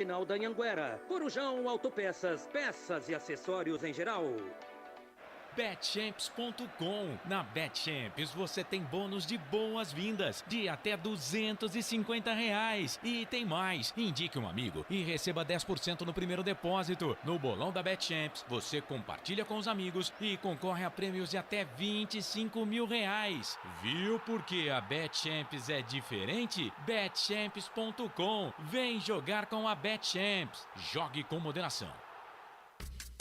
Final da Anhanguera, Corujão Autopeças, peças e acessórios em geral. Betchamps.com. Na Betchamps você tem bônus de boas-vindas de até R$250. E tem mais. Indique um amigo e receba 10% no primeiro depósito. No bolão da Betchamps, você compartilha com os amigos e concorre a prêmios de até R$25 mil. Viu por que a Betchamps é diferente? Betchamps.com. Vem jogar com a Betchamps. Jogue com moderação.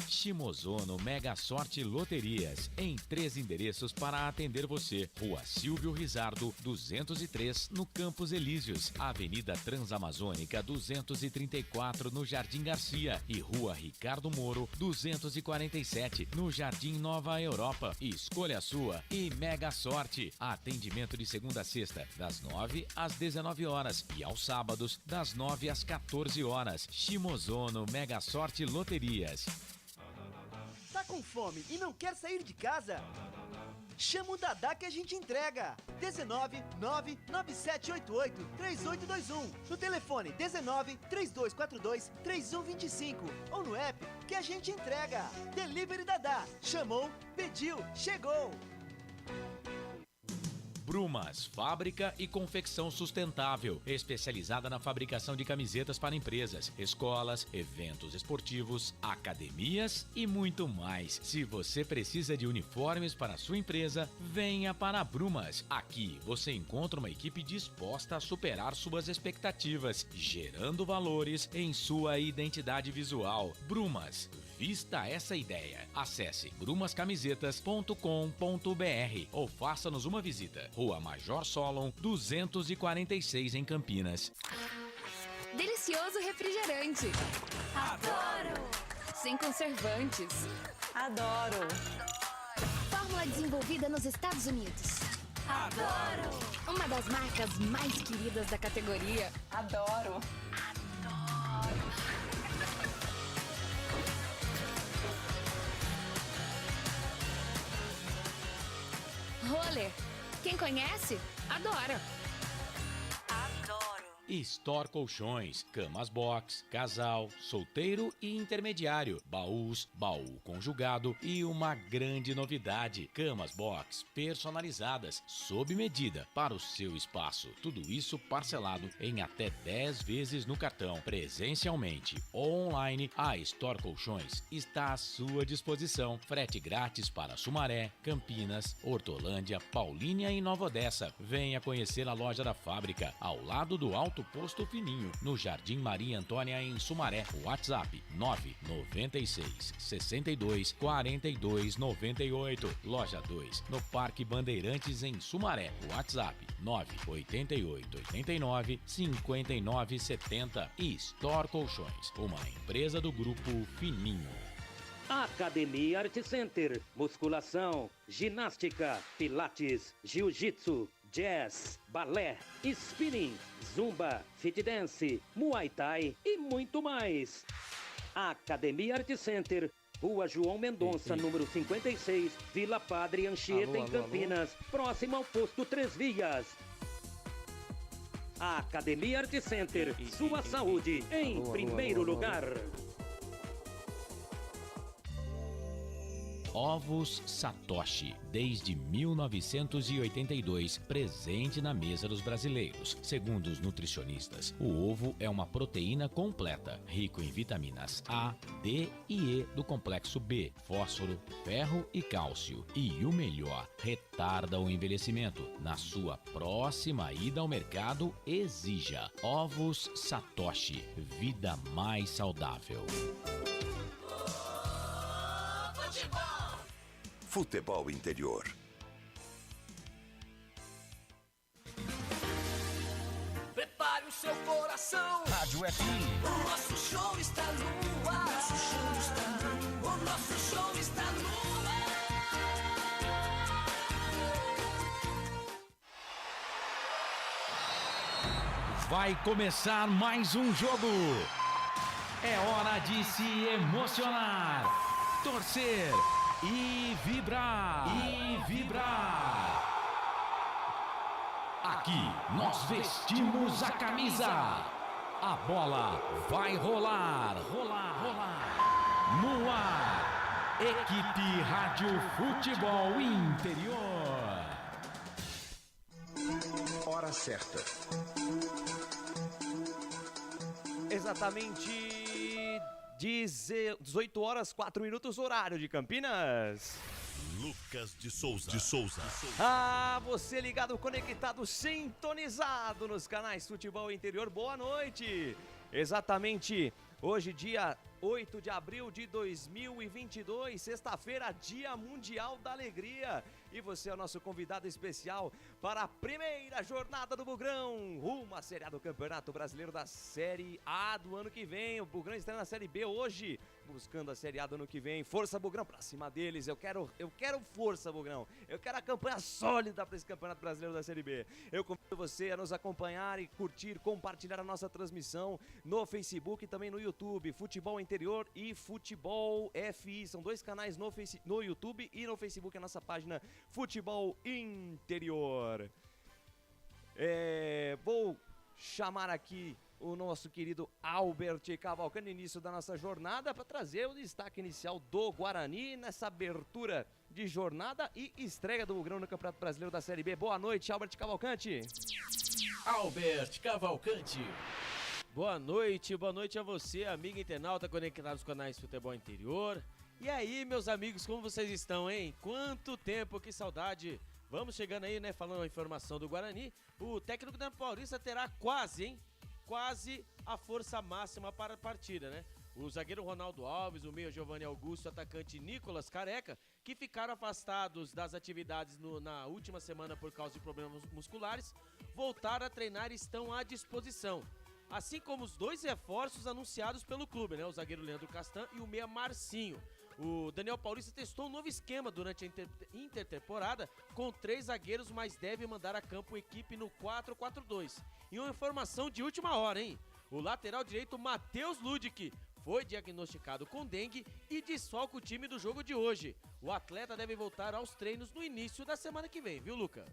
Shimozono Mega Sorte Loterias, em 3 endereços para atender você. Rua Silvio Rizardo, 203, no Campos Elíseos. Avenida Transamazônica, 234, no Jardim Garcia. E Rua Ricardo Moro, 247, no Jardim Nova Europa. Escolha a sua e Mega Sorte. Atendimento de segunda a sexta, das 9 às 19 horas. E aos sábados, das 9 às 14 horas. Shimozono Mega Sorte Loterias. Tá com fome e não quer sair de casa? Chama o Dadá que a gente entrega. 19 99788 3821. No telefone 19 3242 3125. Ou no app que a gente entrega. Delivery Dadá. Chamou, pediu, chegou. Brumas, fábrica e confecção sustentável, especializada na fabricação de camisetas para empresas, escolas, eventos esportivos, academias e muito mais. Se você precisa de uniformes para a sua empresa, venha para a Brumas. Aqui você encontra uma equipe disposta a superar suas expectativas, gerando valores em sua identidade visual. Brumas, vista essa ideia. Acesse brumascamisetas.com.br ou faça-nos uma visita. Rua Major Solon, 246 em Campinas. Delicioso refrigerante. Adoro! Sem conservantes. Adoro! Fórmula desenvolvida nos Estados Unidos. Adoro! Uma das marcas mais queridas da categoria. Adoro! Roller. Quem conhece, adora. Adoro! Store Colchões, camas box, casal, solteiro e intermediário, baús, baú conjugado e uma grande novidade, camas box personalizadas, sob medida para o seu espaço. Tudo isso parcelado em até 10 vezes no cartão. Presencialmente ou online, a Store Colchões está à sua disposição. Frete grátis para Sumaré, Campinas, Hortolândia, Paulínia e Nova Odessa. Venha conhecer a loja da fábrica, ao lado do Alto Posto Fininho, no Jardim Maria Antônia, em Sumaré. WhatsApp 996 62 42 98. Loja 2, no Parque Bandeirantes, em Sumaré. WhatsApp 988 89 59 70. E Store Colchões, uma empresa do Grupo Fininho. Academia Art Center, musculação, ginástica, pilates, jiu-jitsu, jazz, balé, spinning, zumba, fit dance, muay thai e muito mais. Academia Art Center, Rua João Mendonça, número 56, Vila Padre Anchieta, em Campinas, próximo ao posto 3 Vias. Academia Art Center, sua saúde em primeiro lugar. Ovos Satoshi, desde 1982, presente na mesa dos brasileiros. Segundo os nutricionistas, o ovo é uma proteína completa, rico em vitaminas A, D e E do complexo B, fósforo, ferro e cálcio. E o melhor, retarda o envelhecimento. Na sua próxima ida ao mercado, exija Ovos Satoshi, vida mais saudável. Futebol Interior. Prepare o seu coração. Rádio FM. O nosso show está no ar. O nosso show está no ar. Vai começar mais um jogo. É hora de se emocionar, torcer e vibrar. Aqui nós vestimos a camisa. A bola vai rolar, rolar, rolar. No ar, Equipe Rádio Futebol Interior. Hora certa. Exatamente 18 horas 4 minutos, horário de Campinas. Lucas de Souza. Ah, você ligado, conectado, sintonizado nos canais Futebol Interior, boa noite. Exatamente, hoje dia 8 de abril de 2022, sexta-feira, Dia Mundial da Alegria. E você é o nosso convidado especial para a primeira jornada do Bugrão, rumo à Série A do Campeonato Brasileiro da Série A do ano que vem. O Bugrão está na Série B hoje, buscando a Série A do ano que vem. Força, Bugrão, pra cima deles. Eu quero força, Bugrão. Eu quero a campanha sólida para esse Campeonato Brasileiro da Série B. Eu convido você a nos acompanhar e curtir, compartilhar a nossa transmissão no Facebook e também no YouTube. Futebol Interior e Futebol FI. São dois canais no YouTube e no Facebook, a nossa página Futebol Interior. Vou chamar aqui o nosso querido Albert Cavalcante, início da nossa jornada, para trazer o destaque inicial do Guarani nessa abertura de jornada e estreia do Bugrão no Campeonato Brasileiro da Série B. Boa noite, Albert Cavalcante. Albert Cavalcante. Boa noite a você, amigo internauta conectado nos canais Futebol Interior. E aí, meus amigos, como vocês estão, hein? Quanto tempo, que saudade. Vamos chegando aí, né, falando a informação do Guarani. O técnico da Paulista terá quase a força máxima para a partida, né? O zagueiro Ronaldo Alves, o meio Giovanni Augusto, o atacante Nicolas Careca, que ficaram afastados das atividades na última semana por causa de problemas musculares, voltaram a treinar e estão à disposição. Assim como os dois reforços anunciados pelo clube, né? O zagueiro Leandro Castan e o meia Marcinho. O Daniel Paulista testou um novo esquema durante a intertemporada com 3 zagueiros, mas deve mandar a campo a equipe no 4-4-2. E uma informação de última hora, hein? O lateral direito Matheus Ludic foi diagnosticado com dengue e desfalca o time do jogo de hoje. O atleta deve voltar aos treinos no início da semana que vem, viu, Lucas?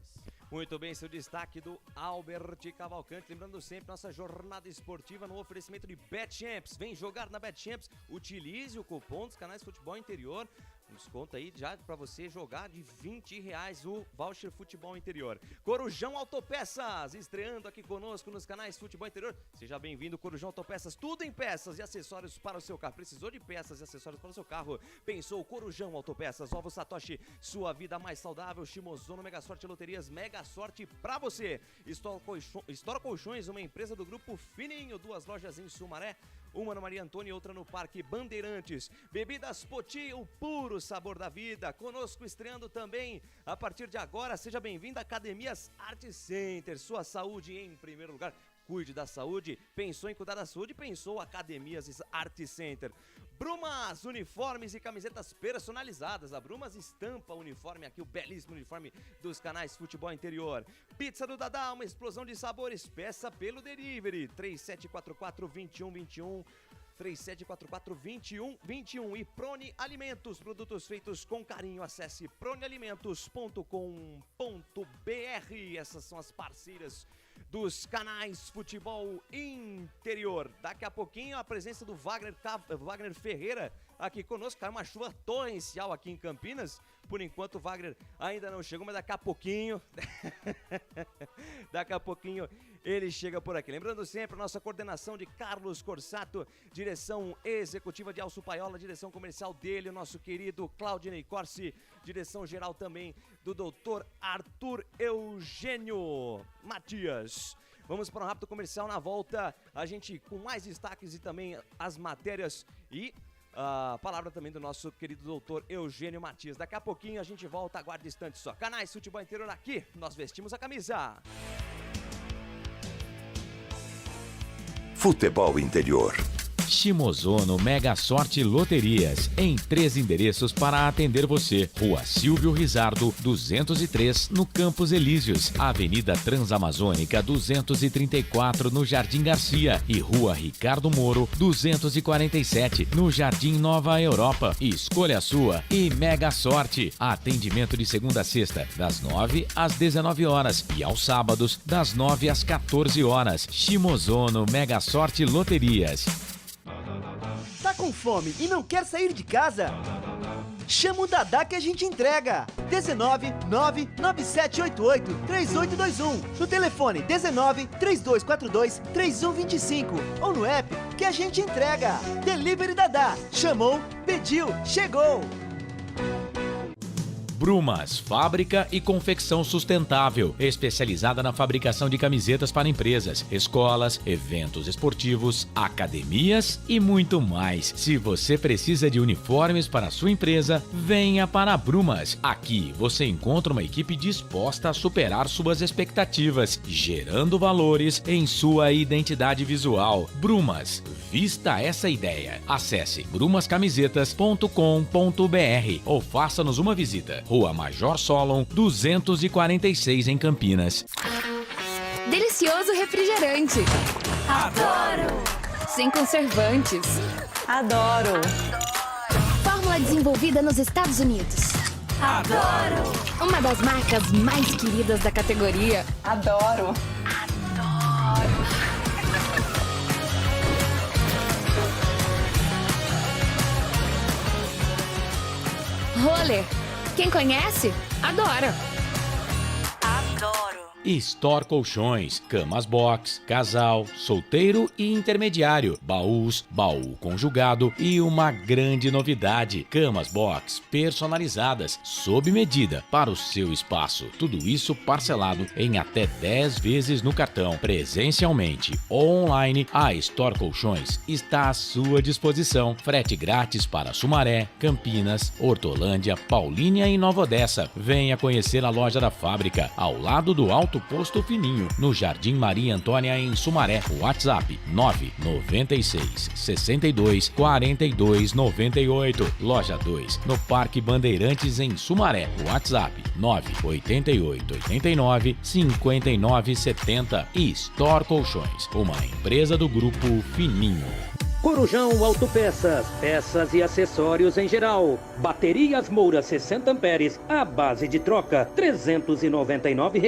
Muito bem, seu destaque do Albert Cavalcante. Lembrando sempre, nossa jornada esportiva no oferecimento de BetChamps. Vem jogar na BetChamps, utilize o cupom dos canais Futebol Interior. Um desconto aí já para você jogar de R$20 o voucher Futebol Interior. Corujão Autopeças, estreando aqui conosco nos canais Futebol Interior. Seja bem-vindo, Corujão Autopeças, tudo em peças e acessórios para o seu carro. Precisou de peças e acessórios para o seu carro? Pensou Corujão Autopeças, Ovo Satoshi, sua vida mais saudável. Shimozono, Mega Sorte Loterias, Mega Sorte para você. Estoura Colchões, uma empresa do Grupo Fininho, 2 lojas em Sumaré, uma no Maria Antônia e outra no Parque Bandeirantes. Bebidas Poti, o puro sabor da vida. Conosco estreando também, a partir de agora, seja bem-vindo à Academias Art Center. Sua saúde em primeiro lugar. Cuide da saúde. Pensou em cuidar da saúde? Pensou Academias Art Center. Brumas, uniformes e camisetas personalizadas. A Brumas estampa o uniforme aqui, o belíssimo uniforme dos canais Futebol Interior. Pizza do Dadá, uma explosão de sabores. Peça pelo delivery. 3744-2121. 3744-2121. E Prone Alimentos, produtos feitos com carinho. Acesse pronealimentos.com.br. Essas são as parceiras dos canais Futebol Interior. Daqui a pouquinho a presença do Wagner Ferreira aqui conosco. Caiu uma chuva torrencial aqui em Campinas. Por enquanto o Wagner ainda não chegou, mas daqui a pouquinho ele chega por aqui. Lembrando sempre a nossa coordenação de Carlos Corsato, direção executiva de Alcio Paiola, direção comercial dele, o nosso querido Claudinei Corsi, direção geral também do doutor Arthur Eugênio Matias. Vamos para um rápido comercial. Na volta a gente com mais destaques e também as matérias e a palavra também do nosso querido doutor Eugênio Matias. Daqui a pouquinho a gente volta, aguarde instante só. Canais Futebol Interior aqui, nós vestimos a camisa. Futebol Interior. Shimozono Mega Sorte Loterias, em 3 endereços para atender você. Rua Silvio Rizardo, 203, no Campos Elíseos. Avenida Transamazônica, 234, no Jardim Garcia. E Rua Ricardo Moro, 247, no Jardim Nova Europa. Escolha a sua e Mega Sorte. Atendimento de segunda a sexta, das 9 às 19 horas. E aos sábados, das 9 às 14 horas. Shimozono Mega Sorte Loterias. Tá com fome e não quer sair de casa? Chama o Dadá que a gente entrega. 19 99788 3821. No telefone 19 3242 3125. Ou no app que a gente entrega. Delivery Dadá. Chamou, pediu, chegou. Brumas, fábrica e confecção sustentável, especializada na fabricação de camisetas para empresas, escolas, eventos esportivos, academias e muito mais. Se você precisa de uniformes para a sua empresa, venha para a Brumas. Aqui você encontra uma equipe disposta a superar suas expectativas, gerando valores em sua identidade visual. Brumas, vista essa ideia. Acesse brumascamisetas.com.br ou faça-nos uma visita. Rua Major Solon, 246 em Campinas. Delicioso refrigerante. Adoro! Sem conservantes. Adoro! Fórmula desenvolvida nos Estados Unidos. Adoro! Uma das marcas mais queridas da categoria. Adoro! Roller. Quem conhece, adora. Adoro! Store Colchões, camas box, casal, solteiro e intermediário, baús, baú conjugado e uma grande novidade, camas box personalizadas, sob medida para o seu espaço. Tudo isso parcelado em até 10 vezes no cartão, presencialmente ou online. A Store Colchões está à sua disposição. Frete grátis para Sumaré, Campinas, Hortolândia, Paulínia e Nova Odessa. Venha conhecer a loja da fábrica, ao lado do Alto Posto Fininho, no Jardim Maria Antônia, em Sumaré. WhatsApp 996 62 42 98. Loja 2, no Parque Bandeirantes, em Sumaré. WhatsApp 988 89 59 70. E Store Colchões, uma empresa do Grupo Fininho. Corujão Autopeças, peças e acessórios em geral. Baterias Moura 60 amperes, à base de troca, R$ 399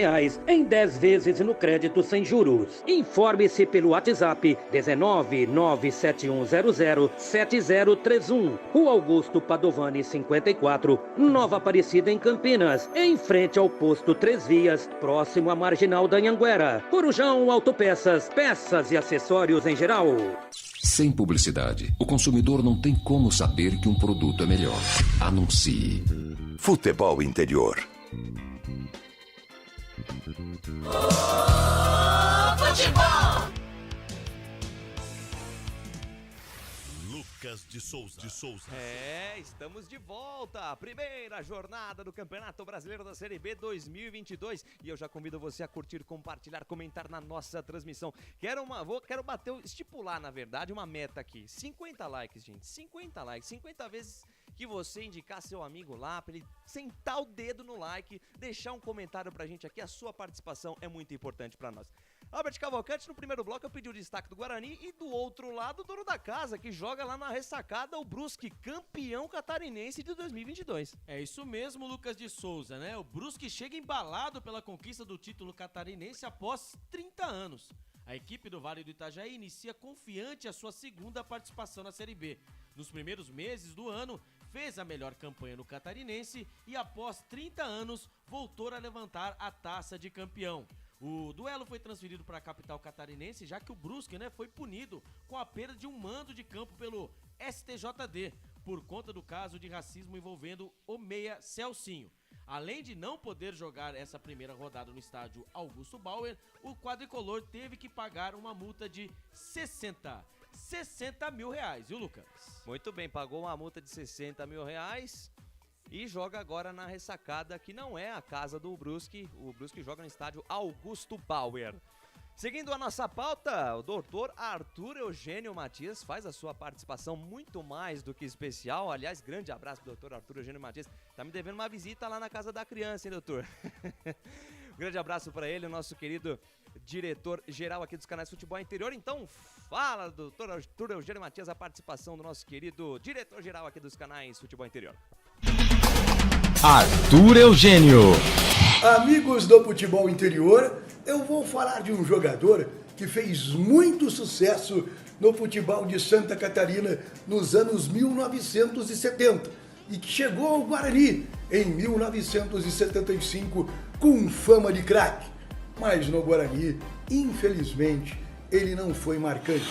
em 10 vezes no crédito sem juros. Informe-se pelo WhatsApp 19 97100 7031. Rua Augusto Padovani 54, Nova Aparecida, em Campinas, em frente ao posto 3 Vias, próximo à Marginal da Anhanguera. Corujão Autopeças, peças e acessórios em geral. Sem publicidade, o consumidor não tem como saber que um produto é melhor. Anuncie. Futebol Interior. Futebol! Lucas de Souza. Estamos de volta. Primeira jornada do Campeonato Brasileiro da Série B 2022. E eu já convido você a curtir, compartilhar, comentar na nossa transmissão. Quero estipular, na verdade, uma meta aqui. 50 likes, gente. 50 likes. 50 vezes que você indicar seu amigo lá, pra ele sentar o dedo no like, deixar um comentário pra gente aqui. A sua participação é muito importante pra nós. Albert Cavalcante, no primeiro bloco eu pedi o destaque do Guarani e do outro lado o dono da casa, que joga lá na ressacada, o Brusque, campeão catarinense de 2022. É isso mesmo, Lucas de Souza, né? O Brusque chega embalado pela conquista do título catarinense após 30 anos. A equipe do Vale do Itajaí inicia confiante a sua segunda participação na Série B. Nos primeiros meses do ano, fez a melhor campanha no catarinense e após 30 anos, voltou a levantar a taça de campeão. O duelo foi transferido para a capital catarinense, já que o Brusque, foi punido com a perda de um mando de campo pelo STJD, por conta do caso de racismo envolvendo o meia Celcinho. Além de não poder jogar essa primeira rodada no estádio Augusto Bauer, o quadricolor teve que pagar uma multa de 60 mil reais, viu, Lucas? Muito bem, pagou uma multa de 60 mil reais e joga agora na ressacada, que não é a casa do Brusque. O Brusque joga no estádio Augusto Bauer. Seguindo a nossa pauta, o doutor Arthur Eugênio Matias faz a sua participação muito mais do que especial. Aliás, grande abraço pro doutor Arthur Eugênio Matias. Tá me devendo uma visita lá na casa da criança, hein, doutor? Grande abraço para ele, o nosso querido diretor-geral aqui dos canais Futebol Interior. Então, fala, doutor Arthur Eugênio Matias, a participação do nosso querido diretor-geral aqui dos canais Futebol Interior. Arthur Eugênio. Amigos do Futebol Interior, eu vou falar de um jogador que fez muito sucesso no futebol de Santa Catarina nos anos 1970 e que chegou ao Guarani em 1975 com fama de craque. Mas no Guarani, infelizmente, ele não foi marcante.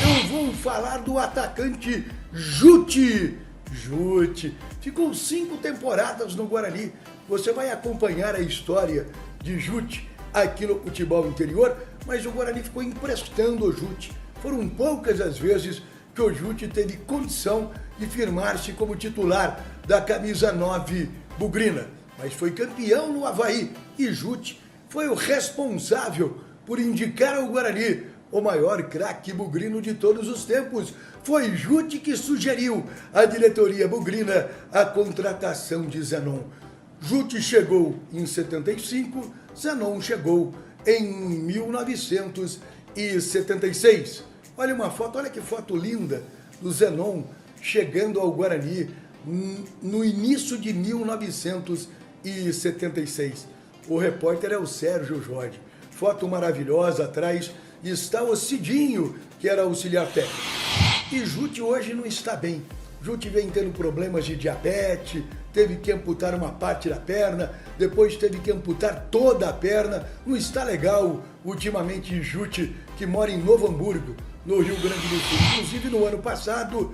Eu vou falar do atacante Jutti. Jutti ficou 5 temporadas no Guarani. Você vai acompanhar a história de Jutti aqui no Futebol Interior, mas o Guarani ficou emprestando o Jutti. Foram poucas as vezes que o Jutti teve condição de firmar-se como titular da camisa 9 bugrina, mas foi campeão no Avaí e Jutti foi o responsável por indicar ao Guarani o maior craque bugrino de todos os tempos. Foi Jutti que sugeriu à diretoria bugrina a contratação de Zenon. Jutti chegou em 75, Zenon chegou em 1976. Olha uma foto, olha que foto linda do Zenon chegando ao Guarani no início de 1976. O repórter é o Sérgio Jorge. Foto maravilhosa, atrás está o Cidinho, que era auxiliar técnico. E Jutti hoje não está bem. Jutti vem tendo problemas de diabetes, teve que amputar uma parte da perna, depois teve que amputar toda a perna. Não está legal ultimamente Jutti, que mora em Novo Hamburgo, no Rio Grande do Sul. Inclusive no ano passado,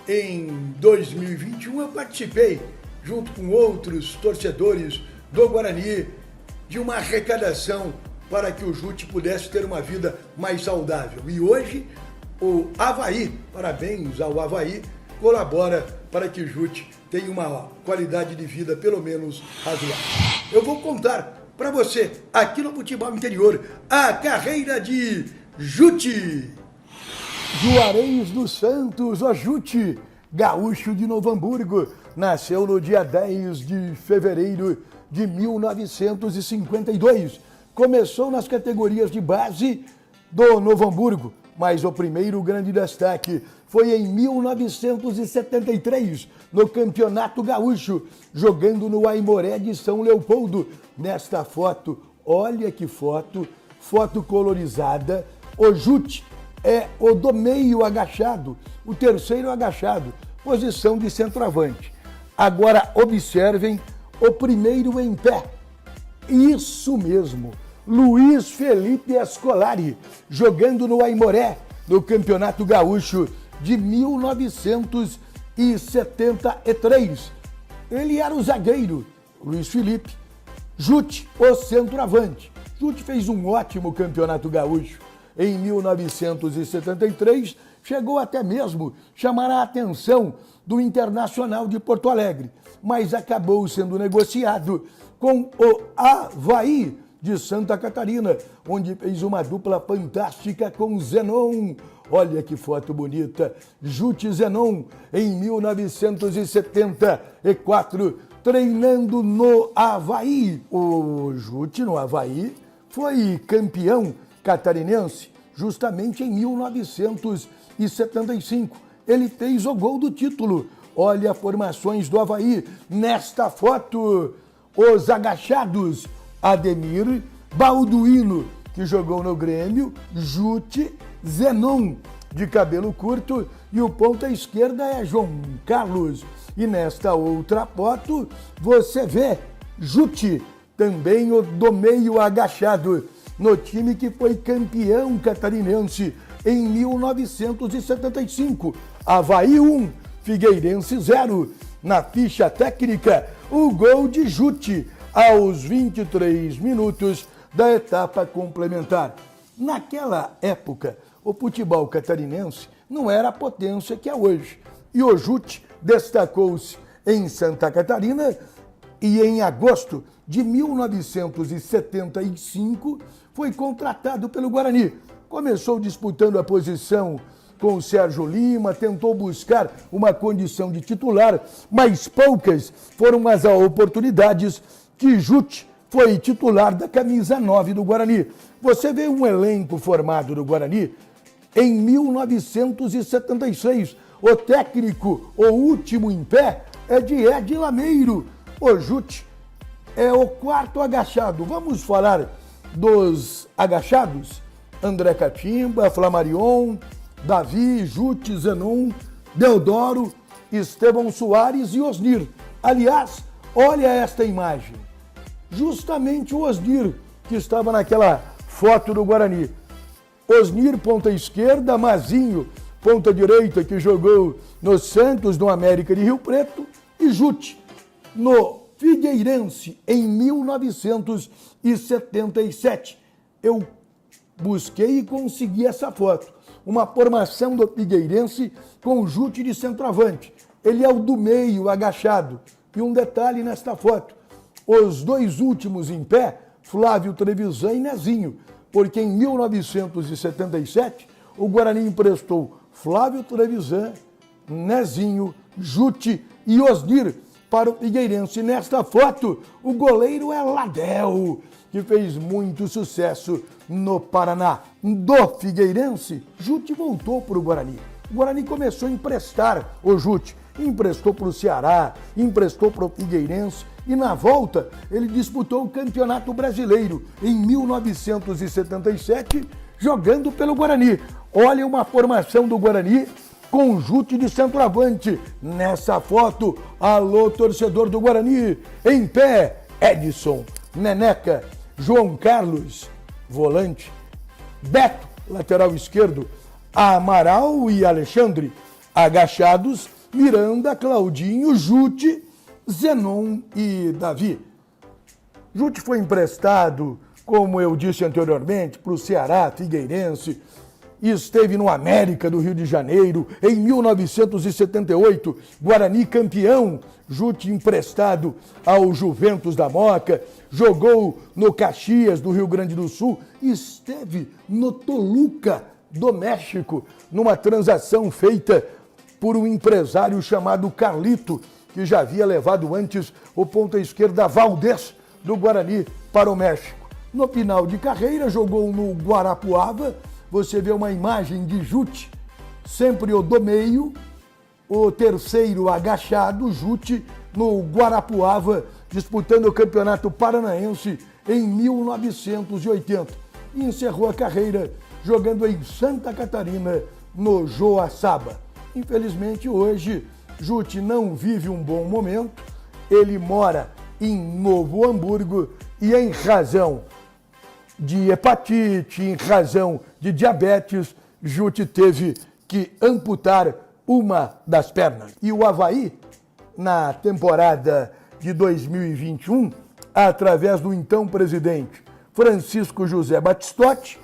em 2021, eu participei, junto com outros torcedores do Guarani, de uma arrecadação para que o Jutti pudesse ter uma vida mais saudável. E hoje, o Avaí, parabéns ao Avaí, colabora para que o Jutti tenha uma qualidade de vida pelo menos razoável. Eu vou contar para você, aqui no Futebol Interior, a carreira de Jutti. Juarez dos Santos, o Jutti, gaúcho de Novo Hamburgo, nasceu no dia 10 de fevereiro de 1952. Começou nas categorias de base do Novo Hamburgo, mas o primeiro grande destaque foi em 1973, no Campeonato Gaúcho, jogando no Aimoré de São Leopoldo. Nesta foto, olha que foto colorizada, o Jutti é o do meio agachado, o terceiro agachado, posição de centroavante. Agora observem o primeiro em pé. Isso mesmo, Luiz Felipe Escolari, jogando no Aimoré, no Campeonato Gaúcho de 1973. Ele era o zagueiro, Luiz Felipe. Jutti, o centroavante. Jutti fez um ótimo Campeonato Gaúcho. Em 1973, chegou até mesmo chamar a atenção do Internacional de Porto Alegre, mas acabou sendo negociado com o Avaí de Santa Catarina, onde fez uma dupla fantástica com Zenon. Olha que foto bonita, Jutti Zenon, em 1974, treinando no Avaí. O Jutti no Avaí foi campeão catarinense justamente em 1975. Ele fez o gol do título. Olha as formações do Avaí nesta foto. Os agachados, Ademir, Balduino, que jogou no Grêmio, Jutti, Zenon, de cabelo curto, e o ponta esquerda é João Carlos. E nesta outra foto, você vê Jutti, também o do meio agachado, no time que foi campeão catarinense em 1975. Avaí 1, Figueirense 0. Na ficha técnica, o gol de Jutti aos 23 minutos da etapa complementar. Naquela época, o futebol catarinense não era a potência que é hoje. E o Jutti destacou-se em Santa Catarina e em agosto de 1975 foi contratado pelo Guarani. Começou disputando a posição com o Sérgio Lima, tentou buscar uma condição de titular, mas poucas foram as oportunidades que Jute foi titular da camisa 9 do Guarani. Você vê um elenco formado do Guarani em 1976. O técnico, o último em pé, é de Ed Lameiro. O Jute é o quarto agachado. Vamos falar dos agachados? André Catimba, Flamarion, Davi, Jute, Zenon, Deodoro, Estevão Soares e Osnir. Aliás, olha esta imagem. Justamente o Osnir, que estava naquela foto do Guarani. Osnir, ponta esquerda, Mazinho, ponta direita, que jogou no Santos, no América de Rio Preto, e Jute, no Figueirense, em 1977. Eu busquei e consegui essa foto. Uma formação do Figueirense com o Jute de centroavante. Ele é o do meio, agachado. E um detalhe nesta foto. Os dois últimos em pé, Flávio Trevisan e Nezinho. Porque em 1977, o Guarani emprestou Flávio Trevisan, Nezinho, Jute e Osnir para o Figueirense. Nesta foto, o goleiro é Ladel, que fez muito sucesso no Paraná. Do Figueirense, Jute voltou para o Guarani. O Guarani começou a emprestar o Jute. Emprestou para o Ceará, emprestou para o Figueirense e na volta ele disputou o Campeonato Brasileiro em 1977, jogando pelo Guarani. Olha uma formação do Guarani com Jute de centroavante. Nessa foto, alô torcedor do Guarani, em pé, Edson, Neneca, João Carlos, volante, Beto, lateral esquerdo, Amaral e Alexandre, agachados, Miranda, Claudinho, Jute, Zenon e Davi. Jute foi emprestado, como eu disse anteriormente, para o Ceará, Figueirense, e esteve no América do Rio de Janeiro. Em 1978, Guarani campeão, Jute emprestado ao Juventus da Moca, jogou no Caxias do Rio Grande do Sul, esteve no Toluca do México, numa transação feita por um empresário chamado Carlito, que já havia levado antes o ponta esquerda Valdez do Guarani para o México. No final de carreira, jogou no Guarapuava. Você vê uma imagem de Jute, sempre o do meio, o terceiro agachado, Jute, no Guarapuava, disputando o Campeonato Paranaense em 1980. E encerrou a carreira jogando em Santa Catarina, no Joaçaba. Infelizmente, hoje, Jute não vive um bom momento. Ele mora em Novo Hamburgo e, em razão de hepatite, em razão de diabetes, Jute teve que amputar uma das pernas. E o Avaí, na temporada de 2021, através do então presidente Francisco José Batistotti,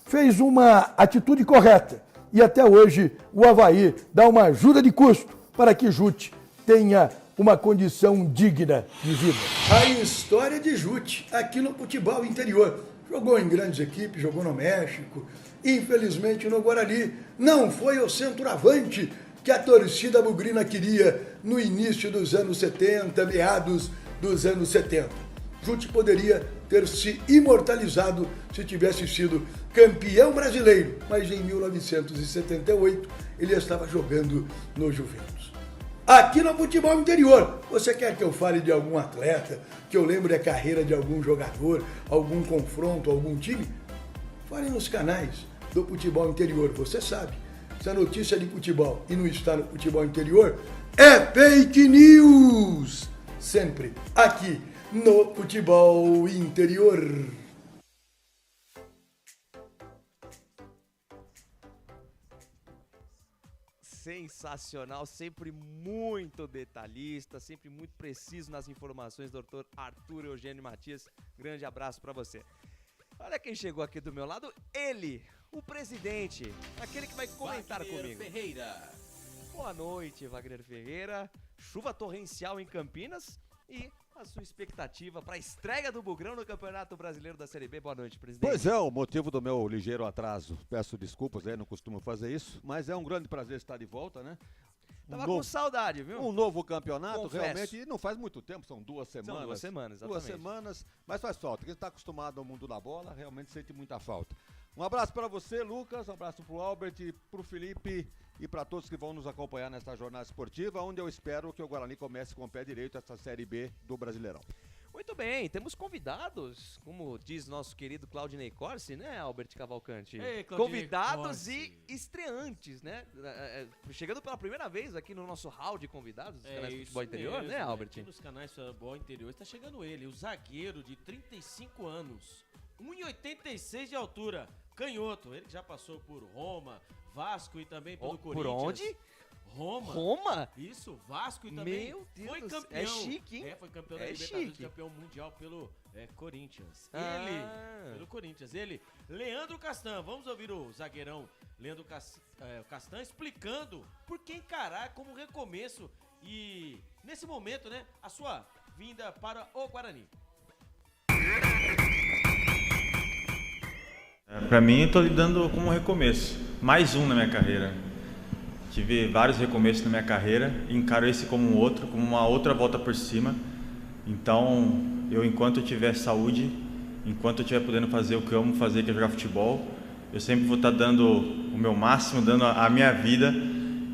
fez uma atitude correta. E até hoje o Avaí dá uma ajuda de custo para que Jute tenha uma condição digna de vida. A história de Jute aqui no futebol interior. Jogou em grandes equipes, jogou no México. Infelizmente no Guarani não foi o centroavante que a torcida bugrina queria no início dos anos 70, meados dos anos 70. Jute poderia ter se imortalizado se tivesse sido campeão brasileiro, mas em 1978 ele estava jogando no Juventus. Aqui no futebol interior, você quer que eu fale de algum atleta, que eu lembre a carreira de algum jogador, algum confronto, algum time? Fale nos canais do futebol interior, você sabe. Se a notícia é de futebol e não está no futebol interior, é fake news! Sempre aqui no futebol interior. Sensacional, sempre muito detalhista, sempre muito preciso nas informações, doutor Arthur Eugênio Matias. Grande abraço para você. Olha quem chegou aqui do meu lado, ele, o presidente, aquele que vai comentar Wagner comigo. Ferreira. Boa noite, Wagner Ferreira. Chuva torrencial em Campinas e A sua expectativa para a estreia do Bugrão no Campeonato Brasileiro da Série B. Boa noite, presidente. Pois é, o motivo do meu ligeiro atraso. Peço desculpas, não costumo fazer isso, mas é um grande prazer estar de volta, né? Tava com saudade, viu? Um novo campeonato, Confesso. realmente, e não faz muito tempo, são 2 semanas. São 2 semanas, exatamente. 2 semanas, mas faz falta. Quem está acostumado ao mundo da bola, realmente sente muita falta. Um abraço para você, Lucas, um abraço para o Albert, para o Felipe e para todos que vão nos acompanhar nesta jornada esportiva, onde eu espero que o Guarani comece com o pé direito essa Série B do Brasileirão. Muito bem, temos convidados, como diz nosso querido Claudinei Corsi, né, Albert Cavalcante? Ei, Claudinei Convidados Corsi. e estreantes, né? Chegando pela primeira vez aqui no nosso hall de convidados dos canais de futebol interior, mesmo, né, Albert? Aqui nos canais de futebol interior está chegando ele, o zagueiro de 35 anos, 1,86 de altura, canhoto, ele que já passou por Roma, Vasco e também pelo Corinthians. Por onde? Roma. Roma? Isso, Vasco e também Meu Deus, foi campeão. é chique, hein? Foi campeão da É Libertadores, chique. campeão mundial pelo Corinthians. Ah. Pelo Corinthians. Ele, Leandro Castan. Vamos ouvir o zagueirão Leandro Castan explicando por que encarar como recomeço e, nesse momento, né, a sua vinda para o Guarani. Pra mim, eu tô lidando como um recomeço. Mais um na minha carreira. Tive vários recomeços na minha carreira e encaro esse como um outro, como uma outra volta por cima. Então, enquanto eu tiver saúde, enquanto eu estiver podendo fazer o que eu amo fazer, que é jogar futebol, eu sempre vou estar dando o meu máximo, dando a minha vida.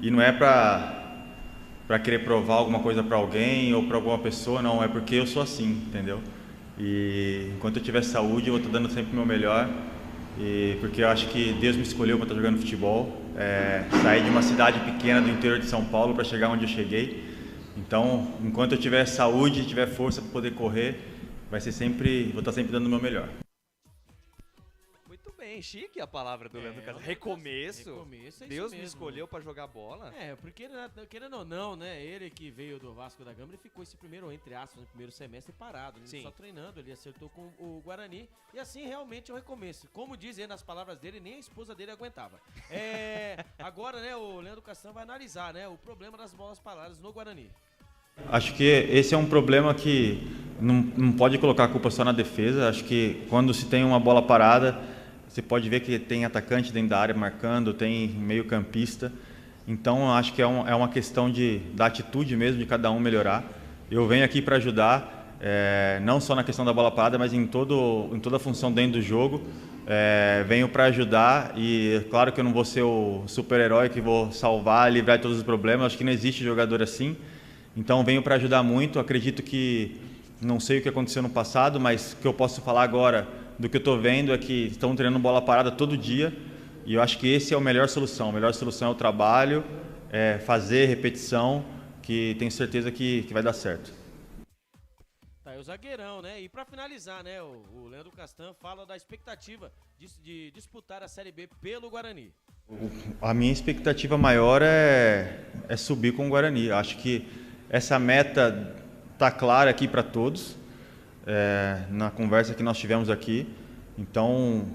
E não é pra querer provar alguma coisa pra alguém ou pra alguma pessoa, não. É porque eu sou assim, entendeu? E enquanto eu tiver saúde, eu vou estar dando sempre o meu melhor. E porque eu acho que Deus me escolheu para estar jogando futebol, sair de uma cidade pequena do interior de São Paulo para chegar onde eu cheguei. Então, enquanto eu tiver saúde, tiver força para poder correr, vou estar sempre dando o meu melhor. Muito bem, chique a palavra do Leandro Castan. Recomeço. Recomeço, é Deus isso me mesmo. escolheu para jogar bola. Porque querendo ou não, né, ele que veio do Vasco da Gama, ele ficou esse primeiro, entre aspas, no primeiro semestre parado, né, só treinando, ele acertou com o Guarani, e assim realmente é o recomeço. Como diz ele nas palavras dele, nem a esposa dele aguentava. Agora, né, o Leandro Castan vai analisar, né, o problema das bolas paradas no Guarani. Acho que esse é um problema que não pode colocar a culpa só na defesa. Acho que quando se tem uma bola parada, você pode ver que tem atacante dentro da área marcando, tem meio-campista. Então, acho que é uma questão da atitude mesmo, de cada um melhorar. Eu venho aqui para ajudar, não só na questão da bola parada, mas em toda a função dentro do jogo. Venho para ajudar e, claro que eu não vou ser o super-herói que vou salvar, livrar de todos os problemas. Acho que não existe jogador assim. Então, venho para ajudar muito. Acredito que, não sei o que aconteceu no passado, mas o que eu posso falar agora do que eu estou vendo é que estão treinando bola parada todo dia e eu acho que esse é a melhor solução. A melhor solução é o trabalho, fazer repetição, que tenho certeza que vai dar certo. Tá aí o zagueirão, né? E pra finalizar, né, o Leandro Castan fala da expectativa de disputar a Série B pelo Guarani. A minha expectativa maior é subir com o Guarani. Acho que essa meta está clara aqui para todos. Na conversa que nós tivemos aqui. Então,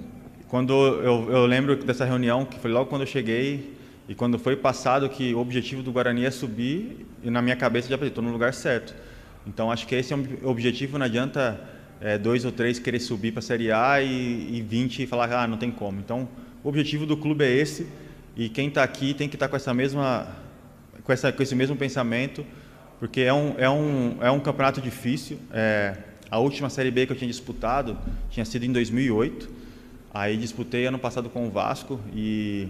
quando eu lembro dessa reunião, que foi logo quando eu cheguei, e quando foi passado que o objetivo do Guarani é subir, e na minha cabeça já falei, estou no lugar certo. Então, acho que esse é o objetivo, não adianta 2 ou 3 querer subir para a Série A e 20 falar, não tem como. Então, o objetivo do clube é esse, e quem está aqui tem que estar com esse mesmo pensamento, porque é um campeonato difícil. A última Série B que eu tinha disputado tinha sido em 2008. Aí disputei ano passado com o Vasco e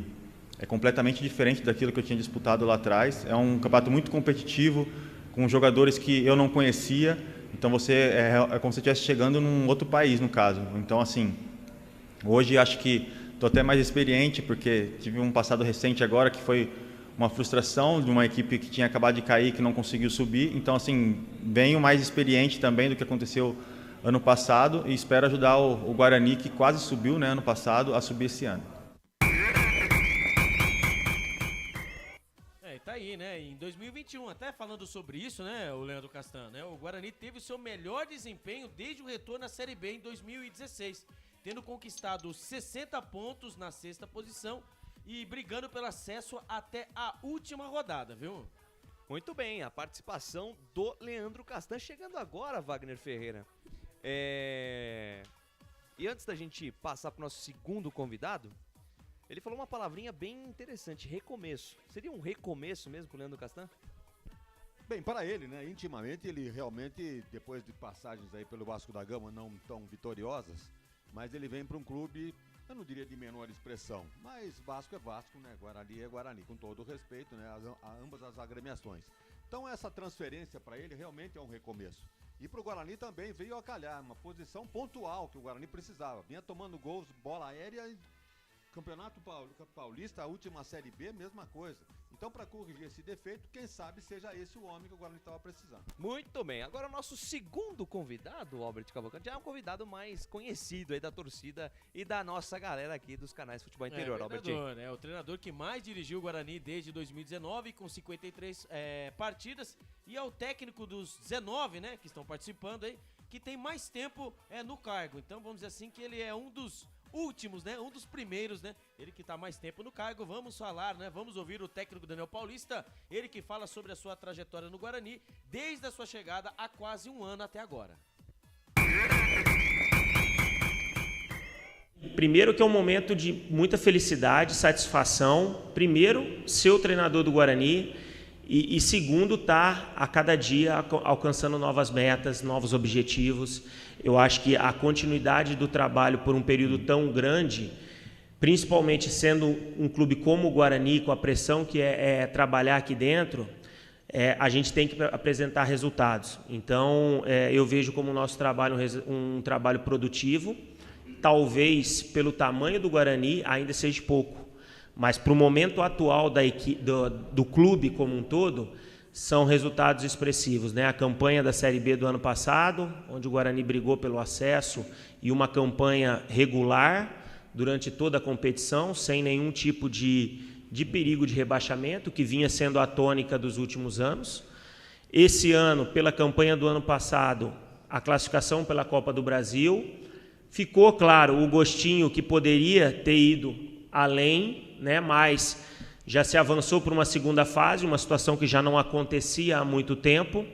é completamente diferente daquilo que eu tinha disputado lá atrás. É um campeonato muito competitivo, com jogadores que eu não conhecia. Então é como se estivesse chegando num outro país, no caso. Então, assim, hoje acho que estou até mais experiente, porque tive um passado recente agora que foi uma frustração de uma equipe que tinha acabado de cair, que não conseguiu subir. Então, assim, venho mais experiente também do que aconteceu ano passado e espero ajudar o Guarani, que quase subiu, né, ano passado, a subir esse ano. Tá aí, né, em 2021, até falando sobre isso, né, o Leandro Castan, né, o Guarani teve o seu melhor desempenho desde o retorno à Série B em 2016, tendo conquistado 60 pontos na 6ª posição, e brigando pelo acesso até a última rodada, viu? Muito bem, a participação do Leandro Castan chegando agora, Wagner Ferreira. E antes da gente passar para o nosso segundo convidado, ele falou uma palavrinha bem interessante, recomeço. Seria um recomeço mesmo pro Leandro Castan? Bem, para ele, né, intimamente, ele realmente, depois de passagens aí pelo Vasco da Gama não tão vitoriosas, mas ele vem para um clube, eu não diria de menor expressão, mas Vasco é Vasco, né, Guarani é Guarani, com todo o respeito, né, a ambas as agremiações. Então essa transferência para ele realmente é um recomeço. E para o Guarani também veio a calhar, uma posição pontual que o Guarani precisava. Vinha tomando gols, bola aérea e Campeonato Paulista, a última Série B, mesma coisa. Então, para corrigir esse defeito, quem sabe seja esse o homem que o Guarani estava precisando. Muito bem. Agora, o nosso segundo convidado, Albert Cavalcante, já é um convidado mais conhecido aí da torcida e da nossa galera aqui dos canais de futebol interior, Albert. É o treinador que mais dirigiu o Guarani desde 2019, com 53 partidas, e é o técnico dos 19, né, que estão participando aí, que tem mais tempo no cargo. Então, vamos dizer assim que ele é um dos últimos, né? Um dos primeiros, né? Ele que tá mais tempo no cargo. Vamos falar, né? Vamos ouvir o técnico Daniel Paulista, ele que fala sobre a sua trajetória no Guarani, desde a sua chegada há quase um ano até agora. Primeiro que é um momento de muita felicidade, satisfação. Primeiro, ser o treinador do Guarani e segundo, estar a cada dia alcançando novas metas, novos objetivos. Eu acho que a continuidade do trabalho por um período tão grande, principalmente sendo um clube como o Guarani, com a pressão que é trabalhar aqui dentro, a gente tem que apresentar resultados. Então, eu vejo como o nosso trabalho um trabalho produtivo. Talvez, pelo tamanho do Guarani, ainda seja pouco. Mas, para o momento atual do clube como um todo, são resultados expressivos, né? A campanha da Série B do ano passado, onde o Guarani brigou pelo acesso, e uma campanha regular durante toda a competição, sem nenhum tipo de perigo de rebaixamento, que vinha sendo a tônica dos últimos anos. Esse ano, pela campanha do ano passado, a classificação pela Copa do Brasil, ficou claro o gostinho que poderia ter ido além, né? Mas já se avançou para uma segunda fase, uma situação que já não acontecia há muito tempo.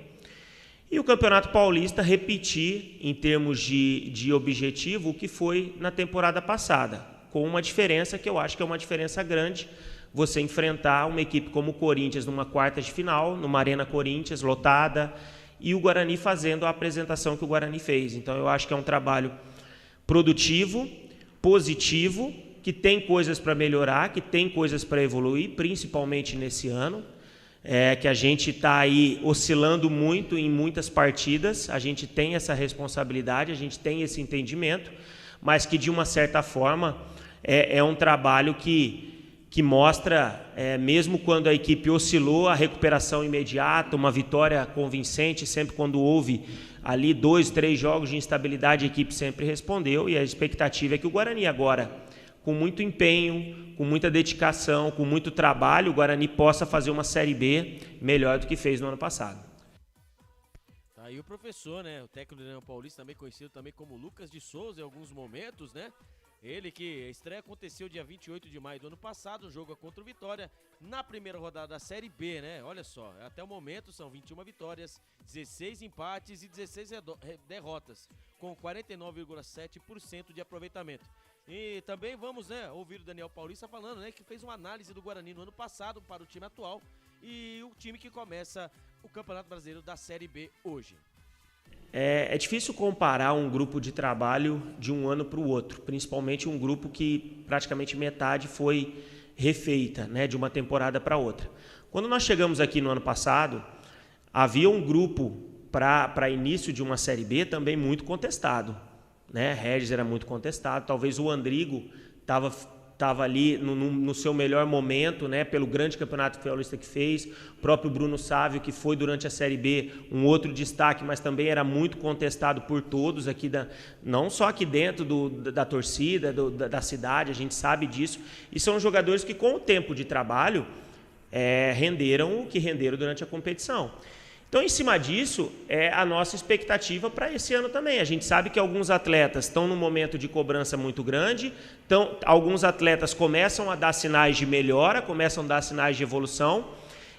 E o Campeonato Paulista repetir, em termos de objetivo, o que foi na temporada passada, com uma diferença que eu acho que é uma diferença grande, você enfrentar uma equipe como o Corinthians numa quarta de final, numa Arena Corinthians lotada, e o Guarani fazendo a apresentação que o Guarani fez. Então eu acho que é um trabalho produtivo, positivo, que tem coisas para melhorar, que tem coisas para evoluir, principalmente nesse ano, que a gente está aí oscilando muito em muitas partidas, a gente tem essa responsabilidade, a gente tem esse entendimento, mas que de uma certa forma é um trabalho que mostra, mesmo quando a equipe oscilou, a recuperação imediata, uma vitória convincente, sempre quando houve ali 2, 3 jogos de instabilidade, a equipe sempre respondeu, e a expectativa é que o Guarani agora, com muito empenho, com muita dedicação, com muito trabalho, o Guarani possa fazer uma Série B melhor do que fez no ano passado. Tá aí o professor, né? O técnico do Daniel Paulista, também conhecido também como Lucas de Souza em alguns momentos, né? Ele que a estreia aconteceu dia 28 de maio do ano passado, um jogo contra o Vitória, na primeira rodada da Série B, né? Olha só, até o momento são 21 vitórias, 16 empates e 16 derrotas, com 49,7% de aproveitamento. E também vamos, né, ouvir o Daniel Paulista falando, né, que fez uma análise do Guarani no ano passado para o time atual e o time que começa o Campeonato Brasileiro da Série B hoje. É difícil comparar um grupo de trabalho de um ano para o outro, principalmente um grupo que praticamente metade foi refeita, né, de uma temporada para outra. Quando nós chegamos aqui no ano passado, havia um grupo para início de uma Série B também muito contestado, né? Regis era muito contestado, talvez o Andrigo estava ali no seu melhor momento, né, pelo grande campeonato paulista que fez, o próprio Bruno Sávio, que foi durante a Série B um outro destaque, mas também era muito contestado por todos aqui, não só aqui dentro da torcida, da cidade, a gente sabe disso, e são jogadores que com o tempo de trabalho renderam o que renderam durante a competição. Então, em cima disso, é a nossa expectativa para esse ano também. A gente sabe que alguns atletas estão num momento de cobrança muito grande, então, alguns atletas começam a dar sinais de melhora, começam a dar sinais de evolução,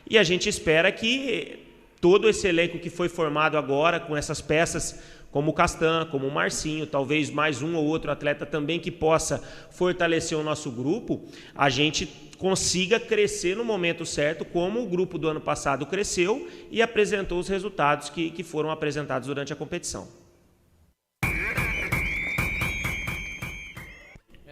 E a gente espera que todo esse elenco que foi formado agora, com essas peças como o Castan, como o Marcinho, talvez mais um ou outro atleta também que possa fortalecer o nosso grupo, a gente consiga crescer no momento certo, como o grupo do ano passado cresceu e apresentou os resultados que foram apresentados durante a competição.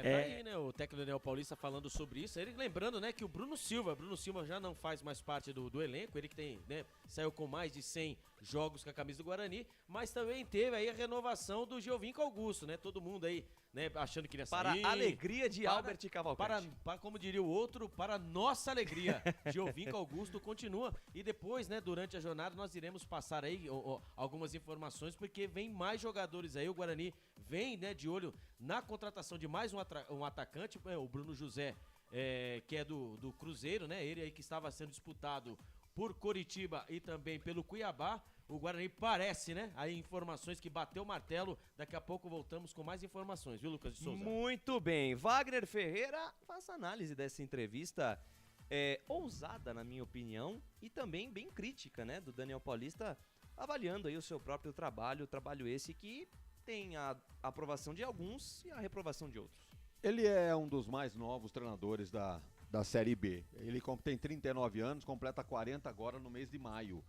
Tá aí, né, o técnico Daniel Paulista falando sobre isso. Ele lembrando, né, que o Bruno Silva já não faz mais parte do elenco, ele que tem, né, saiu com mais de 100 jogos com a camisa do Guarani, mas também teve aí a renovação do Giovinco Augusto, né, todo mundo aí, né, achando que ia sair. Para a alegria de Albert Cavalcante. Para, como diria o outro, para nossa alegria, Giovinco Augusto continua. E depois, né, durante a jornada, nós iremos passar aí algumas informações, porque vem mais jogadores aí, o Guarani vem, né, de olho na contratação de mais um atacante, o Bruno José, que é do Cruzeiro, né, ele aí que estava sendo disputado por Coritiba e também pelo Cuiabá. O Guarani parece, né? Aí informações que bateu o martelo. Daqui a pouco voltamos com mais informações, viu, Lucas de Souza? Muito bem. Wagner Ferreira, faça análise dessa entrevista ousada, na minha opinião, e também bem crítica, né? Do Daniel Paulista, avaliando aí o seu próprio trabalho esse que tem a aprovação de alguns e a reprovação de outros. Ele é um dos mais novos treinadores da Série B. Ele tem 39 anos, completa 40 agora no mês de maio.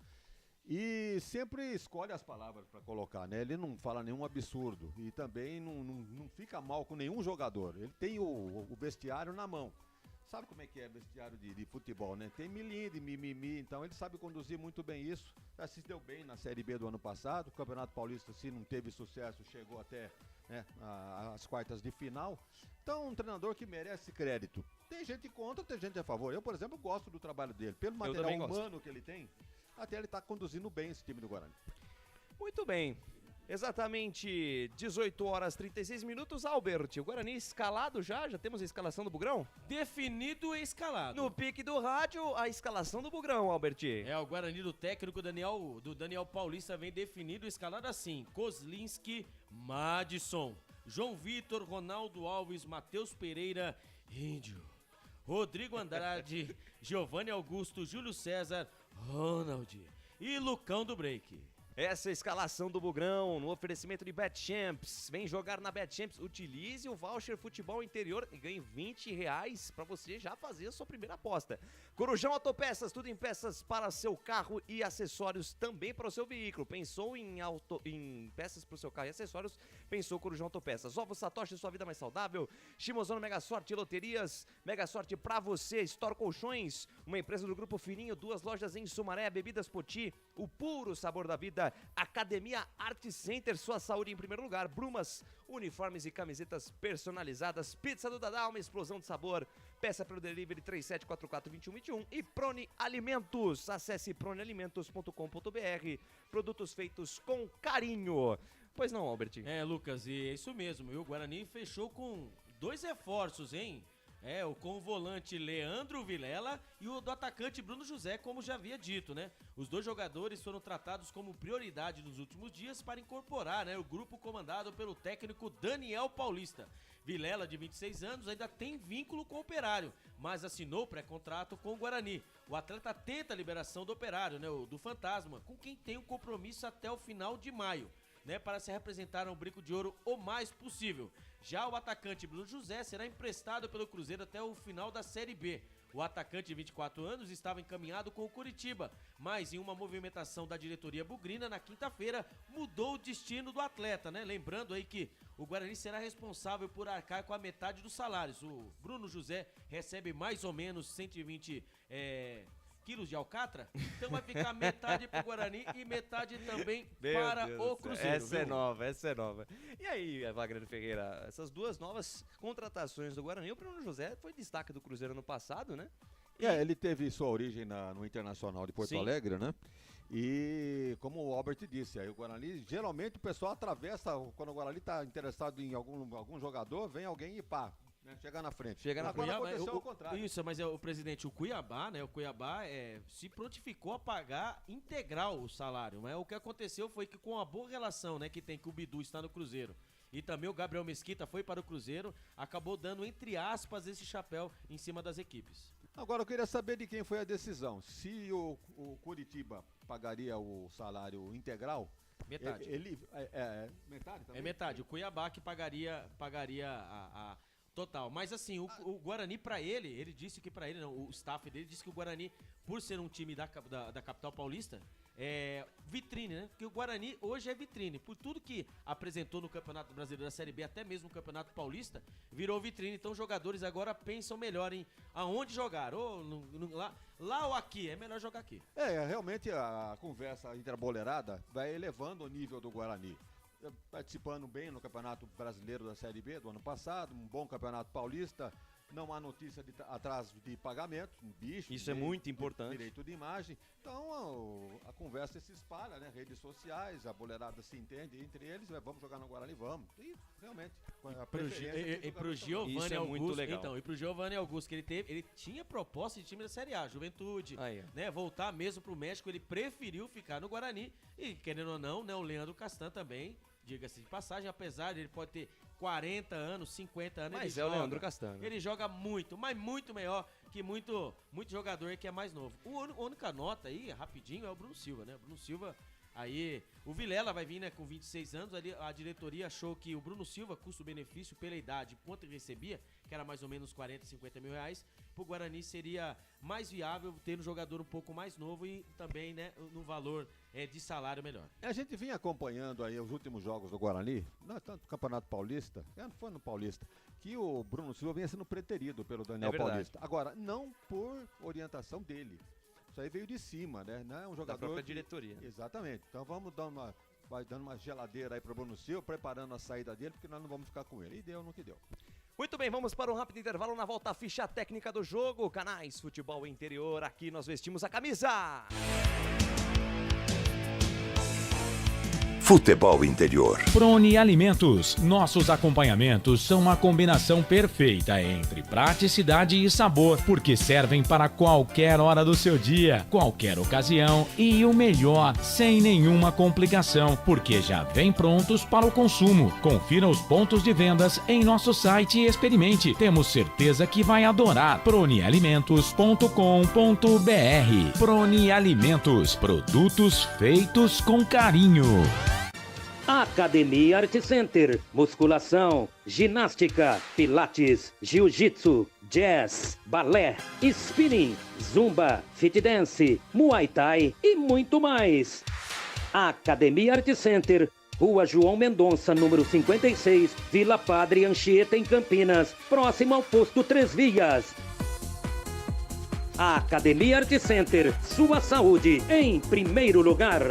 E sempre escolhe as palavras para colocar, né? Ele não fala nenhum absurdo e também não fica mal com nenhum jogador. Ele tem o vestiário na mão. Sabe como é que é vestiário de futebol, né? Tem milinho de mimimi, então ele sabe conduzir muito bem isso. Já se deu bem na Série B do ano passado. O Campeonato Paulista, se não teve sucesso, chegou até, né, as quartas de final. Então, um treinador que merece crédito. Tem gente contra, tem gente a favor. Eu, por exemplo, gosto do trabalho dele. Pelo material humano que ele tem, até ele tá conduzindo bem esse time do Guarani. Muito bem. Exatamente 18 horas 36 minutos. Albert, o Guarani escalado já? Já temos a escalação do Bugrão? Definido e escalado. No pique do rádio, a escalação do Bugrão, Albert. O Guarani do técnico Daniel Paulista vem definido e escalado assim: Kozlinski, Madison, João Vitor, Ronaldo Alves, Matheus Pereira, Índio, Rodrigo Andrade, Giovanni Augusto, Júlio César, Ronald e Lucão do Break. Essa é a escalação do Bugrão, no oferecimento de BetChamps. Vem jogar na BetChamps, utilize o voucher Futebol Interior e ganhe R$20 para você já fazer a sua primeira aposta. Corujão Autopeças, tudo em peças para seu carro e acessórios também para o seu veículo. Pensou em peças para o seu carro e acessórios? Pensou Corujão Autopeças. Ovo Satoshi, sua vida mais saudável. Shimozono Mega Sorte Loterias, Mega Sorte para você. Store Colchões, uma empresa do Grupo Fininho, 2 lojas em Sumaré, Bebidas Poti, o puro sabor da vida. Academia Art Center, sua saúde em primeiro lugar. Brumas, uniformes e camisetas personalizadas. Pizza do Dadá, uma explosão de sabor. Peça pelo delivery 3744-2121. E Prone Alimentos, acesse pronealimentos.com.br. Produtos feitos com carinho. Pois não, Albert? Lucas, e é isso mesmo. E o Guarani fechou com 2 reforços, hein? Com o volante Leandro Vilela e o do atacante Bruno José, como já havia dito, né? Os 2 jogadores foram tratados como prioridade nos últimos dias para incorporar, né, o grupo comandado pelo técnico Daniel Paulista. Vilela, de 26 anos, ainda tem vínculo com o Operário, mas assinou pré-contrato com o Guarani. O atleta tenta a liberação do Operário, né, do Fantasma, com quem tem um compromisso até o final de maio, né, para se representar no Brinco de Ouro o mais possível. Já o atacante Bruno José será emprestado pelo Cruzeiro até o final da Série B. O atacante de 24 anos estava encaminhado com o Coritiba, mas em uma movimentação da diretoria bugrina, na quinta-feira, mudou o destino do atleta, né? Lembrando aí que o Guarani será responsável por arcar com a metade dos salários. O Bruno José recebe mais ou menos 120 quilos de alcatra, então vai ficar metade pro Guarani e metade também para o Cruzeiro. Essa é nova. E aí, Wagner Ferreira, essas 2 novas contratações do Guarani, o Bruno José foi destaque do Cruzeiro no passado, né? Ele teve sua origem no Internacional de Porto Alegre, né? E como o Albert disse, aí o Guarani, geralmente o pessoal atravessa, quando o Guarani está interessado em algum jogador, vem alguém e pá, chegar na frente. Agora aconteceu ao contrário. Isso, mas o presidente, o Cuiabá, né? O Cuiabá se prontificou a pagar integral o salário. Mas o que aconteceu foi que com a boa relação, né, que tem que o Bidu está no Cruzeiro e também o Gabriel Mesquita foi para o Cruzeiro, acabou dando, entre aspas, esse chapéu em cima das equipes. Agora eu queria saber de quem foi a decisão. Se o Curitiba pagaria o salário integral, Metade. Metade também? É metade. O Cuiabá que pagaria a total. Mas assim, o Guarani pra ele disse que pra ele, não, o staff dele disse que o Guarani, por ser um time da capital paulista, é vitrine, né? Porque o Guarani hoje é vitrine. Por tudo que apresentou no Campeonato Brasileiro da Série B, até mesmo no Campeonato Paulista, virou vitrine. Então os jogadores agora pensam melhor em aonde jogar. Ou lá ou aqui. É melhor jogar aqui. Realmente a conversa interboleirada vai elevando o nível do Guarani. Participando bem no Campeonato Brasileiro da Série B do ano passado, um bom Campeonato Paulista, não há notícia de atraso de pagamento, um bicho. Isso é muito importante. Direito de imagem. Então a conversa se espalha, né? Redes sociais, a boleirada se entende entre eles, vamos jogar no Guarani, vamos. E realmente, a preferência E pro Giovanni Isso é Augusto, muito legal. então, e pro Giovanni Augusto, que ele tinha proposta de time da Série A, Juventude, né, voltar mesmo pro México, ele preferiu ficar no Guarani, e querendo ou não, né, o Leandro Castan também, diga-se de passagem, apesar de ele pode ter 40 anos, 50 anos, Mas ele o Leandro Castan, né? Ele joga muito, mas muito melhor que muito jogador que é mais novo. A única nota aí, rapidinho, é o Bruno Silva, né? O Bruno Silva, aí, o Vilela vai vir, né, com 26 anos, ali a diretoria achou que o Bruno Silva, custo-benefício pela idade, quanto ele recebia, que era mais ou menos 40, 50 mil reais, pro Guarani seria mais viável ter um jogador um pouco mais novo e também, né, no valor de salário melhor. A gente vinha acompanhando aí os últimos jogos do Guarani, tanto no Campeonato Paulista, não foi no Paulista, que o Bruno Silva vinha sendo preterido pelo Daniel Paulista. Agora, não por orientação dele. Isso aí veio de cima, né? Não é um jogador... Da própria diretoria. Exatamente. Então vamos dar vai dando uma geladeira aí pro Bruno Silva, preparando a saída dele, porque nós não vamos ficar com ele. E deu no que deu. Muito bem, vamos para um rápido intervalo. Na volta, a ficha técnica do jogo. Canais Futebol Interior, aqui nós vestimos a camisa. Futebol Interior. Prone Alimentos. Nossos acompanhamentos são uma combinação perfeita entre praticidade e sabor, porque servem para qualquer hora do seu dia, qualquer ocasião e o melhor, sem nenhuma complicação, porque já vem prontos para o consumo. Confira os pontos de vendas em nosso site e experimente. Temos certeza que vai adorar. pronealimentos.com.br. Prone Alimentos. Produtos feitos com carinho. Academia Art Center, musculação, ginástica, pilates, jiu-jitsu, jazz, balé, spinning, zumba, fit dance, muay thai e muito mais. Academia Art Center, Rua João Mendonça, número 56, Vila Padre Anchieta, em Campinas, próximo ao posto 3 Vias. Academia Art Center, sua saúde em primeiro lugar.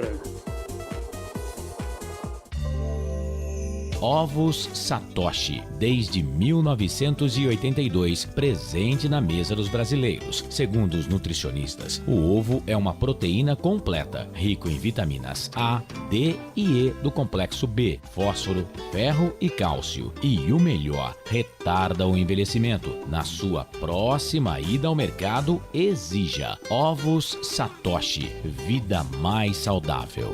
Ovos Satoshi, desde 1982, presente na mesa dos brasileiros. Segundo os nutricionistas, o ovo é uma proteína completa, rico em vitaminas A, D e E do complexo B, fósforo, ferro e cálcio. E o melhor, retarda o envelhecimento. Na sua próxima ida ao mercado, exija Ovos Satoshi, vida mais saudável.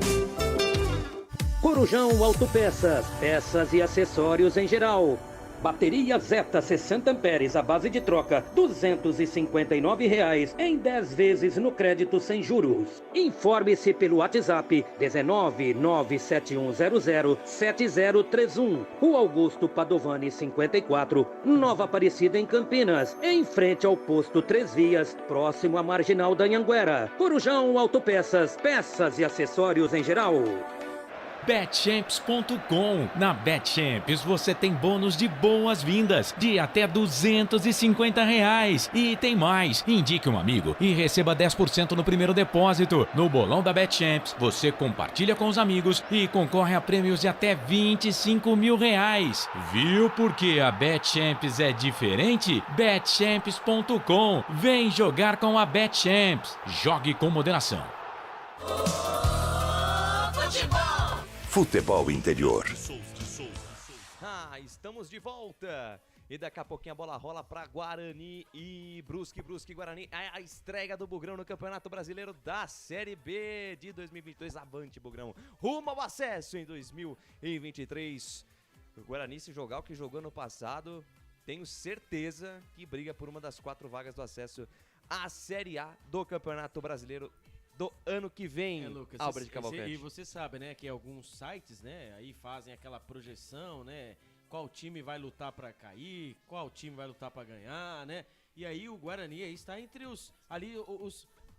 Corujão Autopeças, peças e acessórios em geral. Bateria Zeta 60 amperes, a base de troca, R$ 259,00 em 10 vezes no crédito sem juros. Informe-se pelo WhatsApp 19971007031. Rua Augusto Padovani 54, Nova Aparecida, em Campinas, em frente ao posto 3 Vias, próximo à Marginal da Anhanguera. Corujão Autopeças, peças e acessórios em geral. Betchamps.com. Na Betchamps você tem bônus de boas-vindas de até R$250. E tem mais. Indique um amigo e receba 10% no primeiro depósito. No bolão da Betchamps, você compartilha com os amigos e concorre a prêmios de até R$25 mil. Viu por que a Betchamps é diferente? Betchamps.com. Vem jogar com a Betchamps. Jogue com moderação. Futebol Interior. Estamos de volta. E daqui a pouquinho a bola rola para Guarani e Brusque Guarani. A estreia do Bugrão no Campeonato Brasileiro da Série B de 2022. Avante, Bugrão. Rumo ao acesso em 2023. O Guarani, se jogar o que jogou no passado, tenho certeza que briga por uma das 4 vagas do acesso a Série A do Campeonato Brasileiro do ano que vem, Lucas, Albert Cavalcante. E você sabe, né, que alguns sites, né, aí fazem aquela projeção, né, qual time vai lutar pra cair, qual time vai lutar pra ganhar, né, e aí o Guarani aí está entre os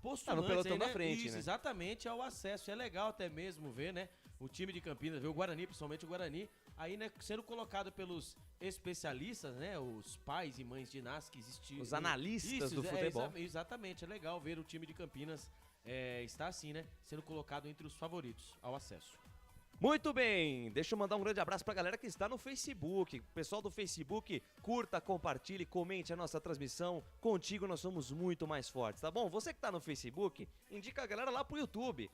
postulantes no pelotão aí, né? da frente, Isso, né? Exatamente, ao acesso. É legal até mesmo ver, né, o time de Campinas, ver o Guarani, principalmente o Guarani, aí, né, sendo colocado pelos especialistas, né, os pais e mães de NAS que existiam. Os analistas do futebol. Exatamente, é legal ver o time de Campinas está assim, né, sendo colocado entre os favoritos ao acesso. Muito bem, deixa eu mandar um grande abraço pra galera que está no Facebook. Pessoal do Facebook, curta, compartilhe, comente a nossa transmissão. Contigo nós somos muito mais fortes, tá bom? Você que tá no Facebook, indica a galera lá pro YouTube.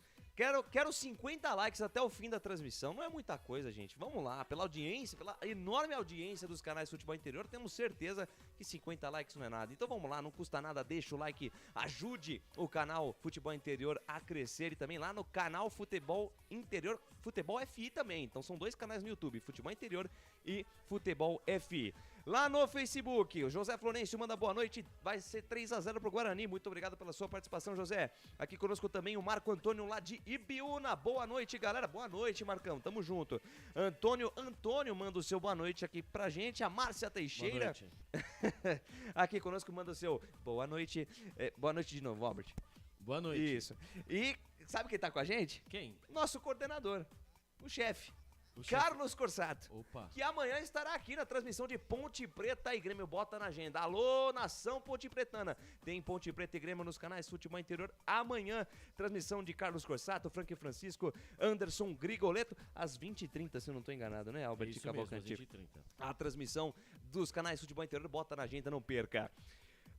Quero 50 likes até o fim da transmissão. Não é muita coisa, gente. Vamos lá, pela audiência, pela enorme audiência dos canais de Futebol Interior, temos certeza que 50 likes não é nada. Então vamos lá, não custa nada, deixa o like, ajude o canal Futebol Interior a crescer e também lá no canal Futebol Interior, Futebol FI também. Então são 2 canais no YouTube, Futebol Interior e Futebol FI. Lá no Facebook, o José Florencio manda boa noite, vai ser 3-0 pro Guarani, muito obrigado pela sua participação, José. Aqui conosco também o Marco Antônio lá de Ibiúna, boa noite, galera, boa noite, Marcão, tamo junto. Antônio manda o seu boa noite aqui pra gente, a Márcia Teixeira. Boa noite. Aqui conosco manda o seu boa noite de novo, Albert. Boa noite. Isso. E sabe quem tá com a gente? Quem? Nosso coordenador, o chefe. Carlos Corsato, que amanhã estará aqui na transmissão de Ponte Preta e Grêmio. Bota na agenda. Alô, nação Ponte Pretana. Tem Ponte Preta e Grêmio nos canais Futebol Interior amanhã. Transmissão de Carlos Corsato, Frank Francisco, Anderson Grigoleto, às 20h30, se eu não estou enganado, né, Albert Cavalcante? 20h30. A transmissão dos canais Futebol Interior, bota na agenda, não perca.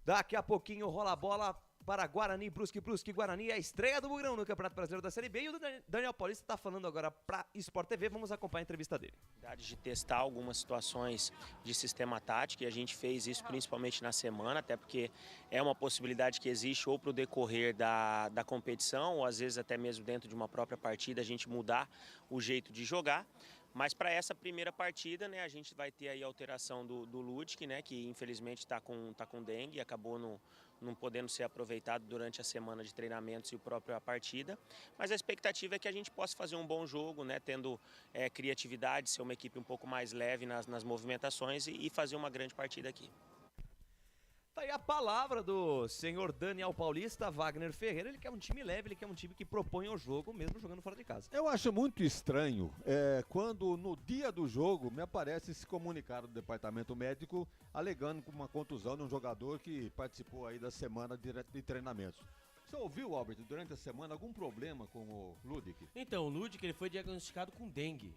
Daqui a pouquinho rola a bola para Guarani, Brusque Guarani, a estreia do Bugrão no Campeonato Brasileiro da Série B, e o Daniel Paulista está falando agora para Sport TV, vamos acompanhar a entrevista dele. De testar algumas situações de sistema tático, e a gente fez isso principalmente na semana, até porque é uma possibilidade que existe ou para o decorrer da competição, ou às vezes até mesmo dentro de uma própria partida a gente mudar o jeito de jogar. Mas para essa primeira partida, né, a gente vai ter aí a alteração do Ludic, né, que infelizmente está com dengue, acabou não podendo ser aproveitado durante a semana de treinamentos e a própria partida. Mas a expectativa é que a gente possa fazer um bom jogo, né, tendo criatividade, ser uma equipe um pouco mais leve nas movimentações e fazer uma grande partida aqui. Tá aí a palavra do senhor Daniel Paulista, Wagner Ferreira. Ele quer um time leve, ele quer um time que propõe o jogo, mesmo jogando fora de casa. Eu acho muito estranho quando no dia do jogo me aparece esse comunicado do departamento médico alegando uma contusão de um jogador que participou aí da semana de treinamentos. Você ouviu, Albert, durante a semana algum problema com o Ludic? Então, o Ludic ele foi diagnosticado com dengue.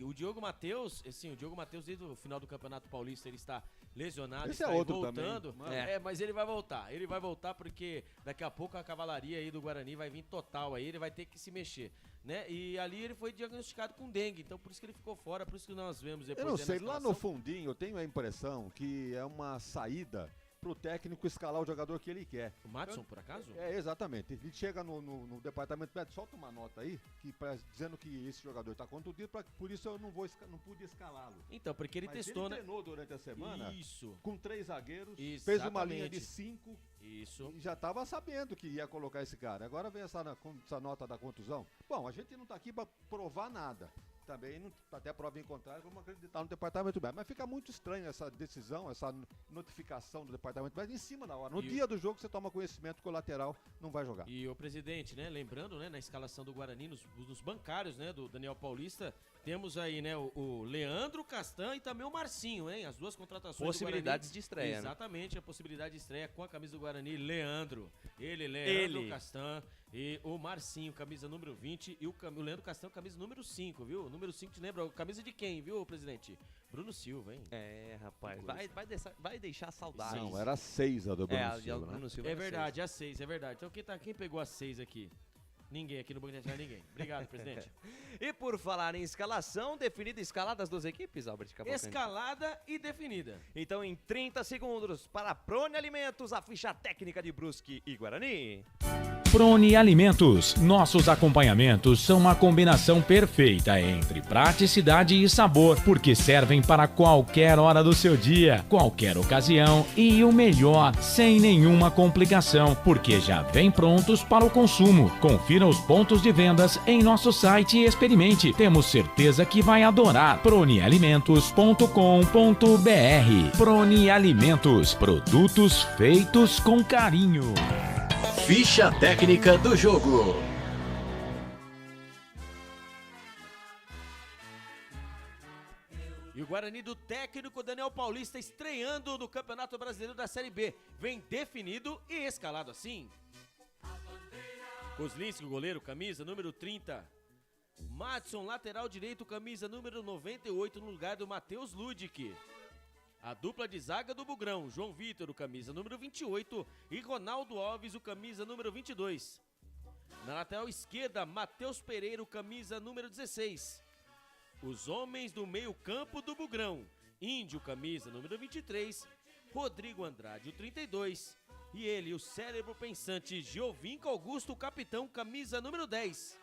O Diogo Matheus, desde o final do Campeonato Paulista, ele está lesionado, Esse está é outro voltando. também. Mas ele vai voltar. Ele vai voltar porque daqui a pouco a cavalaria aí do Guarani vai vir total aí, ele vai ter que se mexer, né? E ali ele foi diagnosticado com dengue, então por isso que ele ficou fora, por isso que nós vemos depois. Eu não sei, lá no fundinho eu tenho a impressão que é uma saída pro técnico escalar o jogador que ele quer. O Madison, por acaso? Exatamente. Ele chega no departamento médico, solta uma nota aí, dizendo que esse jogador está contundido, por isso eu não pude escalá-lo. Então, porque ele testou, ele treinou durante a semana Isso. Com 3 zagueiros, Exatamente. Fez uma linha de 5. Isso. E já estava sabendo que ia colocar esse cara. Agora vem essa nota da contusão. Bom, a gente não está aqui para provar nada. Também, até prova em contrário, vamos acreditar no departamento médico. Mas fica muito estranho essa decisão, essa notificação do departamento médico em cima da hora. No dia do jogo você toma conhecimento que o lateral não vai jogar. E o presidente, né, lembrando, né, na escalação do Guarani, nos bancários, né, do Daniel Paulista, temos aí, né, o Leandro Castan e também o Marcinho, hein, as duas contratações possibilidades do Guarani. De estreia, exatamente, né? A possibilidade de estreia com a camisa do Guarani, Leandro Castan e o Marcinho, camisa número 20, e o Leandro Castan, camisa número 5, viu? Número 5, te lembra? Camisa de quem, viu, presidente? Bruno Silva, hein? Rapaz, vai deixar saudade. Não, era 6 a do Bruno Silva, né? Bruno Silva é verdade, a 6, é verdade. Então quem pegou a 6 aqui? Ninguém aqui no Banco de ninguém. Obrigado, presidente. E por falar em escalação, definida escalada das duas equipes, Albert Cavalcante? Escalada e definida. Então, em 30 segundos, para a Prone Alimentos, a ficha técnica de Brusque e Guarani. Prone Alimentos. Nossos acompanhamentos são uma combinação perfeita entre praticidade e sabor, porque servem para qualquer hora do seu dia, qualquer ocasião e o melhor, sem nenhuma complicação, porque já vem prontos para o consumo. Confira os pontos de vendas em nosso site e experimente. Temos certeza que vai adorar. pronealimentos.com.br. Prone Alimentos, produtos feitos com carinho. Ficha técnica do jogo. E o Guarani do técnico Daniel Paulista estreando no Campeonato Brasileiro da Série B. Vem definido e escalado assim. Kozlinski, goleiro, camisa número 30. Madison, lateral direito, camisa número 98, no lugar do Matheus Ludic. A dupla de zaga do Bugrão, João Vitor, o camisa número 28, e Ronaldo Alves, o camisa número 22. Na lateral esquerda, Matheus Pereira, o camisa número 16. Os homens do meio campo do Bugrão, Índio, camisa número 23, Rodrigo Andrade, o 32, e ele, o cérebro pensante, Giovinco Augusto, o capitão, camisa número 10.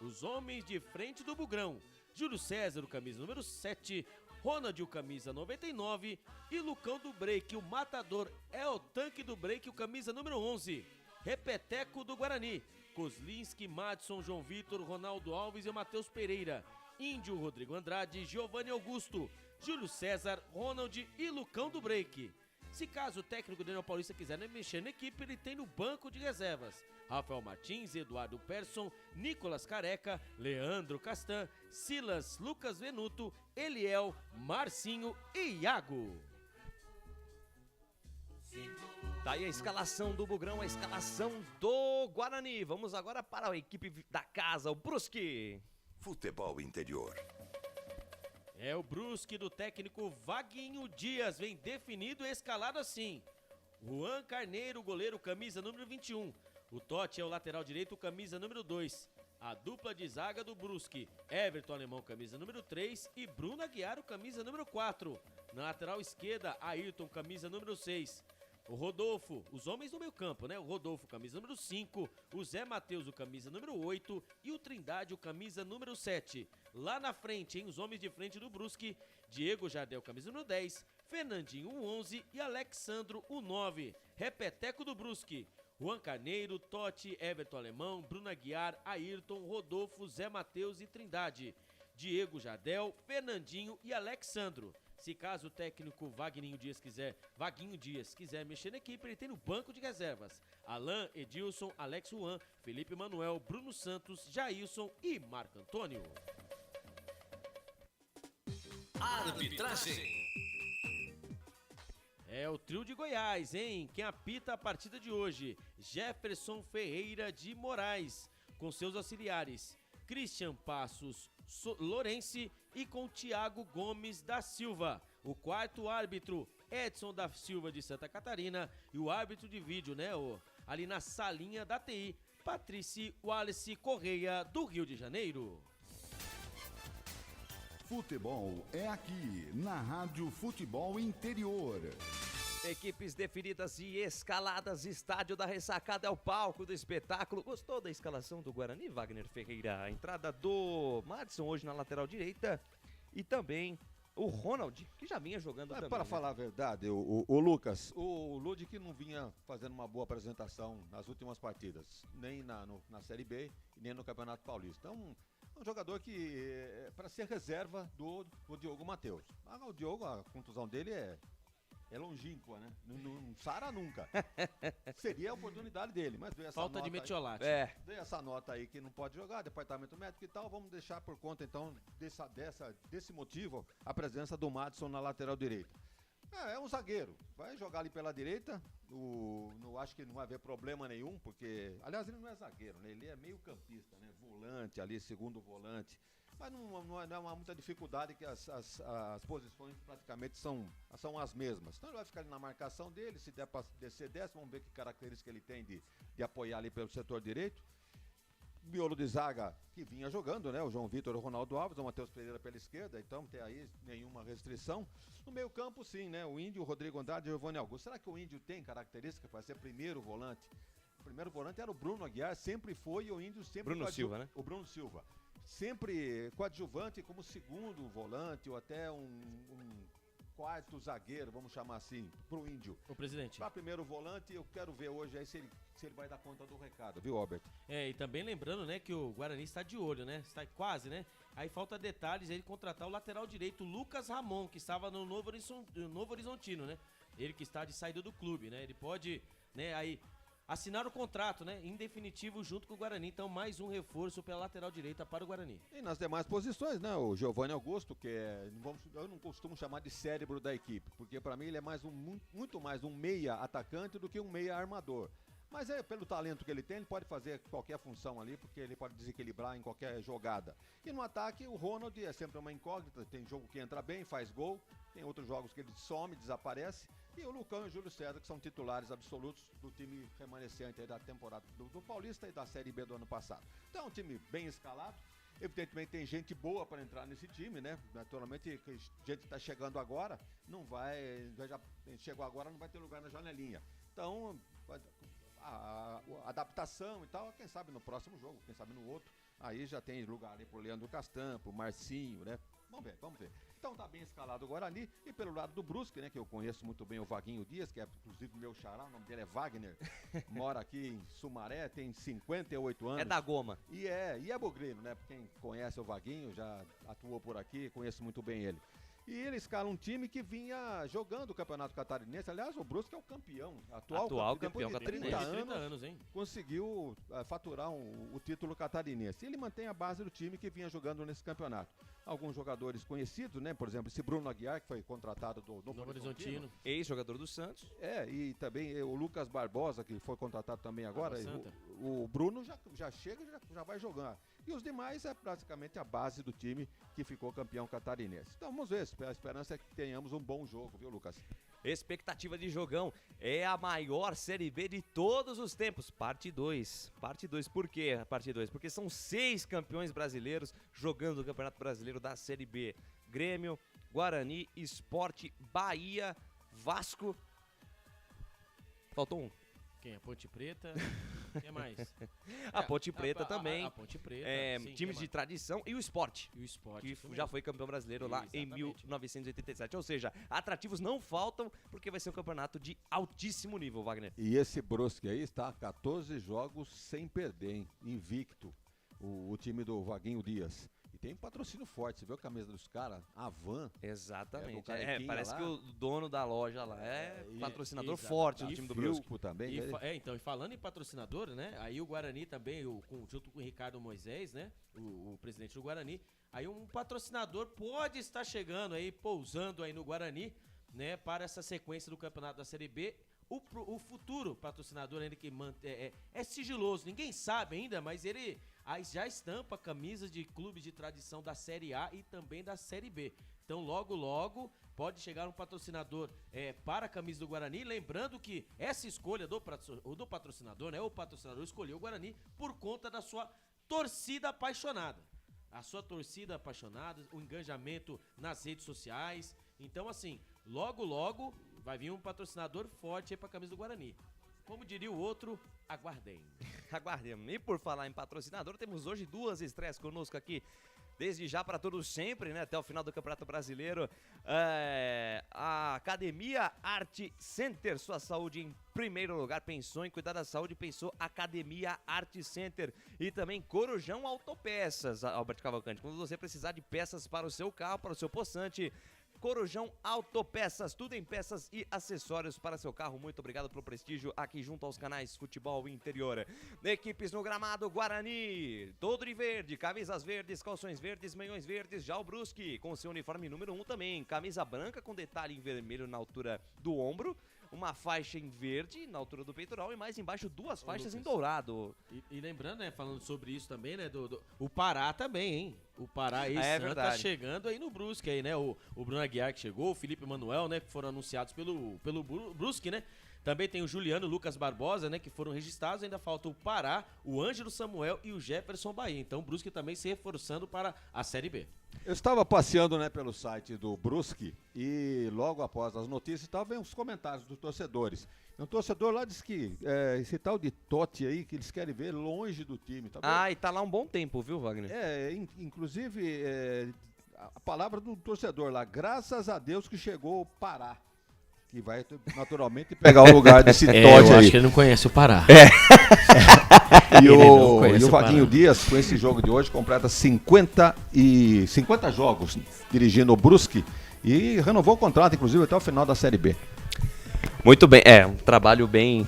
Os homens de frente do Bugrão, Júlio César, o camisa número 7, Ronald, o camisa 99, e Lucão do Break, o matador, é o tanque do Break, o camisa número 11. Repeteco do Guarani, Kozlinski, Madison, João Vitor, Ronaldo Alves e Matheus Pereira. Índio, Rodrigo Andrade, Giovanni Augusto, Júlio César, Ronald e Lucão do Break. Se caso o técnico Daniel Paulista quiser mexer na equipe, ele tem no banco de reservas Rafael Martins, Eduardo Persson, Nicolas Careca, Leandro Castan, Silas, Lucas Venuto, Eliel, Marcinho e Iago. Tá aí a escalação do Bugrão, a escalação do Guarani. Vamos agora para a equipe da casa, o Brusque. Futebol Interior. É o Brusque do técnico Vaguinho Dias, vem definido e escalado assim. Juan Carneiro, goleiro, camisa número 21. O Totti é o lateral direito, camisa número 2. A dupla de zaga do Brusque, Everton Alemão, camisa número 3 e Bruno Aguiar, o camisa número 4. Na lateral esquerda, Ayrton, camisa número 6. O Rodolfo, os homens do meio campo, né? O Rodolfo, camisa número 5, o Zé Matheus, o camisa número 8 e o Trindade, o camisa número 7. Lá na frente, hein? Os homens de frente do Brusque, Diego Jardel, camisa número 10, Fernandinho, o 11 e Alexandro, o 9. Repeteco do Brusque, Juan Carneiro, Totti, Everton Alemão, Bruno Aguiar, Ayrton, Rodolfo, Zé Matheus e Trindade. Diego Jardel, Fernandinho e Alexandro. Se caso o técnico Vaguinho Dias quiser mexer na equipe, ele tem no banco de reservas Alain, Edilson, Alex Juan, Felipe Manuel, Bruno Santos, Jailson e Marco Antônio. Arbitragem. É o trio de Goiás, hein? Quem apita a partida de hoje? Jefferson Ferreira de Moraes, com seus auxiliares Christian Passos Lourenci e com Thiago Gomes da Silva. O quarto árbitro, Edson da Silva de Santa Catarina, e o árbitro de vídeo, né, ali na salinha da TI, Patrici Wallace Correia, do Rio de Janeiro. Futebol é aqui, na Rádio Futebol Interior. Equipes definidas e escaladas, estádio da Ressacada é o palco do espetáculo. Gostou da escalação do Guarani, Wagner Ferreira? A entrada do Madison hoje na lateral direita e também o Ronald, que já vinha jogando também. Para falar a verdade, o Lucas, o Ludic não vinha fazendo uma boa apresentação nas últimas partidas, nem na Série B, nem no Campeonato Paulista. Então, é um jogador que, para ser reserva do Diogo Matheus. O Diogo, a contusão dele é longínqua, né? Não sara nunca. Seria a oportunidade dele, mas veio essa falta nota de metiolate. Veio essa nota aí que não pode jogar, departamento médico e tal, vamos deixar por conta então desse motivo a presença do Madison na lateral direita. É um zagueiro, vai jogar ali pela direita, não acho que não vai haver problema nenhum, porque, aliás, ele não é zagueiro, né? Ele é meio campista, né? Volante ali, segundo volante. Mas não há muita dificuldade, que as posições praticamente são as mesmas. Então ele vai ficar ali na marcação dele, se der para descer, desce, vamos ver que característica ele tem de apoiar ali pelo setor direito. Miolo de zaga que vinha jogando, né? O João Vitor, o Ronaldo Alves, o Matheus Pereira pela esquerda, então não tem aí nenhuma restrição. No meio campo sim, né? O Índio, o Rodrigo Andrade e o Giovanni Augusto. Será que o Índio tem característica para ser primeiro volante primeiro volante era o Bruno Aguiar, sempre foi, e o Índio sempre... Bruno Silva, né? O Bruno Silva. Sempre coadjuvante como segundo volante, ou até um quarto zagueiro, vamos chamar assim, pro Índio. O presidente. Para primeiro volante, eu quero ver hoje aí se ele vai dar conta do recado, viu, Albert? E também lembrando, né, que o Guarani está de olho, né? Está quase, né? Aí falta detalhes, ele contratar o lateral direito, Lucas Ramon, que estava no Novo Horizontino, né? Ele que está de saída do clube, né? Ele pode, né, aí assinar o contrato, né, em definitivo junto com o Guarani. Então, mais um reforço pela lateral direita para o Guarani. E nas demais posições, né, o Giovanni Augusto, que eu não costumo chamar de cérebro da equipe, porque para mim ele é muito mais um meia atacante do que um meia armador. Mas pelo talento que ele tem, ele pode fazer qualquer função ali, porque ele pode desequilibrar em qualquer jogada. E no ataque, o Ronald é sempre uma incógnita, tem jogo que entra bem, faz gol, tem outros jogos que ele some, desaparece. E o Lucão e o Júlio César, que são titulares absolutos do time remanescente aí da temporada do Paulista e da Série B do ano passado. Então é um time bem escalado. Evidentemente tem gente boa para entrar nesse time, né? Naturalmente, gente que está chegando agora, não vai... Já chegou agora, não vai ter lugar na janelinha. Então... A adaptação e tal, quem sabe no próximo jogo, quem sabe no outro, aí já tem lugar ali pro Leandro Castan, pro Marcinho, né? Vamos ver. Então tá bem escalado o Guarani, e pelo lado do Brusque, né, que eu conheço muito bem o Vaguinho Dias, que é inclusive meu xará, o nome dele é Wagner, mora aqui em Sumaré, tem 58 anos. É da goma. E é bugreiro, né? Quem conhece o Vaguinho, já atuou por aqui, conheço muito bem ele. E ele escala um time que vinha jogando o Campeonato Catarinense. Aliás, o Brusque é o campeão. Atual campeão catarinense. 30 anos, hein? Conseguiu faturar o título catarinense. Ele mantém a base do time que vinha jogando nesse campeonato. Alguns jogadores conhecidos, né? Por exemplo, esse Bruno Aguiar, que foi contratado do Novo Horizontino. Ex-jogador do Santos. E também o Lucas Barbosa, que foi contratado também agora. O Bruno já chega e já vai jogar. E os demais é praticamente a base do time que ficou campeão catarinense. Então vamos ver, a esperança é que tenhamos um bom jogo, viu, Lucas? Expectativa de jogão, é a maior Série B de todos os tempos, parte 2. Por quê parte 2? Porque são 6 campeões brasileiros jogando o Campeonato Brasileiro da Série B. Grêmio, Guarani, Sport, Bahia, Vasco. Faltou um. Quem? A Ponte Preta? Quem mais? A Ponte Preta também. A Ponte Preta. Sim, times de tradição e o Sport. Que já foi campeão brasileiro lá em 1987. Ou seja, atrativos não faltam, porque vai ser um campeonato de altíssimo nível, Wagner. E esse Brusque aí está a 14 jogos sem perder, hein? Invicto. O time do Vaguinho Dias. E tem patrocínio forte, você viu a camisa dos caras? A Van. Exatamente. Parece que o dono da loja lá é patrocinador forte do time do Brusque. Também. E falando em patrocinador, né? Aí o Guarani também, junto com o Ricardo Moisés, né? O presidente do Guarani. Aí um patrocinador pode estar chegando aí, pousando aí no Guarani, né? Para essa sequência do campeonato da Série B. O futuro patrocinador ainda que é sigiloso, ninguém sabe ainda, mas ele já estampa camisas de clubes de tradição da Série A e também da Série B. Então logo pode chegar um patrocinador para a camisa do Guarani, lembrando que essa escolha do patrocinador, né? O patrocinador escolheu o Guarani por conta da sua torcida apaixonada. A sua torcida apaixonada, o engajamento nas redes sociais. Então assim, logo vai vir um patrocinador forte aí pra camisa do Guarani. Como diria o outro, aguardem. Aguardemos. E por falar em patrocinador, temos hoje 2 estreias conosco aqui. Desde já para todos sempre, né? Até o final do Campeonato Brasileiro. A Academia Art Center, sua saúde em primeiro lugar. Pensou em cuidar da saúde, pensou Academia Art Center. E também Corujão Autopeças, Albert Cavalcante. Quando você precisar de peças para o seu carro, para o seu possante, Corujão Autopeças, tudo em peças e acessórios para seu carro. Muito obrigado pelo prestígio aqui junto aos canais Futebol Interior. Equipes no gramado, Guarani, todo de verde, camisas verdes, calções verdes, meiões verdes. Já o Brusque, com seu uniforme número 1 também, camisa branca com detalhe em vermelho na altura do ombro, uma faixa em verde na altura do peitoral e mais embaixo 2 faixas em dourado. E lembrando, né, falando sobre isso também, né, o Pará também, hein? O Pará aí tá chegando aí no Brusque aí, né? O Bruno Aguiar que chegou, o Felipe Manuel, né, que foram anunciados pelo Brusque, né? Também tem o Juliano, o Lucas Barbosa, né, que foram registrados. Ainda falta o Pará, o Ângelo Samuel e o Jefferson Bahia. Então o Brusque também se reforçando para a Série B. Eu estava passeando, né, pelo site do Brusque e logo após as notícias estavam os comentários dos torcedores. Um torcedor lá disse que esse tal de Totti aí, que eles querem ver longe do time. Tá e tá lá um bom tempo, viu, Wagner? Inclusive, a palavra do torcedor lá, graças a Deus que chegou o Pará, que vai naturalmente pegar o lugar desse Totti aí. Eu acho que ele não conhece o Pará. E o Vaguinho Dias, com esse jogo de hoje, completa 50 jogos dirigindo o Brusque e renovou o contrato, inclusive, até o final da Série B. Muito bem, um trabalho bem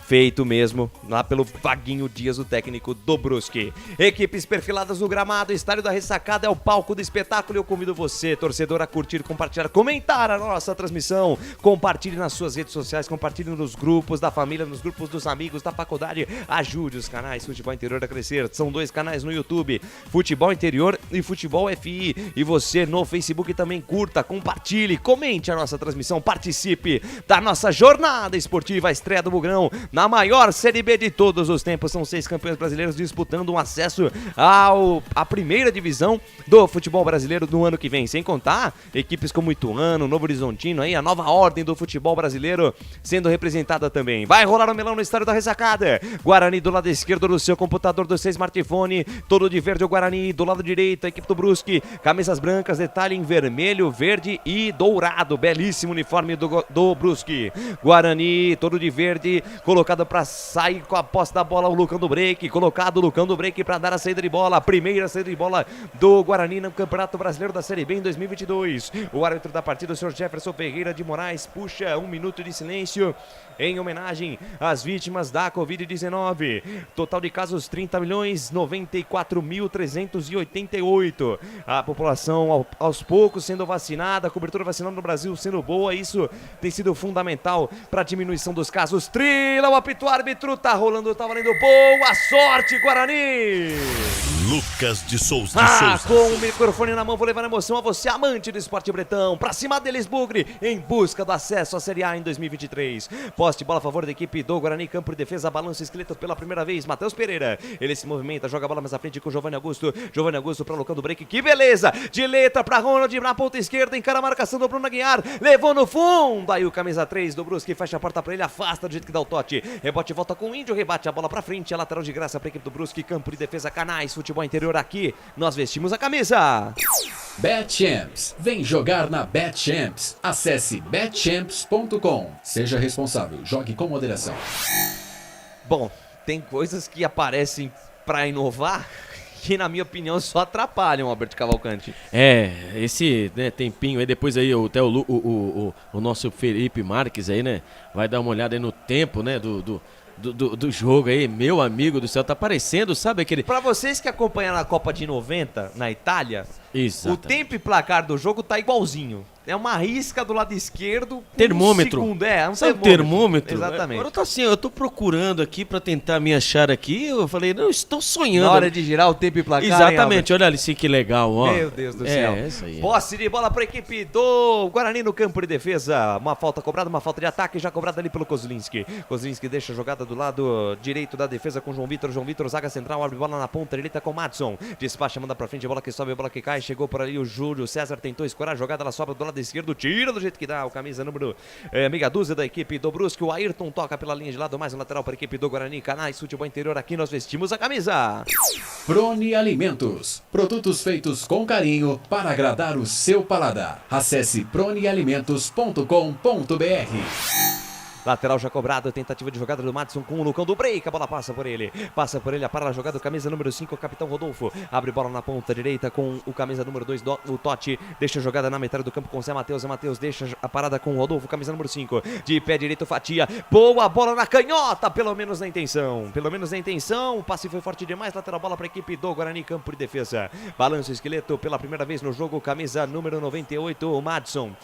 feito mesmo, lá pelo Vaguinho Dias, o técnico do Brusque. Equipes perfiladas no gramado, Estádio da Ressacada é o palco do espetáculo e eu convido você, torcedor, a curtir, compartilhar, comentar a nossa transmissão. Compartilhe nas suas redes sociais, compartilhe nos grupos da família, nos grupos dos amigos, da faculdade. Ajude os canais Futebol Interior a crescer. São 2 canais no YouTube, Futebol Interior e Futebol FI. E você no Facebook também curta, compartilhe, comente a nossa transmissão, participe da nossa jornada esportiva, a estreia do Bugrão na maior Série B de todos os tempos. São 6 campeões brasileiros disputando um acesso à primeira divisão do futebol brasileiro no ano que vem, sem contar equipes como Ituano, Novo Horizontino, aí a nova ordem do futebol brasileiro sendo representada também. Vai rolar o melão no Estádio da Ressacada. Guarani do lado esquerdo do seu computador, do seu smartphone, todo de verde o Guarani, do lado direito a equipe do Brusque, camisas brancas, detalhe em vermelho, verde e dourado, belíssimo uniforme do Brusque. Guarani, todo de verde, colocado para sair com a posse da bola, o Lucão do Break, colocado o Lucão do Break para dar a saída de bola, a primeira saída de bola do Guarani no Campeonato Brasileiro da Série B em 2022. O árbitro da partida, o senhor Jefferson Ferreira de Moraes, puxa 1 minuto de silêncio em homenagem às vítimas da Covid-19. Total de casos 30.094.388. A população aos poucos sendo vacinada, a cobertura vacinal no Brasil sendo boa, isso tem sido fundamental para a diminuição dos casos. Trila o apito árbitro, tá rolando, tá valendo. Boa sorte, Guarani! Lucas de Souza. Com o microfone na mão, vou levar a emoção a você, amante do esporte bretão. Pra cima deles, Bugre, em busca do acesso à Série A em 2023. Poste, bola a favor da equipe do Guarani, campo de defesa, balança esqueleto pela primeira vez. Matheus Pereira, ele se movimenta, joga a bola mais à frente com o Giovanni Augusto. Giovanni Augusto pra Lucão do Break, que beleza! De letra pra Ronald, na ponta esquerda, encara a marcação do Bruno Aguiar. Levou no fundo, aí o camisa 3 do Brusque fecha a porta pra ele, afasta do jeito que dá o toque. Rebote, volta com o Índio, rebate a bola pra frente, a lateral de graça pra equipe do Brusque, campo de defesa, canais, futebol interior aqui, nós vestimos a camisa. BetChamps, vem jogar na BetChamps. Acesse betchamps.com. Seja responsável, jogue com moderação. Bom, tem coisas que aparecem pra inovar que, na minha opinião, só atrapalham o Alberto Cavalcante. Esse tempinho aí, depois aí até o nosso Felipe Marques aí, né, vai dar uma olhada aí no tempo, né, do jogo aí, meu amigo do céu, tá parecendo, sabe aquele... Pra vocês que acompanharam a Copa de 90 na Itália, exatamente, o tempo e placar do jogo tá igualzinho. É uma risca do lado esquerdo. Termômetro. Um termômetro. Exatamente. Agora eu tô assim, eu tô procurando aqui pra tentar me achar aqui. Eu falei, não, estou sonhando. Na hora de girar o tempo e placar. Exatamente, olha ali, que legal, ó. Meu Deus do céu. É isso aí. Posse de bola pra equipe do Guarani no campo de defesa. Uma falta cobrada, uma falta de ataque, já cobrada ali pelo Kozlinski. Kozlinski deixa a jogada do lado direito da defesa com João Vitor. João Vitor, zaga central, abre bola na ponta direita com Madson. Despacha, manda pra frente, bola que sobe, bola que cai. Chegou por ali o Júlio César, tentou escorar a jogada, ela sobra do lado esquerdo, tira do jeito que dá, o camisa número meia dúzia da equipe do Brusque. O Ayrton toca pela linha de lado, mais um lateral para a equipe do Guarani. Canais Futebol Interior, aqui nós vestimos a camisa. Prone Alimentos, produtos feitos com carinho para agradar o seu paladar. Acesse pronealimentos.com.br. Lateral já cobrado, tentativa de jogada do Madison com o Lucão do Break, a bola passa por ele, para a jogada, camisa número 5, o capitão Rodolfo, abre bola na ponta direita com o camisa número 2, o Totti, deixa a jogada na metade do campo com o Zé Matheus, deixa a parada com o Rodolfo, camisa número 5, de pé direito, Fatia, boa bola na canhota, pelo menos na intenção, o passe foi forte demais, lateral bola para a equipe do Guarani, campo de defesa, balança o esqueleto pela primeira vez no jogo, camisa número 98, o Madison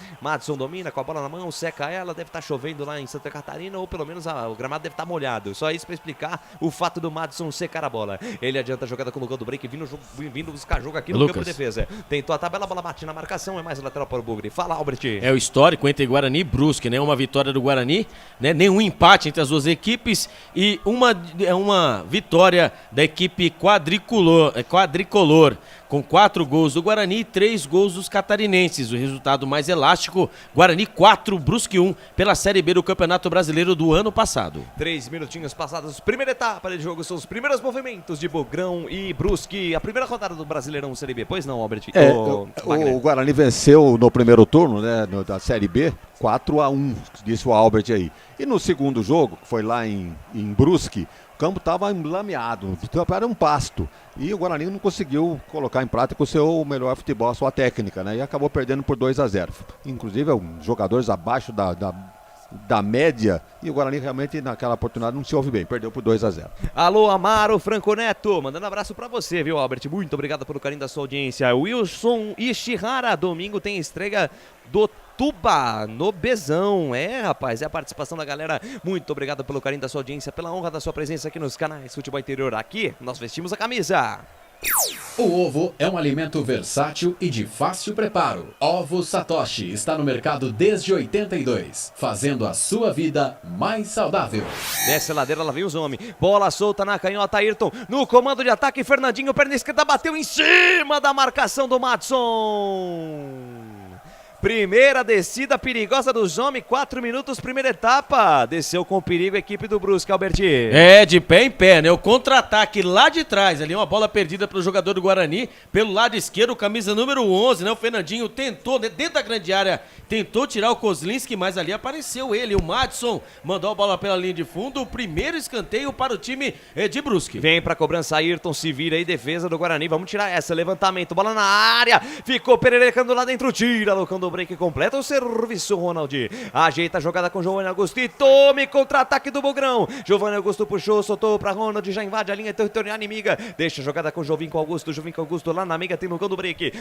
domina com a bola na mão, seca ela, deve estar chovendo lá em Santa Catarina, ou pelo menos o gramado deve estar molhado. Só isso pra explicar o fato do Madison secar a bola. Ele adianta a jogada com o Lucão do Break, vindo buscar jogo aqui no campo de defesa. Tentou a tabela, a bola bate na marcação, é mais lateral para o Bugre. Fala, Albert. É o histórico entre Guarani e Brusque, né? Uma vitória do Guarani, né? Nenhum empate entre as duas equipes e uma vitória da equipe quadricolor, com 4 gols do Guarani e 3 gols dos catarinenses. O resultado mais elástico, Guarani 4, Brusque 1, pela Série B do Campeonato Brasileiro do ano passado. 3 minutinhos passados, primeira etapa de jogo, são os primeiros movimentos de Bugrão e Brusque. A primeira rodada do Brasileirão Série B, pois não, Albert? O Guarani venceu no primeiro turno, né, da Série B, 4-1, disse o Albert aí. E no segundo jogo, que foi lá em Brusque, o campo estava enlameado, era um pasto. E o Guarani não conseguiu colocar em prática o seu melhor futebol, a sua técnica, né? E acabou perdendo por 2-0. Inclusive, jogadores abaixo da média. E o Guarani realmente, naquela oportunidade, não se ouve bem. Perdeu por 2-0. Alô, Amaro Franco Neto. Mandando um abraço pra você, viu, Albert? Muito obrigado pelo carinho da sua audiência. Wilson Ishihara. Domingo tem estreia do Tuba no Bezão. Rapaz, é a participação da galera. Muito obrigado pelo carinho da sua audiência, pela honra da sua presença aqui nos canais Futebol Interior. Aqui, nós vestimos a camisa. O ovo é um alimento versátil e de fácil preparo. Ovo Satoshi está no mercado desde 82, fazendo a sua vida mais saudável. Desce a ladeira, lá vem os homens. Bola solta na canhota, Ayrton. No comando de ataque, Fernandinho, perna esquerda, bateu em cima da marcação do Madson. Primeira descida perigosa dos homens, 4 minutos, primeira etapa. Desceu com perigo a equipe do Brusque, Alberti. De pé em pé, né? O contra-ataque lá de trás, ali uma bola perdida pelo jogador do Guarani, pelo lado esquerdo, camisa número 11, né? O Fernandinho tentou, né, dentro da grande área, tentou tirar o Kozlinski, mas ali apareceu ele, o Madson, mandou a bola pela linha de fundo, o primeiro escanteio para o time de Brusque. Vem pra cobrança, Ayrton, se vira aí, defesa do Guarani, vamos tirar essa, levantamento, bola na área, ficou pererecando lá dentro, tira, Lucão do Break, completa o serviço, Ronaldi, ajeita a jogada com Giovanni Augusto e tome contra-ataque do Bugrão. Giovanni Augusto puxou, soltou pra Ronald, já invade a linha territorial inimiga, deixa a jogada com Jovinco Augusto lá na amiga tem Lucão do Break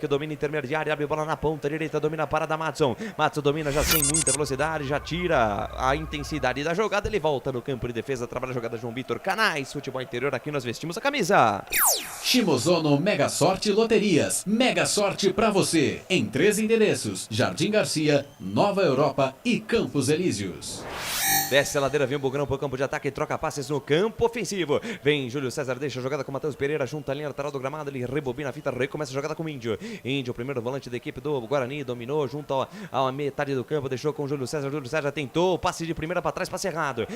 domina intermediária, abre bola na ponta direita, domina a parada Madson domina já sem muita velocidade, já tira a intensidade da jogada, ele volta no campo de defesa, trabalha a jogada João Vitor, canais Futebol Interior, aqui nós vestimos a camisa. Shimozono Mega Sorte Loterias, Mega Sorte pra você, em 3 endereços, Jardim Garcia, Nova Europa e Campos Elíseos. Desce a ladeira, vem o Bugrão pro campo de ataque, troca passes no campo ofensivo. Vem Júlio César, deixa a jogada com Matheus Pereira, junta a linha lateral do gramado, ele rebobina a fita, recomeça a jogada com o Índio. Índio, primeiro volante da equipe do Guarani, dominou junto à metade do campo, deixou com o Júlio César tentou, passe de primeira para trás, passe errado,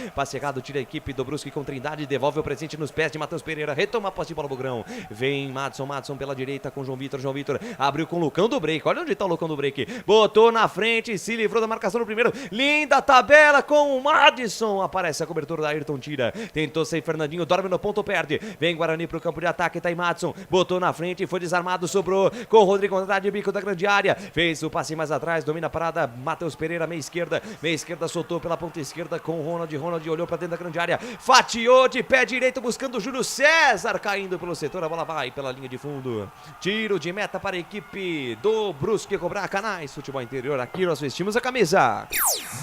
tira a equipe do Brusque com Trindade, devolve o presente nos pés de Matheus Pereira, retoma a posse de bola Bugrão. Vem Madson pela direita com João Vitor, abriu com o Lucão do Break, olha onde tá o Lucão do Break, botou na frente, se livrou da marcação no primeiro, linda tabela com o Madison, aparece a cobertura da Ayrton, tira, tentou sair Fernandinho, dorme no ponto, perde, vem Guarani pro campo de ataque, tá aí Madson, botou na frente, foi desarmado, sobrou com o Rodrigo Andrade, bico da grande área, fez o passe mais atrás, domina a parada, Matheus Pereira, meia esquerda, soltou pela ponta esquerda com o Ronald olhou pra dentro da grande área, fatiou de pé direito, buscando o Júlio César, caindo pelo setor, a bola vai pela linha de fundo, tiro de meta para a equipe do Brusque cobrar, canais Futebol Interior, aqui nós vestimos a camisa.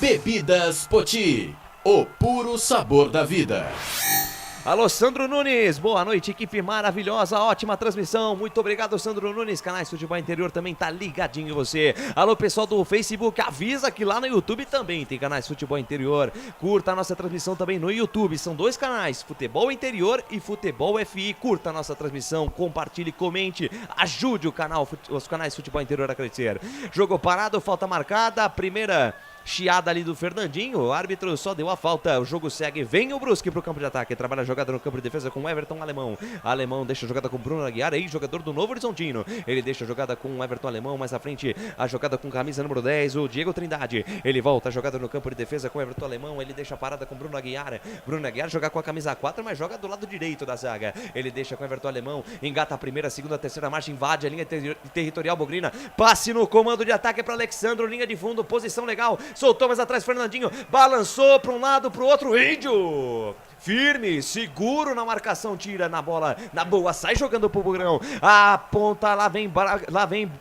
Bebidas Poti, o puro sabor da vida. Alô, Sandro Nunes, boa noite, equipe maravilhosa, ótima transmissão, muito obrigado, Sandro Nunes, canais Futebol Interior também tá ligadinho em você. Alô, pessoal do Facebook, avisa que lá no YouTube também tem canais Futebol Interior, curta a nossa transmissão também no YouTube, são 2 canais, Futebol Interior e Futebol FI, curta a nossa transmissão, compartilhe, comente, ajude os canais Futebol Interior a crescer. Jogo parado, falta marcada, primeira chiada ali do Fernandinho, o árbitro só deu a falta, o jogo segue, vem o Brusque pro campo de ataque, trabalha a jogada no campo de defesa com o Everton Alemão deixa a jogada com o Bruno Aguiar, aí jogador do Novo Horizontino, ele deixa a jogada com o Everton Alemão, mais à frente a jogada com camisa número 10, o Diego Trindade, ele volta a jogada no campo de defesa com o Everton Alemão, ele deixa a parada com o Bruno Aguiar joga com a camisa 4, mas joga do lado direito da zaga, ele deixa com o Everton Alemão, engata a primeira, segunda, terceira marcha, invade a linha territorial Bogrina, passe no comando de ataque para Alexandro, linha de fundo, posição legal, soltou mais atrás Fernandinho, balançou para um lado, para o outro, Índio firme, seguro na marcação, tira na bola, na boa, sai jogando pro Bugrão, a ponta, lá vem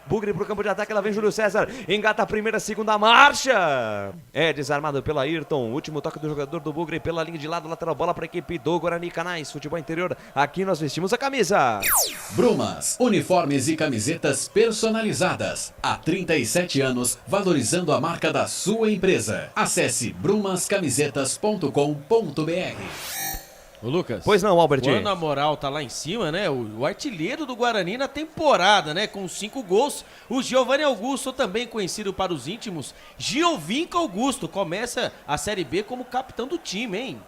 Bugre pro campo de ataque, lá vem Júlio César, engata a primeira, segunda marcha, é desarmado pela Ayrton, último toque do jogador do Bugre pela linha de lado, lateral, bola para a equipe do Guarani Canais, futebol interior, aqui nós vestimos a camisa. Brumas, uniformes e camisetas personalizadas, há 37 anos, valorizando a marca da sua empresa. Acesse brumascamisetas.com.br. Ô Lucas. Pois não, Albert. Quando a moral tá lá em cima, né? O artilheiro do Guarani na temporada, né? Com 5 gols. O Giovanni Augusto, também conhecido para os íntimos, Giovinco Augusto, começa a Série B como capitão do time, hein?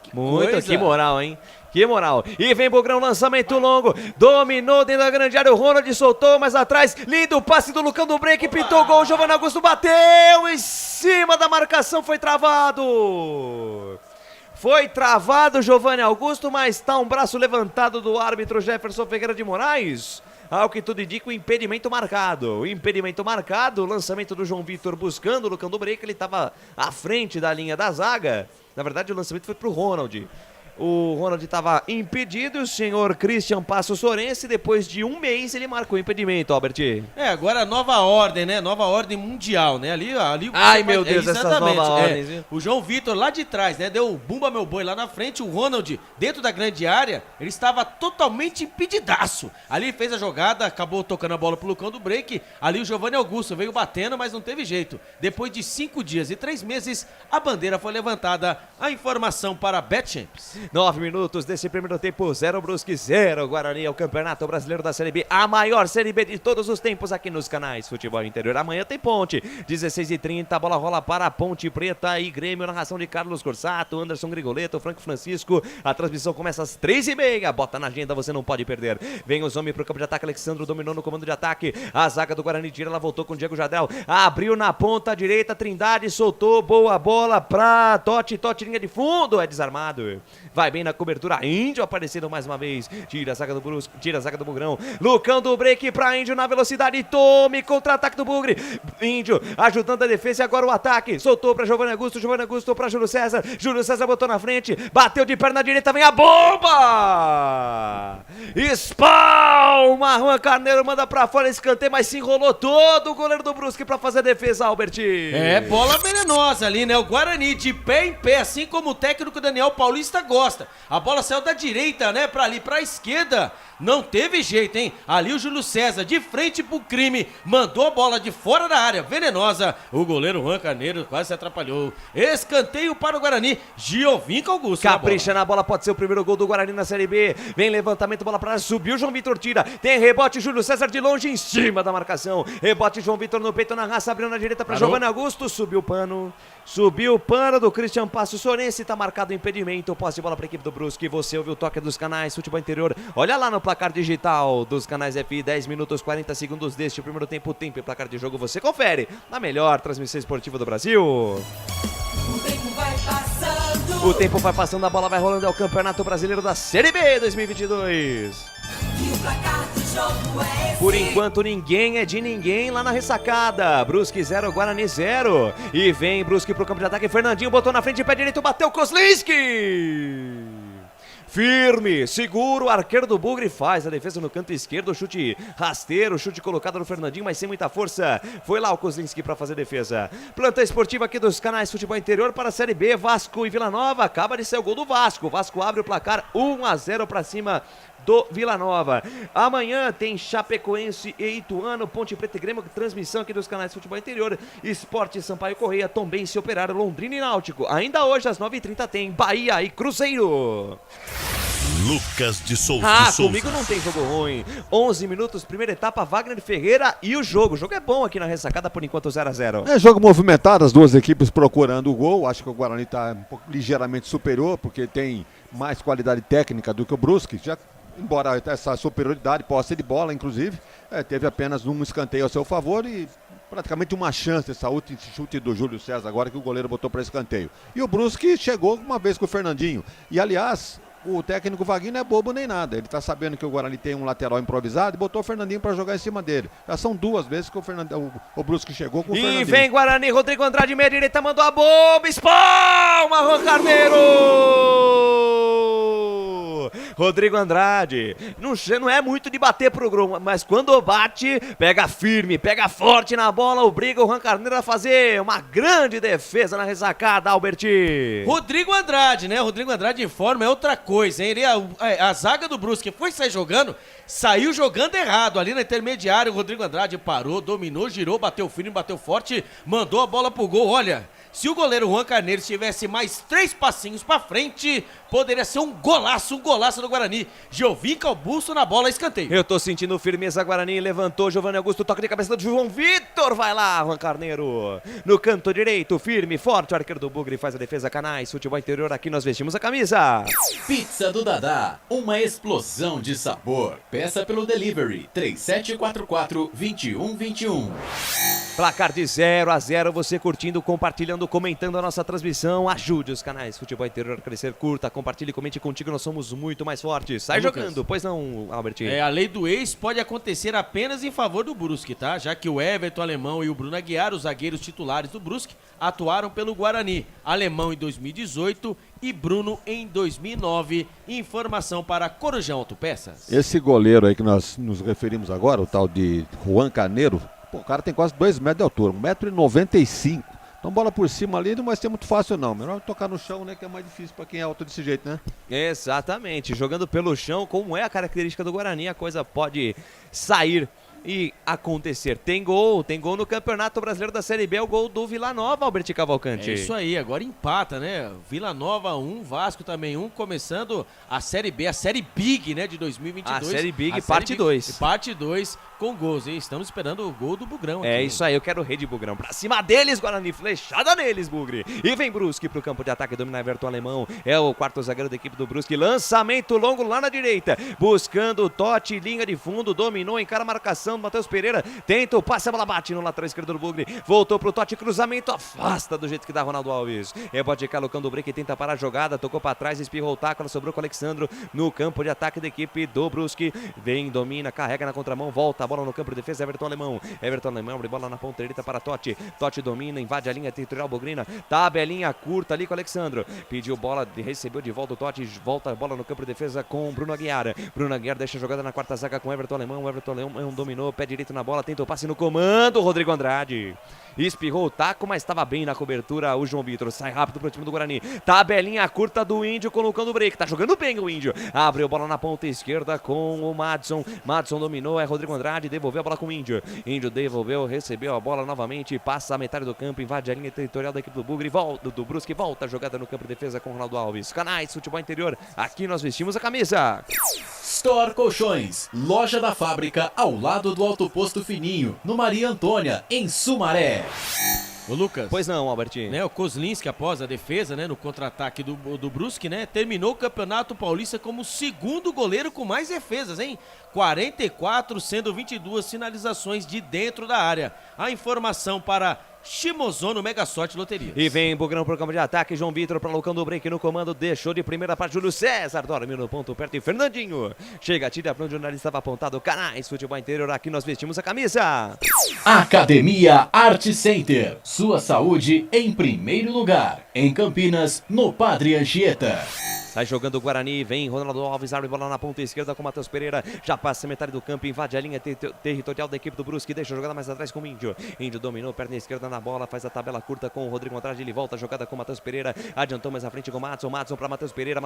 Que moral, hein? Que moral. E vem Bugrão, lançamento longo. Dominou dentro da grande área. O Ronald soltou mais atrás. Lindo passe do Lucão do Break. Pintou o gol. O Giovanni Augusto bateu em cima da marcação. Foi travado. Foi travado o Giovanni Augusto, mas está um braço levantado do árbitro Jefferson Ferreira de Moraes. Ao que tudo indica, o impedimento marcado. O impedimento marcado, o lançamento do João Vitor buscando o Lucão do Break. Ele estava à frente da linha da zaga. Na verdade, o lançamento foi para o Ronald. O Ronald estava impedido e o senhor Christian Passo Sorense, depois de um mês, ele marcou o impedimento, Albert. Agora nova ordem, né? Nova ordem mundial, né? Ali Ai, meu Deus, essas novas ordens, viu? O João Vitor lá de trás, né? Deu bumba meu boi lá na frente. O Ronald, dentro da grande área, ele estava totalmente impedidaço. Ali fez a jogada, acabou tocando a bola pro Lucão do Break. Ali o Giovanni Augusto veio batendo, mas não teve jeito. Depois de 5 dias e 3 meses, a bandeira foi levantada. A informação para a BetChamps. 9 minutos desse primeiro tempo, 0 Brusque, 0 Guarani, é o Campeonato Brasileiro da Série B, a maior Série B de todos os tempos aqui nos canais Futebol Interior. Amanhã tem Ponte, 16h30, a bola rola para a Ponte Preta e Grêmio, narração de Carlos Corsato, Anderson Grigoleto, Franco Francisco, a transmissão começa às 3h30, bota na agenda, você não pode perder. Vem os homens pro campo de ataque, Alexandro dominou no comando de ataque, a zaga do Guarani tira, ela voltou com o Diego Jadel, abriu na ponta direita, Trindade soltou, boa bola pra Totti, linha de fundo, é desarmado. Vai bem na cobertura, Índio aparecendo mais uma vez. Tira a zaga do Brusque, tira a zaga do Bugrão. Lucão do Break pra Índio na velocidade. Tome contra-ataque do Bugre. Índio ajudando a defesa e agora o ataque. Soltou pra Giovanni Augusto pra Júlio César. Júlio César botou na frente. Bateu de perna direita, vem a bomba! Espalma! Juan Carneiro manda pra fora, escanteio, mas se enrolou todo o goleiro do Brusque pra fazer a defesa, Albert. Bola venenosa ali, né? O Guarani de pé em pé, assim como o técnico Daniel Paulista gosta. A bola saiu da direita, né, pra ali, pra esquerda. Não teve jeito, hein? Ali o Júlio César, de frente pro crime, mandou a bola de fora da área, venenosa. O goleiro Juan Carneiro quase se atrapalhou. Escanteio para o Guarani, Giovinco Augusto. Capricha na bola, pode ser o primeiro gol do Guarani na Série B. Vem levantamento, bola pra área, subiu, João Vitor tira. Tem rebote, Júlio César de longe, em cima da marcação. Rebote, João Vitor no peito, na raça, abriu na direita pra Giovanni Augusto, subiu o pano. Subiu o pano do Christian Passo Sorense, tá marcado o impedimento, posse de bola para a equipe do Brusque, você ouviu o toque dos canais Futebol Interior, olha lá no placar digital dos canais FI, 10 minutos 40 segundos deste primeiro tempo e placar de jogo, você confere na melhor transmissão esportiva do Brasil. O tempo vai passando. O tempo vai passando, a bola vai rolando, é o Campeonato Brasileiro da Série B 2022. E o placar do jogo é esse. Por enquanto ninguém é de ninguém lá na ressacada. Brusque 0, Guarani 0. E vem Brusque pro campo de ataque. Fernandinho botou na frente, pé direito, bateu Kozlinski. Firme, seguro, arqueiro do Bugre faz a defesa no canto esquerdo, chute rasteiro, chute colocado no Fernandinho, mas sem muita força. Foi lá o Kozlinski para fazer defesa. Planta esportiva aqui dos canais Futebol Interior para a Série B, Vasco e Vila Nova. Acaba de sair o gol do Vasco. O Vasco abre o placar 1-0 para cima do Vila Nova. Amanhã tem Chapecoense e Ituano, Ponte Preta e Grêmio, transmissão aqui dos canais Futebol Interior, Esporte Sampaio Correia, Tombense, Operário, Londrina e Náutico. Ainda hoje às 9h30 tem Bahia e Cruzeiro. Lucas de Souza. Comigo não tem jogo ruim. 11 minutos, primeira etapa, Wagner Ferreira e o jogo. O jogo é bom aqui na ressacada, por enquanto 0-0. É jogo movimentado, as duas equipes procurando o gol. Acho que o Guarani está ligeiramente superior, porque tem mais qualidade técnica do que o Brusque. Já, embora essa superioridade, posse de bola, inclusive, teve apenas um escanteio a seu favor e praticamente uma chance, esse chute do Júlio César agora que o goleiro botou para escanteio. E o Brusque chegou uma vez com o Fernandinho. E aliás, o técnico Vaguinho não é bobo nem nada. Ele tá sabendo que o Guarani tem um lateral improvisado e botou o Fernandinho para jogar em cima dele. Já são duas vezes que o Brusque chegou com o Fernandinho. E vem Guarani, Rodrigo Andrade, meia direita, mandou a bomba, espalma, Juan Carneiro! Rodrigo Andrade. Não é muito de bater pro gol, mas quando bate, pega firme, pega forte na bola, obriga o Juan Carneiro a fazer uma grande defesa na ressacada, Alberti. Rodrigo Andrade, né? Rodrigo Andrade em forma é outra coisa, hein? A zaga do Brusque foi sair jogando, saiu jogando errado. Ali na intermediária, o Rodrigo Andrade parou, dominou, girou, bateu firme, bateu forte, mandou a bola pro gol. Olha, se o goleiro Juan Carneiro tivesse mais 3 passinhos pra frente, poderia ser um golaço do Guarani. Giovinco Augusto na bola, escanteio. Eu tô sentindo firmeza, Guarani, levantou, Giovanni Augusto, toque de cabeça do João Vitor, vai lá, Juan Carneiro, no canto direito, firme, forte, o arqueiro do Bugre faz a defesa, Canais, futebol interior, aqui nós vestimos a camisa. Pizza do Dadá, uma explosão de sabor. Peça pelo delivery, 3744-2121. Placar de 0-0, você curtindo, compartilhando, comentando a nossa transmissão, ajude os canais Futebol Interior a crescer, curta, compartilhe, comente contigo, nós somos muito mais fortes. Sai jogando, pois não, Albertinho? A lei do ex pode acontecer apenas em favor do Brusque, tá? Já que o Everton Alemão e o Bruno Aguiar, os zagueiros titulares do Brusque, atuaram pelo Guarani. Alemão em 2018 e Bruno em 2009. Informação para Corujão Autopeças. Esse goleiro aí que nós nos referimos agora, o tal de Juan Carneiro, pô, o cara tem quase 2 metros de altura, 1,95 m. Então bola por cima ali não vai ser muito fácil não. Melhor tocar no chão, né, que é mais difícil pra quem é alto desse jeito, né? Exatamente, jogando pelo chão, como é a característica do Guarani, a coisa pode sair e acontecer. Tem gol no Campeonato Brasileiro da Série B, o gol do Vila Nova, Alberti Cavalcante. É isso aí, agora empata, né? Vila Nova 1, Vasco também 1, começando a Série B, a Série Big, né, de 2022. A Série Big, parte 2. Parte 2 com gols, hein? Estamos esperando o gol do Bugrão aqui. É isso aí, eu quero rede Bugrão. Pra cima deles, Guarani, flechada neles, Bugre. E vem Brusque pro campo de ataque, domina Everton Alemão. É o quarto zagueiro da equipe do Brusque. Lançamento longo lá na direita. Buscando o Totti, linha de fundo, dominou, encara a marcação do Matheus Pereira. Tenta o passe, a bola bate no lateral esquerdo do Bugre. Voltou pro Totti, cruzamento, afasta do jeito que dá Ronaldo Alves. É pode calocando o break, tenta parar a jogada, tocou pra trás, espirrou o taco, sobrou com o Alexandro no campo de ataque da equipe do Brusque. Vem, domina, carrega na contramão, volta a bola no campo de defesa, Everton Alemão, abre bola na ponta direita para Totti, Totti domina, invade a linha territorial bugrina, tabelinha curta ali com o Alexandro, pediu bola, recebeu de volta o Totti, volta a bola no campo de defesa com o Bruno Aguiar deixa a jogada na quarta zaga com o Everton Alemão dominou, pé direito na bola, tenta o passe no comando, Rodrigo Andrade, espirrou o taco, mas estava bem na cobertura, o João Vitor sai rápido pro time do Guarani, tabelinha curta do Índio colocando o break, tá jogando bem o Índio, abriu bola na ponta esquerda com o Madson dominou, é Rodrigo Andrade, devolveu a bola com o Índio devolveu, recebeu a bola novamente, passa a metade do campo, invade a linha territorial da equipe do Bugre, do Brusque, volta a jogada no campo de defesa com o Ronaldo Alves. Canais Futebol Interior, aqui nós vestimos a camisa. Store Colchões, loja da fábrica ao lado do Alto Posto Fininho, no Maria Antônia, em Sumaré. Ô Lucas. Pois não, Albertinho. Né, o Kozlinski, após a defesa, né, no contra-ataque do Brusque, né, terminou o Campeonato Paulista como o segundo goleiro com mais defesas, hein? 44, sendo 22 finalizações de dentro da área. A informação para Shimozono Mega Sorte Loterias. E vem Bugrão pro campo de ataque, João Vitor para Lucando o break no comando, deixou de primeira para Júlio César, dorme no ponto perto e Fernandinho. Chega, tira para onde o jornalista estava apontado, Canais Futebol Interior, aqui nós vestimos a camisa. Academia Art Center, sua saúde em primeiro lugar. Em Campinas, no Padre Anchieta. Sai jogando o Guarani, vem Ronaldo Alves, abre bola na ponta esquerda com o Matheus Pereira, já passa a metade do campo, invade a linha territorial da equipe do Brusque, deixa a jogada mais atrás com o Índio. Índio dominou, perna esquerda na bola, faz a tabela curta com o Rodrigo Andrade, ele volta a jogada com o Matheus Pereira, adiantou mais à frente com o Madson para Matheus Pereira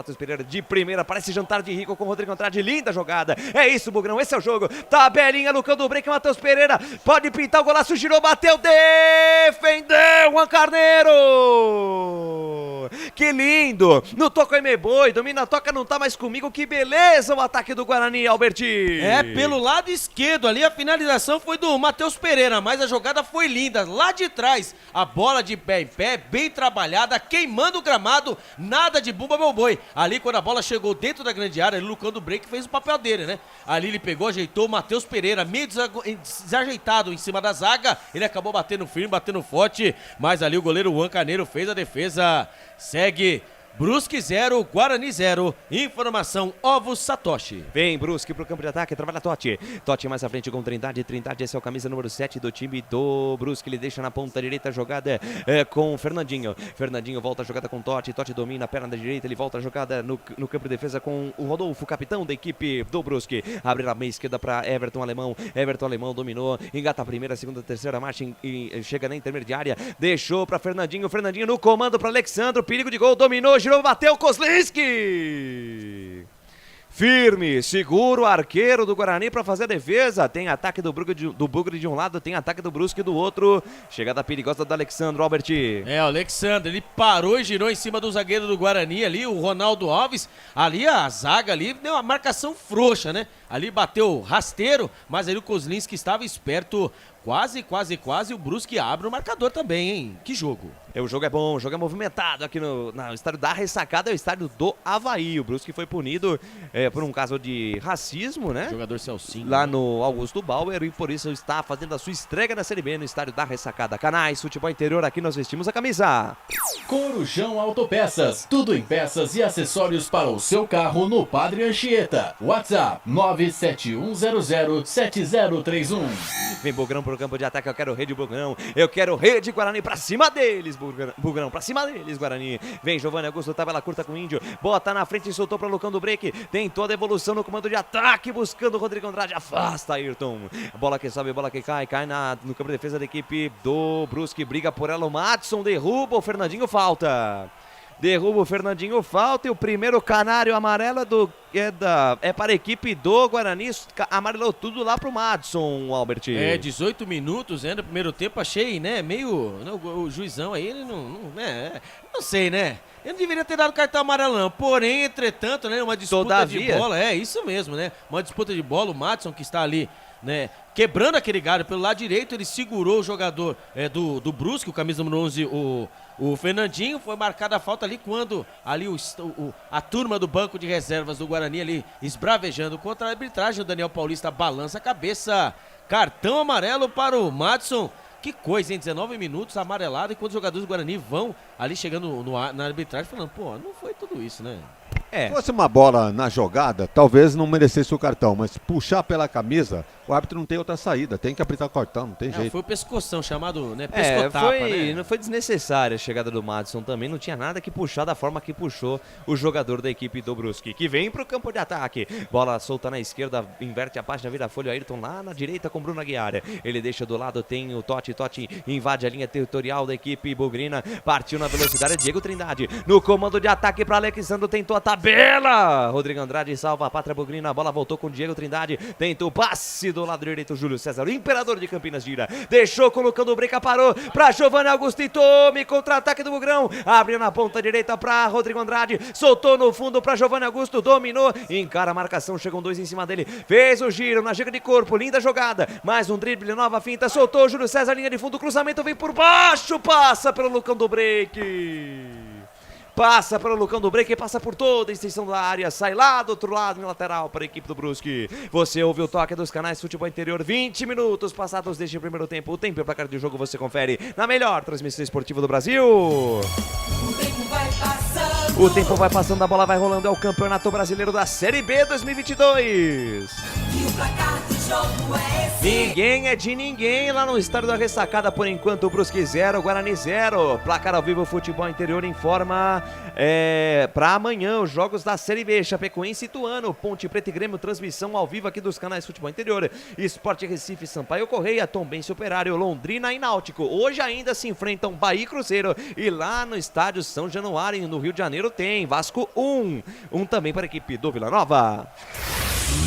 de primeira, parece jantar de rico com o Rodrigo Andrade, linda jogada, é isso Bugrão, esse é o jogo, tabelinha no canto do break, Matheus Pereira, pode pintar o golaço, girou, bateu, defendeu, Juan Carneiro, que lindo, no toco é boi, domina, toca, não tá mais comigo, que beleza o ataque do Guarani, Alberti. É, pelo lado esquerdo ali, a finalização foi do Matheus Pereira, mas a jogada foi linda, lá de trás, a bola de pé em pé, bem trabalhada, queimando o gramado, nada de bumba meu boi. Ali quando a bola chegou dentro da grande área, ele Lucando o break fez o papel dele, né? Ali ele pegou, ajeitou o Matheus Pereira, meio desajeitado em cima da zaga, ele acabou batendo firme, batendo forte, mas ali o goleiro Juan Carneiro fez a defesa, segue Brusque 0, Guarani 0. Informação Ovos Satoshi. Vem Brusque pro campo de ataque, trabalha Totti. Totti mais à frente com Trindade. Trindade, esse é o camisa número 7 do time do Brusque. Ele deixa na ponta direita a jogada com Fernandinho. Fernandinho volta a jogada com Totti. Totti domina a perna da direita. Ele volta a jogada no campo de defesa com o Rodolfo, capitão da equipe do Brusque. Abre na meia esquerda para Everton Alemão. Everton Alemão dominou. Engata a primeira, segunda, terceira marcha e chega na intermediária. Deixou para Fernandinho. Fernandinho no comando para Alexandro. Perigo de gol, dominou. Girou, bateu, Kozlinski! Firme, seguro, arqueiro do Guarani para fazer a defesa. Tem ataque do Bugre de um lado, tem ataque do Brusque do outro. Chegada perigosa do Alexandro, Albert. O Alexandro, ele parou e girou em cima do zagueiro do Guarani ali, o Ronaldo Alves. Ali a zaga ali deu uma marcação frouxa, né? Ali bateu rasteiro, mas ali o Kozlinski estava esperto. Quase, o Brusque abre o marcador também, hein? Que jogo. O jogo é bom, o jogo é movimentado aqui no estádio da Ressacada, é o estádio do Avaí. O Brusque foi punido por um caso de racismo, né? Jogador Celcinho. Lá no Augusto Bauer e por isso está fazendo a sua estreia na Série B no estádio da Ressacada. Canais Futebol Interior, aqui nós vestimos a camisa. Corujão Autopeças, tudo em peças e acessórios para o seu carro no Padre Anchieta. WhatsApp 971007031. Vem Bugrão pro campo de ataque, eu quero rede Bugrão, eu quero rede Guarani pra cima deles, Bugrão, pra cima deles, Guarani. Vem Giovanni Augusto, tabela curta com o Índio, bota na frente e soltou pra Lucão do Break, tem toda a evolução no comando de ataque, buscando o Rodrigo Andrade, afasta Ayrton. Bola que sobe, bola que cai no campo de defesa da equipe do Brusque, briga por ela o Madison, derruba o Fernandinho, falta. Derruba o Fernandinho, falta e o primeiro canário amarelo é para a equipe do Guarani, amarelou tudo lá pro Madison, Albert. 18 minutos, no primeiro tempo, achei, né, meio, o juizão aí, ele não sei, né, ele não deveria ter dado cartão amarelo não, porém, entretanto, né, uma disputa de bola, isso mesmo, né, uma disputa de bola, o Madison que está ali, né, quebrando aquele galho pelo lado direito, ele segurou o jogador do Brusque, o camisa número 11, o Fernandinho, foi marcada a falta ali quando ali a turma do banco de reservas do Guarani ali esbravejando contra a arbitragem, o Daniel Paulista balança a cabeça, cartão amarelo para o Madison. Que coisa, hein? 19 minutos, amarelado, enquanto os jogadores do Guarani vão ali chegando na arbitragem falando, pô, não foi tudo isso, né? Se fosse uma bola na jogada, talvez não merecesse o cartão, mas puxar pela camisa, o árbitro não tem outra saída, tem que apitar o cartão, não tem jeito. Foi o pescoção, chamado, né, pescotapa, né? Não foi desnecessária a chegada do Madison também, não tinha nada que puxar da forma que puxou o jogador da equipe do Brusque, que vem pro campo de ataque. Bola solta na esquerda, inverte a página, vira a folha, Ayrton lá na direita com Bruno Aguiar. Ele deixa do lado, tem o Totti invade a linha territorial da equipe bugrina, partiu na velocidade, Diego Trindade no comando de ataque para Alexandre, tentou a tabela, Rodrigo Andrade salva a pátria bugrina, a bola voltou com Diego Trindade, tentou o passe do lado direito, Júlio César, o imperador de Campinas gira, deixou colocando o breca, parou para Giovanni Augusto e tome contra-ataque do Bugrão, abriu na ponta direita para Rodrigo Andrade, soltou no fundo para Giovanni Augusto, dominou, encara a marcação, chegam dois em cima dele, fez o giro na giga de corpo, linda jogada, mais um drible, nova finta, soltou o Júlio César, linha de fundo, cruzamento vem por baixo, passa pelo Lucão do Break. Passa para o Lucão do Break, passa por toda a extensão da área, sai lá do outro lado, em lateral para a equipe do Brusque. Você ouve o toque dos canais Futebol Interior, 20 minutos passados deste primeiro tempo. O tempo e o placar de jogo você confere na melhor transmissão esportiva do Brasil. O tempo vai passando, a bola vai rolando, é o Campeonato Brasileiro da Série B 2022. E o placar do jogo é esse. Ninguém é de ninguém lá no estádio da Ressacada, por enquanto o Brusque 0, Guarani 0. Placar ao vivo, Futebol Interior informa para amanhã os jogos da Série B, Chapecoense e Ituano, Ponte Preta e Grêmio, transmissão ao vivo aqui dos canais Futebol Interior, Sport Recife, Sampaio Correia, Tombense Operário, Londrina e Náutico. Hoje ainda se enfrentam Bahia e Cruzeiro, e lá no estádio São Januário, no Rio de Janeiro, tem Vasco 1 também para a equipe do Vila Nova.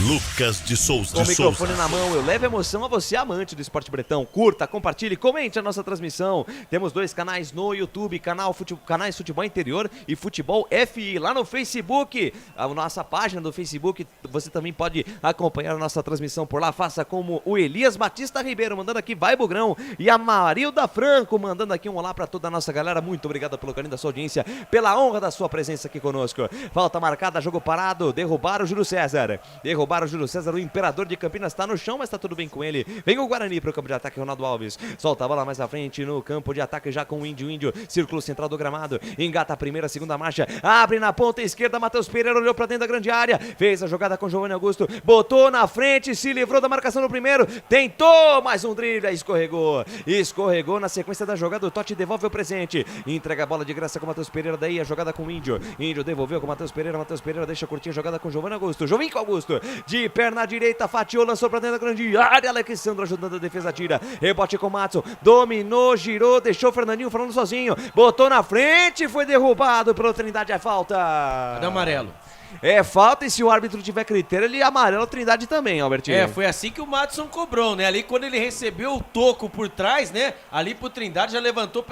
Lucas de Souza. Com o microfone na mão, eu levo emoção a você, amante do esporte bretão. Curta, compartilhe, comente a nossa transmissão. Temos 2 canais no YouTube, canais Futebol Interior e Futebol FI. Lá no Facebook, a nossa página do Facebook, você também pode acompanhar a nossa transmissão por lá. Faça como o Elias Batista Ribeiro, mandando aqui vai Bugrão, e a Marilda Franco, mandando aqui um olá para toda a nossa galera. Muito obrigado pelo carinho da sua audiência, pela honra da sua presença aqui conosco. Falta marcada, jogo parado, derrubaram o Júlio César. derrubaram o Júlio César, o imperador de Campinas tá no chão, mas tá tudo bem com ele. Vem o Guarani pro campo de ataque, Ronaldo Alves, solta a bola mais à frente no campo de ataque já com o Índio, círculo central do gramado, engata a primeira, segunda marcha, abre na ponta esquerda, Matheus Pereira olhou pra dentro da grande área, fez a jogada com Giovanni Augusto, botou na frente, se livrou da marcação no primeiro, tentou mais um drible, escorregou na sequência da jogada, o Totti devolve o presente, entrega a bola de graça com o Matheus Pereira, daí a jogada com o Índio devolveu com o Matheus Pereira deixa curtinha a jogada com o Giovanni Augusto, de perna direita, fatiou, lançou pra dentro da grande área, Alexandre ajudando a defesa, tira, rebote com o Matson, dominou, girou, deixou o Fernandinho falando sozinho, botou na frente, foi derrubado pelo Trindade, é falta. Cadê o amarelo? É falta, e se o árbitro tiver critério, ele amarela o Trindade também, Albertinho. Foi assim que o Madison cobrou, né? Ali quando ele recebeu o toco por trás, né? Ali pro Trindade já levantou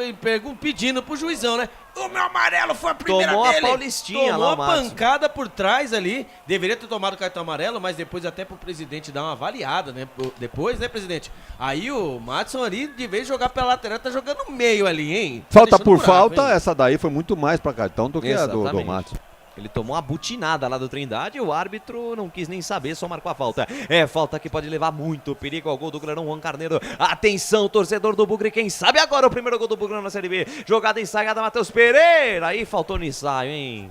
pedindo pro juizão, né? O meu amarelo foi a primeira Tomou dele. A paulistinha Tomou lá, a pancada por trás ali. Deveria ter tomado o cartão amarelo, mas depois até pro presidente dar uma avaliada, né? Depois, né, presidente? Aí o Madison ali, de vez de jogar pela lateral, tá jogando no meio ali, hein? Falta por falta, essa daí foi muito mais pra cartão do que a do Madison. Ele tomou uma butinada lá do Trindade e o árbitro não quis nem saber, só marcou a falta. É falta que pode levar muito perigo ao gol do goleirão Juan Carneiro. Atenção, torcedor do Bugre, quem sabe agora o primeiro gol do Bugre na Série B. Jogada ensaiada, Matheus Pereira. Aí faltou no ensaio, hein?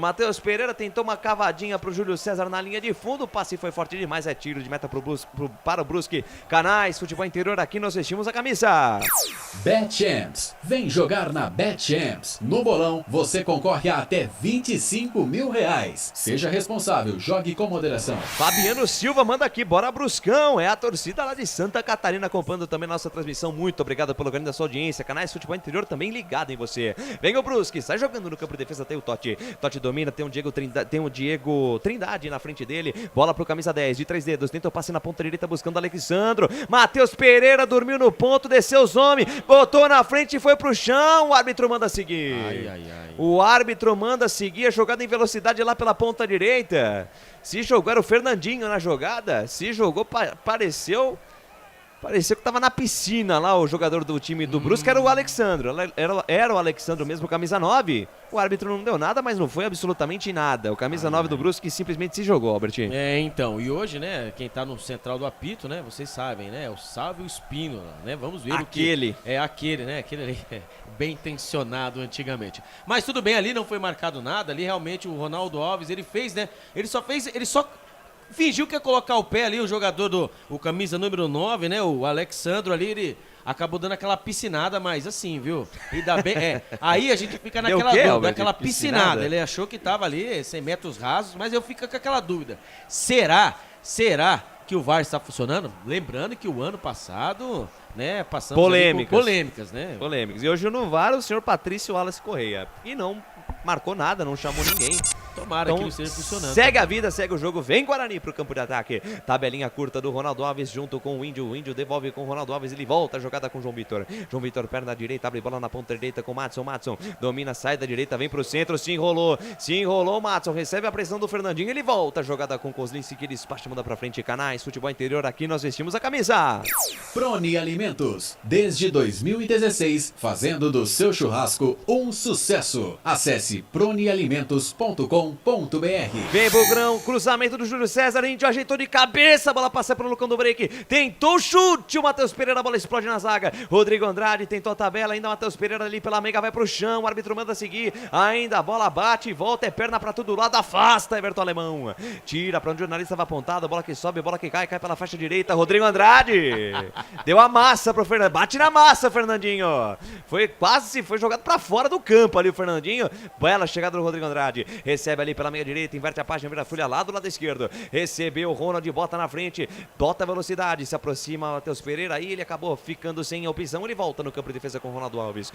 Matheus Pereira tentou uma cavadinha pro Júlio César na linha de fundo, o passe foi forte demais, é tiro de meta para o Brusque. Canais, futebol interior, aqui nós vestimos a camisa. BetChamps, vem jogar na BetChamps. No bolão, você concorre a até R$25 mil. Seja responsável, jogue com moderação. Fabiano Silva manda aqui, bora Bruscão, é a torcida lá de Santa Catarina acompanhando também nossa transmissão, muito obrigado pelo carinho da sua audiência. Canais, futebol interior também ligado em você. Vem o Brusque, sai jogando no campo de defesa, tem o Totti domina, tem o Diego Trindade na frente dele, bola pro camisa 10, de 3 dedos, tenta o passe na ponta direita buscando o Alexandro, Matheus Pereira dormiu no ponto, desceu os homens, botou na frente e foi pro chão, o árbitro manda seguir. O árbitro manda seguir a jogada em velocidade lá pela ponta direita, se jogou, era o Fernandinho na jogada, se jogou, pareceu que tava na piscina lá o jogador do time do Brusque, era o Alexandro, era o Alexandro mesmo, camisa 9. O árbitro não deu nada, mas não foi absolutamente nada. O camisa 9 do Brusque simplesmente se jogou, Albertinho. Então, e hoje, né, quem tá no central do apito, né, vocês sabem, né, é o Sávio Espínola, né, vamos ver aquele. Aquele, né, aquele ali, bem intencionado antigamente. Mas tudo bem, ali não foi marcado nada, ali realmente o Ronaldo Alves, ele fez, né, ele só fingiu que ia colocar o pé ali, o jogador o camisa número 9, né, o Alexandro ali, ele acabou dando aquela piscinada, mas assim, viu? Ainda bem, aí a gente fica naquela dúvida, daquela piscinada. Ele achou que tava ali 100 metros rasos, mas eu fico com aquela dúvida. Será que o VAR está funcionando? Lembrando que o ano passado, né, passamos polêmicas, né? Polêmicas. E hoje no VAR o senhor Patrício Wallace Correia. E não marcou nada, não chamou ninguém. Tomara que ele esteja funcionando. Segue a vida, segue o jogo, vem Guarani pro campo de ataque. Tabelinha curta do Ronaldo Alves junto com o Índio devolve com o Ronaldo Alves, ele volta a jogada com o João Vitor. João Vitor, perna direita, abre bola na ponta direita com o Madson. Domina, sai da direita, vem pro centro, se enrolou o Madson, recebe a pressão do Fernandinho, ele volta a jogada com o Kozlinski, que ele despacha, manda pra frente. Canais, futebol interior, aqui nós vestimos a camisa. Proni Alimentos, desde 2016, fazendo do seu churrasco um sucesso. Acesse pronialimentos.com.br. Vem Bugrão, cruzamento do Júlio César, Índio ajeitou de cabeça, a bola passa pelo Lucão do Break, tentou o chute, o Matheus Pereira, a bola explode na zaga, Rodrigo Andrade tentou a tabela, ainda o Matheus Pereira ali pela meiga, vai pro chão, o árbitro manda seguir, ainda a bola bate e volta, é perna pra todo lado, afasta Everton Alemão, tira pra onde o jornalista vai apontado, a bola que sobe, a bola que cai pela faixa direita, Rodrigo Andrade, deu a massa pro Fernandinho, bate na massa Fernandinho, foi jogado pra fora do campo ali o Fernandinho, bela chegada do Rodrigo Andrade, recebe ali pela meia direita, inverte a página, vira a folha lá do lado esquerdo, recebeu o Ronald, bota na frente, bota a velocidade, se aproxima Matheus Pereira, aí ele acabou ficando sem opção, ele volta no campo de defesa com o Ronaldo Alves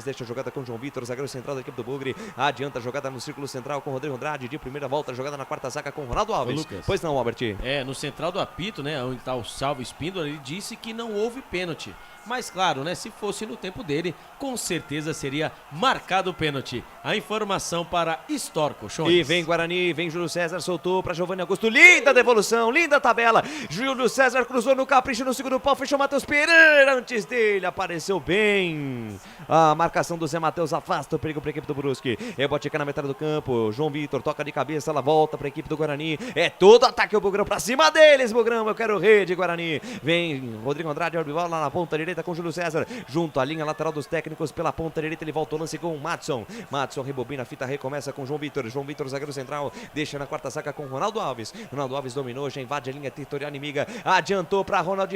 deixa a jogada com o João Vitor, zagueiro central da equipe do Bugre, adianta a jogada no círculo central com o Rodrigo Andrade, de primeira volta, jogada na quarta zaga com o Ronaldo Alves. Lucas, pois não, Albert? No central do apito, né, onde tá o Sávio Espínola, ele disse que não houve pênalti. Mas claro, né, se fosse no tempo dele, com certeza seria marcado o pênalti. A informação para Store Colchões. E vem Guarani, vem Júlio César, soltou para Giovanni Augusto, linda devolução, linda tabela. Júlio César cruzou no capricho no segundo pau, fechou Matheus Pereira, antes dele apareceu bem. A marcação do Zé Matheus afasta o perigo para a equipe do Brusque. Rebote na metade do campo, João Vitor toca de cabeça, ela volta para a equipe do Guarani. É todo ataque o Bugrão para cima deles, Bugrão, eu quero rede, Guarani. Vem Rodrigo Andrade, lá na ponta direita com Júlio César, junto à linha lateral dos técnicos, pela ponta direita ele volta o lance com o Madson. Madson rebobina a fita, recomeça com João Vitor. João Vitor, zagueiro central, deixa na quarta saca com Ronaldo Alves. Ronaldo Alves dominou, já invade a linha territorial inimiga, adiantou para Ronald,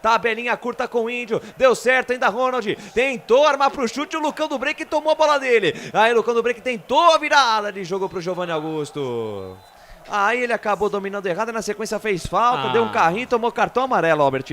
tabelinha curta com o Índio, deu certo ainda Ronald, tentou armar pro chute, o Lucão do Break tomou a bola dele. Aí o Lucão do Break tentou a virada de jogo pro Giovanni Augusto. Aí ele acabou dominando errado, na sequência fez falta, deu um carrinho e tomou cartão amarelo, Albert.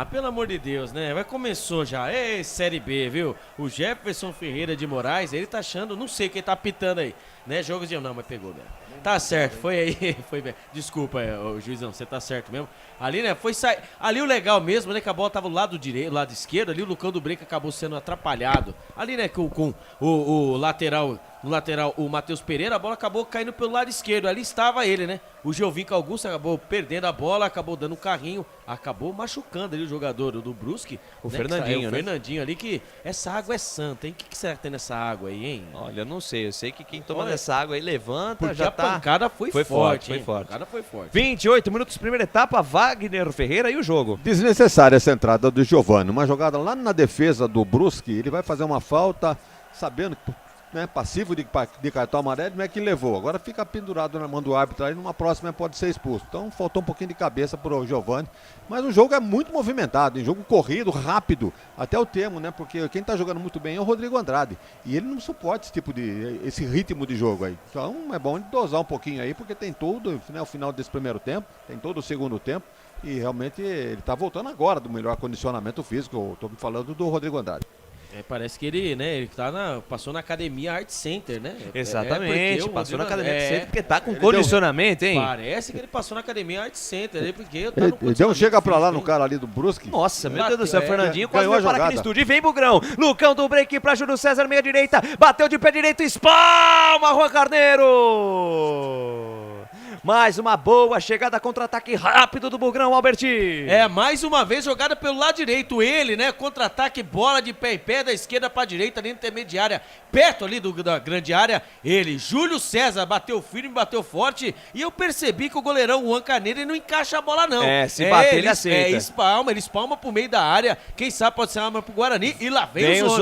Pelo amor de Deus, né? Vai começou já. Ei, Série B, viu? O Jefferson Ferreira de Moraes, ele tá achando, não sei quem tá pitando aí, né? Jogos de... Não, mas pegou, né? Tá certo, foi aí, foi bem. Desculpa, o juizão, você tá certo mesmo. Ali, né, foi sair. Ali o legal mesmo, né, que a bola tava do lado direito, lado esquerdo, ali o Lucão do Break acabou sendo atrapalhado. Ali, né, com o lateral, no lateral, o Matheus Pereira, a bola acabou caindo pelo lado esquerdo. Ali estava ele, né? O Giovinco Augusto acabou perdendo a bola, acabou dando um carrinho, acabou machucando ali o jogador do Brusque. O Fernandinho, O Fernandinho ali, que essa água é santa, hein? O que será que tem nessa água aí, hein? Olha, eu não sei, eu sei que quem toma dessa água aí levanta, porque já tá... a pancada foi forte. A pancada foi forte. 28 minutos, primeira etapa, Wagner Ferreira e o jogo. Desnecessária essa entrada do Giovanni, uma jogada lá na defesa do Brusque, ele vai fazer uma falta, sabendo que, né, passivo de cartão amarelo, não é que levou, agora fica pendurado na mão do árbitro, aí numa próxima pode ser expulso. Então faltou um pouquinho de cabeça pro Giovanni, mas o jogo é muito movimentado, um jogo corrido, rápido, até o termo, né, porque quem tá jogando muito bem é o Rodrigo Andrade, e ele não suporta esse ritmo de jogo aí. Então é bom dosar um pouquinho aí, porque tem todo, né, o final desse primeiro tempo, tem todo o segundo tempo, e realmente ele tá voltando agora do melhor condicionamento físico, eu tô falando do Rodrigo Andrade. Parece que ele, né, ele passou na Academia Art Center, né? Exatamente, passou na Academia Art Center, porque tá com condicionamento, hein? Parece que ele passou na Academia Art Center, porque tá no deu um chega pra lá no cara ali do Brusque. Nossa, meu Deus do céu, Fernandinho quase veio para aqui no estúdio. E vem Bugrão, Lucão do Break pra Júlio César, meia direita, bateu de pé direito, espalma, Juan Carneiro! Mais uma boa chegada, contra-ataque rápido do Bugrão, Alberti. Mais uma vez jogada pelo lado direito. Ele, né, contra-ataque, bola de pé em pé, da esquerda pra direita, ali na intermediária, perto ali da grande área. Ele, Júlio César, bateu firme, bateu forte. E eu percebi que o goleirão Juan Carneiro não encaixa a bola, não. Se bater, ele aceita. Ele espalma pro meio da área. Quem sabe pode ser uma arma pro Guarani. E lá vem os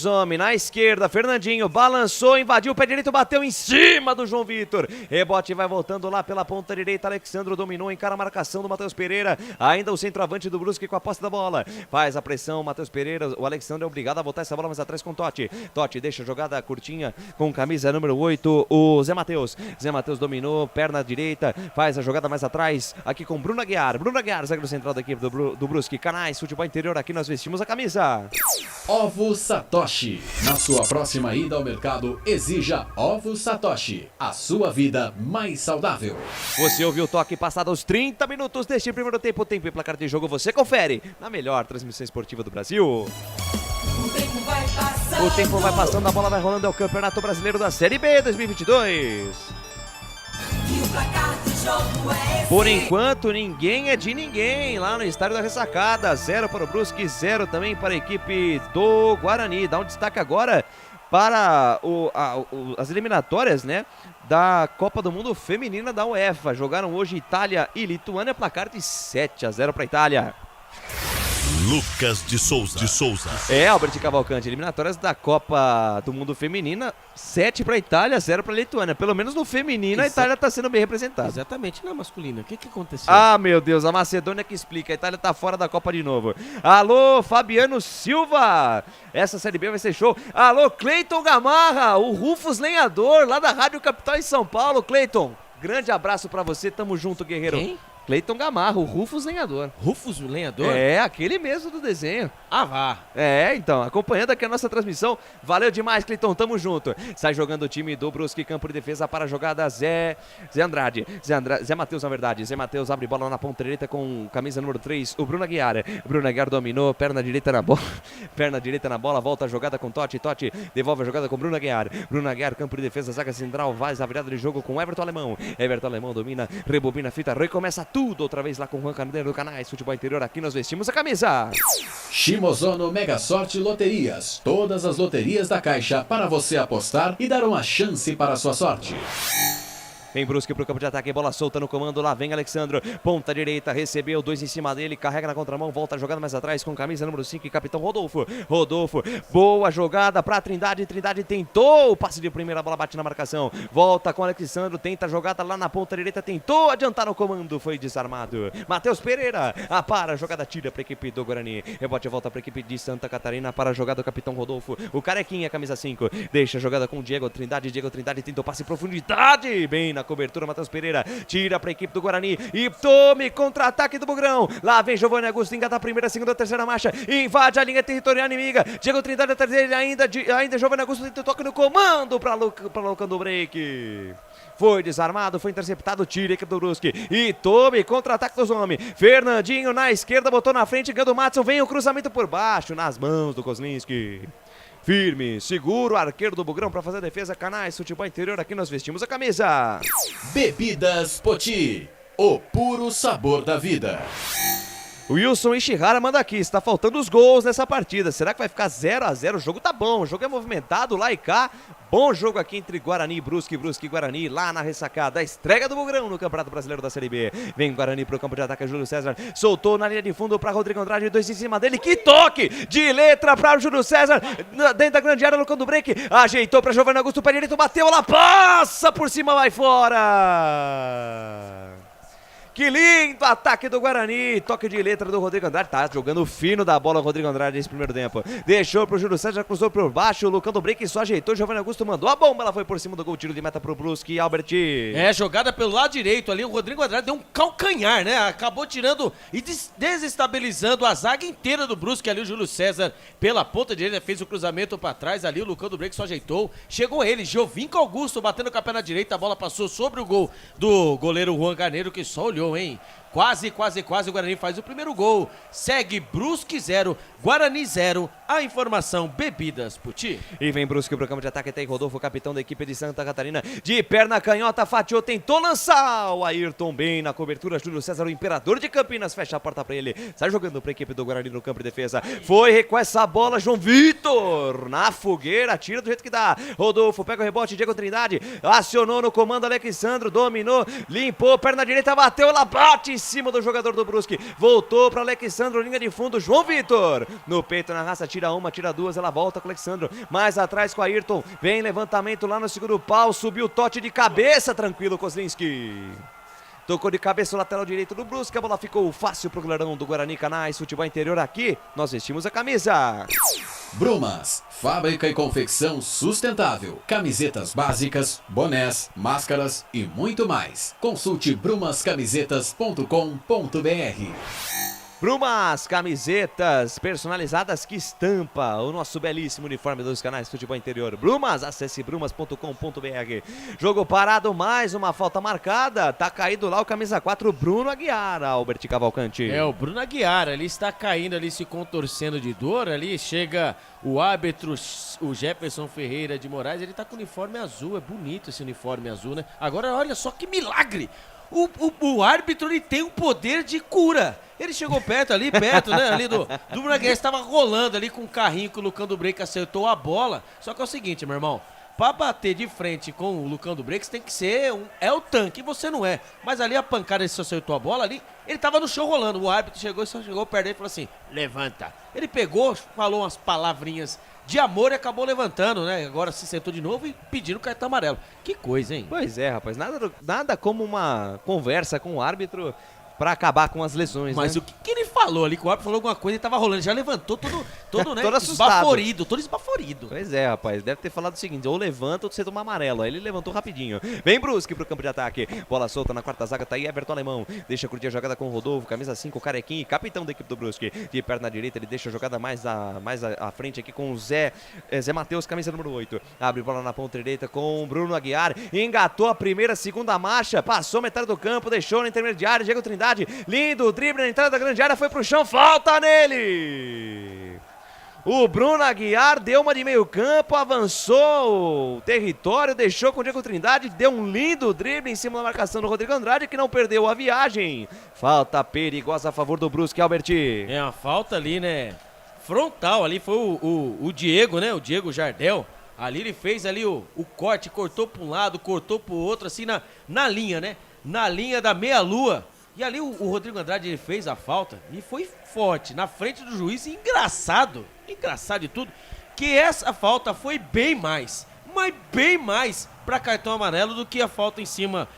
homens. Na esquerda, Fernandinho balançou, invadiu o pé direito, bateu em cima do João Vitor. Rebote vai voltando lá pela ponta direita, Alexandro dominou, encara a marcação do Matheus Pereira, ainda o centroavante do Brusque com a posse da bola, faz a pressão, Matheus Pereira, o Alexandre é obrigado a botar essa bola mais atrás com Totti, deixa a jogada curtinha com camisa número 8, o Zé Matheus dominou, perna direita, faz a jogada mais atrás, aqui com Bruno Aguiar, zagueiro central da equipe do Brusque, Canais, futebol interior, aqui nós vestimos a camisa. Ovo Satoshi, na sua próxima ida ao mercado, exija Ovo Satoshi, a sua vida mais saudável. Você ouviu o toque passado aos 30 minutos deste primeiro tempo. Tempo e placar de jogo você confere na melhor transmissão esportiva do Brasil. O tempo vai passando, a bola vai rolando, é o Campeonato Brasileiro da Série B 2022. E o placar de jogo é esse. Por enquanto, ninguém é de ninguém lá no estádio da Ressacada. 0 para o Brusque, 0 também para a equipe do Guarani. Dá um destaque agora para as eliminatórias, né, da Copa do Mundo Feminina da UEFA. Jogaram hoje Itália e Lituânia, placar de 7-0 para a Itália. Lucas de Souza. Albert Cavalcante, eliminatórias da Copa do Mundo Feminina, 7 para a Itália, 0 para a Lituânia. Pelo menos no feminino a Itália está sendo bem representada. Exatamente, na masculina. O que aconteceu? Meu Deus, a Macedônia que explica. A Itália está fora da Copa de novo. Alô, Fabiano Silva. Essa Série B vai ser show. Alô, Cleiton Gamarra, o Rufus Lenhador, lá da Rádio Capital em São Paulo. Cleiton, grande abraço pra você, tamo junto, guerreiro. Quem? Cleiton Gamarra, o Rufus Lenhador. Rufus Lenhador? É, aquele mesmo do desenho. Ah, vá. É, então, acompanhando aqui a nossa transmissão. Valeu demais, Cleiton, tamo junto. Sai jogando o time do Brusque, campo de defesa para a jogada Zé Andrade. Zé Matheus, na verdade. Zé Matheus abre bola na ponta direita com camisa número 3, o Bruno Aguiar. Bruno Aguiar dominou, perna direita na bola. Perna direita na bola, volta a jogada com Totti. Totti devolve a jogada com Bruno Aguiar. Bruno Aguiar, campo de defesa, zaga central, faz a virada de jogo com Everton Alemão. Everton Alemão domina, rebobina a fita, recomeça tudo outra vez lá com o Juan Carneiro do Canais Futebol Interior. Aqui nós vestimos a camisa. Shimozono Mega Sorte Loterias. Todas as loterias da Caixa para você apostar e dar uma chance para a sua sorte. Vem Brusque pro campo de ataque, bola solta no comando, lá vem Alexandro, ponta direita, recebeu, 2 em cima dele, carrega na contramão, volta jogando mais atrás com camisa número 5 e capitão Rodolfo, boa jogada pra Trindade tentou, o passe de primeira, bola bate na marcação, volta com Alexandro, tenta a jogada lá na ponta direita, tentou adiantar no comando, foi desarmado, Matheus Pereira, para a jogada, tira pra equipe do Guarani, rebote volta pra equipe de Santa Catarina, para a jogada do capitão Rodolfo, o carequinha, camisa 5, deixa a jogada com o Diego Trindade tentou passe em profundidade, bem na cobertura, Matheus Pereira tira para a equipe do Guarani e tome contra-ataque do Bugrão. Lá vem Giovanni Augusto, engata a primeira, segunda, terceira marcha, invade a linha territorial inimiga. Diego Trindade atrás dele, ainda Giovanni Augusto tenta toque no comando para Lucão do Break. Foi desarmado, foi interceptado, tira a equipe do Brusque e tome contra-ataque dos homens. Fernandinho na esquerda, botou na frente, ganhou do Matson, vem o cruzamento por baixo, nas mãos do Kozlinski. Firme, seguro, arqueiro do Bugrão para fazer a defesa. Canais Futebol Interior, aqui nós vestimos a camisa. Bebidas Poti, o puro sabor da vida. O Wilson Ishihara manda aqui, está faltando os gols nessa partida. Será que vai ficar 0-0? O jogo tá bom, o jogo é movimentado lá e cá. Bom jogo aqui entre Guarani e Brusque e Guarani, lá na ressacada, a estreia do Bugrão no Campeonato Brasileiro da Série B. Vem Guarani pro campo de ataque, Júlio César soltou na linha de fundo para Rodrigo Andrade, 2 em cima dele, que toque de letra para o Júlio César, dentro da grande área, Lucão do Break, ajeitou para Giovanni Augusto, pé direito, bateu, ela passa por cima, vai fora. Que lindo ataque do Guarani, toque de letra do Rodrigo Andrade, tá jogando fino da bola o Rodrigo Andrade nesse primeiro tempo, deixou pro Júlio César, cruzou por baixo, o Lucão do Break só ajeitou, Giovanni Augusto mandou a bomba, ela foi por cima do gol, tiro de meta pro Brusque, Albert. É, jogada pelo lado direito ali, o Rodrigo Andrade deu um calcanhar, né, acabou tirando e desestabilizando a zaga inteira do Brusque ali, o Júlio César pela ponta direita, fez o cruzamento pra trás ali, o Lucão do Break só ajeitou, chegou ele, Giovinco Augusto batendo com a perna direita, a bola passou sobre o gol do goleiro Juan Carneiro, que só olhou, hein? Quase o Guarani faz o primeiro gol. Segue Brusque 0, Guarani 0. A informação, Bebidas Poti. E vem Brusque pro campo de ataque, tem Rodolfo, capitão da equipe de Santa Catarina. De perna canhota, fatiou, tentou lançar. O Ayrton bem na cobertura, Júlio César, o imperador de Campinas, fecha a porta pra ele. Sai jogando pra equipe do Guarani no campo de defesa. Foi com essa bola, João Vitor. Na fogueira, tira do jeito que dá. Rodolfo pega o rebote, Diego Trindade. Acionou no comando, Alexandro, dominou, limpou, perna direita, bateu, ela bate em cima do jogador do Brusque, voltou para Alexandro, linha de fundo, João Vitor, no peito, na raça, tira uma, tira duas, ela volta com o Alexandro, mais atrás com o Ayrton, vem levantamento lá no segundo pau, subiu o Totti de cabeça, tranquilo, Kozlinski. Tocou de cabeça o lateral direito do Brusque, a bola ficou fácil pro goleirão do Guarani. Canais Futebol Interior, aqui nós vestimos a camisa. Brumas, fábrica e confecção sustentável, camisetas básicas, bonés, máscaras e muito mais. Consulte brumascamisetas.com.br. Brumas, camisetas personalizadas que estampa o nosso belíssimo uniforme dos Canais Futebol Interior. Brumas, acesse brumas.com.br. Jogo parado, mais uma falta marcada. Tá caído lá o camisa 4, Bruno Aguiar, Albert Cavalcante. É, o Bruno Aguiar ali está caindo, ali se contorcendo de dor. Ali chega o árbitro, o Jefferson Ferreira de Moraes. Ele tá com o uniforme azul, é bonito esse uniforme azul, né? Agora olha só que milagre. O árbitro, ele tem um poder de cura. Ele chegou perto, né, ali do Bruno Aguiar, estava rolando ali com um carrinho que o Lucão do Break acertou a bola. Só que é o seguinte, meu irmão, pra bater de frente com o Lucão do Break, você tem que ser é o tanque, você não é. Mas ali a pancada, ele só acertou a bola ali, ele tava no chão rolando. O árbitro chegou perto dele e falou assim, levanta. Ele pegou, falou umas palavrinhas de amor e acabou levantando, né? Agora se sentou de novo e pedindo cartão amarelo. Que coisa, hein? Pois é, rapaz, nada como uma conversa com o árbitro pra acabar com as lesões, Mas né? o que ele falou ali? Que o árbitro falou alguma coisa e tava rolando. Ele já levantou todo né? Todo assustado. Todo esbaforido. Pois é, rapaz. Deve ter falado o seguinte: ou levanta ou você toma amarelo. Aí ele levantou rapidinho. Vem Brusque pro campo de ataque. Bola solta na quarta zaga. Tá aí Everton Alemão. Deixa curtir a jogada com o Rodolfo. Camisa 5, Carequinha, capitão da equipe do Brusque. De perna direita, ele deixa a jogada mais à frente aqui com o Zé Matheus, camisa número 8. Abre bola na ponta direita com o Bruno Aguiar. Engatou a primeira, segunda marcha. Passou metade do campo. Deixou na intermediária. Diego Trindade. Lindo drible na entrada da grande área. Foi pro chão. Falta nele. O Bruno Aguiar deu uma de meio campo, avançou o território, deixou com o Diego Trindade, deu um lindo drible em cima da marcação do Rodrigo Andrade, que não perdeu a viagem. Falta perigosa a favor do Brusque, Alberti. É uma falta ali, né? Frontal ali, foi o Diego, né? O Diego Jardel. Ali ele fez ali o corte, cortou para um lado, cortou para o outro, assim na linha, né? Na linha da meia-lua. E ali o Rodrigo Andrade ele fez a falta e foi forte, na frente do juiz, e engraçado de tudo, que essa falta foi bem mais para cartão amarelo do que a falta em cima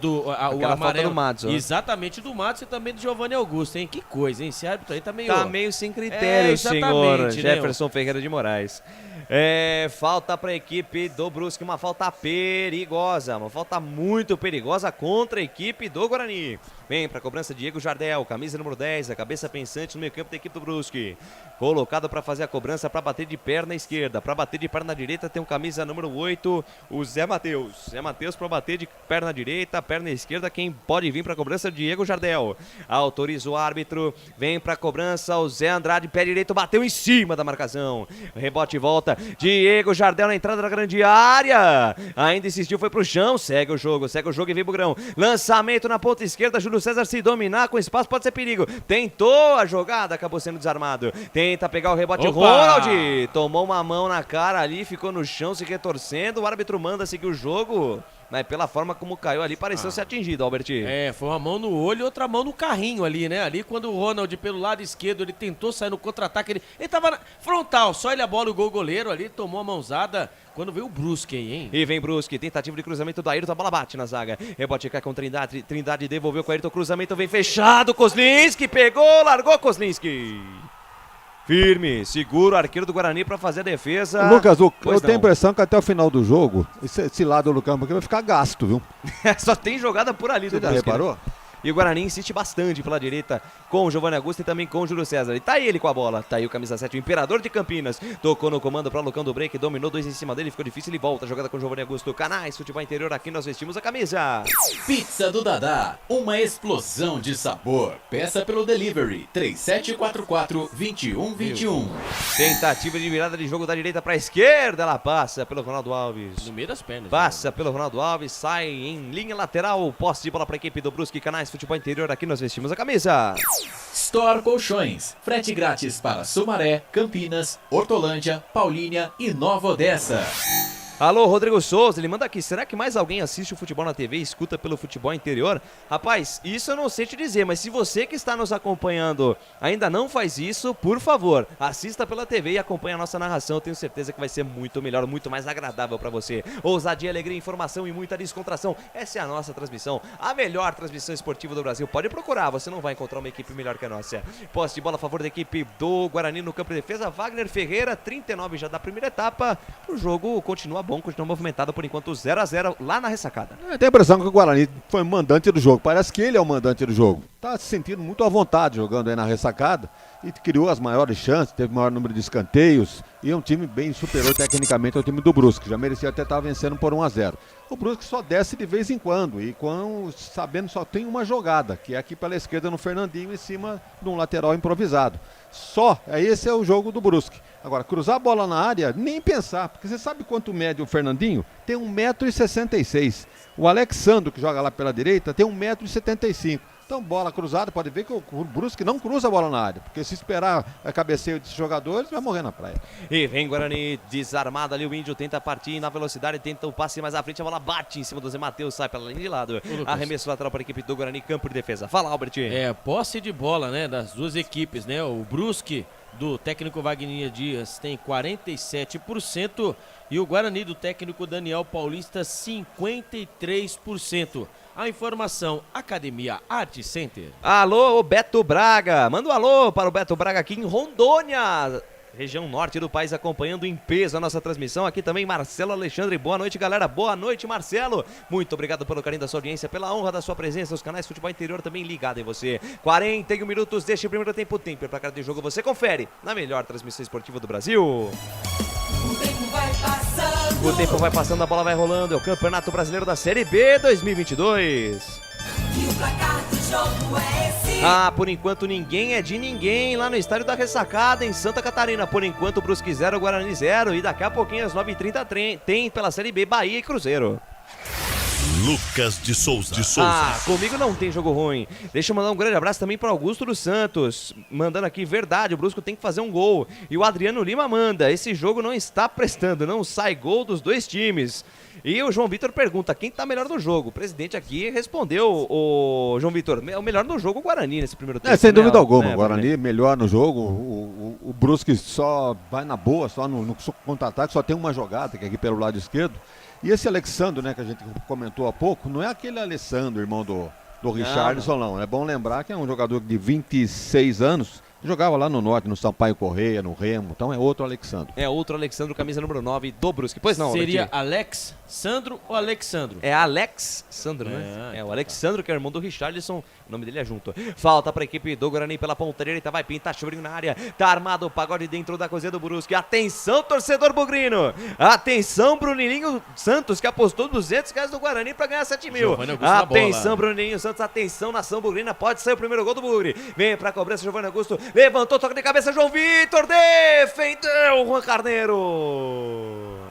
o amarelo. Falta do Matos, ó. Exatamente, do Matos e também do Giovanni Augusto, hein? Que coisa, hein? Esse árbitro aí tá meio sem critério, senhor né? Jefferson Ferreira de Moraes. Falta para a equipe do Brusque, uma falta perigosa, uma falta muito perigosa contra a equipe do Guarani. Vem para a cobrança Diego Jardel, camisa número 10, a cabeça pensante no meio campo da equipe do Brusque. Colocado para fazer a cobrança, para bater de perna esquerda, para bater de perna direita tem um camisa número 8, o Zé Matheus. Zé Matheus para bater de perna direita, perna esquerda, quem pode vir para a cobrança Diego Jardel. Autoriza o árbitro, vem para a cobrança o Zé Andrade, pé direito, bateu em cima da marcação. Rebote e volta, Diego Jardel na entrada da grande área. Ainda insistiu, foi pro chão, segue o jogo e vem Bugrão. Lançamento na ponta esquerda, Júlio César se dominar com espaço, pode ser perigo. Tentou a jogada, acabou sendo desarmado. Tenta pegar o rebote, Ronald. Tomou uma mão na cara ali, ficou no chão se retorcendo. O árbitro manda seguir o jogo. Mas pela forma como caiu ali, pareceu ser atingido, Alberti. Foi uma mão no olho e outra mão no carrinho ali, né? Ali quando o Ronald pelo lado esquerdo, ele tentou sair no contra-ataque, ele tava frontal, só ele a bola, o goleiro ali, tomou a mãozada quando veio o Brusque aí, hein? E vem Brusque, tentativa de cruzamento do Ayrton, a bola bate na zaga. Rebote cai com Trindade, Trindade devolveu com o Ayrton, cruzamento vem fechado, Kozlinski pegou, largou Kozlinski. Firme, seguro o arqueiro do Guarani para fazer a defesa. Lucas, eu tenho a impressão que até o final do jogo, esse lado do campo aqui vai ficar gasto, viu? Só tem jogada por ali do Brusque. Você já reparou? E o Guarani insiste bastante pela direita com o Giovanni Augusto e também com o Júlio César. E tá aí ele com a bola. Tá aí o camisa 7, o Imperador de Campinas. Tocou no comando para Lucão do Break. Dominou 2 em cima dele. Ficou difícil. Ele volta. Jogada com o Giovanni Augusto. Canais, futebol interior. Aqui nós vestimos a camisa. Pizza do Dadá. Uma explosão de sabor. Peça pelo delivery. 3744-2121. Tentativa de virada de jogo da direita para a esquerda. Ela passa pelo Ronaldo Alves. No meio das pernas. Passa pelo Ronaldo Alves. Sai em linha lateral. Posse de bola para a equipe do Brusque. Canais, futebol interior. Aqui nós vestimos a camisa. Store Colchões. Frete grátis para Sumaré, Campinas, Hortolândia, Paulínia e Nova Odessa. Alô, Rodrigo Souza, ele manda aqui, será que mais alguém assiste o futebol na TV e escuta pelo futebol interior? Rapaz, isso eu não sei te dizer, mas se você que está nos acompanhando ainda não faz isso, por favor, assista pela TV e acompanhe a nossa narração, eu tenho certeza que vai ser muito melhor, muito mais agradável para você. Ousadia, alegria, informação e muita descontração, essa é a nossa transmissão, a melhor transmissão esportiva do Brasil, pode procurar, você não vai encontrar uma equipe melhor que a nossa. Posse de bola a favor da equipe do Guarani no campo de defesa, Wagner Ferreira, 39 já da primeira etapa, o jogo continua bom, continua movimentado por enquanto 0-0 lá na ressacada. Tem a impressão que o Guarani foi mandante do jogo, parece que ele é o mandante do jogo. Tá se sentindo muito à vontade jogando aí na ressacada e criou as maiores chances, teve o maior número de escanteios e é um time bem superior tecnicamente ao time do Brusque, já merecia até estar vencendo por 1-0. O Brusque só desce de vez em quando e sabendo só tem uma jogada, que é aqui pela esquerda no Fernandinho em cima de um lateral improvisado. Esse é o jogo do Brusque. Agora, cruzar a bola na área, nem pensar, porque você sabe quanto mede o Fernandinho? Tem 1,66 m. O Alexandro, que joga lá pela direita, tem 1,75 m. Então, bola cruzada, pode ver que o Brusque não cruza a bola na área, porque se esperar a cabeceio desses jogadores, vai morrer na praia. E vem Guarani, desarmado ali, o Índio tenta partir na velocidade, tenta o passe mais à frente, a bola bate em cima do Zé Matheus, sai pela linha de lado. Arremesso lateral para a equipe do Guarani, campo de defesa. Fala, Albert. Posse de bola, né, das duas equipes, né, o Brusque do técnico Wagner Dias tem 47% e o Guarani do técnico Daniel Paulista 53%. a informação Academia Art Center. Alô, Beto Braga. Manda um alô para o Beto Braga aqui em Rondônia, região norte do país, acompanhando em peso a nossa transmissão. Aqui também Marcelo Alexandre. Boa noite, galera. Boa noite, Marcelo. Muito obrigado pelo carinho da sua audiência, pela honra da sua presença. Os canais Futebol Interior também ligado em você. 41 minutos deste primeiro tempo. Tempo para cada de jogo. Você confere na melhor transmissão esportiva do Brasil. O tempo vai passando. O tempo vai passando, a bola vai rolando. É o Campeonato Brasileiro da Série B 2022. E o placar do jogo é esse. Por enquanto ninguém é de ninguém lá no estádio da Ressacada em Santa Catarina. Por enquanto Brusque 0, Guarani 0. E daqui a pouquinho às 9h30 tem pela Série B Bahia e Cruzeiro. Lucas de Souza. Comigo não tem jogo ruim. Deixa eu mandar um grande abraço também para Augusto dos Santos, mandando aqui, verdade, o Brusco tem que fazer um gol. E o Adriano Lima manda, esse jogo não está prestando, não sai gol dos dois times. E o João Vitor pergunta, quem tá melhor no jogo? O presidente aqui respondeu, o João Vitor, o melhor no jogo o Guarani nesse primeiro tempo. Sem dúvida alguma, o Guarani melhor no jogo, o Brusque só vai na boa, só no contra-ataque, só tem uma jogada que é aqui pelo lado esquerdo. E esse Alexandre, né, que a gente comentou há pouco, não é aquele Alessandro, irmão do Richarlison, não. É bom lembrar que é um jogador de 26 anos, jogava lá no Norte, no Sampaio Correia, no Remo, então é outro Alexandre. É outro Alexandre, camisa número 9 do Brusque. Pois não, seria Alex Sandro ou Alexandro? É Alex Sandro, né? É o Alexandro, que é irmão do Richarlison, o nome dele é junto. Falta para a equipe do Guarani pela ponta direita, vai pintar Churinho na área, tá armado o pagode dentro da cozinha do Brusque. Atenção, torcedor bugrino! Atenção, Bruninho Santos, que apostou R$200 no Guarani para ganhar 7 mil. Atenção, Bruninho Santos, atenção, nação bugrina, pode sair o primeiro gol do Bugre. Vem pra cobrança, Giovanni Augusto, levantou, toca de cabeça, João Vitor, defendeu Juan Carneiro.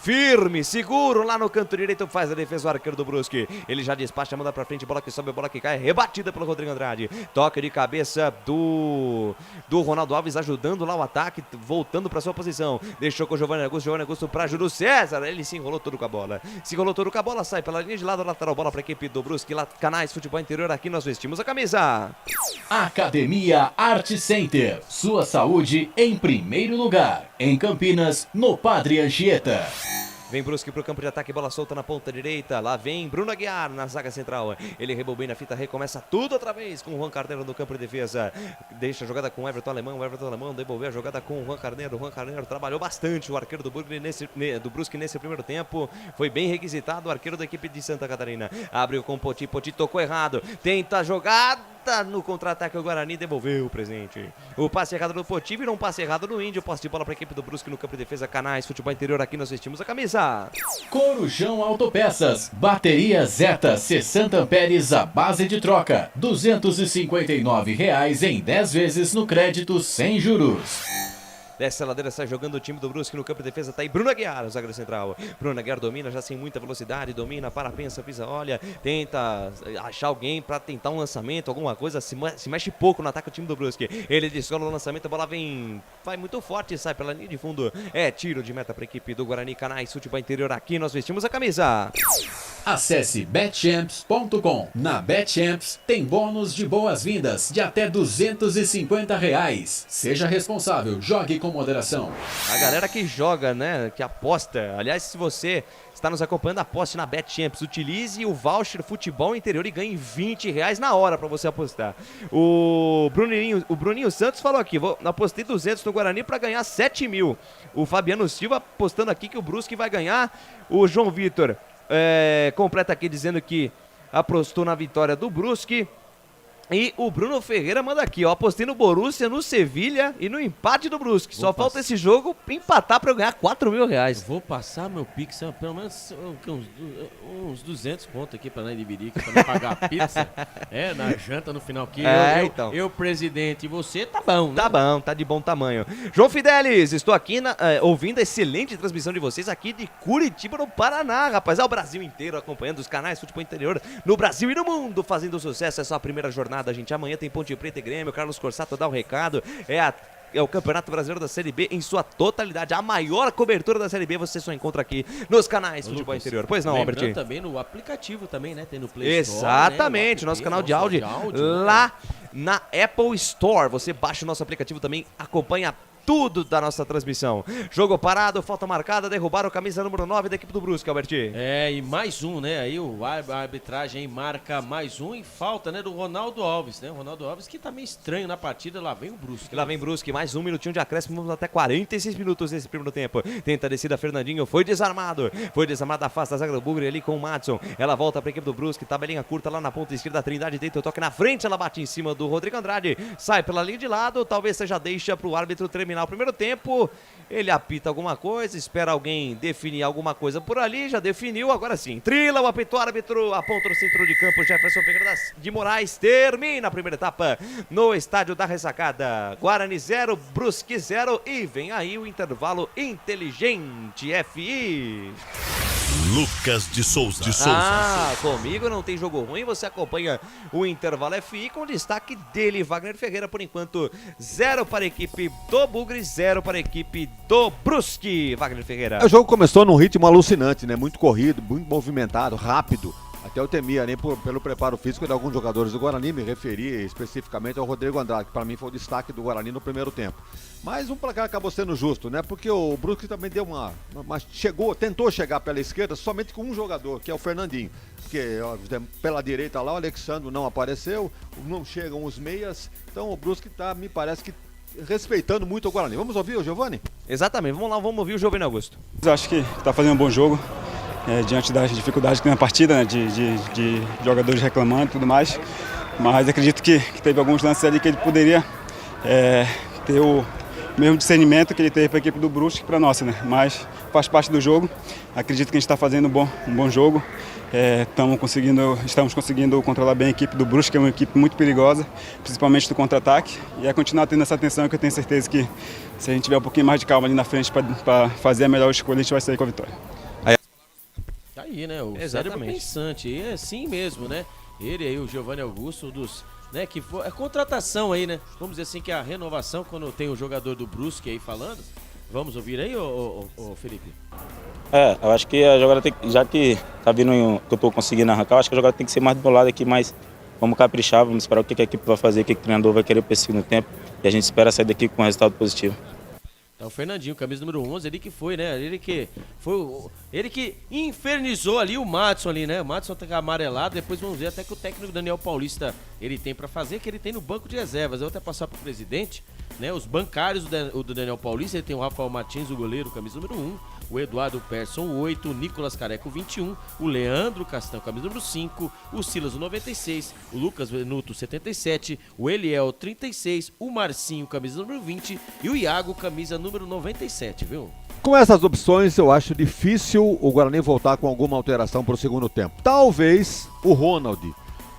Firme, seguro lá no canto direito, faz a defesa o arqueiro do Brusque. Ele já despacha, manda pra frente, bola que sobe, bola que cai, rebatida pelo Rodrigo Andrade. Toque de cabeça do Ronaldo Alves, ajudando lá o ataque, voltando pra sua posição. Deixou com o Giovanni Augusto pra Júlio César. Ele se enrolou todo com a bola. Sai pela linha de lado, lateral, bola pra equipe do Brusque. Lá, canais Futebol Interior, aqui nós vestimos a camisa. Academia Art Center. Sua saúde em primeiro lugar. Em Campinas, no Padre Anchieta. Vem Brusque pro campo de ataque, bola solta na ponta direita. Lá vem Bruno Aguiar na zaga central. Ele rebobina a fita, recomeça tudo outra vez com o Juan Carneiro no campo de defesa. Deixa a jogada com o Everton Alemão devolveu a jogada com o Juan Carneiro. O Juan Carneiro trabalhou bastante o arqueiro do Brusque nesse primeiro tempo. Foi bem requisitado o arqueiro da equipe de Santa Catarina. Abriu com o Poti tocou errado. Tenta a jogada no contra-ataque, o Guarani devolveu o presente. O passe errado do Poti virou um passe errado no Índio. Posse de bola para a equipe do Brusque no campo de defesa. Canais Futebol Interior, aqui nós vestimos a camisa. Corujão Autopeças. Bateria Zeta 60 amperes à base de troca. R$ 259,00 em 10 vezes no crédito sem juros. Desce a ladeira, sai jogando o time do Brusque no campo de defesa, tá aí Bruno Aguiar, o zagueiro central. Bruno Aguiar domina já sem muita velocidade, domina, pensa, pisa, olha, tenta achar alguém pra tentar um lançamento, alguma coisa, se mexe pouco no ataque do time do Brusque. Ele descola o lançamento, a bola vai muito forte, sai pela linha de fundo. É tiro de meta pra equipe do Guarani. Canais Futebol Interior, aqui nós vestimos a camisa. Acesse betchamps.com. Na Betchamps tem bônus de boas-vindas de até R$ 250,00. Seja responsável, jogue com moderação. A galera que joga, né, que aposta. Aliás, se você está nos acompanhando, aposte na Betchamps. Utilize o voucher Futebol Interior e ganhe R$20 na hora para você apostar. O Bruninho Santos falou aqui, apostei 200 no Guarani para ganhar 7 mil. O Fabiano Silva apostando aqui que o Brusque vai ganhar. O João Vitor completa aqui dizendo que apostou na vitória do Brusque. E o Bruno Ferreira manda aqui, ó, apostei no Borussia, no Sevilha e no empate do Brusque. Só falta esse jogo empatar para eu ganhar R$4.000. Vou passar meu Pix, pelo menos uns 200 conto aqui para nós dividir, para não pagar a pizza. Na janta no final aqui. Então. Eu, presidente, e você, tá bom, né? Tá bom, tá de bom tamanho. João Fidelis, estou aqui ouvindo a excelente transmissão de vocês aqui de Curitiba, no Paraná, rapaz. É o Brasil inteiro acompanhando os canais Futebol Interior no Brasil e no mundo, fazendo sucesso. É só a primeira jornada, gente. Amanhã tem Ponte Preta e Grêmio. Carlos Corsato dá um recado. É o Campeonato Brasileiro da Série B em sua totalidade. A maior cobertura da Série B você só encontra aqui nos canais Futebol Interior. Pois não, Albert? Também no aplicativo também, né? Tem no Play Store. Exatamente, né? Nosso canal de áudio lá na Apple Store. Você baixa o nosso aplicativo também, acompanha tudo da nossa transmissão. Jogo parado, falta marcada, derrubaram a camisa número 9 da equipe do Brusque, Alberti. E mais um, né? Aí a arbitragem marca mais um e falta, né, do Ronaldo Alves, né? O Ronaldo Alves que tá meio estranho na partida, lá vem o Brusque. Lá vem Brusque, mais um minutinho de acréscimo, vamos até 46 minutos nesse primeiro tempo. Tenta a descida, Fernandinho, foi desarmado, afasta a zaga do Bugre ali com o Madison. Ela volta pra equipe do Brusque, tabelinha curta lá na ponta esquerda, a Trindade deita o toque na frente, ela bate em cima do Rodrigo Andrade, sai pela linha de lado, talvez seja deixa pro árbitro terminar o primeiro tempo. Ele apita alguma coisa, espera alguém definir alguma coisa por ali, já definiu, agora sim. Trila, o apito árbitro, aponta no centro de campo, Jefferson Figueiredo de Moraes, termina a primeira etapa no estádio da Ressacada. Guarani 0, Brusque 0 e vem aí o intervalo inteligente, FI. Lucas de Souza. Comigo não tem jogo ruim, você acompanha o intervalo FI com destaque dele, Wagner Ferreira, por enquanto 0 para a equipe do Bugre, 0 para a equipe do Brusque, Wagner Ferreira. O jogo começou num ritmo alucinante, né? Muito corrido, muito movimentado, rápido. Até eu temia, nem pelo preparo físico de alguns jogadores do Guarani, me referi especificamente ao Rodrigo Andrade, que para mim foi o destaque do Guarani no primeiro tempo. Mas um placar acabou sendo justo, né? Porque o Brusque também deu tentou chegar pela esquerda somente com um jogador, que é o Fernandinho. Porque pela direita lá o Alexandre não apareceu, não chegam os meias, então o Brusque me parece que respeitando muito o Guarani. Vamos ouvir o Giovani? Exatamente, vamos lá, vamos ouvir o Giovani Augusto. Eu acho que está fazendo um bom jogo. Diante das dificuldades que tem na partida, né, de jogadores reclamando e tudo mais, mas acredito que teve alguns lances ali que ele poderia ter o mesmo discernimento que ele teve para a equipe do Brusque para a nossa, né? Mas faz parte do jogo, acredito que a gente está fazendo um bom jogo, estamos conseguindo controlar bem a equipe do Brusque, que é uma equipe muito perigosa, principalmente do contra-ataque, e é continuar tendo essa atenção que eu tenho certeza que se a gente tiver um pouquinho mais de calma ali na frente para fazer a melhor escolha, a gente vai sair com a vitória. Tá aí, né? O cérebro pensante. E é assim mesmo, né? Ele aí, o Giovani Augusto, né? Que foi a contratação aí, né? Vamos dizer assim que a renovação, quando tem o jogador do Brusque aí falando. Vamos ouvir aí, ô Felipe? Eu acho que a jogada tem já que tá vindo que eu tô conseguindo arrancar, eu acho que a jogada tem que ser mais do meu lado aqui, mas vamos caprichar, vamos esperar o que a equipe vai fazer, o que o treinador vai querer para esse segundo tempo. E a gente espera sair daqui com um resultado positivo. É o Fernandinho, camisa número 11, ele que foi, né? Ele que infernizou ali o Madison ali, né? O Madison tá amarelado, depois vamos ver até que o técnico Daniel Paulista ele tem pra fazer, que ele tem no banco de reservas. Eu vou até passar pro presidente, né? Os bancários do Daniel Paulista, ele tem o Rafael Martins, o goleiro, camisa número 1, o Eduardo Persson, 8, o Nicolas Careco, 21, o Leandro Castão, camisa número 5, o Silas, o 96, o Lucas Venuto, 77, o Eliel, 36, o Marcinho, camisa número 20 e o Iago, camisa número 97, viu? Com essas opções, eu acho difícil o Guarani voltar com alguma alteração para o segundo tempo. Talvez o Ronald,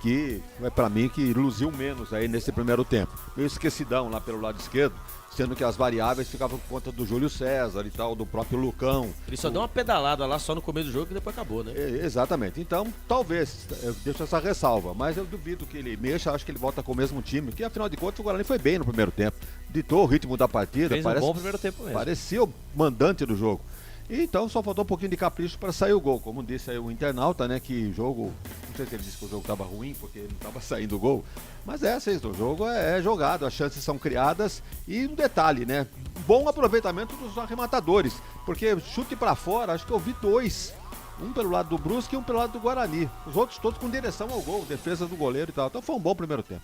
que é para mim que luziu menos aí nesse primeiro tempo. Meio esquecidão lá pelo lado esquerdo, sendo que as variáveis ficavam por conta do Júlio César e tal, do próprio Lucão. Ele só deu uma pedalada lá só no começo do jogo e depois acabou, né? Exatamente. Então, talvez, eu deixo essa ressalva, mas eu duvido que ele mexa, acho que ele volta com o mesmo time, que afinal de contas o Guarani foi bem no primeiro tempo. Ditou o ritmo da partida. Fez um bom primeiro tempo mesmo. Parecia o mandante do jogo. E então só faltou um pouquinho de capricho para sair o gol. Como disse aí o internauta, né, que jogo, não sei se ele disse que o jogo estava ruim porque não estava saindo o gol, mas o jogo é jogado, as chances são criadas e um detalhe, né, bom aproveitamento dos arrematadores, porque chute para fora, acho que eu vi 2, um pelo lado do Brusque e um pelo lado do Guarani, os outros todos com direção ao gol, defesa do goleiro e tal, então foi um bom primeiro tempo.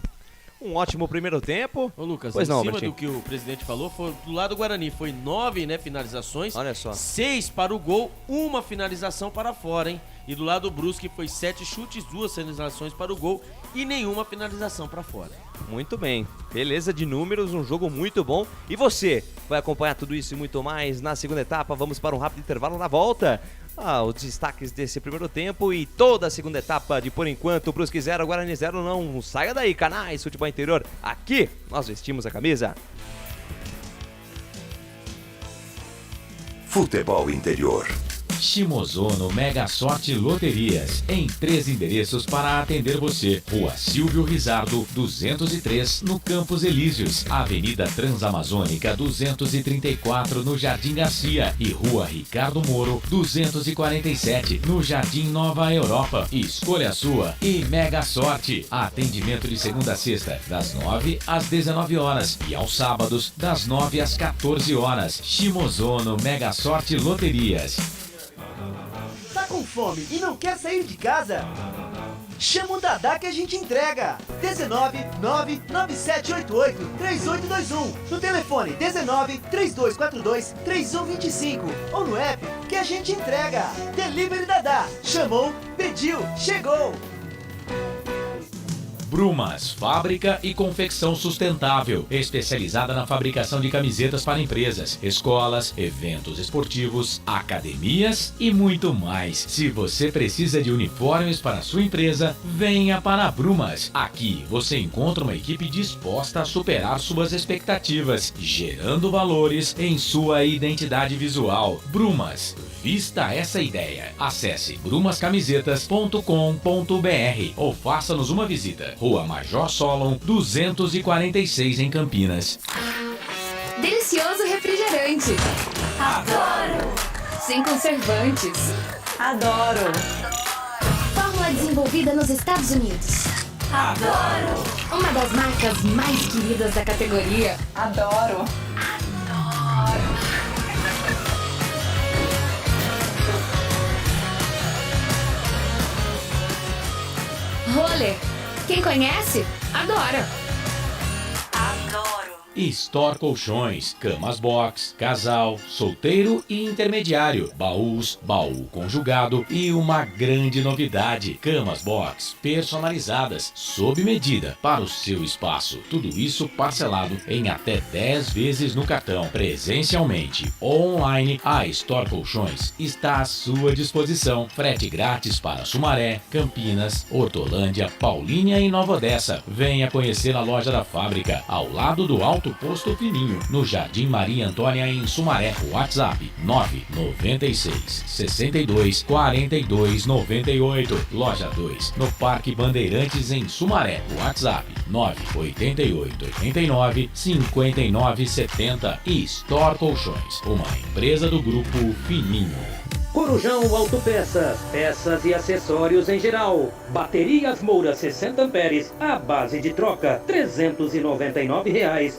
Um ótimo primeiro tempo. Ô Lucas, pois em não, cima Bertinho. do que o presidente falou, foi do lado do Guarani, foi 9, né, finalizações. Olha só. 6 para o gol, 1 finalização para fora, hein? E do lado do Brusque foi 7 chutes, 2 finalizações para o gol e nenhuma finalização para fora. Muito bem, beleza de números, um jogo muito bom. E você vai acompanhar tudo isso e muito mais na segunda etapa. Vamos para um rápido intervalo na volta. Os destaques desse primeiro tempo e toda a segunda etapa de Por Enquanto, Brusque 0, Guarani 0, não saia daí, canais Futebol Interior, aqui nós vestimos a camisa. Futebol Interior. Shimozono Mega Sorte Loterias, em 3 endereços para atender você. Rua Silvio Rizardo, 203, no Campos Elíseos, Avenida Transamazônica 234, no Jardim Garcia, e Rua Ricardo Moro, 247, no Jardim Nova Europa. Escolha a sua e Mega Sorte. Atendimento de segunda a sexta, das 9 às 19 horas e aos sábados, das 9 às 14 horas. Shimozono Mega Sorte Loterias. Tá com fome e não quer sair de casa? Chama o Dadá que a gente entrega. 19 99788 3821. No telefone 19 3242 3125. Ou no app que a gente entrega. Delivery Dadá. Chamou, pediu, chegou. Brumas, fábrica e confecção sustentável, especializada na fabricação de camisetas para empresas, escolas, eventos esportivos, academias e muito mais. Se você precisa de uniformes para sua empresa, venha para a Brumas. Aqui você encontra uma equipe disposta a superar suas expectativas, gerando valores em sua identidade visual. Brumas, vista essa ideia. Acesse brumascamisetas.com.br ou faça-nos uma visita. Rua Major Solon, 246 em Campinas. Delicioso refrigerante. Adoro. Sem conservantes. Adoro. Fórmula desenvolvida nos Estados Unidos. Adoro. Uma das marcas mais queridas da categoria. Adoro. Roller. Quem conhece, adora. Store Colchões, camas box, casal, solteiro e intermediário, baús, baú conjugado e uma grande novidade, camas box personalizadas, sob medida, para o seu espaço. Tudo isso parcelado em até 10 vezes no cartão. Presencialmente ou online, a Store Colchões está à sua disposição. Frete grátis para Sumaré, Campinas, Hortolândia, Paulínia e Nova Odessa. Venha conhecer a loja da fábrica, ao lado do Alto Posto Fininho, no Jardim Maria Antônia, em Sumaré. WhatsApp 996 62 42 98. Loja 2, no Parque Bandeirantes, em Sumaré. WhatsApp 988 89 59 70. E Store Colchões, uma empresa do Grupo Fininho. Corujão Autopeças, peças e acessórios em geral. Baterias Moura 60 amperes, a base de troca, R$ 399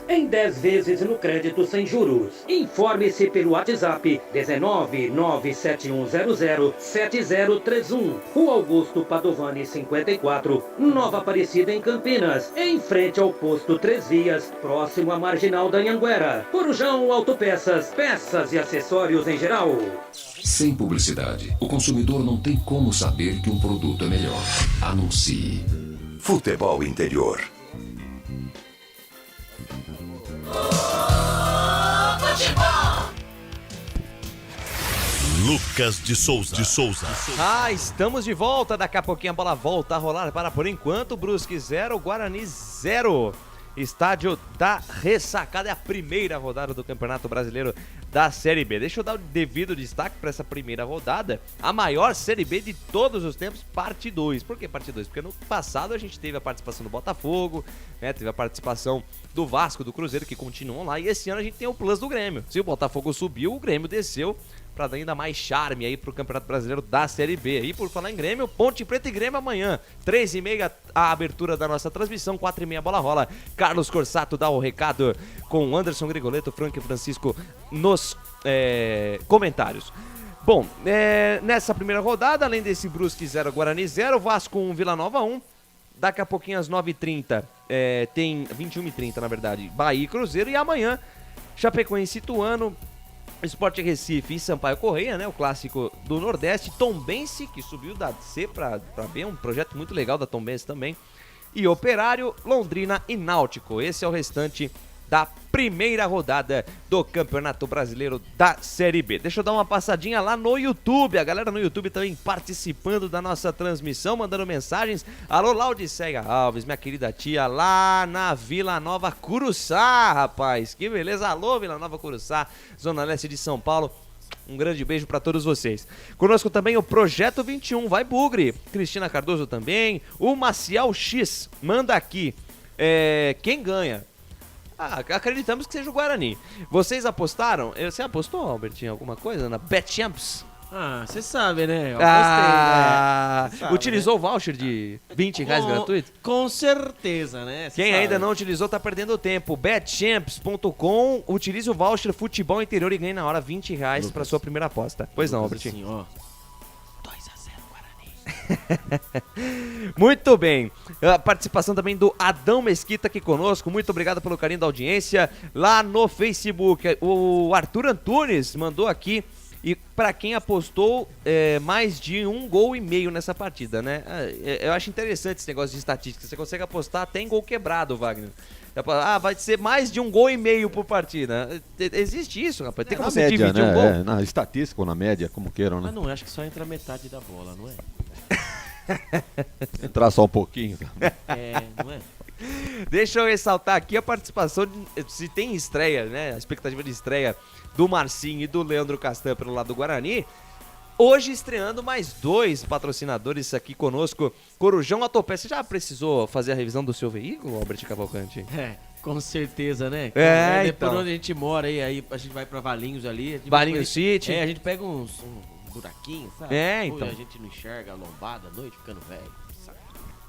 em 10 vezes no crédito sem juros. Informe-se pelo WhatsApp 19 97100 7031. Rua Augusto Padovani 54, Nova Aparecida, em Campinas, em frente ao posto 3 Vias, próximo à Marginal da Anhanguera. Corujão Autopeças, peças e acessórios em geral. Sem publicidade, o consumidor não tem como saber que um produto é melhor. Anuncie. Futebol Interior. Lucas de Souza. Ah, estamos de volta. Daqui a pouquinho a bola volta a rolar para, por enquanto, Brusque 0, Guarani 0. Estádio da Ressacada, é a primeira rodada do Campeonato Brasileiro da Série B. Deixa eu dar o devido destaque para essa primeira rodada, a maior Série B de todos os tempos, parte 2. Por que parte 2? Porque no passado a gente teve a participação do Botafogo, né? Teve a participação do Vasco, do Cruzeiro, que continuam lá, e esse ano a gente tem o plus do Grêmio. Se o Botafogo subiu, o Grêmio desceu, para dar ainda mais charme aí pro Campeonato Brasileiro da Série B. E por falar em Grêmio, Ponte Preta e Grêmio amanhã, 3h30 a abertura da nossa transmissão, 4h30 a bola rola. Carlos Corsato dá o recado com Anderson Grigoletto, Frank e Francisco nos comentários. Bom, nessa primeira rodada, além desse Brusque 0, Guarani 0, Vasco 1, Vila Nova 1. Daqui a pouquinho às 9h30, tem 21h30 na verdade, Bahia e Cruzeiro. E amanhã, Chapecoense e Ituano, Sport Recife e Sampaio Correia, né? O clássico do Nordeste. Tombense, que subiu da C pra B, um projeto muito legal da Tombense também. E Operário, Londrina e Náutico. Esse é o restante da primeira rodada do Campeonato Brasileiro da Série B. Deixa eu dar uma passadinha lá no YouTube. A galera no YouTube também participando da nossa transmissão, mandando mensagens. Alô, Laudiceia Alves, minha querida tia, lá na Vila Nova Curuçá, rapaz. Que beleza. Alô, Vila Nova Curuçá, Zona Leste de São Paulo. Um grande beijo para todos vocês. Conosco também o Projeto 21, vai Bugre. Cristina Cardoso também. O Maciel X manda aqui. Quem ganha? Acreditamos que seja o Guarani. Vocês apostaram? Você apostou, Albertinho, alguma coisa na BetChamps? Você sabe, né? Eu apostei, né? Utilizou o voucher de R$20 gratuito? Com certeza, né? Quem ainda não utilizou tá perdendo tempo. betchamps.com, utilize o voucher Futebol Interior e ganhe na hora R$20 para sua primeira aposta. Pois não, Albertinho? Sim, ó. 2-0 Guarani. Muito bem. A participação também do Adão Mesquita aqui conosco. Muito obrigado pelo carinho da audiência. Lá no Facebook, o Arthur Antunes mandou aqui. E para quem apostou mais de 1,5 gol nessa partida, né? Eu acho interessante esse negócio de estatística. Você consegue apostar até em gol quebrado, Wagner. Vai ser mais de 1,5 gol por partida. Existe isso, rapaz. Tem como na você média, dividir né? um gol? Na estatística ou na média, como queiram, né? Mas não, acho que só entra metade da bola, não é? Entrar só um pouquinho. Não é? Deixa eu ressaltar aqui a participação, se tem estreia, né? A expectativa de estreia do Marcinho e do Leandro Castan pelo lado do Guarani. Hoje estreando mais 2 patrocinadores aqui conosco. Corujão Autopeças. Você já precisou fazer a revisão do seu veículo, Albert Cavalcante? Com certeza, né? Então. Por onde a gente mora aí a gente vai pra Valinhos ali. Valinhos City. A gente pega uns buraquinhos, sabe? Então. A gente não enxerga a lombada à noite, ficando velho.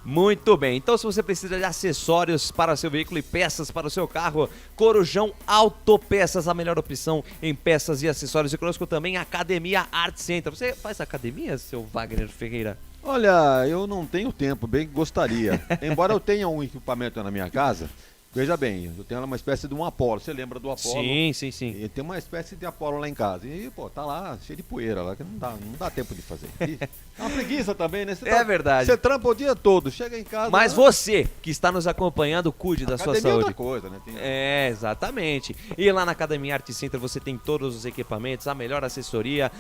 Muito bem, então se você precisa de acessórios para o seu veículo e peças para o seu carro, Corujão Autopeças, a melhor opção em peças e acessórios. E conosco também a Academia Art Center. Você faz academia, seu Wagner Ferreira? Olha, eu não tenho tempo, bem que gostaria. Embora eu tenha um equipamento na minha casa, veja bem, eu tenho uma espécie de um Apollo. Você lembra do Apollo? Sim. E tem uma espécie de Apollo lá em casa. E, tá lá, cheio de poeira lá, que não dá tempo de fazer. E é uma preguiça também, né? Verdade. Você trampa o dia todo, chega em casa... Mas você, que está nos acompanhando, cuide da sua saúde. É outra coisa, né? Exatamente. E lá na Academia Art Center você tem todos os equipamentos, a melhor assessoria,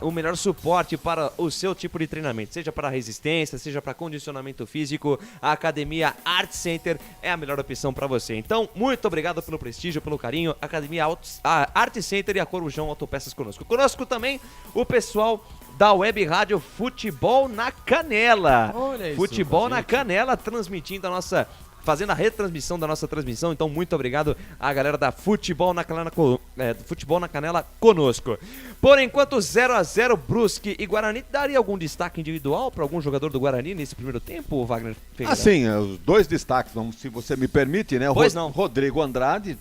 o melhor suporte para o seu tipo de treinamento. Seja para resistência, seja para condicionamento físico, a Academia Art Center é a melhor opção para você. Então, muito obrigado pelo prestígio, pelo carinho. Academia Art Center e a Corujão Autopeças conosco. Conosco também o pessoal da Web Rádio Futebol na Canela. Olha isso, Futebol na Canela, transmitindo fazendo a retransmissão da nossa transmissão. Então, muito obrigado à galera da Futebol na Canela conosco. Por enquanto, 0-0 Brusque e Guarani. Daria algum destaque individual para algum jogador do Guarani nesse primeiro tempo, Wagner Ferreira? Sim, os 2 destaques, se você me permite, né? Rodrigo Andrade,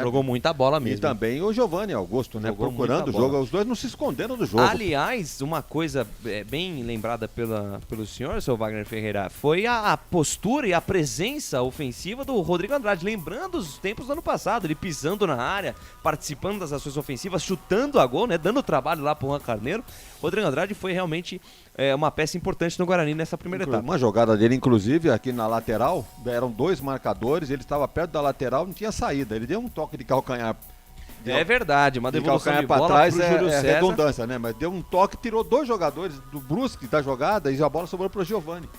jogou muita bola mesmo. E também o Giovanni Augusto, né? Procurando o jogo. Os 2 não se esconderam do jogo. Aliás, uma coisa bem lembrada pelo senhor, seu Wagner Ferreira, foi a postura e a presença ofensiva do Rodrigo Andrade, lembrando os tempos do ano passado, ele pisando na área, participando das ações ofensivas, chutando a gol, né, dando trabalho lá pro Juan Carneiro. Rodrigo Andrade foi realmente uma peça importante no Guarani nessa primeira etapa. Uma jogada dele, inclusive, aqui na lateral, eram 2 marcadores, ele estava perto da lateral, não tinha saída, ele deu um toque de calcanhar. É verdade, uma devolução de bola trás pro Júlio César. Redundância, né, mas deu um toque, tirou 2 jogadores do Brusque da jogada e a bola sobrou pro Giovanni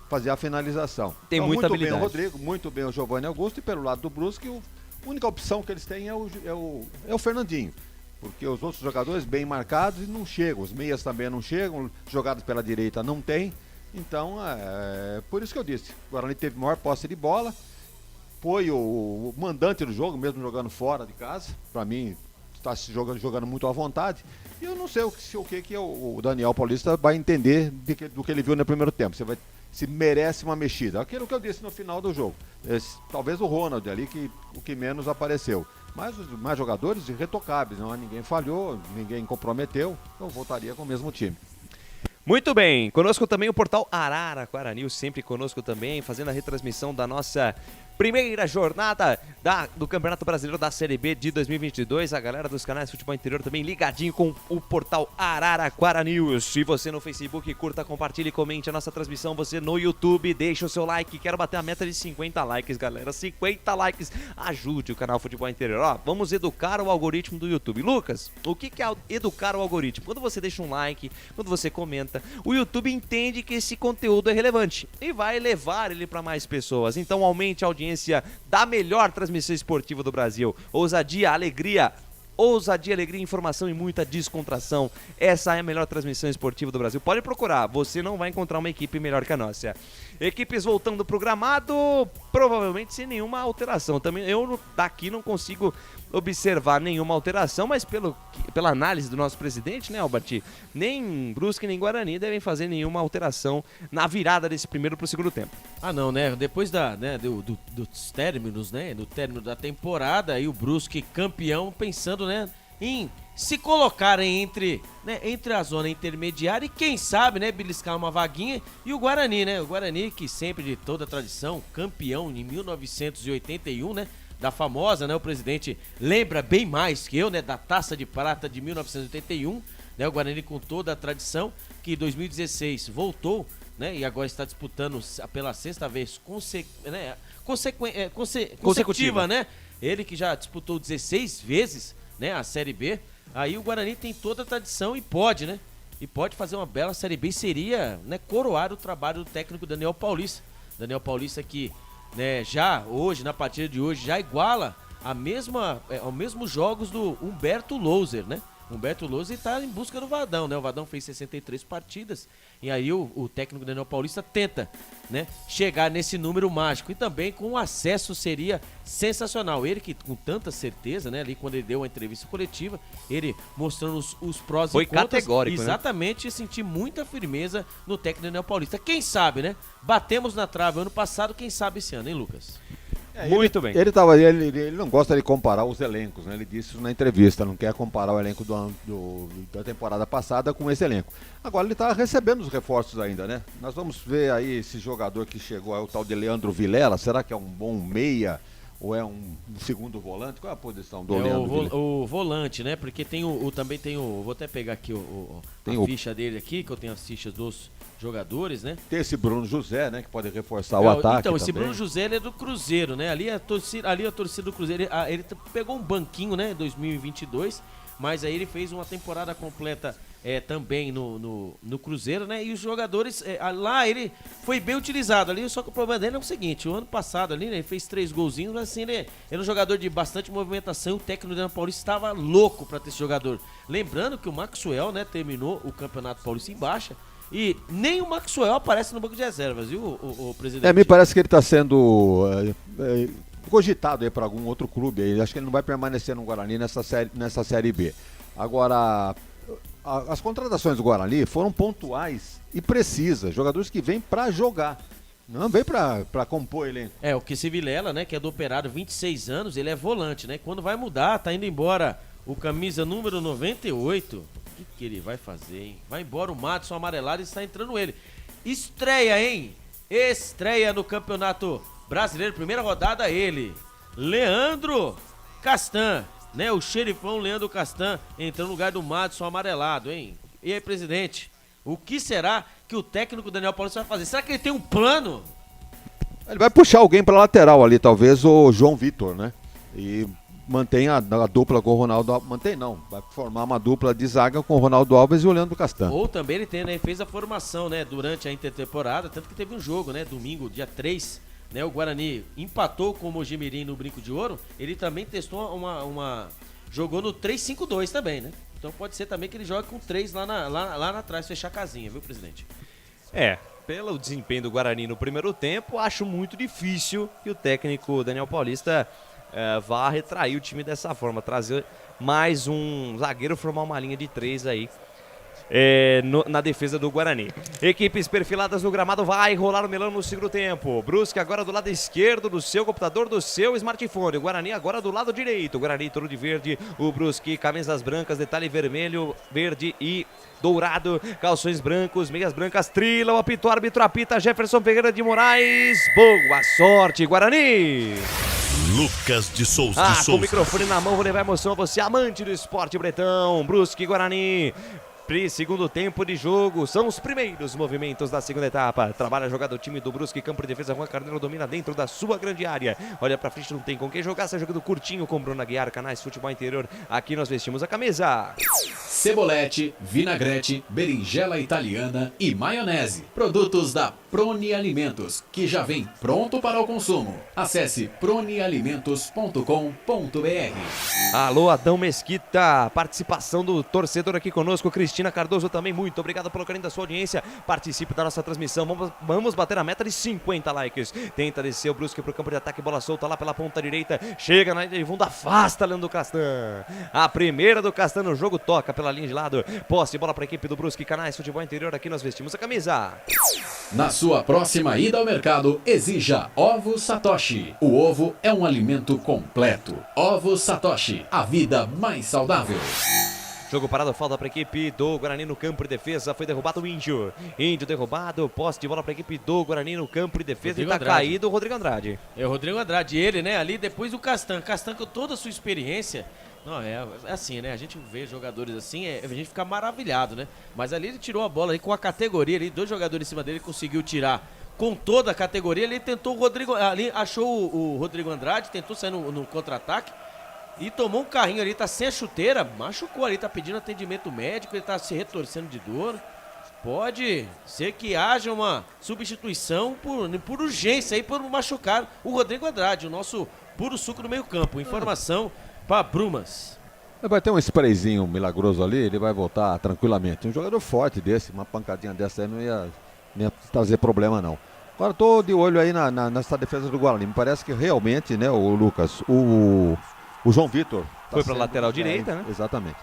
fazer a finalização. Tem muita habilidade. Bem o Rodrigo, muito bem o Giovanni Augusto, e pelo lado do Brusque, a única opção que eles têm é o Fernandinho, porque os outros jogadores bem marcados não chegam, os meias também não chegam, jogadas pela direita não tem, então por isso que eu disse, o Guarani teve maior posse de bola, foi o mandante do jogo, mesmo jogando fora de casa, para mim está se jogando muito à vontade, e eu não sei o que o Daniel Paulista vai entender do que ele viu no primeiro tempo, se merece uma mexida. Aquilo que eu disse no final do jogo. Talvez o Ronald ali, o que menos apareceu. Mas os mais jogadores irretocáveis, ninguém falhou, ninguém comprometeu. Eu voltaria com o mesmo time. Muito bem, conosco também o portal Araraquara News, sempre conosco também, fazendo a retransmissão da nossa primeira jornada do Campeonato Brasileiro da Série B de 2022. A galera dos canais Futebol Interior também ligadinho com o portal Araraquara News. E você no Facebook, curta, compartilhe, comente a nossa transmissão. Você no YouTube, deixa o seu like. Quero bater a meta de 50 likes, galera. 50 likes. Ajude o canal Futebol Interior. Vamos educar o algoritmo do YouTube. Lucas, o que é educar o algoritmo? Quando você deixa um like, quando você comenta, o YouTube entende que esse conteúdo é relevante e vai levar ele para mais pessoas. Então aumente a audiência da melhor transmissão esportiva do Brasil. Ousadia, alegria ousadia, alegria, informação e muita descontração. Essa é a melhor transmissão esportiva do Brasil. Pode procurar, você não vai encontrar uma equipe melhor que a nossa. Equipes voltando pro gramado, provavelmente sem nenhuma alteração. Também eu daqui não consigo observar nenhuma alteração, mas pela análise do nosso presidente, né, Albert, nem Brusque nem Guarani devem fazer nenhuma alteração na virada desse primeiro pro segundo tempo. Ah, não, né? Depois dos términos, né? Do término da temporada, aí o Brusque campeão, pensando, né, em se colocar entre a zona intermediária e quem sabe, né, beliscar uma vaguinha, e o Guarani, né? O Guarani que sempre de toda a tradição, campeão em 1981, né? Da famosa, né? O presidente lembra bem mais que eu, né? Da Taça de Prata de 1981, né? O Guarani com toda a tradição, que em 2016 voltou, né? E agora está disputando pela sexta vez consecutiva, né? Ele que já disputou 16 vezes, né? A Série B. Aí o Guarani tem toda a tradição e pode, né? E pode fazer uma bela Série B, seria, né, coroar o trabalho do técnico Daniel Paulista. Daniel Paulista que, né, já hoje, na partida de hoje, já iguala aos mesmos jogos do Humberto Louser, né? Humberto Louser está em busca do Vadão, né? O Vadão fez 63 partidas e aí o técnico Daniel Paulista tenta, né, chegar nesse número mágico. E também com o acesso seria sensacional. Ele que com tanta certeza, né, ali quando ele deu a entrevista coletiva, ele mostrando os prós Foi e contras. categórico, exatamente, né? Senti muita firmeza no técnico Daniel Paulista. Quem sabe, né? Batemos na trave ano passado, quem sabe esse ano, hein, Lucas? Muito bem. Ele não gosta de comparar os elencos, né? Ele disse isso na entrevista, não quer comparar o elenco da temporada passada com esse elenco. Agora ele está recebendo os reforços ainda, né? Nós vamos ver aí esse jogador que chegou, é o tal de Leandro Vilela, será que é um bom meia ou é um segundo volante? Qual é a posição do Leandro Vilela? O volante, né? Porque também tem o, vou até pegar aqui a ficha dele aqui, que eu tenho as fichas dos jogadores, né? Tem esse Bruno José, né? Que pode reforçar o ataque. Então, esse também. Bruno José, ele é do Cruzeiro, né? Ali a torcida do Cruzeiro, ele pegou um banquinho, né? Em 2022, mas aí ele fez uma temporada completa também no Cruzeiro, né? E os jogadores, lá ele foi bem utilizado ali, só que o problema dele é o seguinte, o ano passado ali, né, ele fez 3 golzinhos, mas assim, ele era um jogador de bastante movimentação, o técnico do Daniel Paulista estava louco para ter esse jogador. Lembrando que o Maxwell, né, terminou o Campeonato Paulista em baixa, e nem o Maxwell aparece no banco de reservas, viu, o presidente? Me parece que ele está sendo cogitado aí para algum outro clube aí. Acho que ele não vai permanecer no Guarani nessa série B. Agora, as contratações do Guarani foram pontuais e precisas. Jogadores que vêm para jogar, não vem para compor elenco. O Kissi Vilela, né, que é do Operário, 26 anos, ele é volante, né? Quando vai mudar, tá indo embora o camisa número 98. O que ele vai fazer, hein? Vai embora o Madison amarelado e está entrando ele. Estreia, hein? Estreia no Campeonato Brasileiro, primeira rodada, ele, Leandro Castan, né? O xerifão Leandro Castan entrando no lugar do Madison amarelado, hein? E aí, presidente, o que será que o técnico Daniel Paulista vai fazer? Será que ele tem um plano? Ele vai puxar alguém para lateral ali, talvez o João Vitor, né? E mantém a dupla com o Ronaldo Alves. Mantém não, vai formar uma dupla de zaga com o Ronaldo Alves e o Leandro Castan. Ou também ele tem, né, fez a formação, né, durante a intertemporada, tanto que teve um jogo, né, domingo, dia 3, né, o Guarani empatou com o Mojimirim no Brinco de Ouro, ele também testou jogou no 3-5-2 também, né? Então pode ser também que ele jogue com 3 lá na trás, fechar a casinha, viu, presidente? Pelo desempenho do Guarani no primeiro tempo, acho muito difícil que o técnico Daniel Paulista vá retrair o time dessa forma, trazer mais um zagueiro, formar uma linha de 3 aí na defesa do Guarani. Equipes perfiladas no gramado, vai rolar o melão no segundo tempo. Brusque agora do lado esquerdo do seu computador, do seu smartphone. O Guarani agora do lado direito. O Guarani todo de verde, o Brusque camisas brancas, detalhe vermelho, verde e dourado, calções brancos, meias brancas, trilha, o apito, árbitro apita, Jefferson Ferreira de Moraes. Boa sorte, Guarani! Lucas de Souza. Com o microfone na mão, vou levar emoção a você, amante do esporte bretão. Brusque e Guarani. Segundo tempo de jogo, são os primeiros movimentos da segunda etapa. Trabalha a jogada do time do Brusque, campo de defesa, Juan Carneiro domina dentro da sua grande área. Olha pra frente, não tem com quem jogar, sai jogando curtinho com Bruno Aguiar, Canais Futebol Interior. Aqui nós vestimos a camisa cebolete, vinagrete, berinjela italiana e maionese. Produtos da Proni Alimentos, que já vem pronto para o consumo. Acesse pronialimentos.com.br. Alô, Adão Mesquita, participação do torcedor aqui conosco, Cristina Cardoso também, muito obrigado pelo carinho da sua audiência, participe da nossa transmissão, vamos bater a meta de 50 likes, tenta descer o Brusque pro campo de ataque, bola solta lá pela ponta direita, chega na linha de fundo, afasta Leandro Castan, a primeira do Castan no jogo, toca pela linha de lado, posse, bola para a equipe do Brusque, Canais Futebol Interior, aqui nós vestimos a camisa. Na sua próxima ida ao mercado, exija Ovo Satoshi. O ovo é um alimento completo. Ovo Satoshi, a vida mais saudável. Jogo parado, falta para a equipe do Guarani no campo de defesa, foi derrubado o Índio. Índio derrubado, posse de bola para a equipe do Guarani no campo de defesa, Rodrigo e tá Andrade. Caído o Rodrigo Andrade. É o Rodrigo Andrade, ele, né, ali depois o Castan com toda a sua experiência. Não, é assim, né? A gente vê jogadores assim, a gente fica maravilhado, né? Mas ali ele tirou a bola ali com a categoria ali, 2 jogadores em cima dele, conseguiu tirar com toda a categoria. Ele tentou o Rodrigo, ali achou o Rodrigo Andrade, tentou sair no contra-ataque e tomou um carrinho ali, tá sem a chuteira, machucou ali, tá pedindo atendimento médico, ele tá se retorcendo de dor. Pode ser que haja uma substituição por urgência aí, por machucar o Rodrigo Andrade, o nosso puro suco no meio-campo. Informação para Brumas. Vai ter um sprayzinho milagroso ali, ele vai voltar tranquilamente. Um jogador forte desse, uma pancadinha dessa aí não ia trazer problema não. Agora tô de olho aí nessa defesa do Guarani. Me parece que realmente, né, o Lucas, o João Vitor foi para lateral direita, né? Exatamente.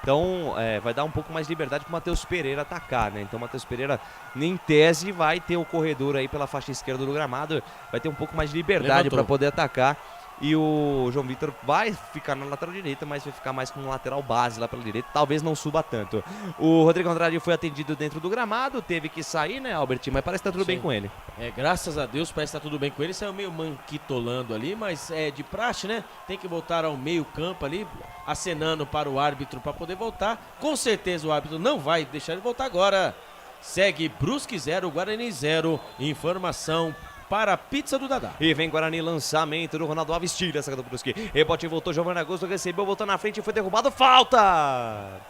Então vai dar um pouco mais de liberdade para o Matheus Pereira atacar, né? Então o Matheus Pereira, em tese, vai ter o corredor aí pela faixa esquerda do gramado, vai ter um pouco mais de liberdade para poder atacar. E o João Vitor vai ficar na lateral direita, mas vai ficar mais como lateral base lá pela direita, talvez não suba tanto. O Rodrigo Andrade foi atendido dentro do gramado, teve que sair, né, Albert? Mas parece que tá tudo bem com ele. Graças a Deus parece que tá tudo bem com ele, saiu meio manquitolando ali, mas é de praxe, né? Tem que voltar ao meio campo ali, acenando para o árbitro para poder voltar. Com certeza o árbitro não vai deixar ele voltar agora. Segue Brusque 0, Guarani 0, informação para a pizza do Dadá. E vem Guarani, lançamento do Ronaldo Alves, tira essa do Brusque. Rebote, voltou, Giovanni Augusto recebeu, voltou na frente e foi derrubado. Falta!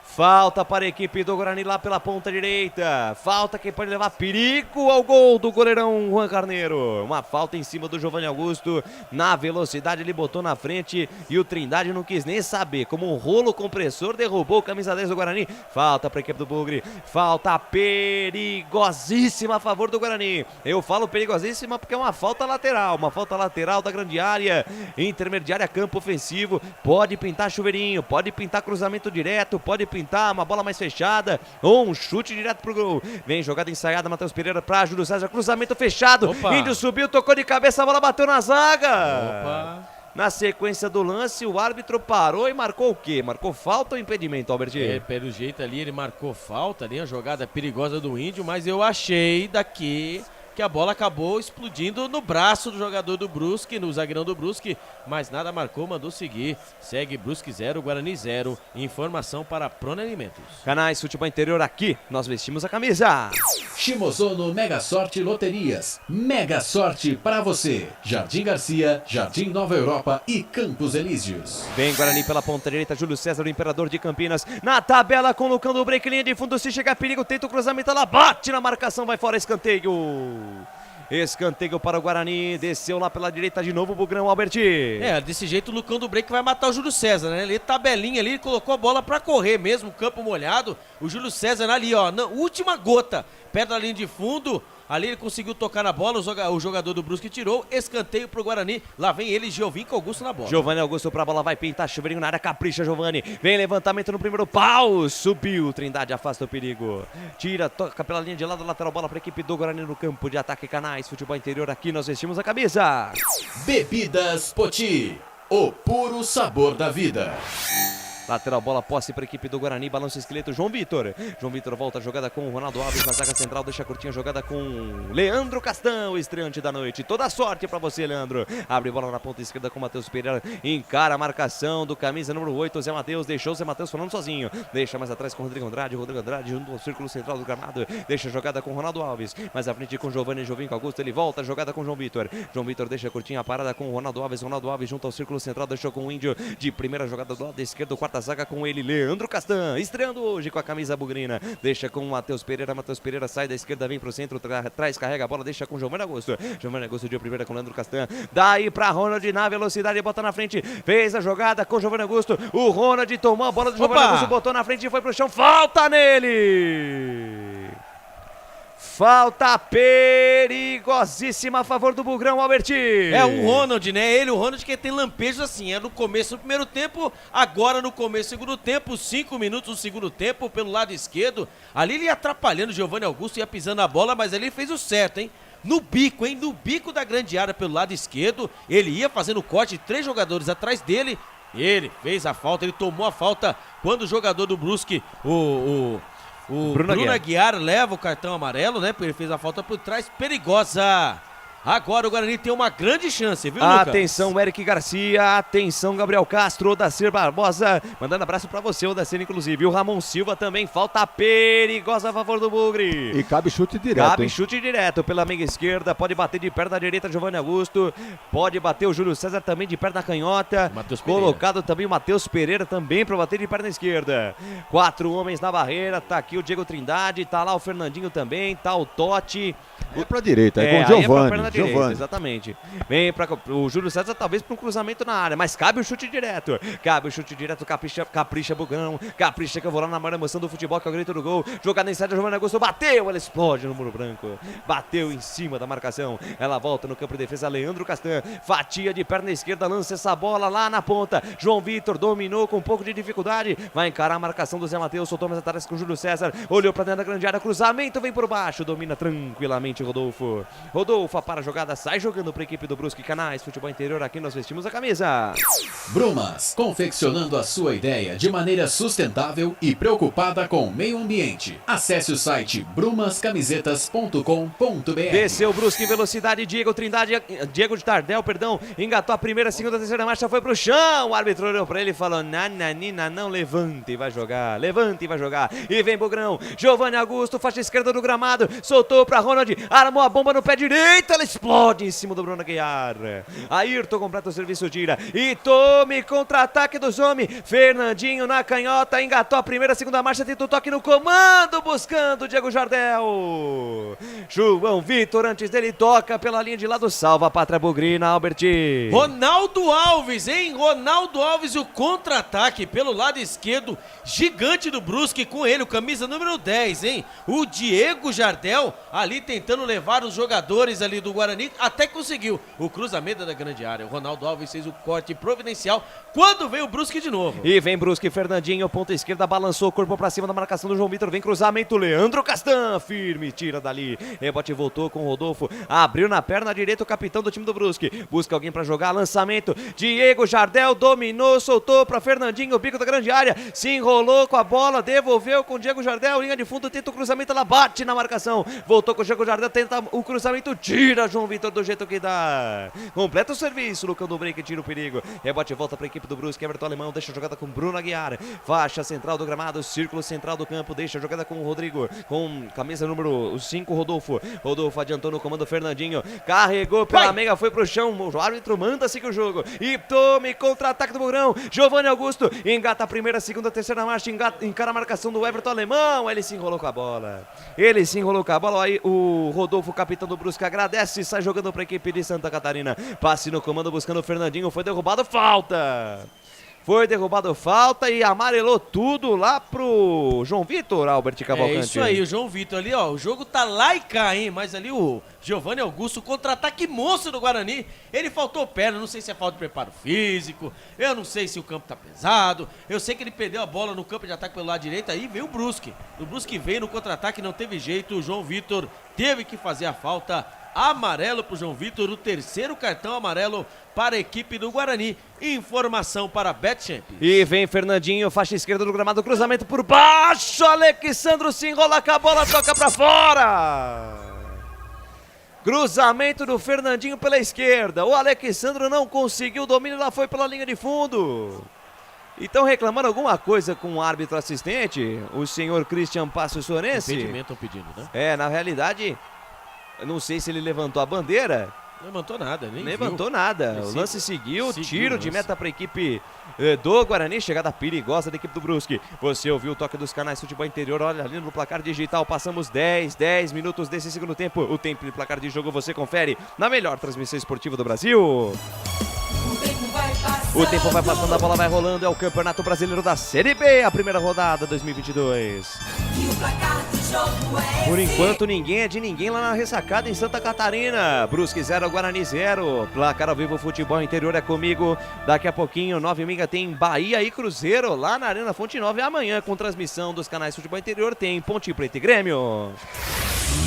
Falta para a equipe do Guarani lá pela ponta direita. Falta que pode levar perigo ao gol do goleirão Juan Carneiro. Uma falta em cima do Giovanni Augusto. Na velocidade ele botou na frente e o Trindade não quis nem saber. Como um rolo compressor derrubou o camisa 10 do Guarani. Falta para a equipe do Bugre. Falta perigosíssima a favor do Guarani. Eu falo perigosíssima porque é uma falta lateral. Uma falta lateral da grande área. Intermediária, campo ofensivo. Pode pintar chuveirinho. Pode pintar cruzamento direto. Pode pintar uma bola mais fechada ou um chute direto pro gol. Vem jogada ensaiada, Matheus Pereira pra Júlio César, cruzamento fechado. Opa. Índio subiu, tocou de cabeça, a bola bateu na zaga. Opa. Na sequência do lance, o árbitro parou e marcou o quê? Marcou falta ou impedimento, Albert? Pelo jeito ali, ele marcou falta ali, a jogada perigosa do Índio, mas eu achei daqui que a bola acabou explodindo no braço do jogador do Brusque, no zagueirão do Brusque, mas nada marcou, mandou seguir. Segue Brusque 0, Guarani 0. Informação para a Prone Alimentos. Canais Futebol Interior, aqui nós vestimos a camisa. Shimozono Mega Sorte Loterias. Mega Sorte para você. Jardim Garcia, Jardim Nova Europa e Campos Elíseos. Vem Guarani pela ponta direita, Júlio César, o Imperador de Campinas. Na tabela, colocando o break, linha de fundo, se chegar perigo, tenta o cruzamento, ela bate na marcação, vai fora, escanteio. Escanteio para o Guarani, desceu lá pela direita de novo o Bugrão, Albert. Desse jeito o Lucão do Break vai matar o Júlio César, né? Ele tabelinha ali, colocou a bola pra correr mesmo, campo molhado. O Júlio César ali, ó, na última gota, perto da linha de fundo. Ali ele conseguiu tocar na bola, o jogador do Brusque tirou, escanteio pro Guarani. Lá vem ele, Giovanni Augusto na bola. Giovanni Augusto pra bola, vai pintar, chuveirinho na área, capricha Giovanni. Vem levantamento no primeiro pau, subiu, Trindade afasta o perigo. Tira, toca pela linha de lado, lateral, bola pra equipe do Guarani no campo de ataque. Canais Futebol Interior, aqui nós vestimos a camisa. Bebidas Poti, o puro sabor da vida. Lateral, bola, posse para a equipe do Guarani, balança o esqueleto, João Vitor. João Vitor volta a jogada com o Ronaldo Alves na zaga central, deixa curtinha a jogada com Leandro Castan, o estreante da noite. Toda sorte para você, Leandro. Abre bola na ponta esquerda com o Matheus Pereira, encara a marcação do camisa número 8, Zé Matheus, deixou o Zé Matheus falando sozinho. Deixa mais atrás com o Rodrigo Andrade junto ao círculo central do gramado. Deixa a jogada com o Ronaldo Alves, mais à frente com o Giovanni Augusto, ele volta a jogada com o João Vitor. João Vitor deixa curtinha a parada com o Ronaldo Alves junto ao círculo central, deixou com o Índio de primeira jogada do lado esquerdo, quarta a zaga com ele, Leandro Castan, estreando hoje com a camisa bugrina. Deixa com o Matheus Pereira. Matheus Pereira sai da esquerda, vem pro centro, traz, carrega a bola, deixa com Giovanni Augusto. Giovanni Augusto de primeira com o Leandro Castan. Daí pra Ronald na velocidade, bota na frente. Fez a jogada com o Giovanni Augusto. O Ronald tomou a bola do Giovanni Augusto, botou na frente e foi pro chão. Falta nele! Falta perigosíssima a favor do Bugrão, Alberti. É o Ronald, né? O Ronald que tem lampejos assim, no começo do primeiro tempo, agora no começo do segundo tempo, 5 minutos do segundo tempo pelo lado esquerdo. Ali ele ia atrapalhando o Giovanni Augusto, ia pisando a bola, mas ali ele fez o certo, hein? No bico, hein? No bico da grande área pelo lado esquerdo, ele ia fazendo corte, 3 jogadores atrás dele. Ele fez a falta, ele tomou a falta quando o jogador do Brusque, o Bruno Aguiar leva o cartão amarelo, né? Porque ele fez a falta por trás, perigosa. Agora o Guarani tem uma grande chance, viu, Lucas? Atenção, Eric Garcia, atenção, Gabriel Castro, Odacir Barbosa, mandando abraço pra você, Odacir, inclusive. O Ramon Silva também, falta perigosa a favor do Bugre. E cabe chute direto. Cabe chute direto pela meia esquerda, pode bater de perna direita, Giovanni Augusto, pode bater o Júlio César também de perna canhota. Colocado também o Matheus Pereira também pra bater de perna esquerda. 4 homens na barreira, tá aqui o Diego Trindade, tá lá o Fernandinho também, tá o Totti. É pra direita, é com o Giovanni. Direita, exatamente. Vem para o Júlio César, talvez para um cruzamento na área, mas cabe o chute direto. Cabe o chute direto, capricha Bugão, capricha que eu vou lá na maior emoção do futebol, que é o grito do gol. Jogada em sede, Giovanni Augusto bateu, ela explode no muro branco. Bateu em cima da marcação. Ela volta no campo de defesa, Leandro Castan. Fatia de perna esquerda, lança essa bola lá na ponta. João Vitor dominou com um pouco de dificuldade. Vai encarar a marcação do Zé Matheus, soltou mais atrás com o Júlio César. Olhou para dentro da grande área, cruzamento, vem por baixo, domina tranquilamente Rodolfo. Rodolfo para a jogada, sai jogando para a equipe do Brusque. Canais Futebol Interior, aqui nós vestimos a camisa. Brumas, confeccionando a sua ideia de maneira sustentável e preocupada com o meio ambiente. Acesse o site brumascamisetas.com.br. Desceu o Brusque em velocidade, Diego de Tardel, engatou a primeira, segunda, terceira marcha, foi pro chão. O árbitro olhou para ele e falou: nananina, não, levante e vai jogar, E vem Bugrão, Giovanni Augusto, faixa esquerda do gramado, soltou para Ronald, armou a bomba no pé direito, ela explode em cima do Bruno Aguiar. Ayrton completa o serviço, tira e tome contra-ataque dos homens. Fernandinho na canhota, engatou a primeira, segunda marcha, tenta o toque no comando, buscando o Diego Jardel. João Vitor, antes dele, toca pela linha de lado, salva a pátria bugrina, Alberti. Ronaldo Alves, hein? Ronaldo Alves, o contra-ataque pelo lado esquerdo, gigante do Brusque, com ele, o camisa número 10, hein? O Diego Jardel ali tentando levar os jogadores ali do Guarani, até conseguiu o cruzamento da grande área. O Ronaldo Alves fez o corte providencial quando veio o Brusque de novo. E vem Brusque, Fernandinho, ponta esquerda, balançou o corpo pra cima da marcação do João Vitor, vem cruzamento, Leandro Castan, firme, tira dali, rebote voltou com o Rodolfo, abriu na perna direita o capitão do time do Brusque, busca alguém pra jogar, lançamento, Diego Jardel dominou, soltou pra Fernandinho, o bico da grande área, se enrolou com a bola, devolveu com o Diego Jardel, linha de fundo, tenta o cruzamento, ela bate na marcação, voltou com o Diego Jardel, tenta o cruzamento, tira João Vitor do jeito que dá, completa o serviço, Lucão do Break, tira o perigo, rebote volta pra equipe do Brusque, Everton Alemão deixa a jogada com Bruno Aguiar, faixa central do gramado, círculo central do campo, deixa a jogada com o Rodrigo, com camisa número 5, Rodolfo adiantou no comando, Fernandinho, carregou pela meia, foi pro chão, o árbitro manda seguir o jogo, e tome contra-ataque do Bugrão, Giovanni Augusto, engata a primeira, segunda, terceira marcha, encara a marcação do Everton Alemão, ele se enrolou com a bola, aí o Rodolfo, capitão do Brusque, agradece, sai jogando pra equipe de Santa Catarina, passe no comando buscando o Fernandinho, foi derrubado, falta e amarelou tudo lá pro João Vitor, Albert Cavalcante. É isso aí, o João Vitor ali, ó, o jogo tá lá e cá, hein, mas ali o Giovanni Augusto, contra-ataque monstro do Guarani, ele faltou perna, não sei se é falta de preparo físico, eu não sei se o campo tá pesado, eu sei que ele perdeu a bola no campo de ataque pelo lado direito, aí veio o Brusque veio no contra-ataque, não teve jeito, o João Vitor teve que fazer a falta, amarelo pro João Vitor, o terceiro cartão amarelo para a equipe do Guarani. Informação para Betchamp. E vem Fernandinho, faixa esquerda do gramado, cruzamento por baixo, Alexandro se enrola com a bola, toca pra fora. Cruzamento do Fernandinho pela esquerda, o Alexandro não conseguiu o domínio, lá foi pela linha de fundo. Estão reclamando alguma coisa com o árbitro assistente, o senhor Christian Passos Sorense? Impedimento pedindo, né? Na realidade, não sei se ele levantou a bandeira, Levantou nada, nem Levantou viu. nada. O lance seguiu, tiro de lance. meta para a equipe do Guarani, chegada perigosa da equipe do Brusque. Você ouviu o toque dos canais Futebol Interior, olha ali no placar digital, passamos 10 minutos desse segundo tempo. O tempo de placar de jogo você confere na melhor transmissão esportiva do Brasil. O tempo vai passando, a bola vai rolando, é o Campeonato Brasileiro da Série B, a primeira rodada 2022. Por enquanto ninguém é de ninguém lá na ressacada em Santa Catarina. Brusque 0, Guarani 0. Placar ao vivo, Futebol Interior é comigo. Daqui a pouquinho, 9h30, tem Bahia e Cruzeiro lá na Arena Fonte Nova. E amanhã, com transmissão dos canais Futebol Interior, tem Ponte Preta e Grêmio.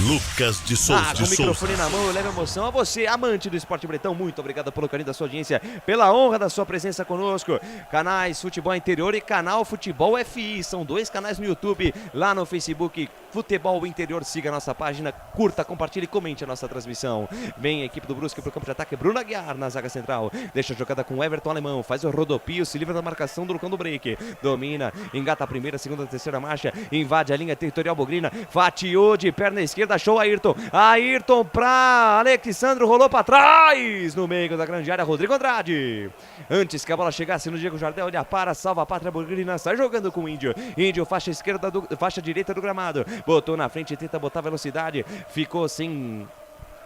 Lucas de Souza. Com o microfone na mão, eu levo emoção a você, amante do esporte bretão. Muito obrigado pelo carinho da sua audiência, pela honra da sua presença conosco. Canais Futebol Interior e canal Futebol FI. São 2 canais no YouTube, lá no Facebook Futebol Interior. Siga a nossa página, curta, compartilhe e comente a nossa transmissão. Vem a equipe do Brusque pro campo de ataque. Bruno Aguiar na zaga central. Deixa a jogada com o Everton Alemão. Faz o rodopio, se livra da marcação do Lucão do Break. Domina, engata a primeira, segunda, terceira marcha. Invade a linha territorial Bogrina. Fatiou de perna esquerda, show Ayrton. Ayrton pra Alexandro, rolou pra trás. No meio da grande área, Rodrigo Andrade. Antes que a bola chegasse no Diego Jardel, olha para, salva a pátria Bogrina. Sai jogando com o Índio. Índio, faixa esquerda, faixa direita do gramado. Botou na frente, tenta botar velocidade. Ficou sem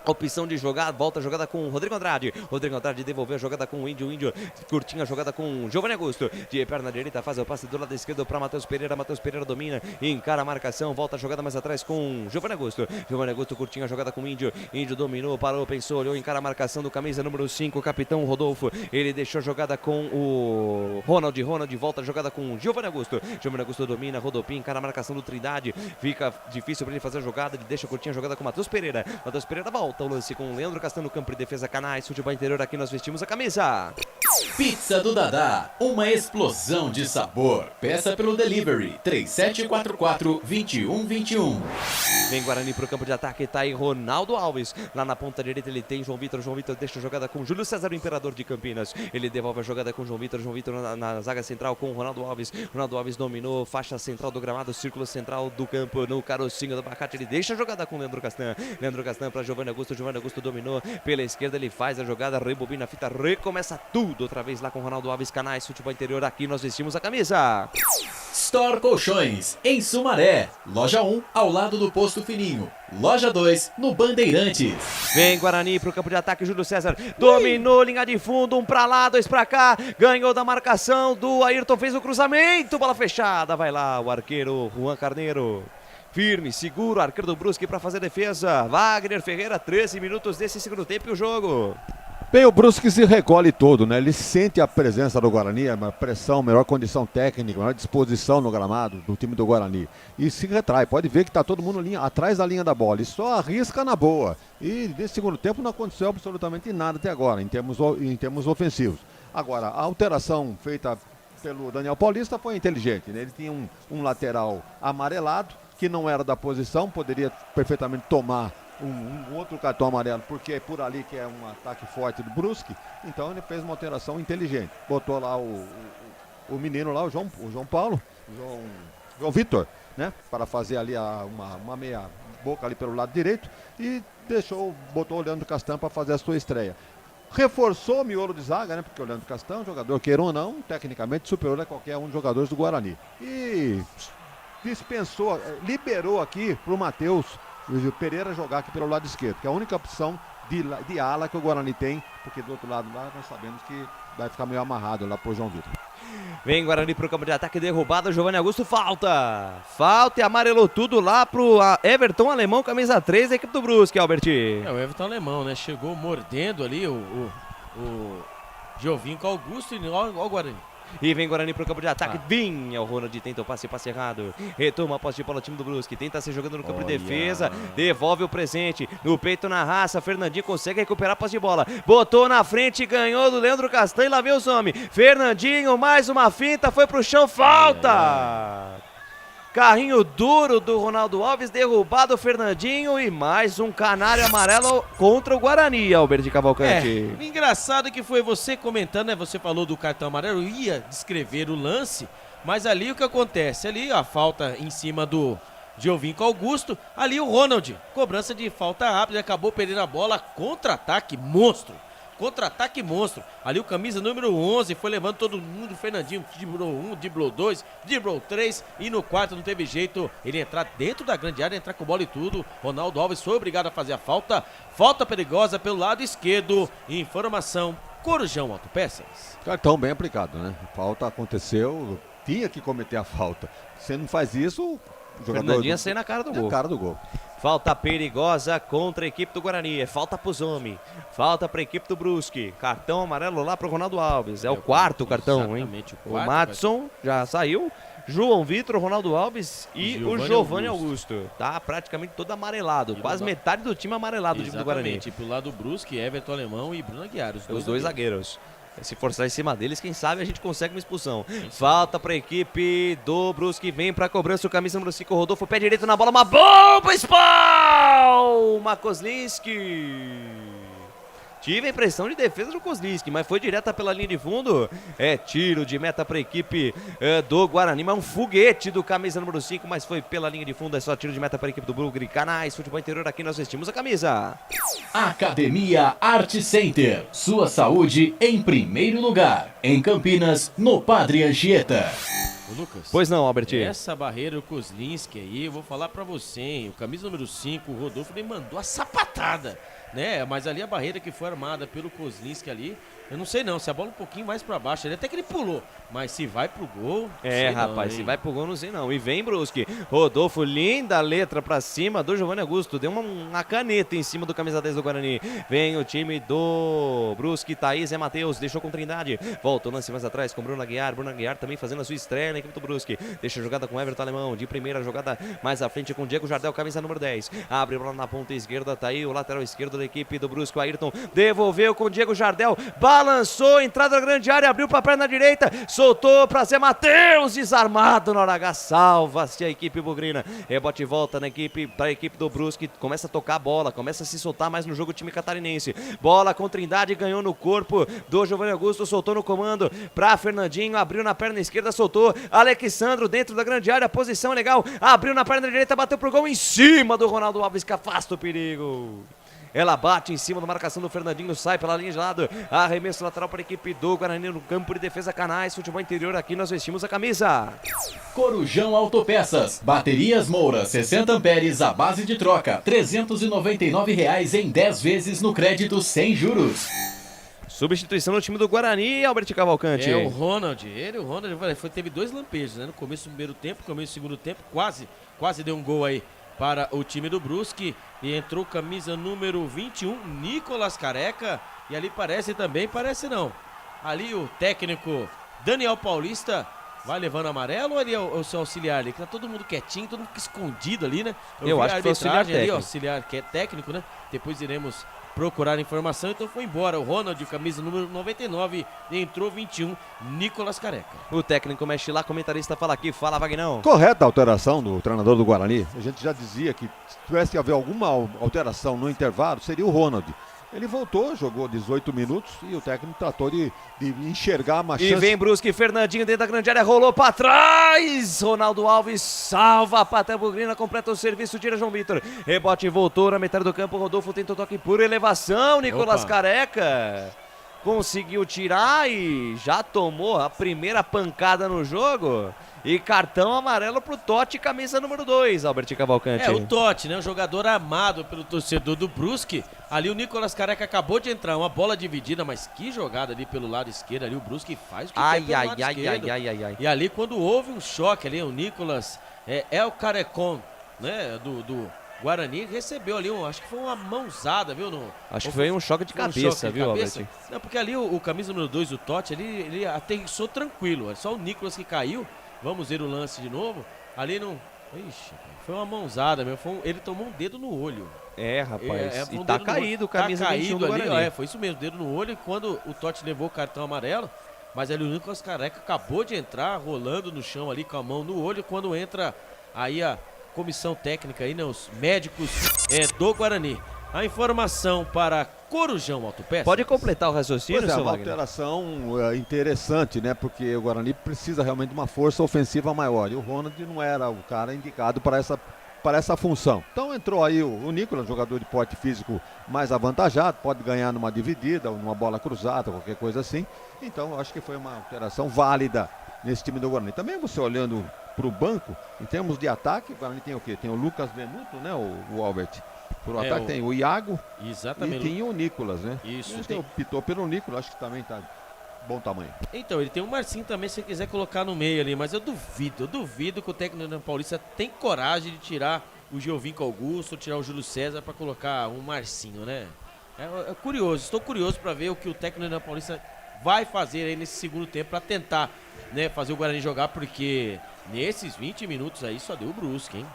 opção de jogar, volta a jogada com o Rodrigo Andrade. Rodrigo Andrade devolveu a jogada com o Índio. Índio curtinha a jogada com o Giovanni Augusto. De perna direita faz o passe do lado esquerdo para Matheus Pereira. Matheus Pereira domina, encara a marcação, volta a jogada mais atrás com o Giovanni Augusto. Giovanni Augusto curtinha a jogada com o Índio. Índio dominou, parou, pensou, olhou, encara a marcação do camisa número 5, o capitão Rodolfo. Ele deixou a jogada com o Ronald. Ronald volta a jogada com o Giovanni Augusto. Giovanni Augusto domina, rodopia, encara a marcação do Trindade. Fica difícil para ele fazer a jogada. Ele deixa curtinha a jogada com o Matheus Pereira. Matheus Pereira volta o lance com o Leandro Castan no campo de defesa. Canais Futebol Interior, aqui nós vestimos a camisa. Pizza do Dadá, uma explosão de sabor. Peça pelo delivery 3744-2121. Vem Guarani pro campo de ataque, tá aí Ronaldo Alves. Lá na ponta direita ele tem João Vitor. João Vitor deixa a jogada com Júlio César, o Imperador de Campinas. Ele devolve a jogada com João Vitor. João Vitor na zaga central com Ronaldo Alves. Ronaldo Alves dominou, faixa central do gramado, círculo central do campo, no carocinho do abacate. Ele deixa a jogada com Leandro Castan. Leandro Castan para Giovanni Augusto. Giovanni Augusto dominou pela esquerda, ele faz a jogada, rebobina a fita, recomeça tudo outra vez lá com Ronaldo Alves. Canais Futebol Interior, aqui nós vestimos a camisa. Store Colchões, em Sumaré. Loja 1, ao lado do Posto Fininho. Loja 2, no Bandeirantes. Vem Guarani pro campo de ataque, Júlio César dominou, linha de fundo, 1 pra lá, 2 pra cá, ganhou da marcação do Ayrton, fez o cruzamento, bola fechada, vai lá o arqueiro Juan Carneiro. Firme, seguro, arqueiro do Brusque para fazer defesa. Wagner Ferreira, 13 minutos desse segundo tempo e o jogo. Bem, o Brusque se recolhe todo, né? Ele sente a presença do Guarani, uma pressão, melhor condição técnica, melhor disposição no gramado do time do Guarani. E se retrai, pode ver que está todo mundo atrás da linha da bola e só arrisca na boa. E nesse segundo tempo não aconteceu absolutamente nada até agora, em termos ofensivos. Agora, a alteração feita pelo Daniel Paulista foi inteligente, né? Ele tinha um lateral amarelado, que não era da posição, poderia perfeitamente tomar um outro cartão amarelo, porque é por ali que é um ataque forte do Brusque. Então ele fez uma alteração inteligente, botou lá o menino lá, o João Vitor, né, para fazer ali uma meia boca ali pelo lado direito e botou o Leandro Castan para fazer a sua estreia. Reforçou o miolo de zaga, né? Porque o Leandro Castan, jogador queira ou não, tecnicamente superior a qualquer um dos jogadores do Guarani. E dispensou, liberou aqui para o Matheus Pereira jogar aqui pelo lado esquerdo, que é a única opção de ala que o Guarani tem, porque do outro lado lá nós sabemos que vai ficar meio amarrado lá pro João Vitor. Vem Guarani pro campo de ataque, derrubado, Giovanni Augusto, falta e amarelou tudo lá pro Everton Alemão, camisa 3 da equipe do Brusque, Albert. É o Everton Alemão, né, chegou mordendo ali o Giovinco Augusto e ó o Guarani. E vem Guarani pro campo de ataque, Vinha, o Ronald tenta o passe errado, retoma a posse de bola, time do Brusque, tenta se jogando no campo de defesa, devolve o presente, no peito na raça, Fernandinho consegue recuperar a posse de bola, botou na frente, ganhou do Leandro Castan e lá veio o homem, Fernandinho, mais uma finta, foi pro chão, falta! Carrinho duro do Ronaldo Alves, derrubado o Fernandinho e mais um canário amarelo contra o Guarani, Albert Cavalcante. Engraçado que foi você comentando, né? Você falou do cartão amarelo, eu ia descrever o lance, mas ali o que acontece? Ali a falta em cima do Giovinco Augusto, ali o Ronald, cobrança de falta rápida, acabou perdendo a bola, contra-ataque monstro. Contra-ataque monstro. Ali o camisa número 11 foi levando todo mundo. O Fernandinho driblou 1, driblou 2, driblou 3 e no quarto não teve jeito. Ele entrar dentro da grande área, entrar com bola e tudo. Ronaldo Alves foi obrigado a fazer a falta. Falta perigosa pelo lado esquerdo. Informação, Corujão Autopeças. Cartão bem aplicado, né? A falta aconteceu, tinha que cometer a falta. Se não faz isso, o jogador... Fernandinho ia sair na cara do gol. Na cara do gol. Falta perigosa contra a equipe do Guarani. É falta pro Zomi. Falta pra equipe do Brusque. Cartão amarelo lá pro Ronaldo Alves. É o quarto cartão, hein? O Madison já saiu. João Vitor, Ronaldo Alves e o Giovanni Augusto. Tá praticamente todo amarelado. Quase metade do time amarelado do time do Guarani. Exatamente. Pro lado do Brusque, Everton Alemão e Bruno Aguiar. Os dois zagueiros. Se forçar em cima deles, quem sabe a gente consegue uma expulsão. Falta pra equipe do Brusque, vem pra cobrança o camisa número 5, Rodolfo, pé direito na bola, uma bomba, espalma, Kozlinski. Tive a impressão de defesa do Kozlinski, mas foi direta pela linha de fundo. É tiro de meta para a equipe do Guarani, mas um foguete do camisa número 5, mas foi pela linha de fundo. É só tiro de meta para a equipe do Brugge. Canais, futebol interior, aqui nós vestimos a camisa. Academia Art Center. Sua saúde em primeiro lugar. Em Campinas, no Padre Anchieta. Ô, Lucas. Pois não, Albert. Essa barreira, o Kozlinski aí, eu vou falar pra você, hein? O camisa número 5, o Rodolfo, ele mandou a sapatada, né? Mas ali a barreira que foi armada pelo Kozlinski ali, eu não sei não, se a bola um pouquinho mais pra baixo, ele até que ele pulou, mas se vai pro gol... É, rapaz, se vai pro gol, não sei não. E vem Brusque, Rodolfo, linda letra pra cima do Giovanni Augusto, deu uma caneta em cima do camisa 10 do Guarani. Vem o time do Brusque, Thaís e Matheus, deixou com Trindade, volta o lance mais atrás com Bruno Aguiar também fazendo a sua estreia na equipe do Brusque. Deixa a jogada com Everton Alemão, de primeira jogada mais à frente com Diego Jardel, camisa número 10. Abre bola na ponta esquerda, tá aí o lateral esquerdo da equipe do Brusque, o Ayrton, devolveu com Diego Jardel, balançou, entrada na grande área, abriu pra perna direita, soltou pra Zé Matheus, desarmado na hora H, salva-se a equipe bugrina. Rebote e volta na equipe, pra equipe do Brusque, começa a tocar a bola, começa a se soltar mais no jogo o time catarinense. Bola com Trindade, ganhou no corpo do Giovanni Augusto, soltou no comando pra Fernandinho, abriu na perna esquerda, soltou Alexandro dentro da grande área, posição legal, abriu na perna direita, bateu pro gol em cima do Ronaldo Alves, que afasta o perigo. Ela bate em cima da marcação do Fernandinho, sai pela linha de lado, arremesso lateral para a equipe do Guarani no campo de defesa. Canais, futebol interior, aqui nós vestimos a camisa. Corujão Autopeças, baterias Moura, 60 amperes à base de troca, R$ 399 em 10 vezes no crédito sem juros. Substituição no time do Guarani, Albert Cavalcante. É o Ronald, teve dois lampejos, né? No começo do primeiro tempo, no começo do segundo tempo, quase deu um gol aí para o time do Brusque. E entrou camisa número 21, Nicolas Careca. E ali parece não. Ali o técnico Daniel Paulista vai levando amarelo ou ali é o seu auxiliar ali? Que tá todo mundo quietinho, todo mundo escondido ali, né? Eu acho que foi auxiliar técnico. Ali, auxiliar que é técnico, né? Depois iremos procurar informação, então foi embora o Ronald, camisa número 99, entrou 21, Nicolas Careca. O técnico mexe lá, comentarista fala aqui, fala Vagnão. Correta a alteração do treinador do Guarani, a gente já dizia que se tivesse que haver alguma alteração no intervalo, seria o Ronald. Ele voltou, jogou 18 minutos e o técnico tratou de enxergar uma chance. E vem Brusque, Fernandinho dentro da grande área, rolou para trás. Ronaldo Alves salva a Pata Bugrina, completa o serviço, tira João Vitor. Rebote voltou na metade do campo, Rodolfo tenta o toque por elevação, Nicolas Careca conseguiu tirar e já tomou a primeira pancada no jogo. E cartão amarelo pro Totti, camisa número 2, Albert Cavalcante. É, o Totti, né? Um jogador amado pelo torcedor do Brusque. Ali o Nicolas Careca acabou de entrar, uma bola dividida, mas que jogada ali pelo lado esquerdo. Ali o Brusque faz o que quer pelo lado esquerdo. Ai. E ali quando houve um choque ali, o Nicolas El Carecon, né? Do Guarani recebeu ali, acho que foi uma mãozada, viu? Acho que foi um choque de cabeça, viu, Albert? Não, porque ali o camisa número 2, o Totti, ele aterrissou tranquilo. É só o Nicolas que caiu. Vamos ver o lance de novo. Ali não... Ixi, foi uma mãozada mesmo. Ele tomou um dedo no olho. É, rapaz. E tá caído o camisa 21 do Guarani. Ali, foi isso mesmo, dedo no olho. E quando o Totti levou o cartão amarelo, mas ali o Nicolas Careca acabou de entrar, rolando no chão ali com a mão no olho. Quando entra aí a comissão técnica, aí, né, os médicos do Guarani. A informação para Corujão Autopeças. Pode completar o raciocínio, seu Wagner? Uma alteração interessante, né? Porque o Guarani precisa realmente de uma força ofensiva maior. E o Ronald não era o cara indicado para essa para essa função. Então entrou aí o Nicolas, jogador de porte físico mais avantajado, pode ganhar numa dividida, ou numa bola cruzada, qualquer coisa assim. Então eu acho que foi uma alteração válida nesse time do Guarani. Também você olhando para o banco, em termos de ataque, o Guarani tem o quê? Tem o Lucas Venuto, né, o Albert? Por ataque tem o Iago. Exatamente. E tem o Nicolas, né? Isso. Optou pelo Nicolas, acho que também tá bom tamanho. Então, ele tem o Marcinho também, se quiser colocar no meio ali, mas eu duvido que o técnico do Paulista tem coragem de tirar o Giovinco Augusto, tirar o Júlio César para colocar um Marcinho, né? É curioso, estou curioso para ver o que o técnico do Paulista vai fazer aí nesse segundo tempo para tentar, né, fazer o Guarani jogar, porque nesses 20 minutos aí só deu o Brusque, hein?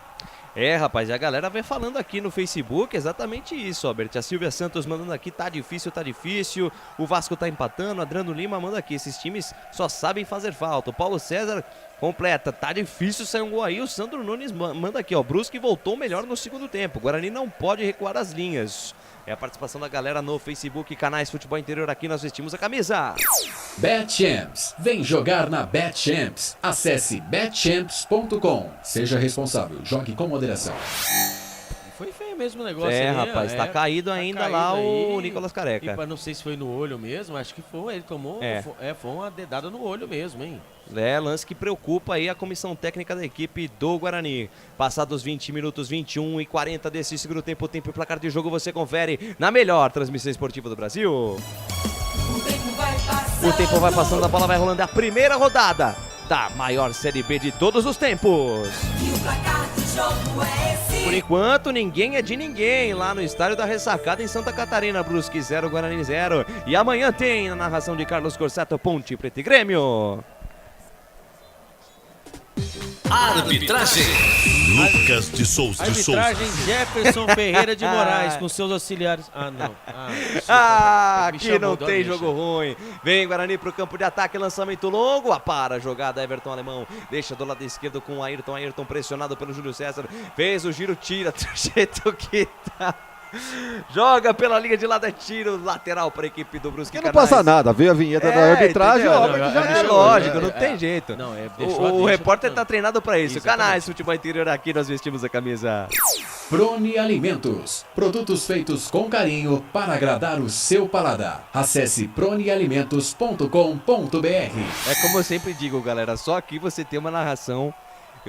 Rapaz, e a galera vem falando aqui no Facebook exatamente isso, Albert. A Silvia Santos mandando aqui, tá difícil. O Vasco tá empatando, Adriano Lima manda aqui, esses times só sabem fazer falta. O Paulo César completa, tá difícil sair um gol aí. O Sandro Nunes manda aqui, ó, Brusque voltou melhor no segundo tempo. O Guarani não pode recuar as linhas. É a participação da galera no Facebook, canais Futebol Interior, aqui nós vestimos a camisa. BetChamps. Vem jogar na BetChamps. Acesse betchamps.com. Seja responsável, jogue com moderação. Foi feio mesmo o negócio. Rapaz, tá caído ainda lá o Nicolas Careca. E não sei se foi no olho mesmo, acho que foi, ele tomou, foi uma dedada no olho mesmo, hein? Lance que preocupa aí a comissão técnica da equipe do Guarani. Passados 20 minutos, 21 e 40 desse segundo tempo, o tempo e placar de jogo você confere na melhor transmissão esportiva do Brasil. O tempo vai passando, a bola vai rolando, é a primeira rodada da maior Série B de todos os tempos. E o placar do jogo é esse. Por enquanto, ninguém é de ninguém lá no estádio da Ressacada em Santa Catarina. Brusque 0, Guarani 0. E amanhã tem na narração de Carlos Corsato, Ponte Preta e Grêmio. Arbitragem. Lucas de Souza. Arbitragem Jefferson Ferreira de Moraes com seus auxiliares. Aqui não tem jogo ruim. Vem Guarani pro campo de ataque, lançamento longo, para a jogada, Everton Alemão, deixa do lado esquerdo com o Ayrton pressionado pelo Júlio César, fez o giro, tira do jeito que tá. Joga pela linha de lado, é tiro lateral para a equipe do Brusque. Não passa nada, veio a vinheta da arbitragem, lógico, não tem jeito. O repórter tá treinado para isso. Canais Futebol Interior, aqui nós vestimos a camisa. Prone Alimentos, produtos feitos com carinho para agradar o seu paladar. Acesse pronealimentos.com.br. É como eu sempre digo, galera, só aqui você tem uma narração,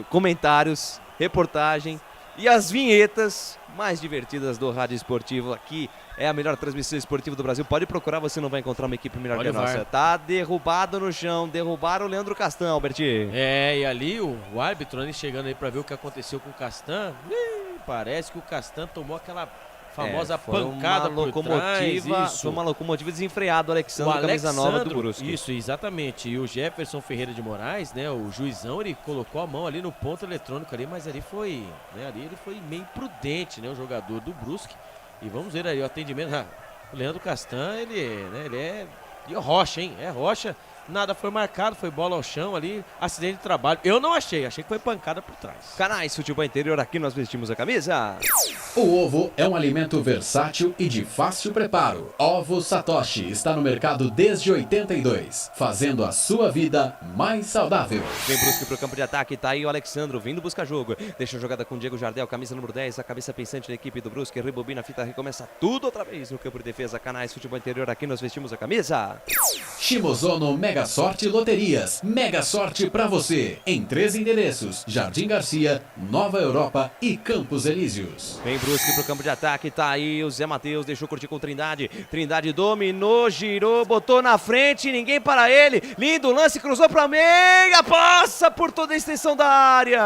comentários, reportagem e as vinhetas mais divertidas do rádio esportivo. Aqui é a melhor transmissão esportiva do Brasil. Pode procurar, você não vai encontrar uma equipe melhor que a nossa. Tá derrubado no chão, derrubaram o Leandro Castan, Albert. E ali o árbitro chegando aí pra ver o que aconteceu com o Castan. Parece que o Castan tomou aquela famosa pancada por trás. Foi uma locomotiva desenfreada, o Alexandre, camisa nova do Brusque. Isso, exatamente. E o Jefferson Ferreira de Moraes, né, o juizão, ele colocou a mão ali no ponto eletrônico ali, mas ali foi, né, ali ele foi meio imprudente, né, o jogador do Brusque. E vamos ver aí o atendimento. O Leandro Castan, ele é de rocha, hein? É rocha. Nada foi marcado, foi bola ao chão ali, acidente de trabalho. Eu não achei que foi pancada por trás. Canais Futebol Interior, aqui nós vestimos a camisa. O ovo é um alimento versátil e de fácil preparo. Ovo Satoshi está no mercado desde 82, fazendo a sua vida mais saudável. Vem Brusque pro campo de ataque, tá aí o Alexandro vindo buscar jogo. Deixa a jogada com o Diego Jardel, camisa número 10, a cabeça pensante da equipe do Brusque, rebobina a fita, recomeça tudo outra vez no campo de defesa. Canais Futebol Interior, aqui nós vestimos a camisa. Shimozono Mega Sorte Loterias. Mega sorte pra você. Em 3 endereços: Jardim Garcia, Nova Europa e Campos Elíseos. Vem Brusque pro campo de ataque, tá aí o Zé Matheus, deixou curtir com o Trindade. Trindade dominou, girou, botou na frente, ninguém para ele. Lindo lance, cruzou pra meia, passa por toda a extensão da área.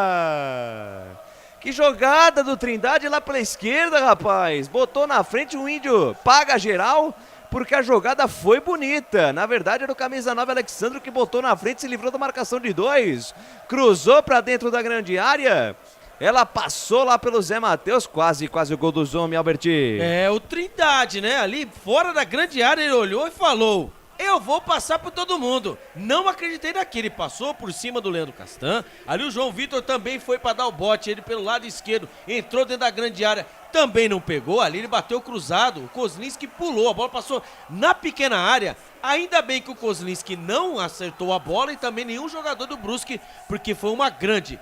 Que jogada do Trindade lá pela esquerda, rapaz. Botou na frente, o Índio paga geral, porque a jogada foi bonita. Na verdade, era o camisa 9 Alexandre que botou na frente, se livrou da marcação de 2. Cruzou para dentro da grande área. Ela passou lá pelo Zé Matheus, quase o gol do Zomi, Alberti. O Trindade, né? Ali fora da grande área, ele olhou e falou: eu vou passar por todo mundo. Não acreditei naquilo. Ele passou por cima do Leandro Castan. Ali o João Vitor também foi para dar o bote. Ele pelo lado esquerdo entrou dentro da grande área. Também não pegou. Ali ele bateu cruzado. O Kozlinski pulou. A bola passou na pequena área. Ainda bem que o Kozlinski não acertou a bola e também nenhum jogador do Brusque, porque foi uma grande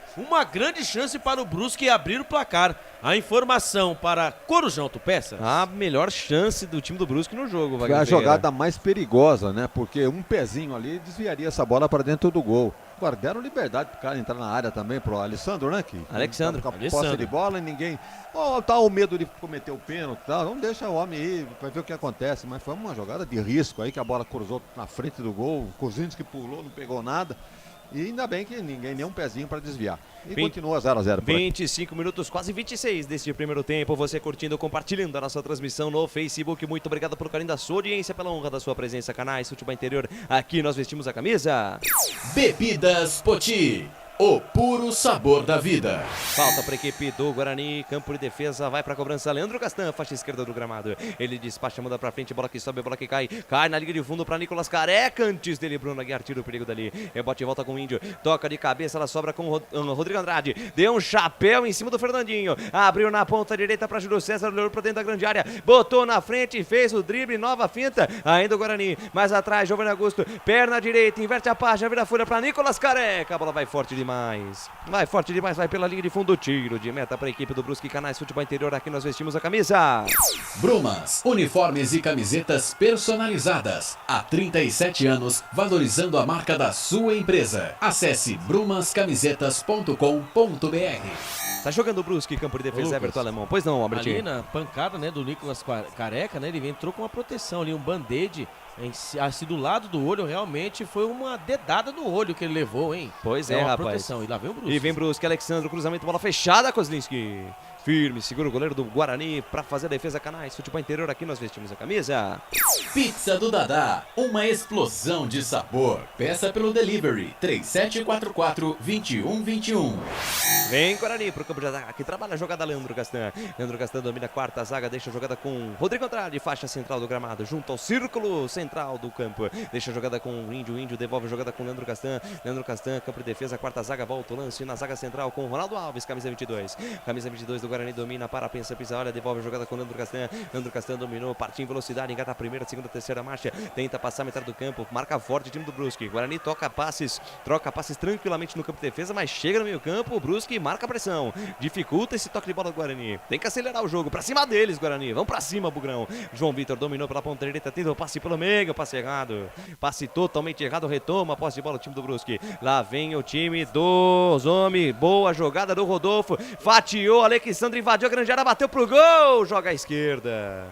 chance para o Brusque abrir o placar. A informação para Corujão Tupeça. A melhor chance do time do Brusque no jogo, Foi a jogada mais perigosa, né? Porque um pezinho ali desviaria essa bola para dentro do gol. Agora deram liberdade pro cara entrar na área também, pro Alessandro, né? Alexandre. Com a posse de bola e ninguém... tá o medo de cometer o pênalti, tá? Não deixa o homem ir, vai ver o que acontece. Mas foi uma jogada de risco aí, que a bola cruzou na frente do gol. O Kozlinski pulou, não pegou nada. E ainda bem que ninguém, nem um pezinho para desviar. E continua 0-0. 25 minutos, quase 26 deste primeiro tempo. Você curtindo, compartilhando a nossa transmissão no Facebook. Muito obrigado pelo carinho da sua audiência, pela honra da sua presença. Canais Futebol Interior, aqui nós vestimos a camisa. Bebidas Poti, o puro sabor da vida. Falta para a equipe do Guarani, campo de defesa, vai para a cobrança, Leandro Castan, faixa esquerda do gramado. Ele despacha, manda para frente, bola que sobe, bola que cai na linha de fundo para Nicolas Careca, antes dele Bruno Aguiar, tira o perigo dali. Rebote e volta com o Índio, toca de cabeça, ela sobra com o Rodrigo Andrade, deu um chapéu em cima do Fernandinho, abriu na ponta direita para Júlio César, olhou para dentro da grande área, botou na frente, fez o drible, nova finta, ainda o Guarani, mais atrás, Giovanni Augusto, perna direita, inverte a página, vira a folha para Nicolas Careca, a bola vai forte demais, vai pela linha de fundo, tiro de meta para a equipe do Brusque. Canais Futebol Interior, aqui nós vestimos a camisa. Brumas, uniformes e camisetas personalizadas. Há 37 anos, valorizando a marca da sua empresa. Acesse brumascamisetas.com.br. Tá jogando o Brusque, campo de defesa, Everton Alemão. Pois não, Albertinho. Ali na pancada, né, do Nicolas Careca, né, ele entrou com uma proteção ali, um band-aid. Assim, do lado do olho, realmente foi uma dedada no olho que ele levou, hein? Pois é, rapaz. Proteção. E lá vem o Brusque. E vem Brusque, Alexandre, cruzamento, bola fechada, Kozlinski. Firme, segura o goleiro do Guarani para fazer a defesa. Canais Futebol Interior, aqui nós vestimos a camisa. Pizza do Dadá, uma explosão de sabor. Peça pelo delivery 3744-2121. Vem Guarani pro campo de ataque, trabalha a jogada Leandro Castan. Leandro Castan domina a quarta zaga, deixa a jogada com Rodrigo Andrade, faixa central do gramado, junto ao círculo central do campo. Deixa a jogada com o Índio devolve a jogada com Leandro Castan. Leandro Castan, campo de defesa, quarta zaga, volta o lance na zaga central com Ronaldo Alves, camisa 22. Camisa 22 do Guarani domina, pensa, olha, devolve a jogada com Leandro Castan. Leandro Castan dominou, partiu em velocidade, engata a primeira, segunda, terceira marcha, tenta passar a metade do campo, marca forte o time do Brusque. Guarani troca passes tranquilamente no campo de defesa, mas chega no meio campo, o Brusque marca a pressão, dificulta esse toque de bola do Guarani. Tem que acelerar o jogo, pra cima deles, Guarani. Vamos pra cima, Bugrão. João Vitor dominou pela ponta direita, tenta o passe pelo meio, passe errado. Passe totalmente errado, retoma a posse de bola o time do Brusque. Lá vem o time dos homens. Boa jogada do Rodolfo. Fatiou, Alexandre invadiu a grande área, bateu pro gol. Joga à esquerda.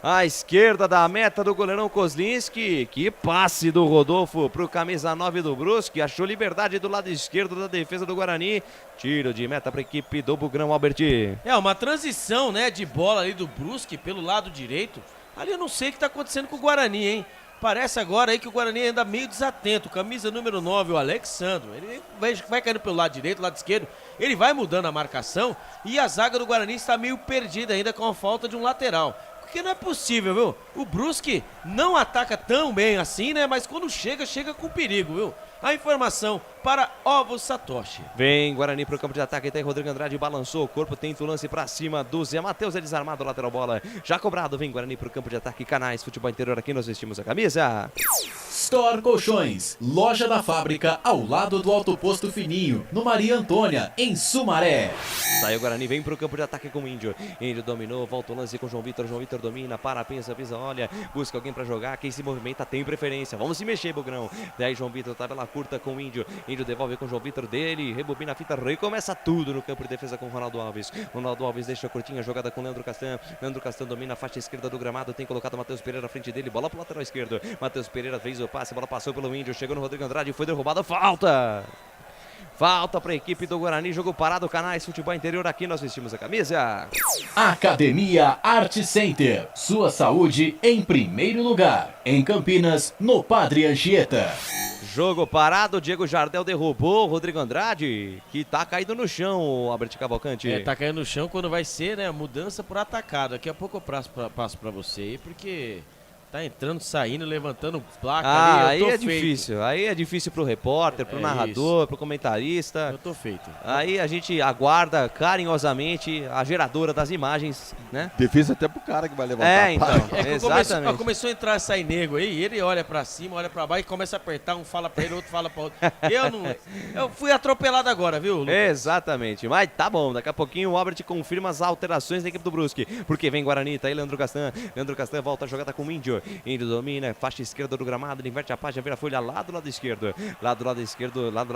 À esquerda da meta do goleirão Kozlinski. Que passe do Rodolfo pro camisa 9 do Brusque. Achou liberdade do lado esquerdo da defesa do Guarani. Tiro de meta para a equipe do Bugrão, Alberti. É uma transição, né, de bola ali do Brusque pelo lado direito. Ali eu não sei o que está acontecendo com o Guarani, hein? Parece agora aí que o Guarani anda meio desatento. Camisa número 9, o Alexandro. Ele vai caindo pelo lado direito, lado esquerdo. Ele vai mudando a marcação. E a zaga do Guarani está meio perdida ainda com a falta de um lateral. Porque não é possível, viu? O Brusque não ataca tão bem assim, né? Mas quando chega com perigo, viu? A informação para Ovo Satoshi. Vem Guarani pro campo de ataque, tem Rodrigo Andrade, balançou o corpo, tenta o lance pra cima do Zé Matheus, é desarmado, lateral bola, já cobrado, vem Guarani pro campo de ataque, Canais Futebol Interior, aqui nós vestimos a camisa. Store Colchões, loja da fábrica ao lado do Alto Posto Fininho, no Maria Antônia, em Sumaré. Saiu Guarani, vem pro campo de ataque com o Índio dominou, volta o lance com o João Vitor domina, pensa, olha, busca alguém pra jogar, quem se movimenta tem preferência, vamos se mexer, Bugrão. Daí João Vitor, tabela curta com o Índio devolve com o João Vitor dele, rebobina a fita, recomeça tudo no campo de defesa com o Ronaldo Alves. Ronaldo Alves deixa a curtinha jogada com o Leandro Castan. Leandro Castan domina a faixa esquerda do gramado, tem colocado o Matheus Pereira à frente dele, bola pro lateral esquerdo. Matheus Pereira fez o passe, bola passou pelo Índio, chegou no Rodrigo Andrade, foi derrubada, falta para a equipe do Guarani, jogo parado, Canais Futebol Interior, aqui nós vestimos a camisa. Academia Art Center, sua saúde em primeiro lugar, em Campinas, no Padre Anchieta. Jogo parado, Diego Jardel derrubou o Rodrigo Andrade, que tá caído no chão, o Albert Cavalcante. Tá caindo no chão quando vai ser, né, mudança por atacado. Daqui a pouco eu passo pra você aí, porque Tá entrando, saindo, levantando placa aí ali. é difícil. Aí é difícil pro repórter, pro narrador, pro comentarista. Eu tô feito. Aí a gente aguarda carinhosamente a geradora das imagens, né? Difícil até pro cara que vai levantar então. Exatamente. Começou a entrar, sair nego aí, ele olha pra cima, olha pra baixo e começa a apertar, um fala pra ele, outro fala pra outro. Eu fui atropelado agora, viu, Lucas? Exatamente, mas tá bom, daqui a pouquinho o Albert confirma as alterações da equipe do Brusque, porque vem Guarani, tá aí Leandro Castan volta a jogada com o Índio domina, faixa esquerda do gramado, ele inverte a página, vira a folha lá do lado esquerdo, lá do lado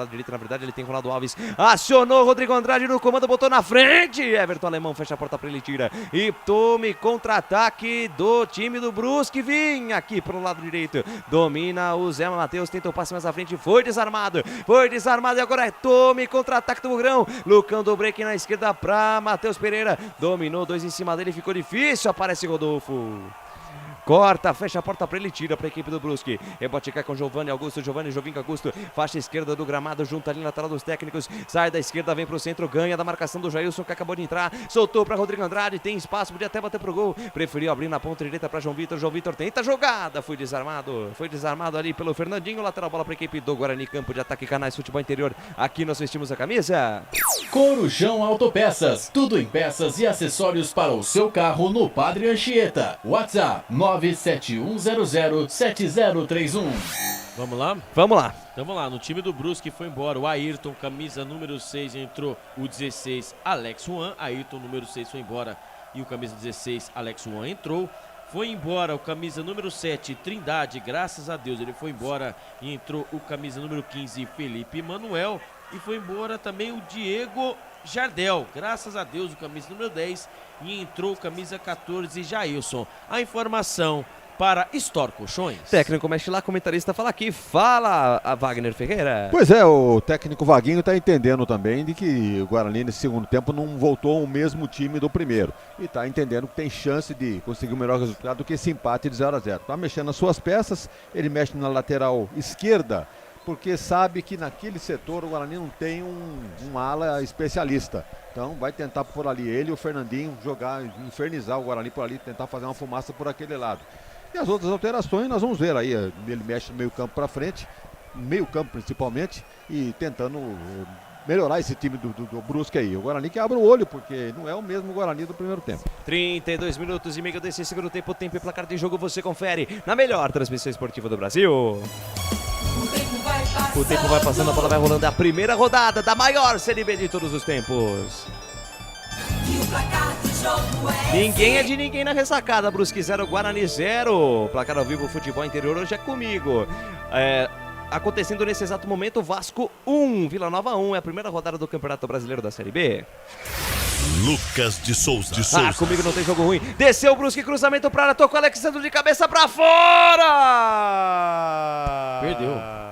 direito, na verdade ele tem Ronaldo Alves, acionou Rodrigo Andrade no comando, botou na frente, Everton Alemão fecha a porta pra ele, tira, e tome contra-ataque do time do Brusque, vinha aqui pro lado direito, domina o Zé Matheus, tenta o passe mais à frente, foi desarmado e agora é tome contra-ataque do Bugrão, Lucão do break na esquerda pra Matheus Pereira, dominou, 2 em cima dele, ficou difícil, aparece Rodolfo. Corta, fecha a porta pra ele, tira pra equipe do Brusque. Rebote cai com Giovanni Augusto, Jovinco Augusto, faixa esquerda do gramado, junta ali lateral dos técnicos, sai da esquerda, vem pro centro, ganha da marcação do Jailson que acabou de entrar, soltou pra Rodrigo Andrade, tem espaço, podia até bater pro gol, preferiu abrir na ponta direita pra João Vitor tenta a jogada, foi desarmado ali pelo Fernandinho, lateral bola pra equipe do Guarani, campo de ataque, Canais Futebol Interior, aqui nós vestimos a camisa. Corujão Autopeças, tudo em peças e acessórios para o seu carro no Padre Anchieta. WhatsApp 971007031. Vamos lá? Vamos lá. Então vamos lá, no time do Brusque foi embora o Ayrton, camisa número 6, entrou o 16, Alex Juan. Ayrton, número 6, foi embora e o camisa 16, Alex Juan, entrou. Foi embora o camisa número 7, Trindade, graças a Deus, ele foi embora e entrou o camisa número 15, Felipe Manuel. E foi embora também o Diego Jardel, graças a Deus, o camisa número 10, e entrou o camisa 14, Jailson. A informação para Store Colchões. Técnico mexe lá, comentarista fala aqui, fala a Wagner Ferreira. Pois é, o técnico Vaguinho está entendendo também de que o Guarani nesse segundo tempo não voltou o mesmo time do primeiro. E está entendendo que tem chance de conseguir um melhor resultado do que esse empate de 0-0. Está mexendo nas suas peças, ele mexe na lateral esquerda, porque sabe que naquele setor o Guarani não tem um ala especialista. Então vai tentar por ali ele e o Fernandinho jogar, infernizar o Guarani por ali, tentar fazer uma fumaça por aquele lado. E as outras alterações nós vamos ver aí, ele mexe no meio campo para frente, meio campo principalmente, e tentando melhorar esse time do Brusque aí. O Guarani que abre o olho, porque não é o mesmo Guarani do primeiro tempo. 32 minutos e meio desse segundo tempo, tempo e placar de jogo você confere na melhor transmissão esportiva do Brasil. O tempo vai passando, a bola vai rolando. É a primeira rodada da maior Série B de todos os tempos. Ninguém é de ninguém na ressacada. Brusque 0, Guarani 0. Placar ao vivo, Futebol Interior hoje é comigo. Acontecendo nesse exato momento, Vasco 1, Vila Nova 1. É a primeira rodada do Campeonato Brasileiro da Série B. Lucas de Souza. Comigo não tem jogo ruim. Desceu o Brusque, cruzamento pra área, tocou Alexandre de cabeça pra fora. Perdeu.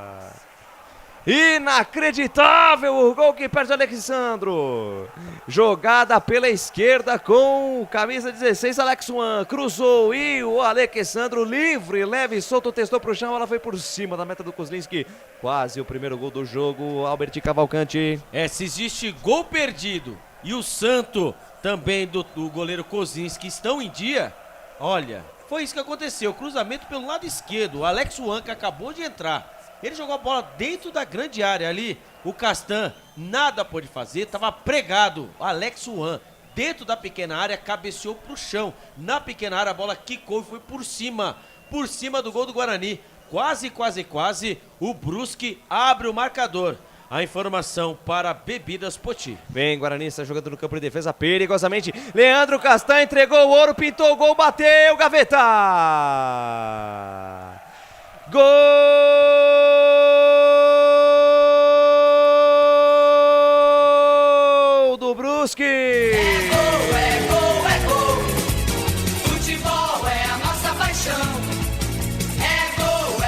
Inacreditável o gol que perde o Alexandro. Jogada pela esquerda com camisa 16, Alex Juan. Cruzou e o Alexandro livre, leve e solto, testou pro chão. Ela foi por cima da meta do Kozlinski. Quase o primeiro gol do jogo, Albert Cavalcante. Se existe gol perdido e o Santo também do goleiro Kozlinski estão em dia, olha, foi isso que aconteceu. Cruzamento pelo lado esquerdo, o Alex Juan que acabou de entrar. Ele jogou a bola dentro da grande área ali. O Castan nada pôde fazer, estava pregado. Alex Juan, dentro da pequena área, cabeceou pro chão. Na pequena área, a bola quicou e foi por cima do gol do Guarani. Quase, o Brusque abre o marcador. A informação para Bebidas Poti. Vem, Guarani está jogando no campo de defesa perigosamente. Leandro Castan entregou o ouro, pintou o gol, bateu, gaveta! Gol do Brusque! É gol, futebol é a nossa paixão. É gol,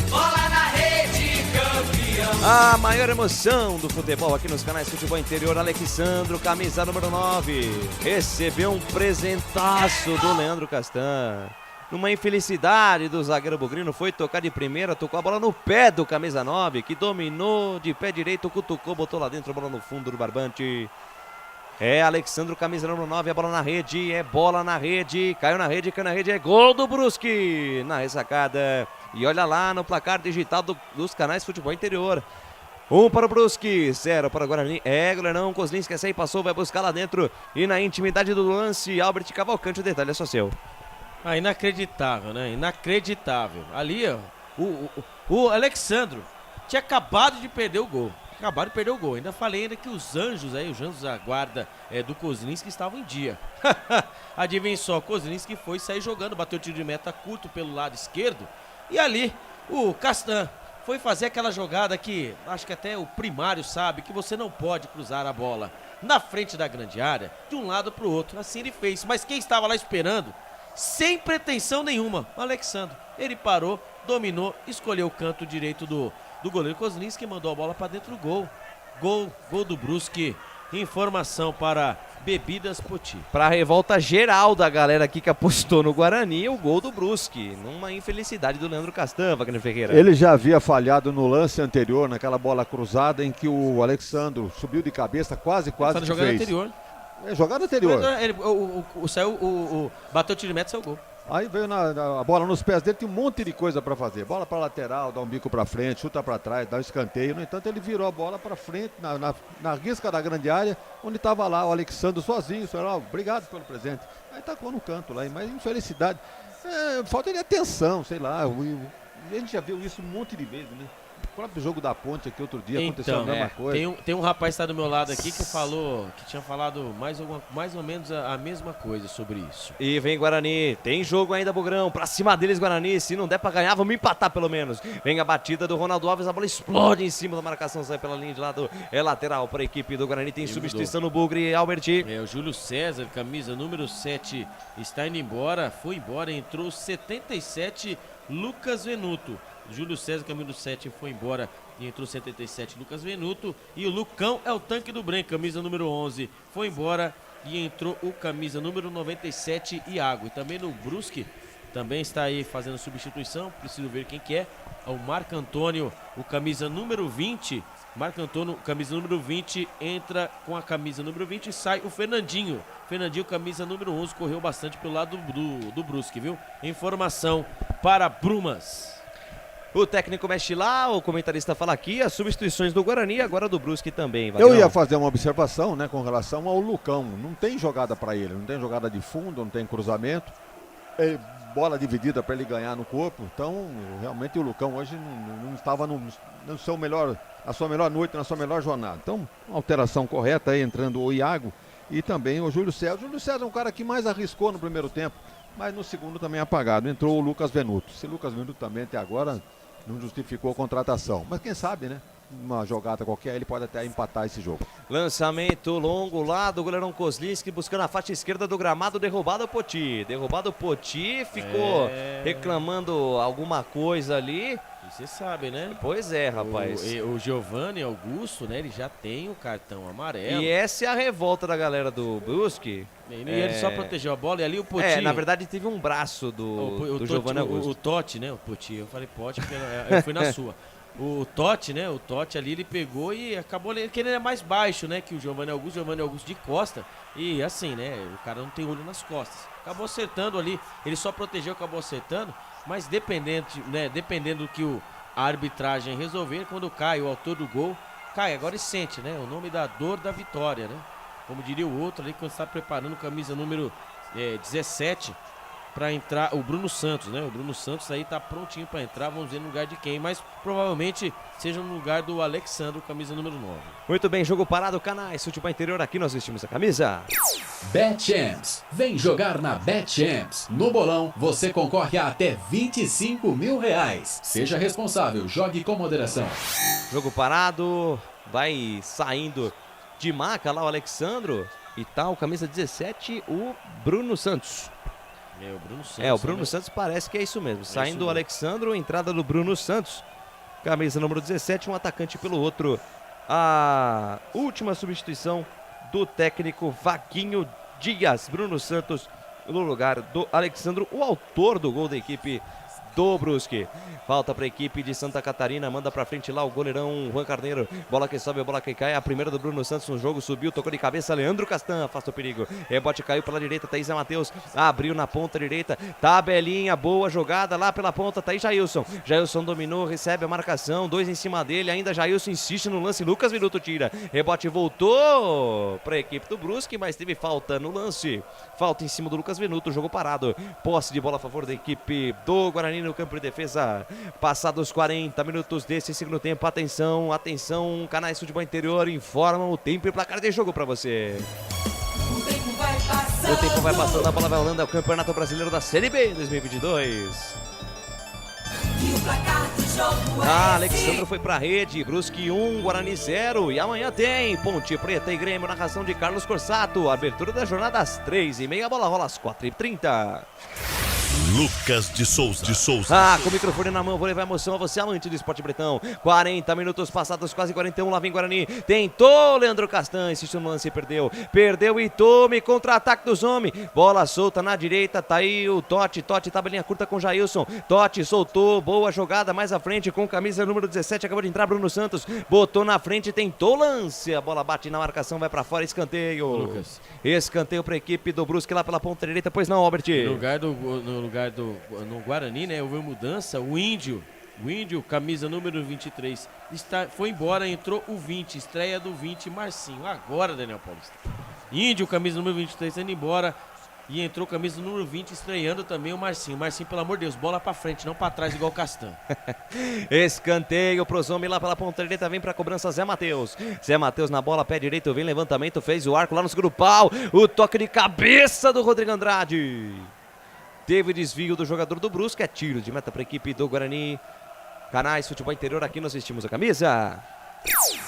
bola na rede, campeão. A maior emoção do futebol aqui nos canais Futebol Interior. Alexandro, camisa número 9, recebeu um presentaço do Leandro Castan. Numa infelicidade do zagueiro bugrino, foi tocar de primeira, tocou a bola no pé do camisa 9, que dominou de pé direito, cutucou, botou lá dentro, a bola no fundo do barbante. É Alexandro, camisa número 9, é bola na rede, caiu na rede, é gol do Brusque na ressacada. E olha lá no placar digital dos canais Futebol Interior. 1 para o Brusque, 0 para o Guarani. Goleirão, Kozlinski essa aí passou, vai buscar lá dentro. E na intimidade do lance, Albert Cavalcante, o detalhe é só seu. Inacreditável, né? Inacreditável. Ali, ó, o Alexandro tinha acabado de perder o gol. Ainda falei que os anjos da guarda do Kozlinski estavam em dia. Adivinha só, Kozlinski foi sair jogando, bateu tiro de meta curto pelo lado esquerdo. E ali, o Castan foi fazer aquela jogada que acho que até o primário sabe que você não pode cruzar a bola na frente da grande área, de um lado para o outro. Assim ele fez, mas quem estava lá esperando, sem pretensão nenhuma, o Alexandro. Ele parou, dominou, escolheu o canto direito do goleiro Kozlinski, mandou a bola para dentro do gol. Gol do Brusque. Informação para Bebidas Poti. Para a revolta geral da galera aqui que apostou no Guarani, o gol do Brusque. Numa infelicidade do Leandro Castan, Wagner Ferreira. Ele já havia falhado no lance anterior, naquela bola cruzada em que o Alexandro subiu de cabeça, quase na jogada anterior. Jogada anterior. Bateu o tiro de meta e saiu o gol. Aí veio a bola nos pés dele, tem um monte de coisa para fazer. Bola para lateral, dá um bico para frente, chuta para trás, dá um escanteio. No entanto, ele virou a bola para frente, na risca da grande área, onde estava lá o Alexandro sozinho. Obrigado pelo presente. Aí tacou no canto lá, mas infelicidade. Falta de atenção, sei lá. A gente já viu isso um monte de vezes, né? O próprio jogo da Ponte aqui outro dia aconteceu a mesma coisa. Tem um rapaz que está do meu lado aqui que tinha falado mais ou menos a mesma coisa sobre isso. E vem Guarani, tem jogo ainda, Bugrão, pra cima deles Guarani, se não der pra ganhar, vamos empatar pelo menos. Vem a batida do Ronaldo Alves, a bola explode em cima da marcação, sai pela linha de lado, é lateral para a equipe do Guarani, tem substituição no Bugre, Alberti. O Júlio César, camisa número 7, está indo embora, foi embora, entrou 77, Lucas Venuto. Júlio César, camisa 7, foi embora e entrou 77, Lucas Venuto. E o Lucão é o tanque do Bren, camisa número 11, foi embora e entrou o camisa número 97, Iago. E também no Brusque, também está aí fazendo substituição, preciso ver quem que é. O Marco Antônio, o camisa número 20. Marco Antônio, camisa número 20, entra com a camisa número 20 e sai o Fernandinho. Fernandinho, camisa número 11, correu bastante pelo lado do Brusque, viu? Informação para Brumas. O técnico mexe lá, o comentarista fala aqui, as substituições do Guarani e agora do Brusque também. Wagner. Eu ia fazer uma observação, né, com relação ao Lucão. Não tem jogada para ele, não tem jogada de fundo, não tem cruzamento. Bola dividida para ele ganhar no corpo. Então, realmente o Lucão hoje não estava na sua melhor noite, na sua melhor jornada. Então, uma alteração correta aí, entrando o Iago e também o Júlio César. O Júlio César é um cara que mais arriscou no primeiro tempo, mas no segundo também apagado. Entrou o Lucas Venuto. Se Lucas Venuto também até agora não justificou a contratação. Mas quem sabe, né? Uma jogada qualquer, ele pode até empatar esse jogo. Lançamento longo lá do goleirão Kozlinski, buscando a faixa esquerda do gramado, derrubado o Poti. Ficou reclamando alguma coisa ali. Você sabe, né? Pois é, rapaz. O Giovanni Augusto, né? Ele já tem o cartão amarelo. E essa é a revolta da galera do Brusque. E ele só protegeu a bola e ali o Poti... na verdade teve um braço do Giovanni Augusto. O Totti, né? O Poti, eu falei Poti porque eu fui na sua. O Totti, né? O Totti ali, ele pegou e acabou... Que ele é mais baixo, né? Que o Giovanni Augusto de costa. E assim, né? O cara não tem olho nas costas. Acabou acertando ali. Ele só protegeu, acabou acertando. Mas dependendo do que a arbitragem resolver, quando cai o autor do gol, cai. Agora ele sente, né? O nome da dor da vitória, né? Como diria o outro ali, quando está preparando camisa número 17 para entrar, o Bruno Santos, né? O Bruno Santos aí tá prontinho para entrar, vamos ver no lugar de quem, mas provavelmente seja no lugar do Alexandro, camisa número 9. Muito bem, jogo parado, canais Futebol Interior, aqui nós vestimos a camisa. BetChamps, vem jogar na BetChamps. No bolão, você concorre a até R$25 mil. Seja responsável, jogue com moderação. Jogo parado, vai saindo de maca lá o Alexandro e tá o camisa 17, o Bruno Santos. O Bruno Santos. O Bruno Santos parece que é isso mesmo. Saindo o Alexandro, entrada do Bruno Santos. Camisa número 17, um atacante pelo outro. A última substituição do técnico Vaguinho Dias. Bruno Santos no lugar do Alexandro, o autor do gol da equipe do Brusque. Falta para a equipe de Santa Catarina, manda para frente lá o goleirão Juan Carneiro. Bola que sobe, bola que cai, a primeira do Bruno Santos no jogo, subiu, tocou de cabeça, Leandro Castan, afasta o perigo. Rebote caiu pela direita, Thaís Matheus abriu na ponta direita, tabelinha, boa jogada lá pela ponta, Thaís Jailson. Jailson dominou, recebe a marcação, 2 em cima dele, ainda Jailson insiste no lance, Lucas Minuto tira. Rebote voltou para a equipe do Brusque, mas teve falta no lance. Falta em cima do Lucas Minuto, jogo parado. Posse de bola a favor da equipe do Guarani no campo de defesa. Passados 40 minutos desse segundo tempo, atenção, atenção, canais Futebol Interior informam o tempo e placar de jogo para você. O tempo vai passando, a bola vai rolando, é o Campeonato Brasileiro da Série B 2022. E o placar do jogo Alexandro foi pra rede, Brusque 1, Guarani 0. E amanhã tem Ponte Preta e Grêmio, narração de Carlos Corsato. Abertura da jornada às 3h30, a bola rola às 4h30. Lucas de Souza. Com o microfone na mão, vou levar emoção a você, amante do esporte bretão. 40 minutos passados, quase 41, lá vem Guarani. Tentou Leandro Castan, insistiu no lance e perdeu. Perdeu e tome, contra-ataque dos homens. Bola solta na direita, tá aí o Totti, tabelinha curta com Jailson. Totti soltou, boa jogada mais à frente com camisa número 17, acabou de entrar Bruno Santos. Botou na frente, tentou lance. A bola bate na marcação, vai pra fora, escanteio. Lucas. Escanteio pra equipe do Brusque lá pela ponta direita, pois não, Albert? No Guarani, né, houve mudança, o Índio, camisa número 23, foi embora, entrou o 20, estreia do 20, Marcinho, agora Daniel Paulista. Índio, camisa número 23, indo embora, e entrou camisa número 20, estreando também o Marcinho. Marcinho, pelo amor de Deus, bola pra frente, não pra trás igual o Castan. Escanteio pros homens lá pela ponta direita, vem pra cobrança Zé Matheus. Zé Matheus na bola, pé direito, vem levantamento, fez o arco lá no segundo pau, o toque de cabeça do Rodrigo Andrade. Teve desvio do jogador do Brusque, é tiro de meta para a equipe do Guarani. Canais Futebol Interior, aqui nós vestimos a camisa.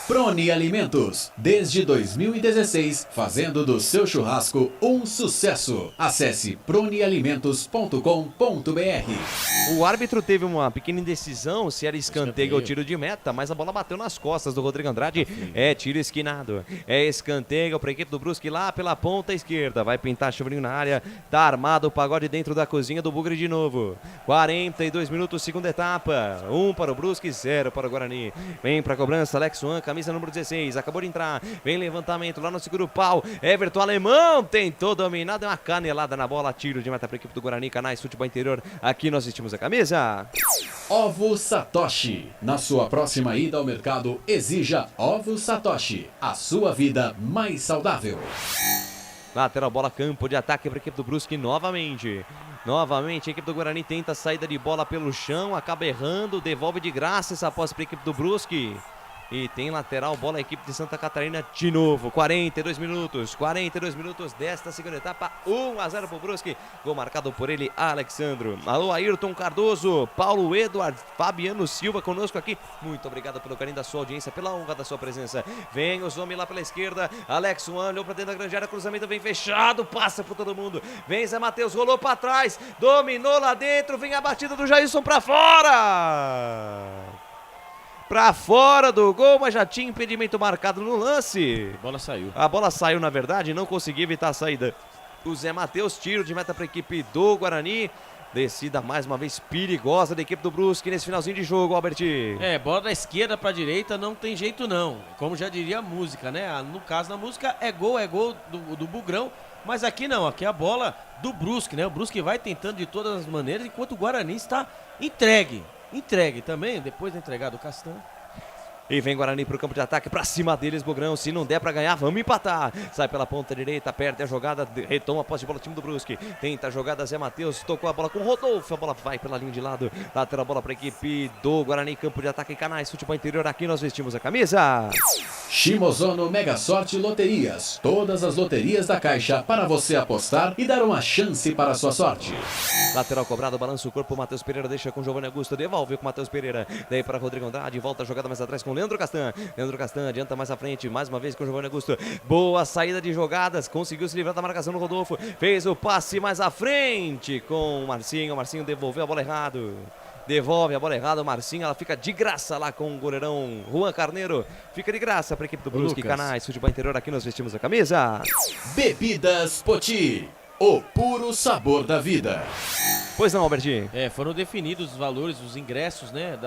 Proni Alimentos, desde 2016, fazendo do seu churrasco um sucesso. Acesse pronialimentos.com.br. O árbitro teve uma pequena indecisão se era escanteio ou tiro de meta, mas a bola bateu nas costas do Rodrigo Andrade. É tiro esquinado. É escanteio para a equipe do Brusque lá pela ponta esquerda. Vai pintar chuvrinho na área. Tá armado o pagode dentro da cozinha do Bugre de novo. 42 minutos, segunda etapa. 1 para o Brusque, 0 para o Guarani. Vem para a cobrança, Alex Juan, camisa número 16. Acabou de entrar. Vem levantamento lá no seguro pau. Everton Alemão tentou dominar. Deu uma canelada na bola. Tiro de meta para a equipe do Guarani. Canais Futebol Interior. Aqui nós vestimos a camisa. Ovo Satoshi. Na sua próxima ida ao mercado, exija Ovo Satoshi. A sua vida mais saudável. Lateral, bola, campo de ataque para a equipe do Brusque novamente. Novamente a equipe do Guarani tenta a saída de bola pelo chão, acaba errando, devolve de graça essa posse para a equipe do Brusque. E tem lateral, bola a equipe de Santa Catarina de novo. 42 minutos desta segunda etapa. 1-0 pro Brusque. Gol marcado por ele, Alexandro. Alô, Ayrton Cardoso, Paulo Eduardo, Fabiano Silva conosco aqui. Muito obrigado pelo carinho da sua audiência, pela honra da sua presença. Vem os homens lá pela esquerda. Alex Juan olhou pra dentro da grande área, cruzamento vem fechado, passa por todo mundo. Vem Zé Matheus, rolou pra trás, dominou lá dentro, vem a batida do Jailson pra fora. Pra fora do gol, mas já tinha impedimento marcado no lance. A bola saiu, na verdade, não conseguiu evitar a saída. O Zé Matheus, tiro de meta para a equipe do Guarani. Descida mais uma vez perigosa da equipe do Brusque nesse finalzinho de jogo, Albert. Bola da esquerda pra direita não tem jeito não. Como já diria a música, né? No caso da música é gol do Bugrão. Mas aqui não, aqui é a bola do Brusque, né? O Brusque vai tentando de todas as maneiras, enquanto o Guarani está entregue também, depois de entregar do Castan. E vem Guarani pro campo de ataque, pra cima deles, Bugrão. Se não der pra ganhar, vamos empatar. Sai pela ponta direita, perde a jogada, retoma a posse de bola, time do Brusque. Tenta a jogada, Zé Matheus, tocou a bola com o Rodolfo. A bola vai pela linha de lado. Lateral bola pra equipe do Guarani, campo de ataque, Canais Futebol Interior. Aqui nós vestimos a camisa. Shimozono Mega Sorte Loterias. Todas as loterias da Caixa para você apostar e dar uma chance para a sua sorte. Lateral cobrado, balança o corpo, Matheus Pereira deixa com Giovanni Augusto, devolve com Matheus Pereira. Daí para Rodrigo Andrade, volta a jogada mais atrás com Leandro Castan. Leandro Castan adianta mais à frente, mais uma vez com Giovanni Augusto. Boa saída de jogadas, conseguiu se livrar da marcação do Rodolfo. Fez o passe mais à frente com o Marcinho. O Marcinho devolveu a bola errado. Devolve a bola errada, o Marcinho, ela fica de graça lá com o goleirão Juan Carneiro. Fica de graça para a equipe do Brusque. Canais Futebol Interior, aqui nós vestimos a camisa. Bebidas Poti, o puro sabor da vida. Pois não, Albertinho? Foram definidos os valores, os ingressos, né,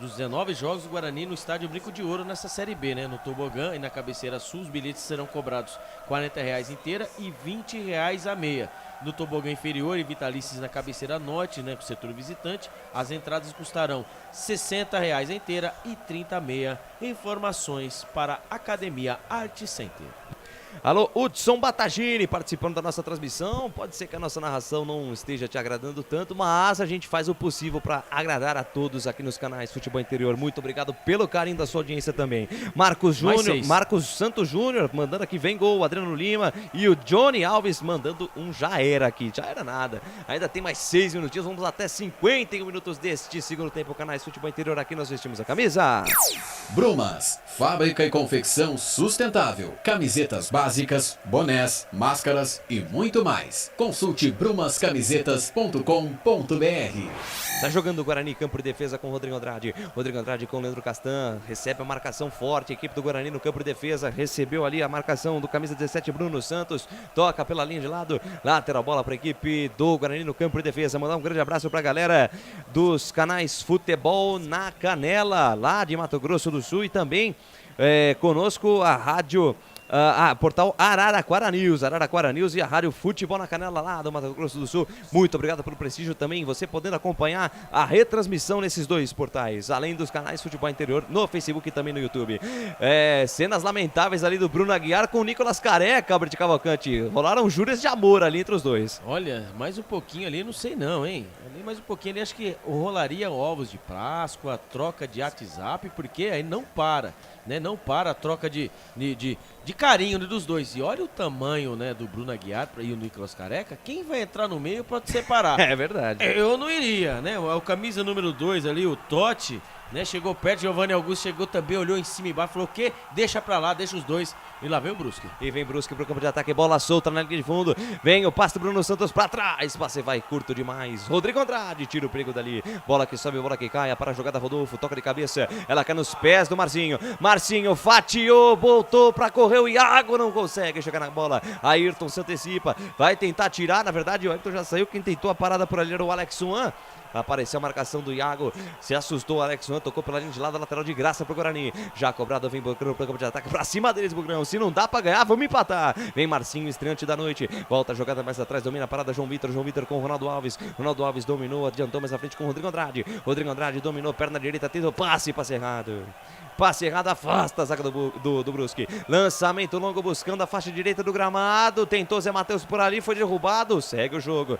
dos 19 jogos do Guarani no estádio Brinco de Ouro nessa Série B, né, no tobogã e na cabeceira sul. Os bilhetes serão cobrados R$40 inteira e R$20 a meia. No tobogã inferior e vitalícios na cabeceira norte, né, pro setor visitante, as entradas custarão R$60 inteira e R$30 a meia. Informações para Academia Art Center. Alô, Hudson Batagini participando da nossa transmissão. Pode ser que a nossa narração não esteja te agradando tanto, mas a gente faz o possível para agradar a todos aqui nos canais Futebol Interior. Muito obrigado pelo carinho da sua audiência também. Marcos Santos Júnior mandando aqui, vem gol, Adriano Lima e o Johnny Alves mandando um já era aqui, já era nada. Ainda tem mais 6 minutinhos, vamos até 51 minutos deste segundo tempo. Canais Futebol Interior, aqui nós vestimos a camisa. Brumas, fábrica e confecção sustentável, camisetas básicas, bonés, máscaras e muito mais. Consulte brumascamisetas.com.br. Tá jogando o Guarani, campo de defesa com o Rodrigo Andrade. Rodrigo Andrade com o Leandro Castan, recebe a marcação forte, a equipe do Guarani no campo de defesa, recebeu ali a marcação do camisa 17 Bruno Santos, toca pela linha de lado, lateral bola para a equipe do Guarani no campo de defesa. Mandar um grande abraço para a galera dos canais Futebol na Canela, lá de Mato Grosso do Sul, e também conosco a rádio portal Araraquara News e a rádio Futebol na Canela lá do Mato Grosso do Sul. Muito obrigado pelo prestígio também, você podendo acompanhar a retransmissão nesses dois portais, além dos canais Futebol Interior no Facebook e também no YouTube. Cenas lamentáveis ali do Bruno Aguiar com o Nicolas Careca, Albert Cavalcante. Rolaram júrias de amor ali entre os dois. Olha, mais um pouquinho ali, não sei não, hein? Ali mais um pouquinho ali, acho que rolaria ovos de Páscoa, troca de WhatsApp, porque aí não para, né? Não para a troca de carinho, né, dos dois. E olha o tamanho, né, do Bruno Aguiar e o Nicolas Careca. Quem vai entrar no meio pode separar? É verdade. Eu não iria, né? O camisa número 2 ali, o Totti, né? Chegou perto, Giovanni Augusto chegou também, olhou em cima e embaixo, falou o quê? Deixa pra lá, deixa os dois. E lá vem o Brusque. E vem Brusque pro campo de ataque, bola solta na linha de fundo. Vem o passe do Bruno Santos pra trás. Passe vai curto demais. Rodrigo Andrade tira o perigo dali. Bola que sobe, bola que cai. Para a jogada, Rodolfo, toca de cabeça. Ela cai nos pés do Marcinho. Marcinho fatiou, voltou pra correr. O Iago não consegue chegar na bola. Ayrton se antecipa, vai tentar tirar. Na verdade, o Ayrton já saiu. Quem tentou a parada por ali era o Alex Suan. Apareceu a marcação do Iago, se assustou o Alex Juan, tocou pela linha de lado, lateral de graça pro Guarani. Já cobrado, vem Bugrão pro campo de ataque, pra cima deles, Bugrão. Se não dá pra ganhar, vamos empatar. Vem Marcinho, estreante da noite. Volta a jogada mais atrás, domina a parada João Vitor com o Ronaldo Alves. Ronaldo Alves dominou, adiantou mais à frente com o Rodrigo Andrade. Rodrigo Andrade dominou, perna direita, tenta o passe errado. Passe errado, afasta a zaga do Brusque. Lançamento longo buscando a faixa direita do gramado. Tentou Zé Matheus por ali, foi derrubado. Segue o jogo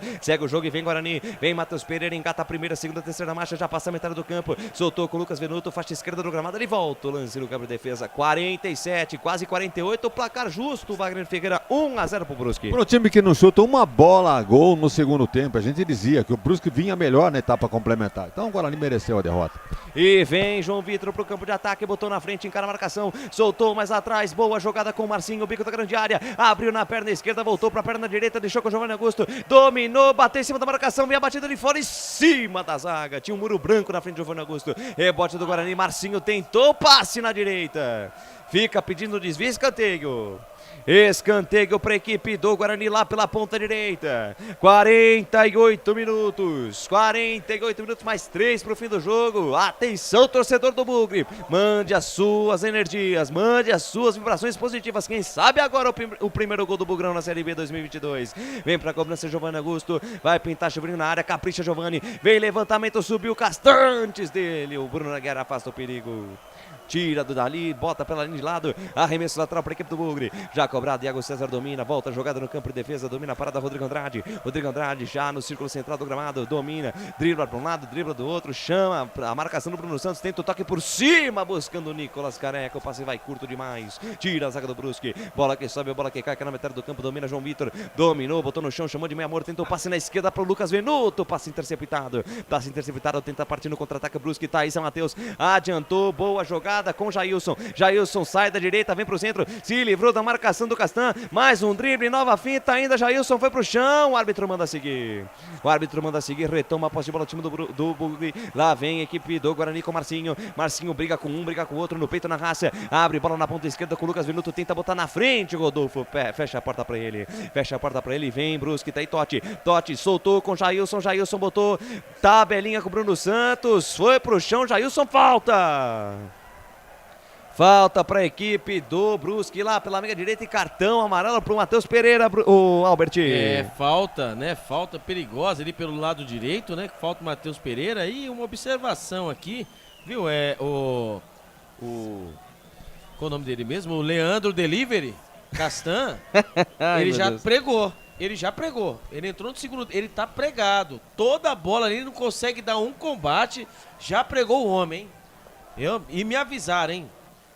e vem Guarani. Vem Matheus Pereira, engata a primeira, segunda, terceira marcha. Já passa a metade do campo. Soltou com o Lucas Venuto, faixa esquerda do gramado. Ele volta o lance no campo de defesa. 47, quase 48. O placar justo. Wagner Figueira, 1-0 pro Brusque. Pro time que não chuta uma bola a gol no segundo tempo, a gente dizia que o Brusque vinha melhor na etapa complementar. Então o Guarani mereceu a derrota. E vem João Vitor pro campo de ataque. Botou na frente, encara a marcação, soltou mais atrás, boa jogada com o Marcinho, bico da grande área, abriu na perna esquerda, voltou pra perna direita, deixou com o Giovanni Augusto, dominou, bateu em cima da marcação, vem a batida de fora em cima da zaga, tinha um muro branco na frente do Giovanni Augusto, rebote do Guarani, Marcinho tentou, passe na direita, fica pedindo desvio, escanteio para a equipe do Guarani lá pela ponta direita. 48 minutos, mais 3 para o fim do jogo. Atenção, torcedor do Bugre, mande as suas energias, mande as suas vibrações positivas. Quem sabe agora o primeiro gol do Bugrão na Série B 2022. Vem para a cobrança Giovanni Augusto, vai pintar Chuvrinho na área, capricha Giovanni, vem levantamento, subiu Castantes dele, o Bruno Aguiar afasta o perigo. Tira do dali, bota pela linha de lado, arremesso lateral para a equipe do Bugre. Já cobrado, Iago César domina, volta a jogada no campo de defesa, domina a parada Rodrigo Andrade. Rodrigo Andrade já no círculo central do gramado, domina, dribla para um lado, dribla do outro, chama a marcação do Bruno Santos, tenta o toque por cima, buscando o Nicolas Careca, o passe vai curto demais, tira a zaga do Brusque, bola que sobe, bola que cai na metade do campo, domina João Vitor, dominou, botou no chão, chamou de meio amor, tentou o passe na esquerda para o Lucas Venuto, passe interceptado, tenta partir no contra-ataque, Brusque, Thaís Matheus, adiantou, boa jogada. jogada com Jailson. Jailson sai da direita, vem pro centro, se livrou da marcação do Castan. Mais um drible, nova finta, ainda Jailson foi pro chão. O árbitro manda seguir. O árbitro manda seguir, retoma a posse de bola do time do Bugre. Lá vem a equipe do Guarani com Marcinho. Marcinho briga com um, briga com o outro, no peito, na raça. Abre bola na ponta esquerda com o Lucas Venuto, tenta botar na frente. Rodolfo fecha a porta pra ele. Fecha a porta pra ele, vem Brusque, tá aí Totti. Totti soltou com Jailson. Jailson botou tabelinha com o Bruno Santos. Foi pro chão, Jailson, falta. Falta para a equipe do Brusque lá pela meia direita e cartão amarelo para o Matheus Pereira, o Albert. Falta, né? Falta perigosa ali pelo lado direito, né? Falta o Matheus Pereira. E uma observação aqui, viu? Qual o nome dele mesmo? O Leandro Delivery Castan. Ele já pregou. Ele entrou no segundo, ele tá pregado. Toda a bola ali, ele não consegue dar um combate. Já pregou o homem, hein? E me avisaram, hein?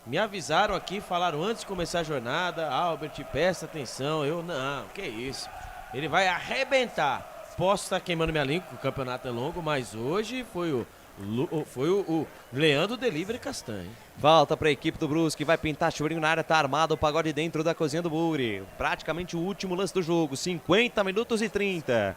Me avisaram aqui, falaram antes de começar a jornada, Albert, presta atenção. Não, que isso. Ele vai arrebentar. Posso estar queimando minha língua, o campeonato é longo, mas hoje foi o Leandro Delivery Castan. Volta para a equipe do Brusque, vai pintar chuveirinho na área, tá armado o pagode dentro da cozinha do Bugre. Praticamente o último lance do jogo, 50 minutos e 30.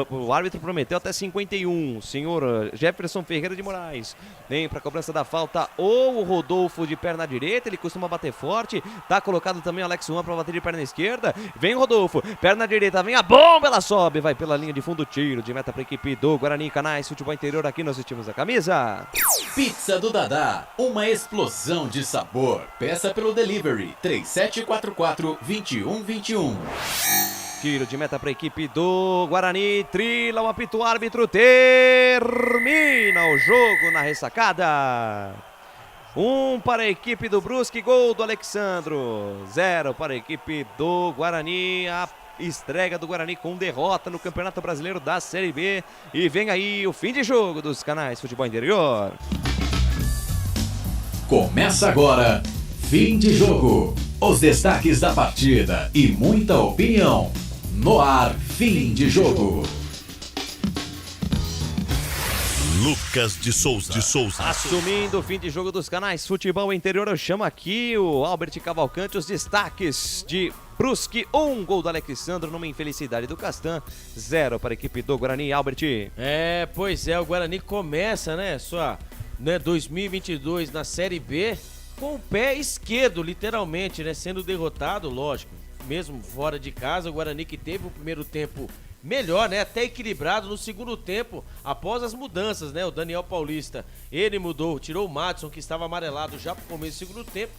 O árbitro prometeu até 51. Senhor Jefferson Ferreira de Moraes vem para a cobrança da falta ou o Rodolfo de perna direita, ele costuma bater forte. Tá colocado também o Alex Juan para bater de perna esquerda. Vem o Rodolfo, perna direita, vem a bomba, ela sobe, vai pela linha de fundo, tiro de meta para a equipe do Guarani. Canais Futebol Interior, aqui nós vestimos a camisa. Pizza do Dadá, uma explosão de sabor. Peça pelo delivery 3744-2121. Tiro de meta para a equipe do Guarani. Trila o apito, o árbitro termina o jogo na ressacada. 1 para a equipe do Brusque, gol do Alexandro. 0 para a equipe do Guarani. A estreia do Guarani com derrota no Campeonato Brasileiro da Série B. E vem aí o fim de jogo dos canais Futebol Interior. Começa agora, fim de jogo. Os destaques da partida e muita opinião. No ar, fim de jogo. Lucas de Souza. Assumindo o fim de jogo dos canais Futebol Interior, eu chamo aqui o Albert Cavalcante, os destaques de Brusque, 1 gol do Alexandro numa infelicidade do Castan, 0 para a equipe do Guarani. Albert. Pois é, o Guarani começa, sua 2022 na Série B com o pé esquerdo, literalmente, sendo derrotado, lógico, mesmo fora de casa. O Guarani que teve o primeiro tempo melhor, até equilibrado. No segundo tempo, após as mudanças, o Daniel Paulista, ele mudou, tirou o Madison, que estava amarelado já pro começo do segundo tempo.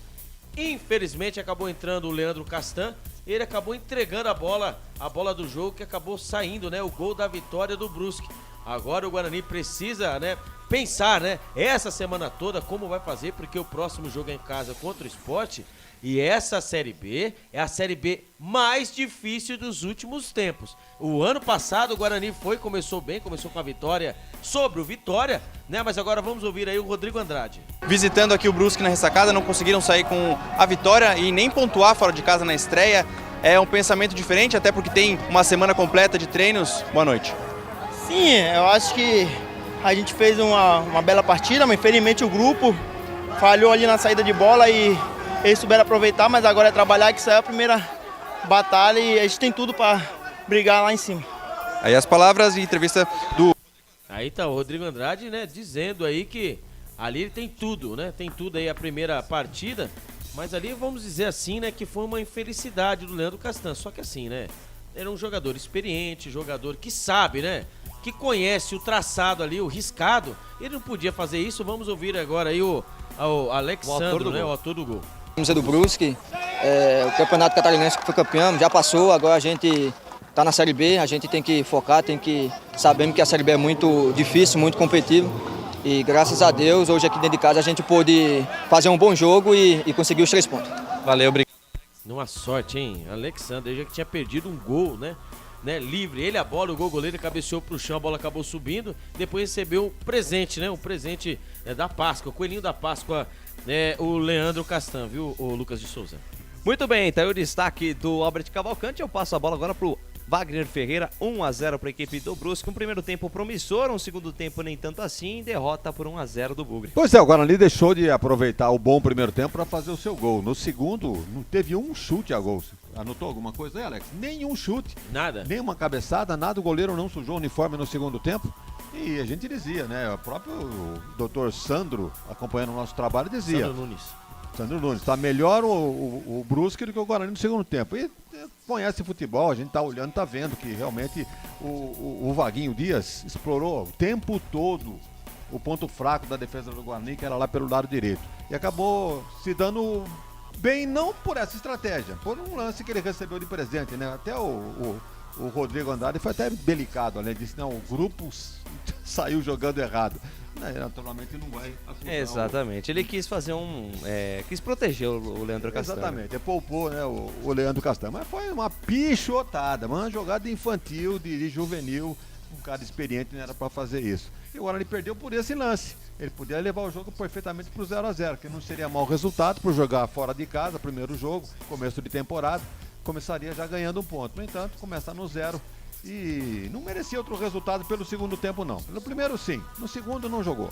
Infelizmente acabou entrando o Leandro Castan, ele acabou entregando a bola do jogo, que acabou saindo, o gol da vitória do Brusque. Agora o Guarani precisa, pensar, essa semana toda como vai fazer, porque o próximo jogo é em casa contra o Sport. E essa Série B é a Série B mais difícil dos últimos tempos. O ano passado o Guarani começou bem, começou com a vitória sobre o Vitória, mas agora vamos ouvir aí o Rodrigo Andrade. Visitando aqui o Brusque na ressacada, não conseguiram sair com a vitória e nem pontuar fora de casa na estreia. É um pensamento diferente, até porque tem uma semana completa de treinos. Boa noite. Sim, eu acho que a gente fez uma bela partida, mas infelizmente o grupo falhou ali na saída de bola e eles souberam aproveitar, mas agora é trabalhar, que isso é a primeira batalha e a gente tem tudo para brigar lá em cima. Aí as palavras e entrevista do... Aí tá o Rodrigo Andrade, dizendo aí que ali ele tem tudo, tem tudo aí a primeira partida, mas ali vamos dizer assim, que foi uma infelicidade do Leandro Castan, só que assim, era um jogador experiente, jogador que sabe, que conhece o traçado ali, o riscado, ele não podia fazer isso. Vamos ouvir agora aí o Alexandro, o autor do gol. Do Brusque, o campeonato catarinense que foi campeão já passou, agora a gente está na Série B, a gente tem que focar, sabemos que a Série B é muito difícil, muito competitiva e graças a Deus hoje aqui dentro de casa a gente pôde fazer um bom jogo e conseguir os 3 pontos. Valeu, obrigado. Numa sorte, hein, Alexandre, ele já que tinha perdido um gol, livre, ele a bola, o goleiro cabeceou pro chão, a bola acabou subindo, depois recebeu um presente, um presente da Páscoa, o coelhinho da Páscoa, o Leandro Castan, viu, o Lucas de Souza. Muito bem, tá aí o destaque do Albert Cavalcante. Eu passo a bola agora pro Wagner Ferreira, 1-0 para a equipe do Brusque. Um primeiro tempo promissor, um segundo tempo nem tanto assim, derrota por 1-0 do Bugre. Pois é, o Guarani deixou de aproveitar o bom primeiro tempo para fazer o seu gol. No segundo, não teve um chute a gol. Anotou alguma coisa aí, Alex? Nenhum chute. Nada. Nenhuma cabeçada, nada. O goleiro não sujou o uniforme no segundo tempo. E a gente dizia, né? O próprio doutor Sandro, acompanhando o nosso trabalho, dizia. Sandro Nunes, tá melhor o Brusque do que o Guarani no segundo tempo. E conhece futebol, a gente tá olhando, tá vendo que realmente o Vaguinho Dias explorou o tempo todo o ponto fraco da defesa do Guarani, que era lá pelo lado direito. E acabou se dando bem, não por essa estratégia, por um lance que ele recebeu de presente, né? Até o Rodrigo Andrade foi até delicado, né? Disse, não, o grupo saiu jogando errado. Naturalmente não vai acusar. Exatamente, ele quis fazer quis proteger o Leandro Castanho. Exatamente, poupou, né, o Leandro Castanho. Mas foi uma pichotada, uma jogada infantil, de juvenil. Um cara experiente não era pra fazer isso. E agora ele perdeu por esse lance. Ele podia levar o jogo perfeitamente pro 0-0, que não seria mau resultado por jogar fora de casa, primeiro jogo, começo de temporada. Começaria já ganhando um ponto. No entanto, começa no 0 e não merecia outro resultado pelo segundo tempo, não. Pelo primeiro, sim. No segundo, não jogou.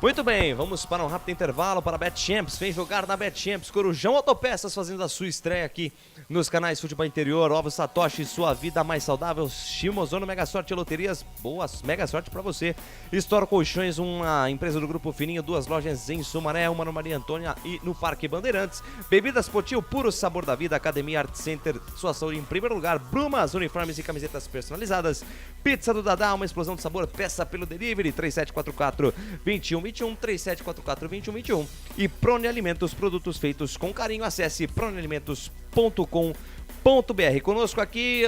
Muito bem, vamos para um rápido intervalo para a BetChamps. Vem jogar na BetChamps. Corujão Autopeças fazendo a sua estreia aqui nos canais Futebol Interior. Ovos Satoshi, sua vida mais saudável. Shimozono, Mega Sorte Loterias. Boas, mega sorte para você. Store Colchões, uma empresa do Grupo Fininho. 2 lojas em Sumaré, uma no Maria Antônia e no Parque Bandeirantes. Bebidas Potil, puro sabor da vida. Academia Art Center, sua saúde em primeiro lugar. Brumas, uniformes e camisetas personalizadas. Pizza do Dadá, uma explosão de sabor. Peça pelo delivery, 3744-2121. 3744-2121 e Prone Alimentos, produtos feitos com carinho. Acesse pronealimentos.com.br. Conosco aqui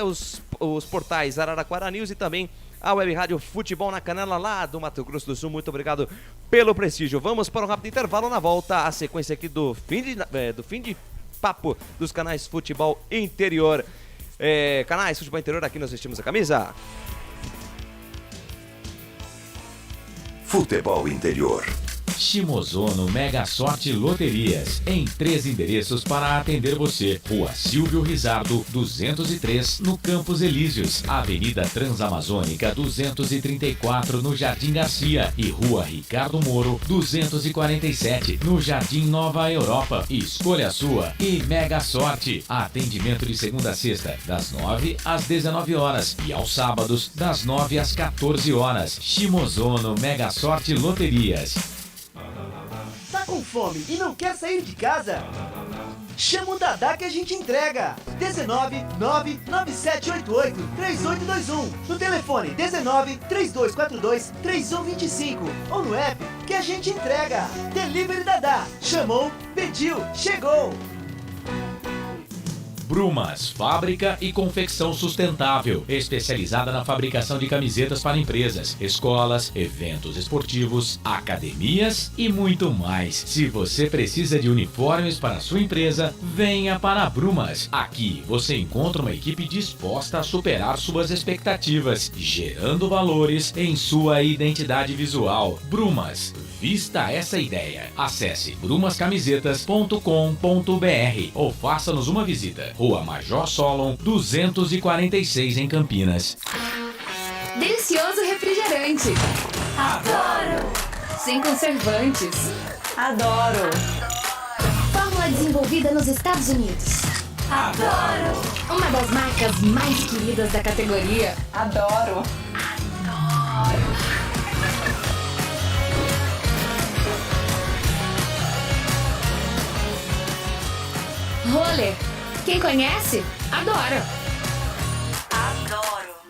os portais Araraquara News e também a Web Rádio Futebol na Canela, lá do Mato Grosso do Sul. Muito obrigado pelo prestígio. Vamos para um rápido intervalo. Na volta, a sequência aqui do fim de papo dos canais Futebol Interior. Canais Futebol Interior, aqui nós vestimos a camisa. Futebol Interior. Shimozono Mega Sorte Loterias, em 3 endereços para atender você. Rua Silvio Rizardo, 203, no Campos Elíseos. Avenida Transamazônica, 234, no Jardim Garcia. E Rua Ricardo Moro, 247, no Jardim Nova Europa. Escolha a sua e Mega Sorte. Atendimento de segunda a sexta, das 9 às 19 horas. E aos sábados, das 9 às 14 horas. Shimozono Mega Sorte Loterias. Tá com fome e não quer sair de casa? Chama o Dadá que a gente entrega. 19997883821. No telefone 1932423125 ou no app que a gente entrega. Delivery Dadá. Chamou, pediu, chegou. Brumas, fábrica e confecção sustentável, especializada na fabricação de camisetas para empresas, escolas, eventos esportivos, academias e muito mais. Se você precisa de uniformes para sua empresa, venha para a Brumas. Aqui você encontra uma equipe disposta a superar suas expectativas, gerando valores em sua identidade visual. Brumas, vista essa ideia. Acesse brumascamisetas.com.br ou faça-nos uma visita. Rua Major Solon, 246 em Campinas. Delicioso refrigerante. Adoro! Sem conservantes. Adoro! Fórmula desenvolvida nos Estados Unidos. Adoro! Uma das marcas mais queridas da categoria. Adoro! Roller. Quem conhece, adora.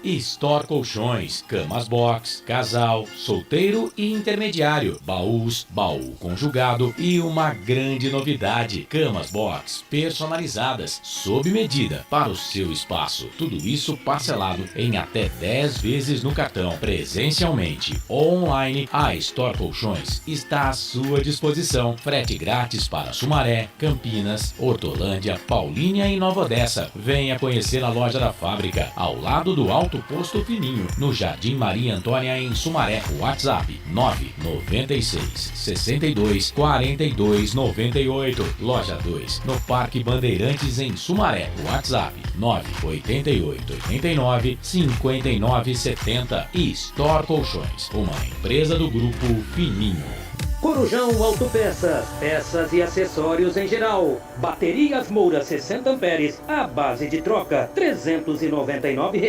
Store Colchões, camas box, casal, solteiro e intermediário, baús, baú conjugado e uma grande novidade, camas box personalizadas, sob medida, para o seu espaço. Tudo isso parcelado em até 10 vezes no cartão. Presencialmente ou online, a Store Colchões está à sua disposição. Frete grátis para Sumaré, Campinas, Hortolândia, Paulínia e Nova Odessa. Venha conhecer a loja da fábrica, ao lado do Alto Alto Posto Fininho, no Jardim Maria Antônia, em Sumaré. WhatsApp 996 62 42 98. Loja 2, no Parque Bandeirantes, em Sumaré. WhatsApp 988 89 59 70. E Store Colchões, uma empresa do Grupo Fininho. Corujão Autopeças, peças e acessórios em geral. Baterias Moura 60 amperes, a base de troca, R$ 399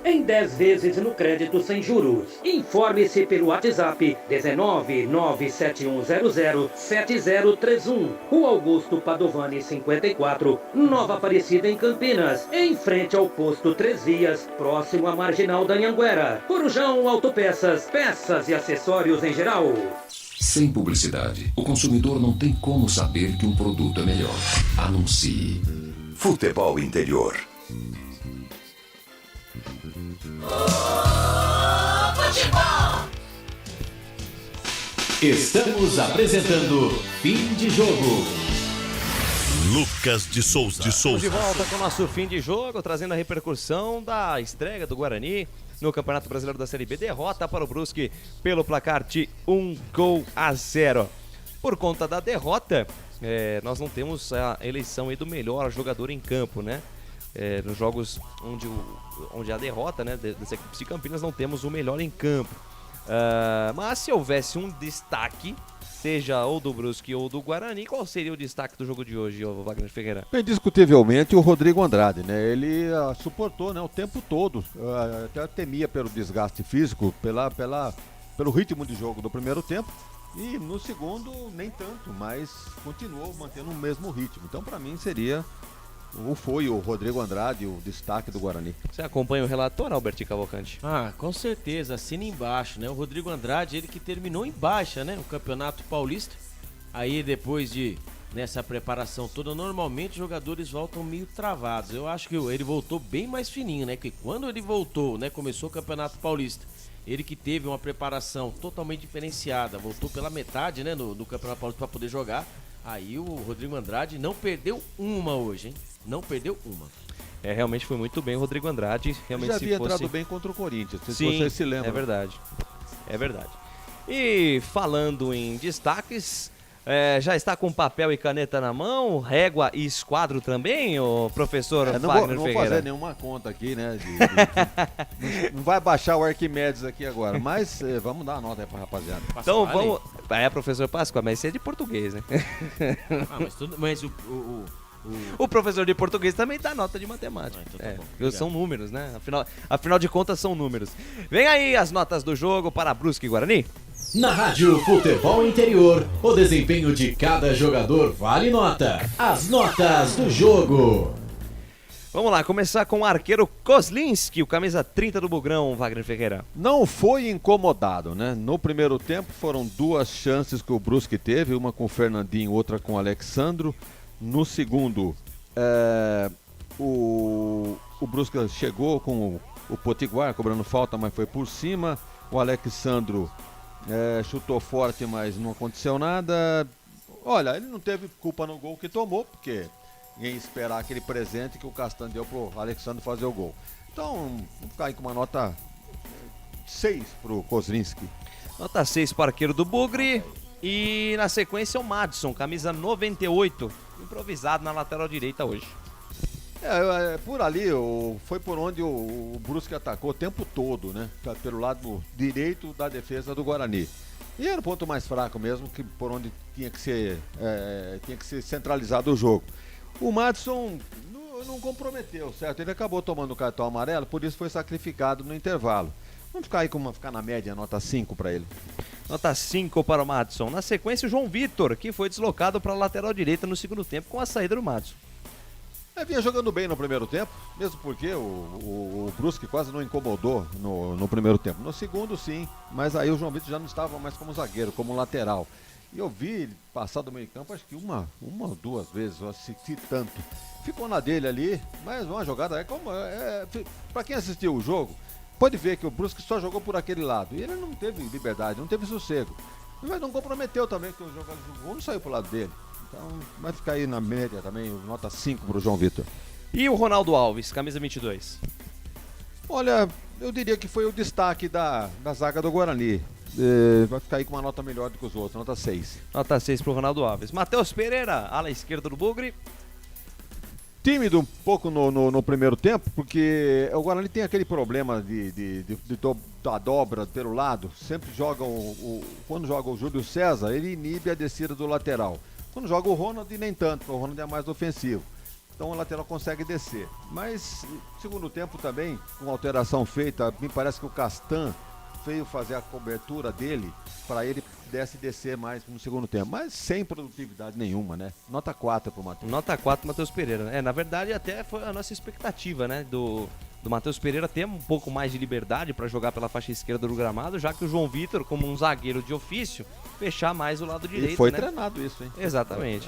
em 10 vezes no crédito sem juros. Informe-se pelo WhatsApp 19 97100 7031. Rua Augusto Padovani 54, Nova Aparecida, em Campinas, em frente ao posto 3 Vias, próximo à Marginal da Anhanguera. Corujão Autopeças, peças e acessórios em geral. Sem publicidade, o consumidor não tem como saber que um produto é melhor. Anuncie. Futebol Interior. Futebol! Estamos apresentando Fim de Jogo. Lucas de Souza. Estamos de volta com o nosso Fim de Jogo, trazendo a repercussão da estreia do Guarani no Campeonato Brasileiro da Série B. Derrota para o Brusque pelo placar de 1-0. Por conta da derrota, nós não temos a eleição aí do melhor jogador em campo, né? Nos jogos onde a derrota, né, dessa equipe de Campinas, não temos o melhor em campo. Mas se houvesse um destaque, seja ou do Brusque ou do Guarani, qual seria o destaque do jogo de hoje, Wagner Ferreira? Indiscutivelmente o Rodrigo Andrade, né? Ele suportou, né, o tempo todo, até temia pelo desgaste físico, pelo ritmo de jogo do primeiro tempo, e no segundo nem tanto, mas continuou mantendo o mesmo ritmo. Então, para mim, foi o Rodrigo Andrade o destaque do Guarani. Você acompanha o relator, Albert Cavalcante? Com certeza, assina embaixo, né? O Rodrigo Andrade, ele que terminou em baixa, né? O Campeonato Paulista. Aí depois nessa preparação toda, normalmente os jogadores voltam meio travados. Eu acho que ele voltou bem mais fininho, né? Que quando ele voltou, né? Começou o Campeonato Paulista. Ele que teve uma preparação totalmente diferenciada, voltou pela metade, né? No Campeonato Paulista para poder jogar. Aí o Rodrigo Andrade não perdeu uma hoje, hein? Não perdeu uma. Realmente foi muito bem o Rodrigo Andrade. Realmente já havia entrado bem contra o Corinthians, se vocês se lembram. É verdade. E falando em destaques, já está com papel e caneta na mão, régua e esquadro também, o professor Wagner Não Ferreira? vou fazer nenhuma conta aqui, né? Não vai baixar o Arquimedes aqui agora, mas vamos dar a nota aí pra rapaziada. Então vamos... professor Páscoa, mas isso é de português, né? Mas o professor de português também dá nota de matemática. Então tá bom, são números, né? Afinal de contas, são números. Vem aí as notas do jogo para Brusque e Guarani. Na Rádio Futebol Interior, o desempenho de cada jogador vale nota. As notas do jogo. Vamos lá, começar com o arqueiro Kozlinski, o camisa 30 do Bugrão, Wagner Ferreira. Não foi incomodado, né? No primeiro tempo foram 2 chances que o Brusque teve, uma com o Fernandinho, outra com o Alexandro. No segundo, o Brusque chegou com o Potiguar cobrando falta, mas foi por cima. O Alexandro chutou forte, mas não aconteceu nada. Olha, ele não teve culpa no gol que tomou, porque ninguém ia esperar aquele presente que o Castan deu pro Alexandre fazer o gol. Então, vamos ficar aí com uma nota 6 pro Kozlinski. Nota 6 para o arqueiro do Bugre. E na sequência o Madison, camisa 98, improvisado na lateral direita hoje. Por ali, foi por onde o Brusque atacou o tempo todo, né? Pelo lado direito da defesa do Guarani. E era o ponto mais fraco mesmo, que por onde tinha que ser centralizado o jogo. O Madison não comprometeu, certo? Ele acabou tomando o cartão amarelo, por isso foi sacrificado no intervalo. Vamos ficar aí ficar na média, nota 5 para ele. Nota 5 para o Madison. Na sequência, o João Vitor, que foi deslocado para a lateral direita no segundo tempo com a saída do Madison. Vinha jogando bem no primeiro tempo, mesmo porque o Brusque quase não incomodou no primeiro tempo. No segundo, sim, mas aí o João Vitor já não estava mais como zagueiro, como lateral. E eu vi ele passar do meio campo, acho que uma ou 2 vezes, eu assisti tanto. Ficou na dele ali, mas uma jogada para quem assistiu o jogo, pode ver que o Brusque só jogou por aquele lado. E ele não teve liberdade, não teve sossego. Mas não comprometeu também, que o jogador não saiu pro lado dele. Então vai ficar aí na média também, nota 5 pro João Vitor. E o Ronaldo Alves, camisa 22? Olha, eu diria que foi o destaque da zaga do Guarani. Vai ficar aí com uma nota melhor do que os outros, nota 6. Nota 6 pro Ronaldo Alves. Matheus Pereira, ala esquerda do Bugre. Tímido um pouco no primeiro tempo, porque o Guarani tem aquele problema da dobra pelo lado. Sempre joga quando joga o Júlio César, ele inibe a descida do lateral. Quando joga o Ronald, nem tanto, porque o Ronald é mais ofensivo. Então o lateral consegue descer. Mas segundo tempo também, com alteração feita, me parece que o Castan veio fazer a cobertura dele para ele pudesse descer mais no segundo tempo, mas sem produtividade nenhuma, né? Nota 4 pro Matheus. Nota 4 Matheus Pereira. Na verdade até foi a nossa expectativa, né? Do Matheus Pereira ter um pouco mais de liberdade para jogar pela faixa esquerda do gramado, já que o João Vitor, como um zagueiro de ofício, fechar mais o lado direito, E foi né? treinado isso, hein? Exatamente.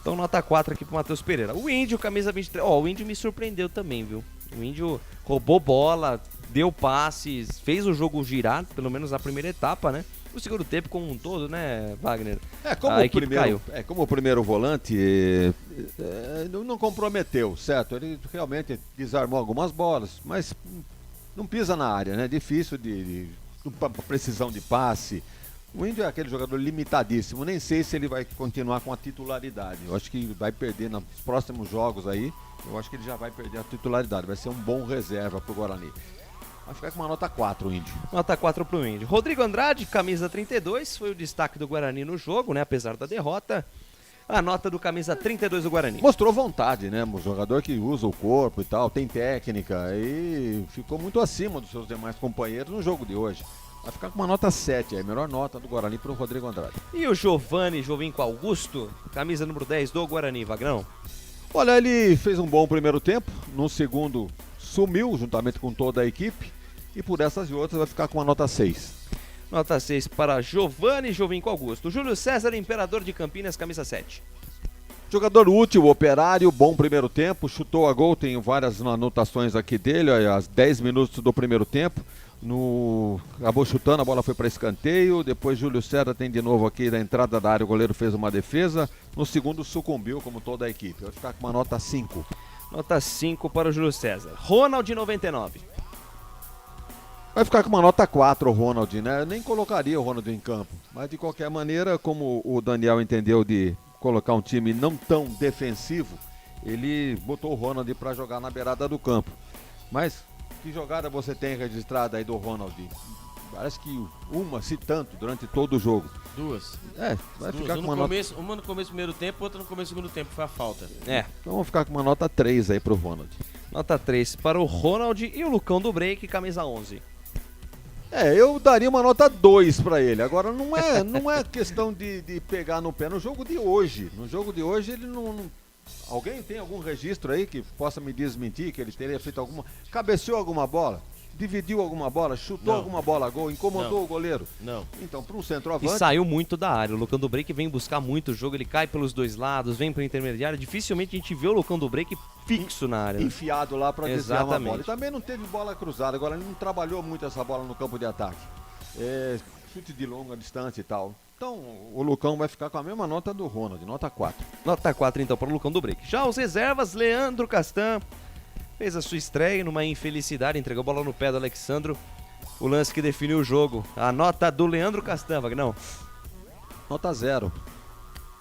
Então nota 4 aqui pro Matheus Pereira. O Índio, camisa 23. O Índio me surpreendeu também, viu? O Índio roubou bola, deu passes, fez o jogo girar, pelo menos na primeira etapa, né? O segundo tempo como um todo, né, Wagner? Como o primeiro volante não comprometeu, certo? Ele realmente desarmou algumas bolas, mas não pisa na área, né? Difícil de precisão de passe. O Índio é aquele jogador limitadíssimo, nem sei se ele vai continuar com a titularidade. Eu acho que vai perder nos próximos jogos aí, eu acho que ele já vai perder a titularidade, vai ser um bom reserva pro Guarani. Vai ficar com uma nota 4 o Índio. Nota 4 pro Índio. Rodrigo Andrade, camisa 32, foi o destaque do Guarani no jogo, né? Apesar da derrota. A nota do camisa 32 do Guarani. Mostrou vontade, né? Um jogador que usa o corpo e tal, tem técnica e ficou muito acima dos seus demais companheiros no jogo de hoje. Vai ficar com uma nota 7, a melhor nota do Guarani pro Rodrigo Andrade. E o Jovinco Augusto, camisa número 10 do Guarani, Vagrão? Olha, ele fez um bom primeiro tempo, no segundo sumiu juntamente com toda a equipe. E por essas e outras vai ficar com uma nota 6. Nota 6 para Jovinco Augusto. Júlio César, Imperador de Campinas, camisa 7. Jogador útil, operário, bom primeiro tempo, chutou a gol, tem várias anotações aqui dele, aos 10 minutos do primeiro tempo. Acabou chutando, a bola foi para escanteio, depois Júlio César tem de novo aqui na entrada da área, o goleiro fez uma defesa. No segundo sucumbiu, como toda a equipe. Vai ficar com uma nota 5. Nota 5 para o Júlio César. Ronald, 99. Vai ficar com uma nota 4 o Ronald, né? Eu nem colocaria o Ronald em campo. Mas de qualquer maneira, como o Daniel entendeu de colocar um time não tão defensivo, ele botou o Ronald para jogar na beirada do campo. Mas que jogada você tem registrada aí do Ronald? Parece que uma, se tanto, durante todo o jogo. Duas. Vai ficar com uma nota... Uma no começo do primeiro tempo, outra no começo do segundo tempo, foi a falta. Então vamos ficar com uma nota 3 aí pro Ronald. Nota 3 para o Ronald e o Lucão do Break, camisa 11. Eu daria uma nota 2 pra ele. Agora não é questão de pegar no pé. No jogo de hoje ele não... Alguém tem algum registro aí que possa me desmentir que ele teria feito alguma... Cabeceou alguma bola? Dividiu alguma bola? Chutou alguma bola a gol? Incomodou o goleiro? Não. Então, para um centroavante... E saiu muito da área. O Lucão do Break vem buscar muito o jogo, ele cai pelos dois lados, vem para o intermediário. Dificilmente a gente vê o Lucão do Break fixo na área. Enfiado lá para desviar uma bola. E também não teve bola cruzada. Agora ele não trabalhou muito essa bola no campo de ataque. Chute de longa distância e tal. Então, o Lucão vai ficar com a mesma nota do Ronald, nota 4. Nota 4, então, para o Lucão do Break. Já os reservas, Leandro Castan fez a sua estreia numa infelicidade, entregou a bola no pé do Alexandro. O lance que definiu o jogo. A nota do Leandro Castan, Vagnão. Nota 0.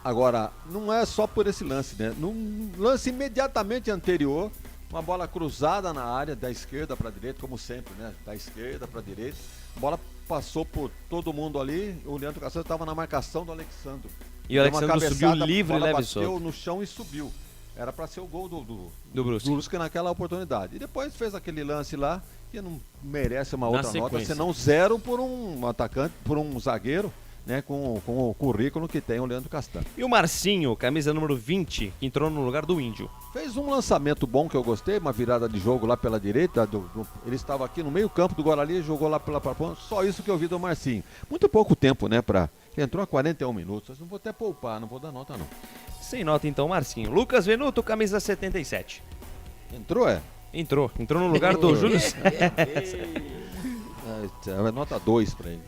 Agora, não é só por esse lance, né? Num lance imediatamente anterior, uma bola cruzada na área, da esquerda para a direita, como sempre, né? Da esquerda para a direita. A bola passou por todo mundo ali, o Leandro Castan estava na marcação do Alexandro. E o Alexandro subiu livre, leve e solto. Bateu no chão e subiu. Era para ser o gol do Brusque naquela oportunidade. E depois fez aquele lance lá, que não merece uma outra nota, senão 0 por um atacante, por um zagueiro, né, com o currículo que tem o Leandro Castan. E o Marcinho, camisa número 20, que entrou no lugar do Índio. Fez um lançamento bom que eu gostei, uma virada de jogo lá pela direita, ele estava aqui no meio campo do Guarani, jogou lá pela ponta, só isso que eu vi do Marcinho. Muito pouco tempo, né, entrou a 41 minutos, não vou até poupar, não vou dar nota não. Sem nota então, Marcinho. Lucas Venuto, camisa 77. Entrou, Entrou no lugar do Júlio. Nota 2 pra ele.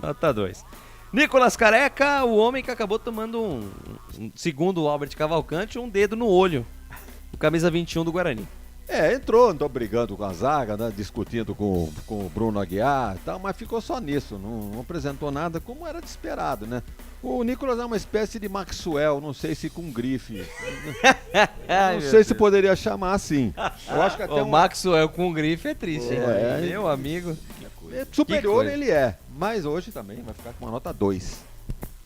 Nota 2. Nicolas Careca, o homem que acabou tomando segundo o Albert Cavalcante, um dedo no olho. O camisa 21 do Guarani. Entrou, andou brigando com a zaga, né, discutindo com o Bruno Aguiar e tal, mas ficou só nisso, não apresentou nada como era de esperado, né? O Nicolas é uma espécie de Maxwell, não sei se com grife. Não sei se poderia chamar assim. Eu acho que até o Maxwell com grife é triste, hein? Meu amigo. Superior ele é, mas hoje também vai ficar com uma nota 2.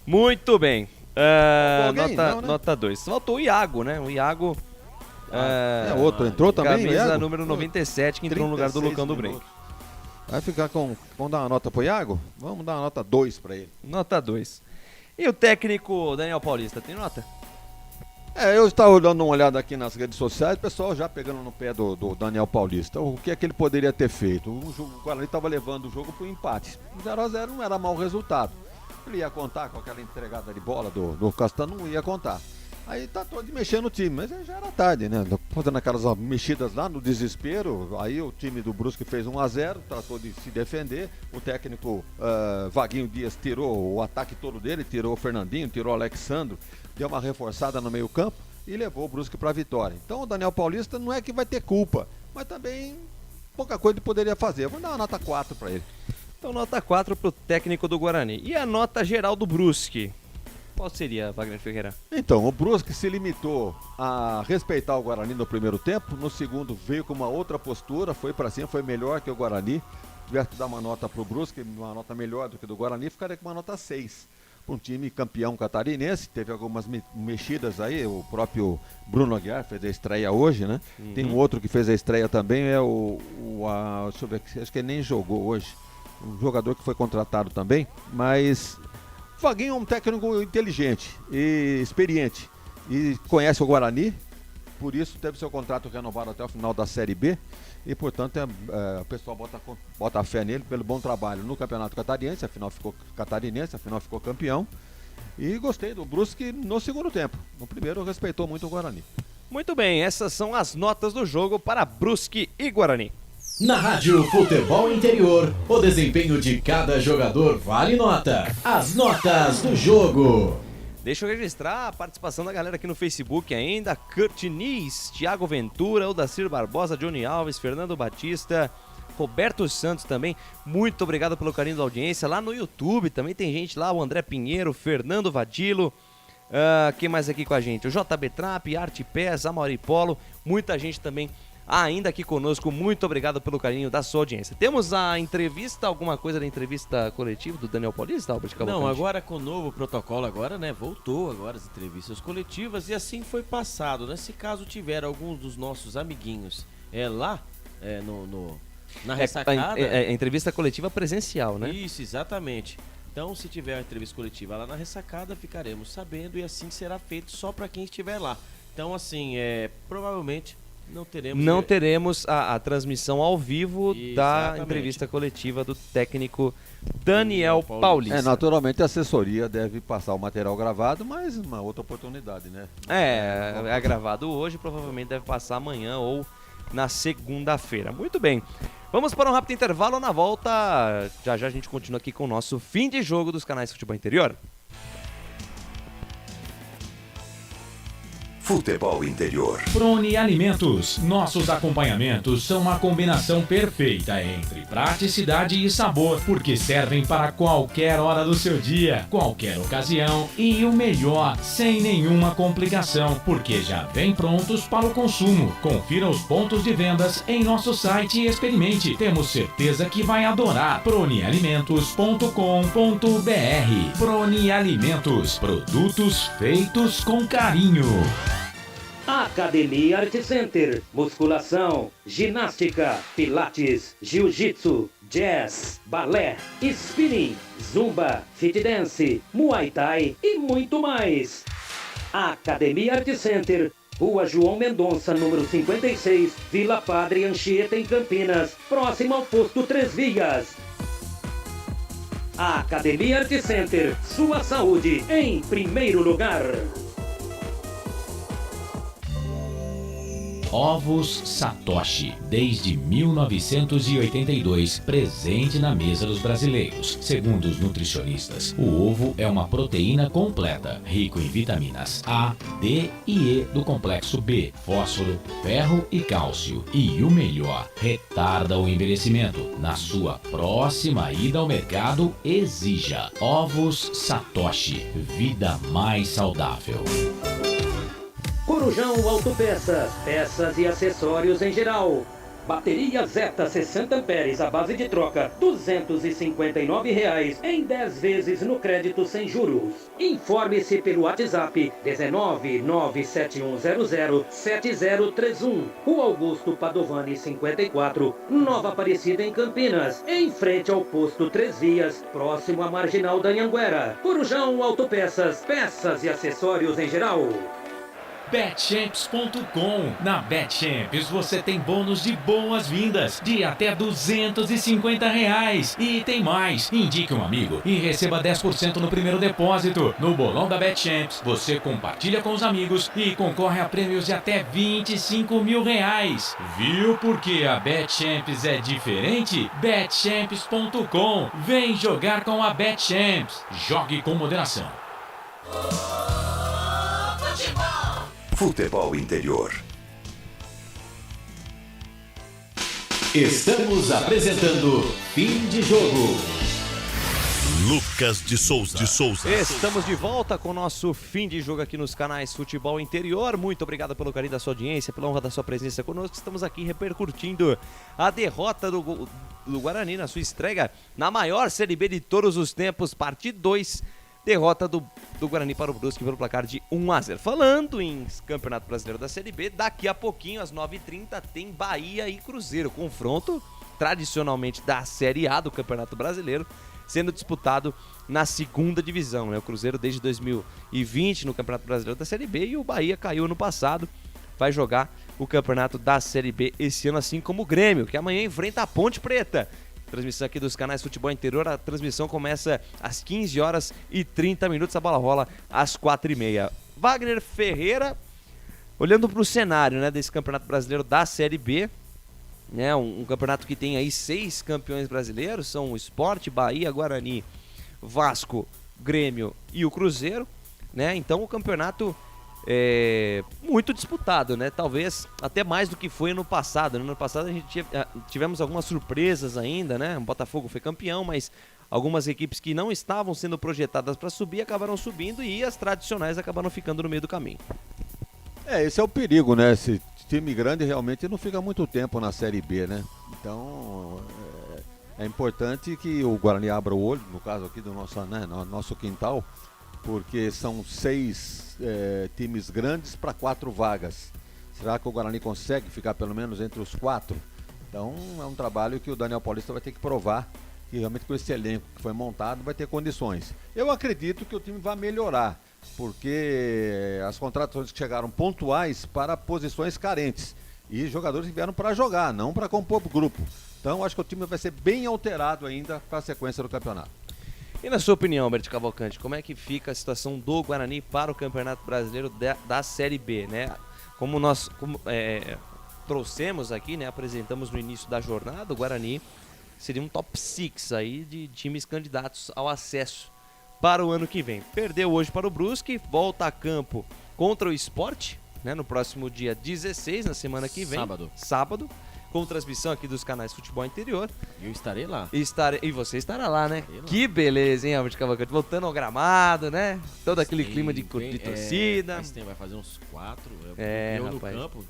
Muito bem. Não, né? Nota 2. Faltou o Iago, né? O Iago... outro entrou também, camisa Iago? número 97, que entrou no lugar do Lucão do Breno. Vai ficar com... Vamos dar uma nota pro Iago? Vamos dar uma nota 2 pra ele. Nota 2. E o técnico Daniel Paulista, tem nota? Eu estava dando uma olhada aqui nas redes sociais, o pessoal já pegando no pé do Daniel Paulista. O que é que ele poderia ter feito? O Guarani estava levando o jogo para o empate. 0-0 não era mau resultado. Ele ia contar com aquela entregada de bola do Castanho, não ia contar. Aí tratou de mexer no time, mas já era tarde, né? Fazendo aquelas mexidas lá no desespero, aí o time do Brusque fez 1-0, tratou de se defender, o técnico Vaguinho Dias tirou o ataque todo dele, tirou o Fernandinho, tirou o Alexandro, deu uma reforçada no meio campo e levou o Brusque para a vitória. Então o Daniel Paulista não é que vai ter culpa, mas também pouca coisa ele poderia fazer. Vamos dar uma nota 4 para ele. Então nota 4 pro técnico do Guarani. E a nota geral do Brusque? Qual seria, Wagner Ferreira? Então, o Brusque se limitou a respeitar o Guarani no primeiro tempo, no segundo veio com uma outra postura, foi para cima, foi melhor que o Guarani. Se tivesse que dar uma nota pro Brusque, uma nota melhor do que do Guarani, ficaria com uma nota 6. Para um time campeão catarinense, teve algumas mexidas aí, o próprio Bruno Aguiar fez a estreia hoje, né? Tem um outro que fez a estreia também, é deixa eu ver, acho que ele nem jogou hoje, um jogador que foi contratado também, mas... O Vaguinho é um técnico inteligente e experiente e conhece o Guarani, por isso teve seu contrato renovado até o final da Série B e, portanto, o pessoal bota fé nele pelo bom trabalho no Campeonato Catarinense, afinal ficou campeão, e gostei do Brusque no segundo tempo. No primeiro respeitou muito o Guarani. Muito bem, essas são as notas do jogo para Brusque e Guarani. Na Rádio Futebol Interior, o desempenho de cada jogador vale nota. As notas do jogo. Deixa eu registrar a participação da galera aqui no Facebook ainda. Kurt Nis, Thiago Ventura, Odacir Barbosa, Johnny Alves, Fernando Batista, Roberto Santos também. Muito obrigado pelo carinho da audiência. Lá no YouTube também tem gente lá, o André Pinheiro, Fernando Vadilo. Quem mais aqui com a gente? O JB Trap, Arte Pés, Amaury Polo, muita gente também ainda aqui conosco. Muito obrigado pelo carinho da sua audiência. Temos a entrevista, alguma coisa da entrevista coletiva do Daniel Paulista, Albert Cavalcante? Não, agora com o novo protocolo agora, né, voltou agora as entrevistas coletivas e assim foi passado, né? Se caso tiver alguns dos nossos amiguinhos lá na ressacada... É entrevista coletiva presencial, né? Isso, exatamente. Então, se tiver a entrevista coletiva lá na ressacada, ficaremos sabendo e assim será feito só para quem estiver lá. Então, assim, provavelmente não teremos a transmissão ao vivo da entrevista coletiva do técnico Daniel Paulista. Naturalmente a assessoria deve passar o material gravado, mas uma outra oportunidade, né? É gravado hoje, provavelmente deve passar amanhã ou na segunda-feira. Muito bem. Vamos para um rápido intervalo. Na volta, já a gente continua aqui com o nosso fim de jogo dos canais Futebol Interior. Futebol Interior. Prone Alimentos. Nossos acompanhamentos são uma combinação perfeita entre praticidade e sabor, porque servem para qualquer hora do seu dia, qualquer ocasião e o melhor, sem nenhuma complicação, porque já vem prontos para o consumo. Confira os pontos de vendas em nosso site e experimente. Temos certeza que vai adorar. pronealimentos.com.br. Prone Alimentos. Produtos feitos com carinho. Academia Art Center, musculação, ginástica, pilates, jiu-jitsu, jazz, balé, spinning, zumba, fit dance, muay thai e muito mais. Academia Art Center, Rua João Mendonça, número 56, Vila Padre Anchieta, em Campinas, próximo ao posto 3 Vias. Academia Art Center, sua saúde em primeiro lugar. Ovos Satoshi, desde 1982, presente na mesa dos brasileiros. Segundo os nutricionistas, o ovo é uma proteína completa, rico em vitaminas A, D e E do complexo B, fósforo, ferro e cálcio. E o melhor, retarda o envelhecimento. Na sua próxima ida ao mercado, exija Ovos Satoshi, vida mais saudável. Corujão Autopeças, peças e acessórios em geral. Bateria Zeta 60 amperes à base de troca, R$ 259,00 em 10 vezes no crédito sem juros. Informe-se pelo WhatsApp 19971007031. Rua Augusto Padovani 54, Nova Aparecida em Campinas, em frente ao posto 3 Vias, próximo à Marginal da Anhanguera. Corujão Autopeças, peças e acessórios em geral. Betchamps.com. Na Betchamps você tem bônus de boas-vindas de até R$250. E tem mais. Indique um amigo e receba 10% no primeiro depósito. No bolão da Betchamps, você compartilha com os amigos e concorre a prêmios de até R$25 mil. Viu por que a Betchamps é diferente? Betchamps.com. Vem jogar com a Betchamps. Jogue com moderação. Futebol Interior. Estamos apresentando Fim de Jogo. Lucas de Souza. Estamos de volta com o nosso Fim de Jogo aqui nos canais Futebol Interior. Muito obrigado pelo carinho da sua audiência, pela honra da sua presença conosco. Estamos aqui repercutindo a derrota do Guarani na sua estreia na maior Série B de todos os tempos, parte 2. Derrota do Guarani para o Brusque pelo placar de 1-0. Falando em Campeonato Brasileiro da Série B, daqui a pouquinho, às 9h30, tem Bahia e Cruzeiro. Confronto tradicionalmente da Série A do Campeonato Brasileiro, sendo disputado na segunda divisão, né? O Cruzeiro desde 2020 no Campeonato Brasileiro da Série B e o Bahia caiu no passado. Vai jogar o Campeonato da Série B esse ano, assim como o Grêmio, que amanhã enfrenta a Ponte Preta. Transmissão aqui dos canais Futebol Interior. A transmissão começa às 15h30. A bola rola às 4h30. Wagner Ferreira, olhando para o cenário, né, desse Campeonato Brasileiro da Série B, né, um campeonato que tem aí 6 campeões brasileiros, são o Sport, Bahia, Guarani, Vasco, Grêmio e o Cruzeiro, né? Então o campeonato é muito disputado, né? Talvez até mais do que foi no passado. No ano passado a gente tivemos algumas surpresas ainda, né? O Botafogo foi campeão, mas algumas equipes que não estavam sendo projetadas para subir acabaram subindo e as tradicionais acabaram ficando no meio do caminho. Esse é o perigo, né? Esse time grande realmente não fica muito tempo na Série B, né? Então é importante que o Guarani abra o olho, no caso aqui do nosso quintal, porque são 6 times grandes para 4 vagas. Será que o Guarani consegue ficar pelo menos entre os 4? Então é um trabalho que o Daniel Paulista vai ter que provar que realmente com esse elenco que foi montado vai ter condições. Eu acredito que o time vai melhorar, porque as contratações que chegaram pontuais para posições carentes e jogadores que vieram para jogar, não para compor grupo. Então acho que o time vai ser bem alterado ainda para a sequência do campeonato. E na sua opinião, Alberto Cavalcante, como é que fica a situação do Guarani para o Campeonato Brasileiro da Série B, né? Como nós trouxemos aqui, né, apresentamos no início da jornada, o Guarani seria um top 6 aí de times candidatos ao acesso para o ano que vem. Perdeu hoje para o Brusque, volta a campo contra o Sport, né, no próximo dia 16, na semana que vem. Sábado. Com transmissão aqui dos canais Futebol Interior. Eu estarei lá. E você estará lá, né? Que beleza, hein, Albert Cavalcante? Voltando ao gramado, né? Todo aquele clima de torcida. Vai fazer uns 4. Eu no campo,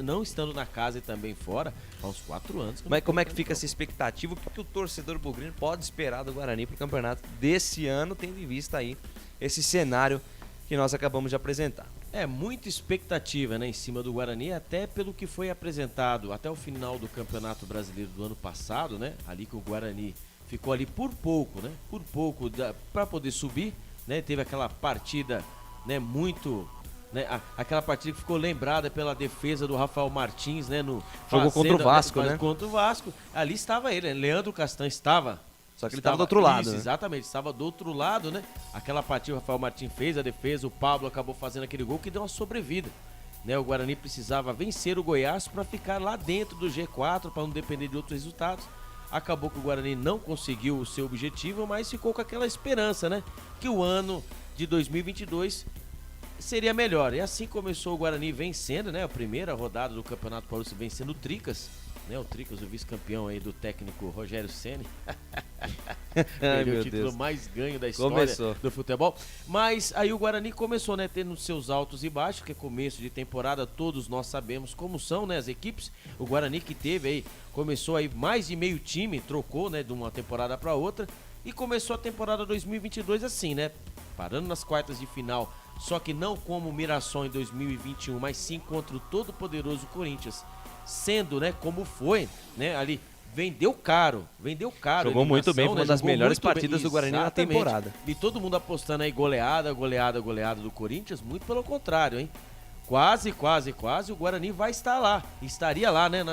não estando na casa e também fora, há uns 4 anos. Mas como é que fica essa expectativa? O que o torcedor bugrino pode esperar do Guarani para o campeonato desse ano, tendo em vista aí esse cenário que nós acabamos de apresentar? Muita expectativa, né, em cima do Guarani, até pelo que foi apresentado até o final do Campeonato Brasileiro do ano passado, né? Ali que o Guarani ficou ali por pouco, né? Por pouco para poder subir, né? Teve aquela partida, né, muito, né, aquela partida que ficou lembrada pela defesa do Rafael Martins, né, jogou contra o Vasco, né? Contra o Vasco. Ali estava ele, né? Leandro Castan estava. Só que ele estava do outro lado, isso, né? Exatamente, estava do outro lado, né? Aquela partida, o Rafael Martins fez a defesa, o Pablo acabou fazendo aquele gol que deu uma sobrevida. né? O Guarani precisava vencer o Goiás para ficar lá dentro do G4, para não depender de outros resultados. Acabou que o Guarani não conseguiu o seu objetivo, mas ficou com aquela esperança, né? Que o ano de 2022 seria melhor. E assim começou o Guarani vencendo, né? A primeira rodada do Campeonato Paulista, vencendo o Tricas, né? O Tricas, o vice-campeão aí do técnico Rogério Ceni. Perdeu o título mais ganho da história do futebol. Mas aí o Guarani começou, né? Tendo seus altos e baixos, que é começo de temporada, todos nós sabemos como são, né? As equipes. O Guarani que teve aí, começou aí mais de meio time, trocou, né? De uma temporada para outra. E começou a temporada 2022 assim, né? Parando nas quartas de final. Só que não como o Mirassol em 2021, mas sim contra o todo-poderoso Corinthians. Sendo, né, como foi, né, ali, vendeu caro. Jogou muito bem, foi uma das melhores partidas do Guarani na temporada. E todo mundo apostando aí goleada do Corinthians, muito pelo contrário, hein. Quase, o Guarani vai estar lá, estaria lá, né,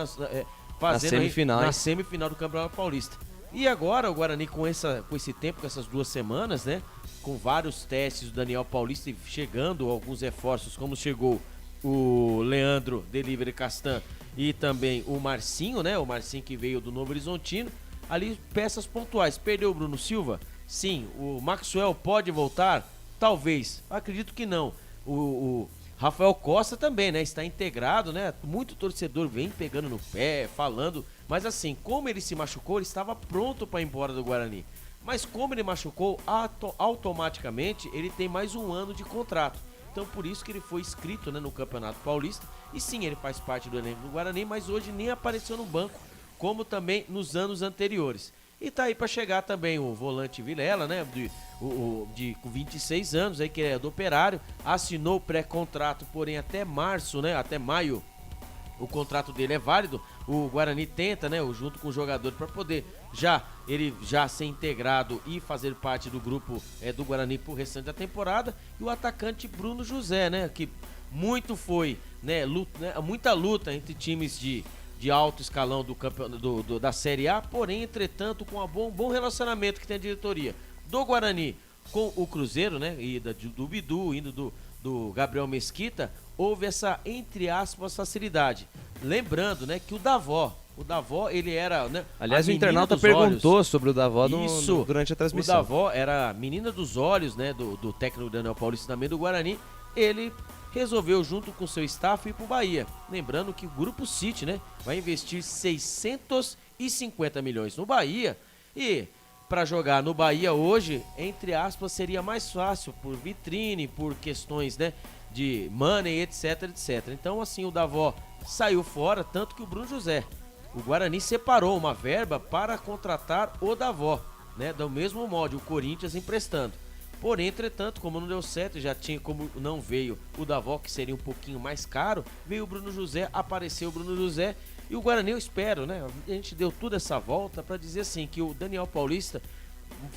fazendo na semifinal do Campeonato Paulista. E agora o Guarani com esse tempo, com essas 2 semanas, né, com vários testes do Daniel Paulista e chegando alguns reforços, como chegou o Leandro Delivery Castan e também o Marcinho, né? O Marcinho que veio do Novo Horizontino. Ali peças pontuais. Perdeu o Bruno Silva? Sim. O Maxwell pode voltar? Talvez. Acredito que não. O Rafael Costa também, né? Está integrado, né? Muito torcedor vem pegando no pé, falando. Mas assim, como ele se machucou, ele estava pronto para ir embora do Guarani. Mas como ele machucou, automaticamente ele tem mais 1 ano de contrato. Então por isso que ele foi inscrito, né, no Campeonato Paulista. E sim, ele faz parte do elenco do Guarani, mas hoje nem apareceu no banco, como também nos anos anteriores. E tá aí para chegar também o volante Vilela, né, com 26 anos, aí, que é do Operário. Assinou o pré-contrato, porém até março, né, até maio, o contrato dele é válido. O Guarani tenta, né, junto com o jogador, para poder ele já ser integrado e fazer parte do grupo do Guarani pro restante da temporada. E o atacante Bruno José, né, que muito foi, né, muita luta entre times de alto escalão da Série A, porém, entretanto, com um bom relacionamento que tem a diretoria do Guarani com o Cruzeiro, né, e do Bidu, indo do Gabriel Mesquita, houve essa, entre aspas, facilidade. Lembrando, né, que o Davó, ele era, né, aliás, o internauta perguntou sobre o Davó durante a transmissão. O Davó era a menina dos olhos, né, do técnico Daniel Paulista também do Guarani. Ele resolveu, junto com seu staff, ir pro Bahia. Lembrando que o Grupo City, né, vai investir 650 milhões no Bahia. E para jogar no Bahia hoje, entre aspas, seria mais fácil por vitrine, por questões, né, de money, etc. Então, assim, o Davó saiu fora, tanto que o Bruno José, o Guarani separou uma verba para contratar o Davó, né, do mesmo modo, o Corinthians emprestando. Porém, entretanto, como não deu certo, já tinha como não veio o Davó, que seria um pouquinho mais caro, veio o Bruno José, apareceu o Bruno José. E o Guarani, eu espero, né? A gente deu toda essa volta para dizer assim, que o Daniel Paulista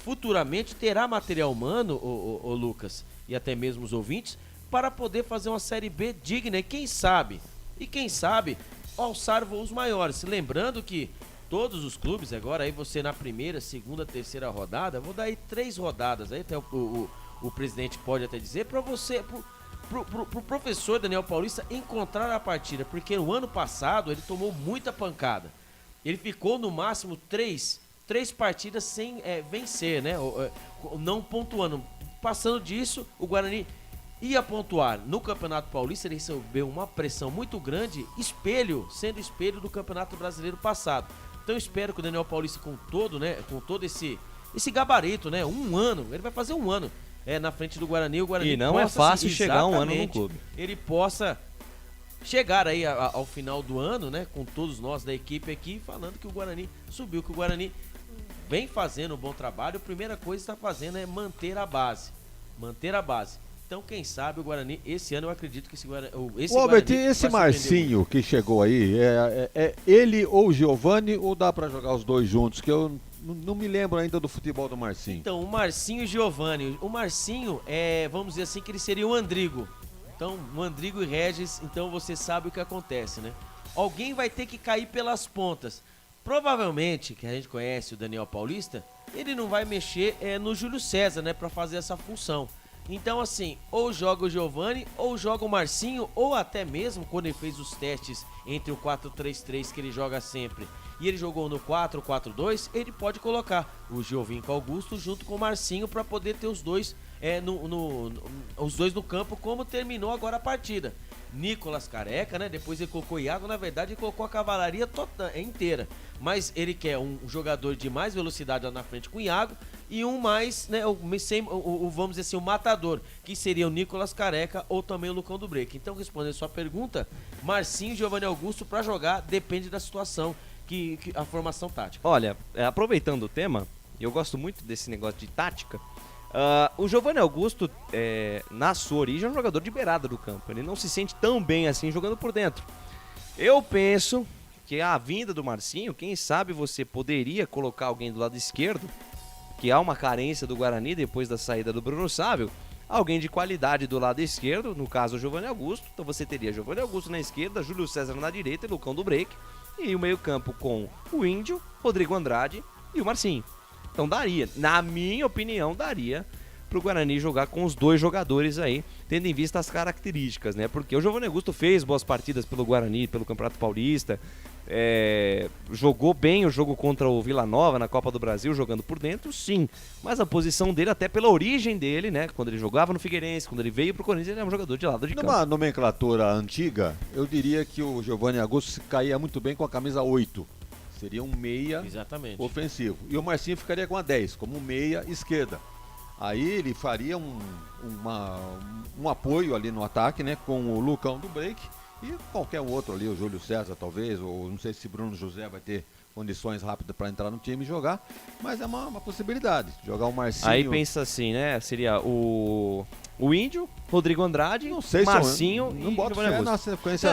futuramente terá material humano, o Lucas, e até mesmo os ouvintes, para poder fazer uma Série B digna. E quem sabe, alçar voos maiores. Lembrando que todos os clubes, agora aí você na primeira, segunda, terceira rodada, vou dar aí 3 rodadas, aí até o presidente pode até dizer, para você, pro professor Daniel Paulista encontrar a partida, porque no ano passado ele tomou muita pancada. Ele ficou no máximo 3 partidas sem vencer, né? Não pontuando. Passando disso, o Guarani ia pontuar. No Campeonato Paulista ele recebeu uma pressão muito grande, sendo espelho do Campeonato Brasileiro passado. Então eu espero que o Daniel Paulista, com todo esse gabarito, né? 1 ano, ele vai fazer 1 ano na frente do Guarani. O Guarani e não é fácil chegar 1 ano no clube. Ele possa chegar aí ao final do ano, né? Com todos nós da equipe aqui, falando que o Guarani subiu, que o Guarani vem fazendo um bom trabalho. A primeira coisa que está fazendo é manter a base. Então, quem sabe o Guarani, esse ano eu acredito que esse Albert, esse Marcinho que chegou aí, é ele ou o Giovani, ou dá pra jogar os dois juntos? Que eu não me lembro ainda do futebol do Marcinho. Então, o Marcinho e o Giovani. O Marcinho, vamos dizer assim, que ele seria o Andrigo. Então, o Andrigo e Regis, então você sabe o que acontece, né? Alguém vai ter que cair pelas pontas. Provavelmente, que a gente conhece o Daniel Paulista, ele não vai mexer no Júlio César, né, pra fazer essa função. Então, assim, ou joga o Giovani, ou joga o Marcinho, ou até mesmo quando ele fez os testes entre o 4-3-3 que ele joga sempre e ele jogou no 4-4-2, ele pode colocar o Giovinco Augusto junto com o Marcinho para poder ter os dois os dois no campo, como terminou agora a partida. Nicolas Careca, né? Depois ele colocou Iago, na verdade ele colocou a cavalaria inteira. Mas ele quer um jogador de mais velocidade lá na frente com o Iago e um mais, né? Vamos dizer assim, o matador, que seria o Nicolas Careca ou também o Lucão do Break. Então, respondendo a sua pergunta, Marcinho e Giovani Augusto para jogar depende da situação, que a formação tática. Olha, aproveitando o tema, eu gosto muito desse negócio de tática. O Giovani Augusto, na sua origem, é um jogador de beirada do campo. Ele não se sente tão bem assim jogando por dentro. Eu penso que a vinda do Marcinho, quem sabe você poderia colocar alguém do lado esquerdo, que há uma carência do Guarani depois da saída do Bruno Sábio, alguém de qualidade do lado esquerdo, no caso o Giovani Augusto. Então você teria Giovani Augusto na esquerda, Júlio César na direita e Lucão do Break. E o meio-campo com o Índio, Rodrigo Andrade e o Marcinho. Então daria, na minha opinião, daria pro Guarani jogar com os dois jogadores aí, tendo em vista as características, né? Porque o Giovani Augusto fez boas partidas pelo Guarani, pelo Campeonato Paulista, jogou bem o jogo contra o Vila Nova na Copa do Brasil, jogando por dentro, sim. Mas a posição dele, até pela origem dele, né? Quando ele jogava no Figueirense, quando ele veio pro Corinthians, ele era um jogador de lado de campo. Numa nomenclatura antiga, eu diria que o Giovani Augusto caía muito bem com a camisa 8. Seria um meia ofensivo. E o Marcinho ficaria com a 10, como meia esquerda. Aí ele faria um apoio ali no ataque, né? Com o Lucão do Break e qualquer outro ali, o Júlio César talvez, ou não sei se Bruno José vai ter condições rápidas para entrar no time e jogar, mas é uma possibilidade, jogar o Marcinho. Aí pensa assim, né? Seria o Índio, Rodrigo Andrade, Marcinho não bota fé na sequência.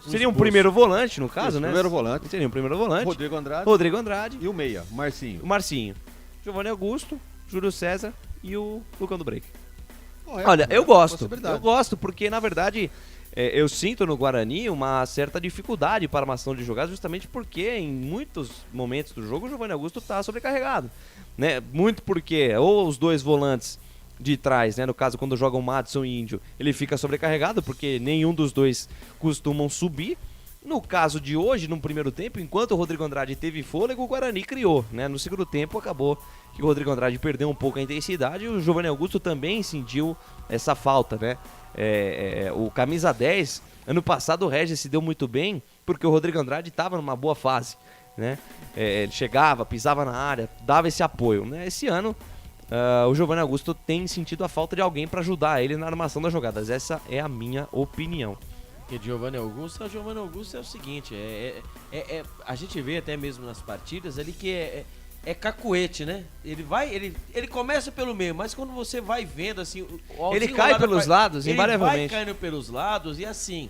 Seria um primeiro volante, no caso, né? Primeiro volante. Seria um primeiro volante. Rodrigo Andrade. E o meia, Marcinho. O Marcinho. Giovani Augusto, Júlio César e o Lucão do Break. Correto, olha, eu gosto porque, na verdade, eu sinto no Guarani uma certa dificuldade para a armação de jogadas, justamente porque em muitos momentos do jogo o Giovani Augusto está sobrecarregado, né? Muito porque ou os dois volantes de trás, né? No caso, quando jogam Madison e Índio, ele fica sobrecarregado porque nenhum dos dois costumam subir. No caso de hoje, no primeiro tempo, enquanto o Rodrigo Andrade teve fôlego, o Guarani criou, né? No segundo tempo acabou que o Rodrigo Andrade perdeu um pouco a intensidade e o Giovani Augusto também sentiu essa falta, né? O camisa 10, ano passado o Regis se deu muito bem porque o Rodrigo Andrade estava numa boa fase, né? Ele chegava, pisava na área, dava esse apoio, né? Esse ano o Giovani Augusto tem sentido a falta de alguém para ajudar ele na armação das jogadas. Essa é a minha opinião. Porque Giovani Augusto é o seguinte, a gente vê até mesmo nas partidas ali que é cacuete, né? Ele começa pelo meio, mas quando você vai vendo assim, ele cai pelos lados, invariavelmente. Ele vai caindo pelos lados e assim,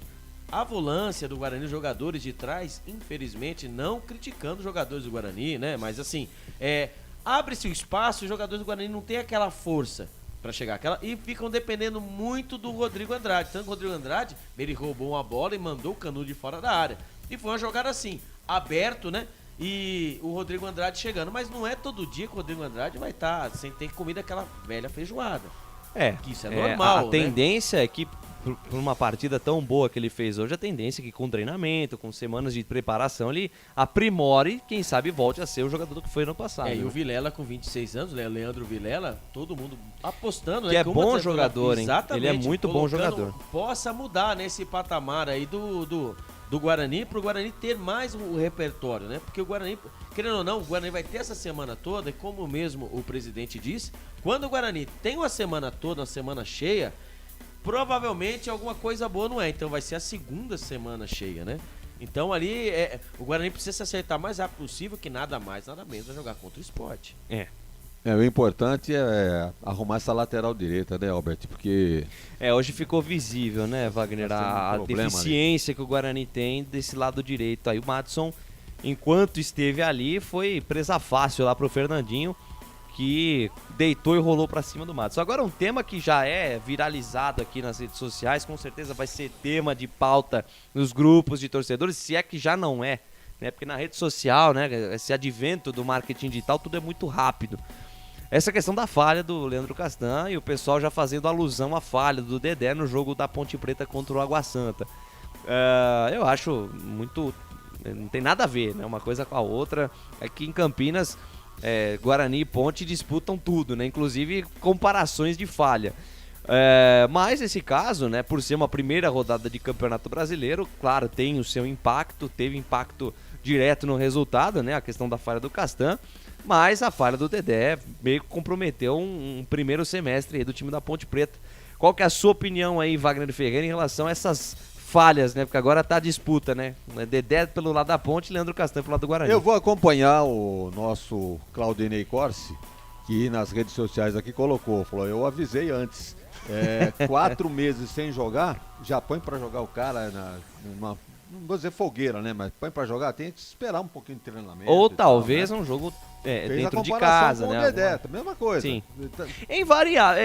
a volância do Guarani, os jogadores de trás, infelizmente, não criticando os jogadores do Guarani, né? Mas assim, abre-se o espaço, os jogadores do Guarani não têm aquela força para chegar e ficam dependendo muito do Rodrigo Andrade. Tanto que o Rodrigo Andrade, ele roubou uma bola e mandou o Canudo de fora da área. E foi uma jogada assim, aberto, né? E o Rodrigo Andrade chegando. Mas não é todo dia que o Rodrigo Andrade vai estar sem ter comido aquela velha feijoada. Que isso é normal, a tendência é que, por uma partida tão boa que ele fez hoje, a tendência é que com treinamento, com semanas de preparação, ele aprimore, quem sabe volte a ser o jogador que foi no passado. E o Vilela com 26 anos, né? Leandro Vilela, todo mundo apostando, que né? é bom jogador, hein? Exatamente, ele é muito bom jogador. Possa mudar nesse patamar aí do Guarani, pro Guarani ter mais o repertório, né? Porque o Guarani, querendo ou não, o Guarani vai ter essa semana toda, e como mesmo o presidente disse, quando o Guarani tem uma semana toda, uma semana cheia, provavelmente alguma coisa boa não é. Então vai ser a segunda semana cheia, né? Então ali o Guarani precisa se acertar o mais rápido possível, que nada mais, nada menos a jogar contra o Sport. O importante é arrumar essa lateral direita, né, Albert? Porque... hoje ficou visível, né, Wagner, a deficiência que o Guarani tem desse lado direito. Aí o Madison, enquanto esteve ali, foi presa fácil lá pro Fernandinho, que deitou e rolou pra cima do Madison. Agora um tema que já é viralizado aqui nas redes sociais, com certeza vai ser tema de pauta nos grupos de torcedores, se é que já não é, né? Porque na rede social, né, esse advento do marketing digital, tudo é muito rápido. essa questão da falha do Leandro Castan e o pessoal já fazendo alusão à falha do Dedé no jogo da Ponte Preta contra o Água Santa. Eu acho muito... Não tem nada a ver, né? Uma coisa com a outra. Aqui em Campinas, Guarani e Ponte disputam tudo, né? Inclusive comparações de falha. Mas esse caso, né, por ser uma primeira rodada de Campeonato Brasileiro, claro, tem o seu impacto, teve impacto direto no resultado, né? A questão da falha do Castan. Mas a falha do Dedé meio que comprometeu um primeiro semestre aí do time da Ponte Preta. Qual que é a sua opinião aí, Wagner Ferreira, em relação a essas falhas, né? Porque agora tá a disputa, né? Dedé pelo lado da Ponte e Leandro Castan pelo lado do Guarani. Eu vou acompanhar o nosso Claudinei Corsi, que nas redes sociais aqui falou, eu avisei antes. 4 meses sem jogar, já põe pra jogar o cara numa... Não vou dizer fogueira, né? Mas põe pra jogar, tem que esperar um pouquinho de treinamento. Ou talvez tal, né? um jogo Fez dentro a de casa, com né? O Dedé, mesma coisa. Sim. É invariável,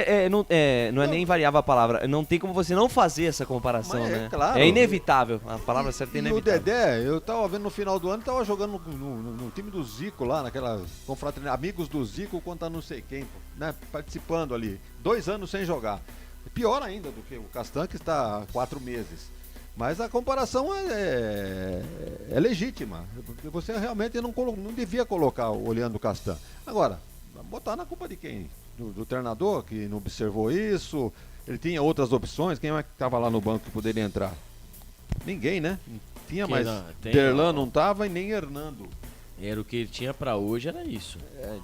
não é nem invariável a palavra. Não tem como você não fazer essa comparação, né? Claro. É inevitável. A palavra certa é inevitável. E o Dedé, eu tava vendo no final do ano, tava jogando no time do Zico lá, naquela confraternidade, amigos do Zico contra não sei quem, né? Participando ali. 2 anos sem jogar. Pior ainda do que o Castan, que está há 4 meses. Mas a comparação é legítima. Você realmente não devia colocar o Leandro Castan. Agora, botar na culpa de quem? Do treinador, que não observou isso? Ele tinha outras opções? Quem é que estava lá no banco que poderia entrar? Ninguém, né? Tinha, mas Derlan não estava e nem Hernando. Era o que ele tinha pra hoje, era isso.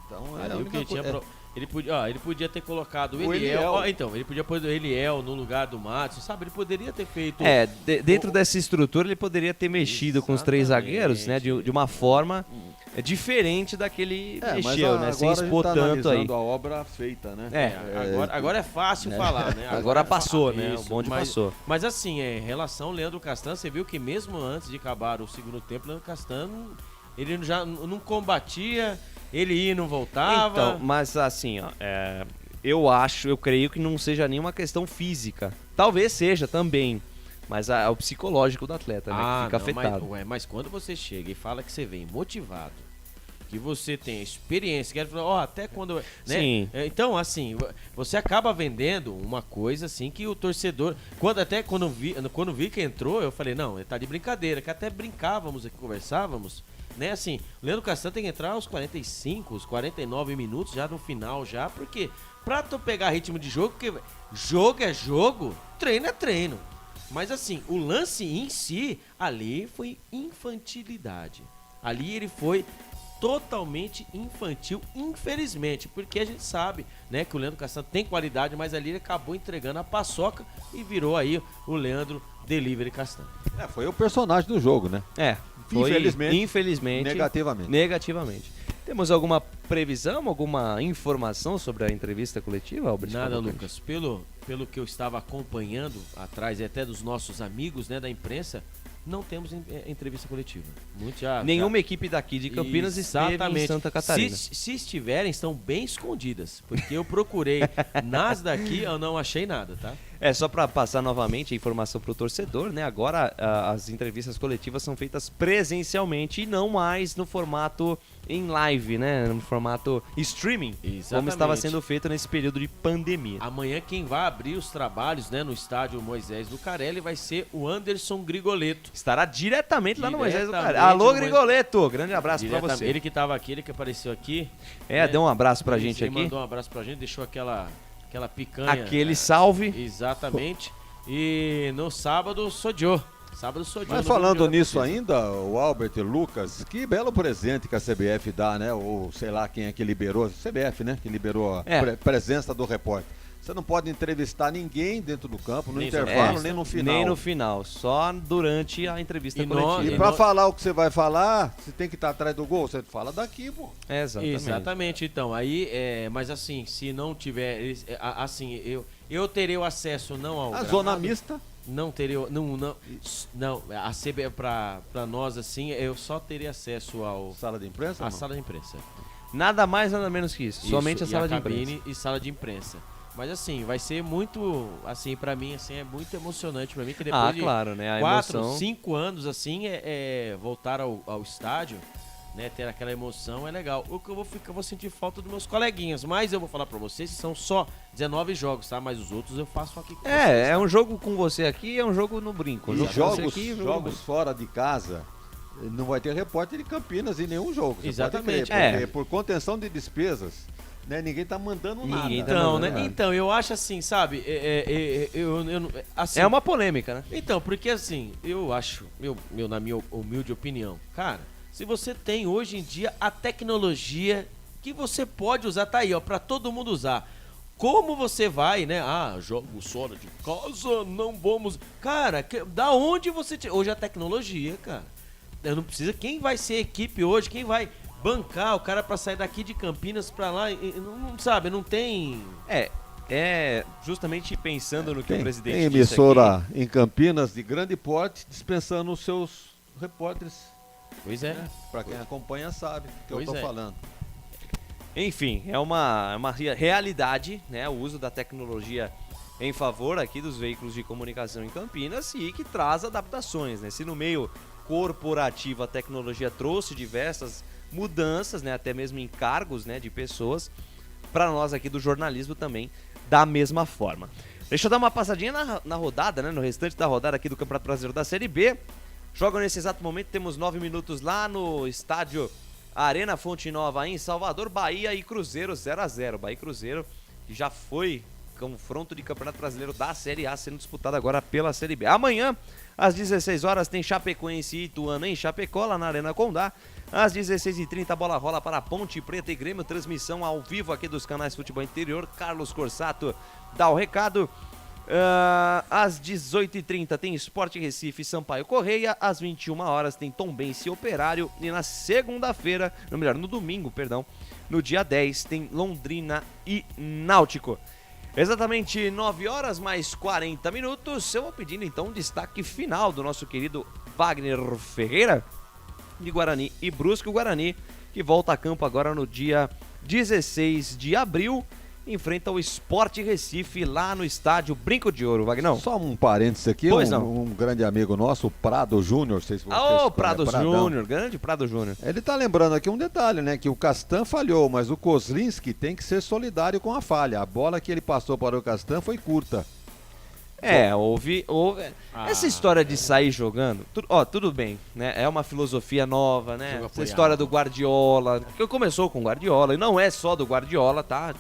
Então era o que ele tinha pra... Ele podia ter colocado o Eliel. Ele podia pôr o Eliel no lugar do Matos, sabe? Ele poderia ter feito... Dentro dessa estrutura ele poderia ter mexido com os 3 zagueiros, né? De uma forma diferente da que ele mexeu, né? Sem expor tanto aí. A obra feita, né? Agora é fácil falar, né? Agora passou, né? O bonde passou. Mas assim, em relação ao Leandro Castan, você viu que mesmo antes de acabar o segundo tempo, o Leandro Castan, ele já não combatia... Ele ia e não voltava. Então, mas assim, ó, eu creio que não seja nenhuma questão física. Talvez seja também, mas é o psicológico do atleta, né, que fica afetado. Mas quando você chega e fala que você vem motivado, que você tem experiência, que até quando... Né? Sim. Então, assim, você acaba vendendo uma coisa assim que o torcedor... Quando vi que entrou, eu falei, não, ele tá de brincadeira, que até brincávamos aqui, conversávamos... Né, assim, o Leandro Castan tem que entrar aos 45, os 49 minutos já no final já, porque pra tu pegar ritmo de jogo, porque jogo é jogo, treino é treino. Mas assim, o lance em si, ali foi infantilidade. Ali ele foi totalmente infantil, infelizmente, porque a gente sabe, né, que o Leandro Castan tem qualidade, mas ali ele acabou entregando a paçoca e virou aí o Leandro Delivery Castan. Foi o personagem do jogo, né? Infelizmente. Negativamente. Temos alguma previsão, alguma informação sobre a entrevista coletiva, Albert? Nada, Lucas. Pelo que eu estava acompanhando atrás, e até dos nossos amigos, né, da imprensa, não temos entrevista coletiva. Nenhuma equipe daqui de Campinas esteve em Santa Catarina. Se estiverem, estão bem escondidas, porque eu procurei nas daqui, eu não achei nada, tá? Só para passar novamente a informação para o torcedor, né? Agora as entrevistas coletivas são feitas presencialmente e não mais no formato em live, né? No formato streaming, como estava sendo feito nesse período de pandemia. Amanhã quem vai abrir os trabalhos, né, no estádio Moisés Lucarelli vai ser o Anderson Grigoletto. Estará diretamente lá no Moisés Lucarelli. Alô, Grigoletto! Grande abraço para você. Ele que estava aqui, ele que apareceu aqui. Deu um abraço pra gente aqui. Mandou um abraço pra gente, deixou aquela picanha. Aquele salve. Exatamente. E no sábado, Sodiô. Mas falando nisso ainda, o Albert Lucas, que belo presente que a CBF dá, né? Ou sei lá quem é que liberou, CBF, né? Que liberou a presença do repórter. Você não pode entrevistar ninguém dentro do campo, no intervalo, nem no final. Nem no final, só durante a entrevista coletiva. E pra falar o que você vai falar, você tem que estar atrás do gol, você fala daqui, pô. Exatamente, então. Aí, mas assim, se não tiver, assim, eu terei o acesso não ao gramado, zona mista? Não teria, não, a CBF pra nós, assim, eu só teria acesso ao... Sala de imprensa? Sala de imprensa. Nada mais, nada menos que isso. Somente a sala de imprensa. Cabine e sala de imprensa. Mas assim, vai ser muito, assim, pra mim, assim, é muito emocionante pra mim, que depois claro, né? A 4, emoção... 5 anos, assim, voltar ao estádio, né, ter aquela emoção é legal. O que eu vou sentir falta dos meus coleguinhas, mas eu vou falar pra vocês que são só 19 jogos, tá? Mas os outros eu faço aqui com vocês. É um jogo com você aqui, é um jogo no brinco. E jogos fora de casa, não vai ter repórter de Campinas em nenhum jogo. Exatamente. Porque por contenção de despesas, né, ninguém tá mandando nada. Então, né? Então, eu acho assim, sabe? Assim, é uma polêmica, né? Então, porque assim, eu acho, na minha humilde opinião, cara, se você tem hoje em dia a tecnologia que você pode usar, tá aí, ó, pra todo mundo usar. Como você vai, né? Jogos fora de casa, não vamos... Cara, da onde você... Hoje a tecnologia, cara. Eu não precisa... Quem vai ser equipe hoje? Quem vai bancar o cara pra sair daqui de Campinas pra lá? Não sabe, não tem... Justamente pensando no que o presidente tem disse emissora aqui. em Campinas de grande porte dispensando os seus repórteres. Pois é. Pra quem acompanha sabe o que eu tô falando. Enfim, é uma realidade, né? O uso da tecnologia em favor aqui dos veículos de comunicação em Campinas e que traz adaptações, né? Se no meio corporativo a tecnologia trouxe diversas mudanças, né? Até mesmo em cargos, né? De pessoas, para nós aqui do jornalismo também da mesma forma. Deixa eu dar uma passadinha na rodada, né? No restante da rodada aqui do Campeonato Brasileiro da Série B. Jogam nesse exato momento, temos 9 minutos lá no estádio Arena Fonte Nova em Salvador, Bahia e Cruzeiro 0x0. Bahia e Cruzeiro, que já foi confronto de Campeonato Brasileiro da Série A, sendo disputado agora pela Série B. Amanhã, às 16 horas, tem Chapecoense e Ituano em Chapecó, lá na Arena Condá. Às 16h30, a bola rola para Ponte Preta e Grêmio, transmissão ao vivo aqui dos canais Futebol Interior. Carlos Corsato dá o recado. Às 18h30 tem Sport Recife e Sampaio Correia. Às 21 horas tem Tombense e Operário. E na segunda-feira, no domingo, no dia 10, tem Londrina e Náutico. Exatamente 9 horas mais 40 minutos. Eu vou pedindo então um destaque final do nosso querido Wagner Ferreira, de Guarani e Brusque. O Guarani que volta a campo agora no dia 16 de abril. Enfrenta o Sport Recife lá no estádio Brinco de Ouro, Vagnão. Só um parênteses aqui, um grande amigo nosso, o Prado Júnior, sei se vocês Prado Júnior, grande Prado Júnior. Ele tá lembrando aqui um detalhe, né, que o Castan falhou, mas o Kozlinski tem que ser solidário com a falha. A bola que ele passou para o Castan foi curta. Houve essa história de sair jogando, tudo bem, né? É uma filosofia nova, né? Essa história do Guardiola, que começou com o Guardiola, e não é só do Guardiola, tá?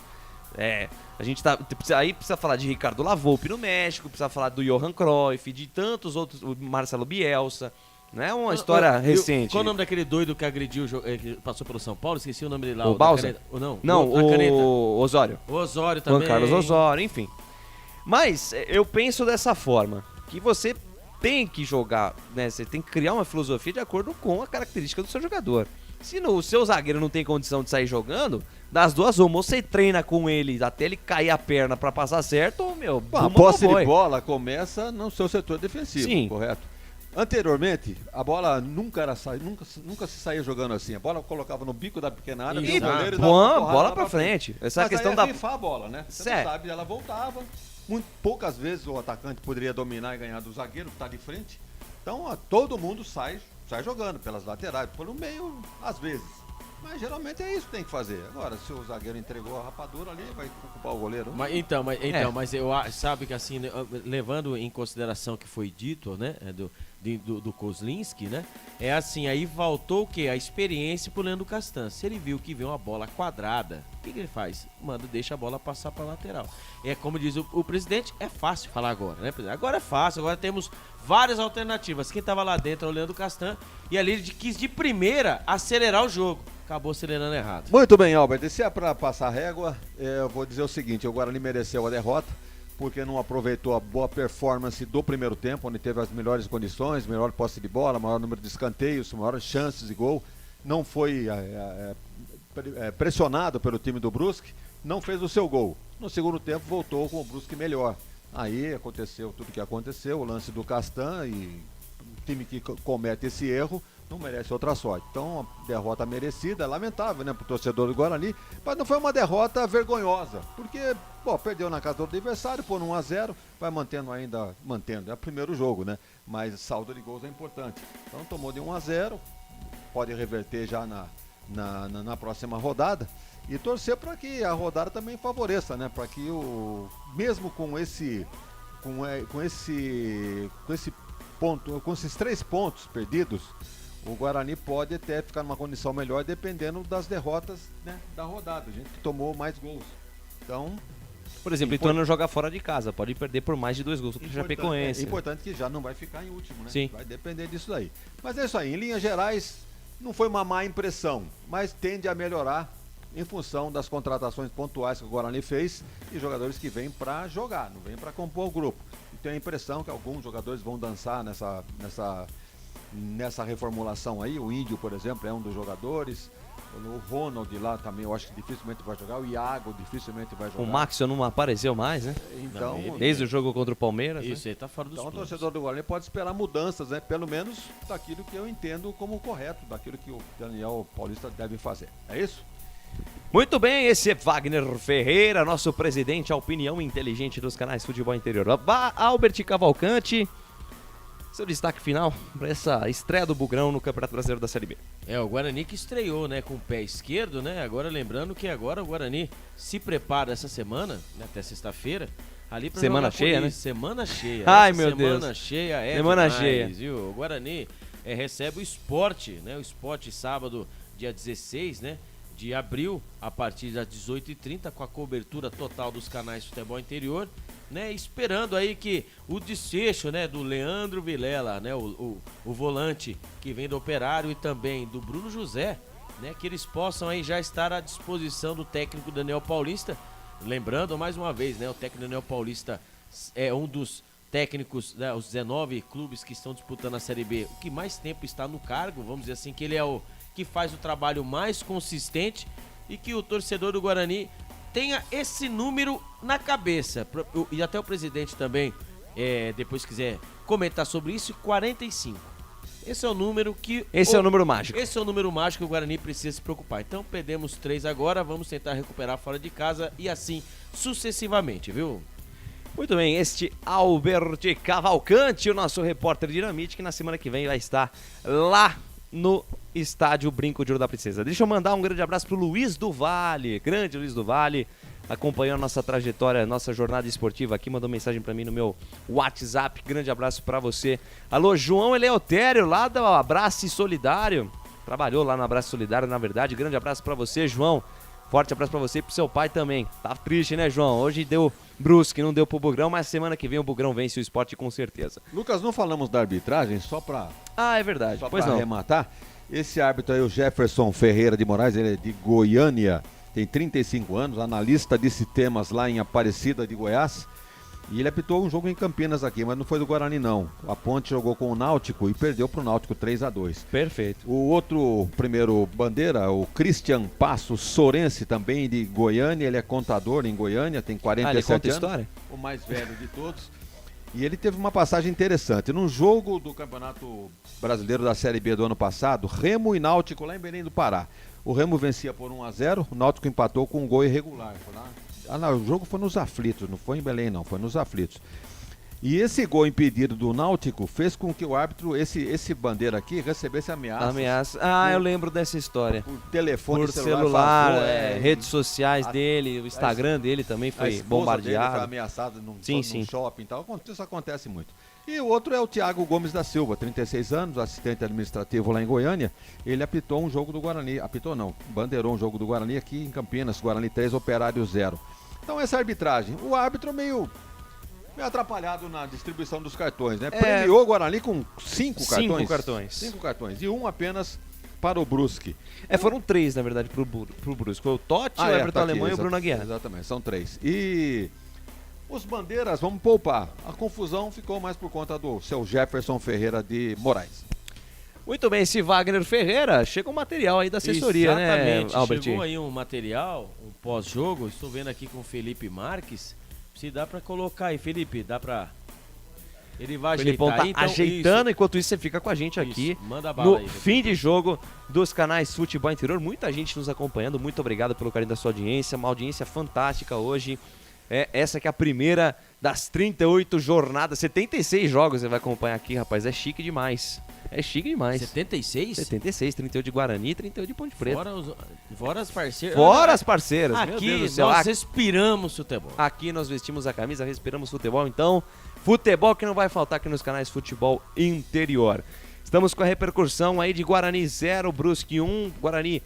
A gente precisa falar de Ricardo Lavolpe no México, precisa falar do Johan Cruyff, de tantos outros, o Marcelo Bielsa, não é uma história recente. Qual o nome daquele doido que agrediu, que passou pelo São Paulo? Esqueci o nome dele lá. O Bausa? O Osório. O Osório também. Juan Carlos Osório, enfim. Mas eu penso dessa forma, que você tem que jogar, né? Você tem que criar uma filosofia de acordo com a característica do seu jogador. Se o seu zagueiro não tem condição de sair jogando, das duas uma, ou você treina com ele até ele cair a perna pra passar certo, ou, a posse de bola começa no seu setor defensivo, sim, correto? Anteriormente, a bola nunca se saía jogando assim. A bola colocava no bico da pequena área, e o goleiro dava uma bola pra frente. Essa mas questão aí da rifar a bola, né? Você não sabe, ela voltava. Poucas vezes o atacante poderia dominar e ganhar do zagueiro que tá de frente. Então, todo mundo sai jogando pelas laterais, pelo meio, às vezes. Mas geralmente é isso que tem que fazer. Agora, se o zagueiro entregou a rapadura ali, vai ocupar o goleiro. Mas eu sabe que assim, levando em consideração que foi dito, né, do Kozlinski, né, é assim, aí voltou o quê? A experiência pro Leandro Castan. Se ele viu que veio uma bola quadrada, o que ele faz? Deixa a bola passar pra lateral. É como diz o presidente, é fácil falar agora, né, presidente? Agora é fácil, agora temos várias alternativas. Quem tava lá dentro é o Leandro Castan, e ali ele quis de primeira acelerar o jogo. Acabou acelerando errado. Muito bem, Albert. E se é para passar régua, eu vou dizer o seguinte: o Guarani mereceu a derrota, porque não aproveitou a boa performance do primeiro tempo, onde teve as melhores condições, melhor posse de bola, maior número de escanteios, maiores chances de gol. Não foi pressionado pelo time do Brusque, não fez o seu gol. No segundo tempo voltou com o Brusque melhor. Aí aconteceu tudo o que aconteceu, o lance do Castan, e o time que comete esse erro não merece outra sorte. Então, a derrota merecida, lamentável, né, pro torcedor do Guarani, mas não foi uma derrota vergonhosa, porque, perdeu na casa do adversário, por 1x0, vai mantendo, é o primeiro jogo, né, mas saldo de gols é importante. Então, tomou de 1x0, pode reverter já na próxima rodada. E torcer para que a rodada também favoreça, né? Para que mesmo com esses 3 pontos perdidos, o Guarani pode até ficar numa condição melhor dependendo das derrotas, né, da rodada. A gente tomou mais gols. Então, por exemplo, então não joga fora de casa, pode perder por mais de 2 gols contra o Chapecoense. É importante que já não vai ficar em último, né? Sim. Vai depender disso daí. Mas é isso aí, em linhas gerais, não foi uma má impressão, mas tende a melhorar em função das contratações pontuais que o Guarani fez e jogadores que vêm para jogar, não vêm para compor o grupo. E tenho a impressão que alguns jogadores vão dançar nessa reformulação aí. O Índio, por exemplo, é um dos jogadores. O Ronald lá também, eu acho que dificilmente vai jogar. O Iago dificilmente vai jogar. O Maxson não apareceu mais, né? Então, desde o jogo contra o Palmeiras. Isso, né? ele tá fora dos Então planos. o torcedor do Guarani pode esperar mudanças, né? Pelo menos daquilo que eu entendo como correto, daquilo que o Daniel Paulista deve fazer. É isso? Muito bem, esse é Wagner Ferreira, nosso presidente, a opinião inteligente dos canais Futebol Interior. Albert Cavalcante, seu destaque final para essa estreia do Bugrão no Campeonato Brasileiro da Série B. O Guarani que estreou, né, com o pé esquerdo, né? Agora lembrando que agora o Guarani se prepara essa semana, né, até sexta-feira, ali pra semana cheia, né? Semana cheia. Ai, essa meu Deus. Semana cheia é semana demais, cheia. Viu? O Guarani recebe o Sport, né? O Sport sábado, dia 16, né? De abril, a partir das 18h30, com a cobertura total dos canais Futebol Interior, né, esperando aí que o desfecho, né, do Leandro Vilela, né, o volante que vem do Operário, e também do Bruno José, né, que eles possam aí já estar à disposição do técnico Daniel Paulista. Lembrando mais uma vez, né, o técnico Daniel Paulista é um dos técnicos, né, os 19 clubes que estão disputando a Série B, o que mais tempo está no cargo, vamos dizer assim, que ele é o que faz o trabalho mais consistente, e que o torcedor do Guarani tenha esse número na cabeça. E até o presidente também, depois quiser comentar sobre isso, 45. Esse é o número que... Esse é o número mágico. Esse é o número mágico que o Guarani precisa se preocupar. Então perdemos 3 agora, vamos tentar recuperar fora de casa e assim sucessivamente, viu? Muito bem, este Albert Cavalcante, o nosso repórter Dinamite, que na semana que vem vai estar lá no estádio Brinco de Ouro da Princesa. Deixa eu mandar um grande abraço pro Luiz do Vale, grande Luiz do Vale, acompanhando a nossa trajetória, nossa jornada esportiva aqui, mandou mensagem pra mim no meu WhatsApp, grande abraço pra você. Alô, João Eleutério, lá do Abraço Solidário, trabalhou lá no Abraço Solidário, na verdade, grande abraço pra você, João, forte abraço pra você e pro seu pai também. Tá triste, né, João? Hoje deu Brusque, não deu pro Bugrão, mas semana que vem o Bugrão vence o Sport com certeza. Lucas, não falamos da arbitragem, só pra... Ah, é verdade, só pois pra não. arrematar. Esse árbitro aí, o Jefferson Ferreira de Moraes, ele é de Goiânia, tem 35 anos, analista de sistemas lá em Aparecida de Goiás. E ele apitou um jogo em Campinas aqui, mas não foi do Guarani não. A Ponte jogou com o Náutico e perdeu pro Náutico 3-2. Perfeito. O outro primeiro bandeira, o Christian Passo Sorense, também de Goiânia, ele é contador em Goiânia, tem 47 ele conta anos. História? O mais velho de todos. E ele teve uma passagem interessante. Num jogo do Campeonato Brasileiro da Série B do ano passado, Remo e Náutico lá em Belém do Pará. O Remo vencia por 1-0, o Náutico empatou com um gol irregular. Foi lá. O jogo foi nos aflitos, não foi em Belém não, foi nos aflitos. E esse gol impedido do Náutico fez com que o árbitro, esse bandeira aqui, recebesse ameaças. Eu lembro dessa história. Por telefone, por celular, vazou, redes sociais dele, o Instagram dele também foi bombardeado. Dele foi ameaçado num sim. shopping e tal. Isso acontece muito. E o outro é o Thiago Gomes da Silva, 36 anos, assistente administrativo lá em Goiânia. Ele apitou um jogo do Guarani. Apitou não, bandeirou um jogo do Guarani aqui em Campinas, Guarani 3, Operário 0. Então essa arbitragem, o árbitro meio atrapalhado na distribuição dos cartões, né? Premiou o Guarani com 5 cartões. 5 cartões. 5 cartões. E um apenas para o Brusque. Foram 3, na verdade, pro Brusque. Foi o Totti, o Everton Alemão e o Bruno Aguiar. Exatamente, são 3. E os bandeiras, vamos poupar. A confusão ficou mais por conta do seu Jefferson Ferreira de Moraes. Muito bem, esse Wagner Ferreira, chega um material aí da assessoria, exatamente, né, Albert? Chegou aí um material, um pós-jogo, estou vendo aqui com o Felipe Marques, se dá pra colocar aí, Felipe, dá pra... Ele vai Felipão ajeitar tá aí, então, ajeitando, isso. enquanto isso você fica com a gente aqui Manda bala no aí, fim de jogo dos canais Futebol Interior. Muita gente nos acompanhando, muito obrigado pelo carinho da sua audiência, uma audiência fantástica hoje. Essa que é a primeira das 38 jornadas, 76 jogos você vai acompanhar aqui, rapaz, é chique demais. É chique demais. 76? 76, 38 de Guarani, 38 de Ponte Preta. Fora as parceiras. Fora as parceiras, meu Aqui Deus do céu. nós respiramos futebol. Aqui nós vestimos a camisa, respiramos futebol, então futebol que não vai faltar aqui nos canais Futebol Interior. Estamos com a repercussão aí de Guarani 0, Brusque 1. Guarani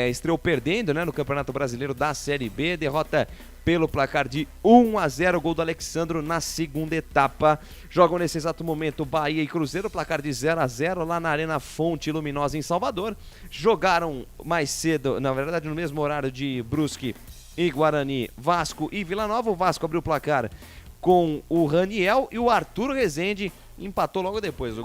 estreou perdendo, né, no Campeonato Brasileiro da Série B, derrota pelo placar de 1-0, gol do Alexandro na segunda etapa. Jogam nesse exato momento Bahia e Cruzeiro, placar de 0-0 lá na Arena Fonte Luminosa em Salvador. Jogaram mais cedo, na verdade no mesmo horário de Brusque e Guarani, Vasco e Vila Nova. O Vasco abriu o placar com o Raniel e o Arthur Rezende empatou logo depois. O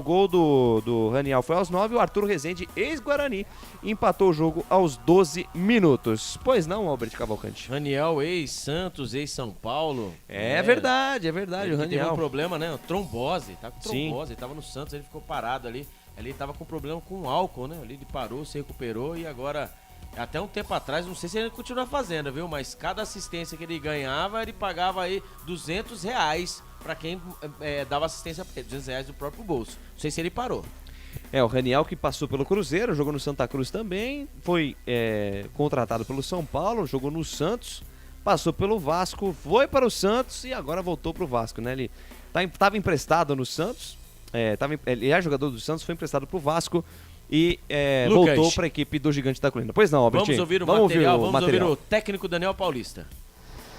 gol do Raniel foi aos 9 e o Arthur Rezende, ex-Guarani, empatou o jogo aos 12 minutos. Pois não, Albert Cavalcante? Raniel, ex-Santos, ex-São Paulo. É verdade, o Raniel. Teve um problema, né? Trombose, tá com trombose. Ele tava no Santos, ele ficou parado ali. Ele tava com problema com álcool, né? Ali ele parou, se recuperou e agora... Até um tempo atrás, não sei se ele continua fazendo, viu? Mas cada assistência que ele ganhava, ele pagava aí R$200 pra quem dava assistência pra ele, R$200 do próprio bolso. Não sei se ele parou. O Raniel que passou pelo Cruzeiro, jogou no Santa Cruz também, foi contratado pelo São Paulo, jogou no Santos, passou pelo Vasco, foi para o Santos e agora voltou para o Vasco, né? Ele estava emprestado no Santos, ele é jogador do Santos, foi emprestado para o Vasco e voltou para a equipe do Gigante da Colina. Pois não, Albert? Vamos ouvir o material, vamos ouvir o técnico Daniel Paulista.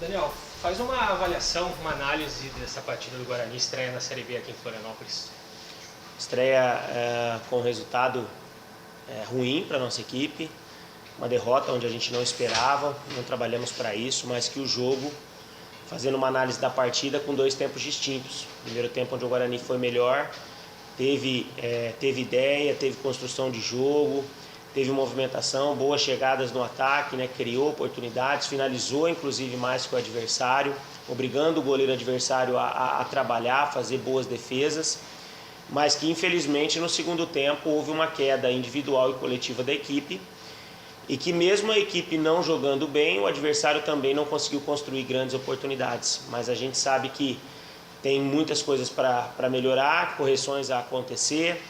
Daniel, faz uma avaliação, uma análise dessa partida do Guarani, estreia na Série B aqui em Florianópolis. Estreia com resultado ruim para a nossa equipe, uma derrota onde a gente não esperava, não trabalhamos para isso, mas que o jogo, fazendo uma análise da partida com 2 tempos distintos. Primeiro tempo onde o Guarani foi melhor, teve ideia, teve construção de jogo, teve movimentação, boas chegadas no ataque, né? Criou oportunidades, finalizou inclusive mais que o adversário, obrigando o goleiro adversário a trabalhar, a fazer boas defesas, mas que infelizmente no segundo tempo houve uma queda individual e coletiva da equipe e que mesmo a equipe não jogando bem, o adversário também não conseguiu construir grandes oportunidades, mas a gente sabe que tem muitas coisas para melhorar, correções a acontecer.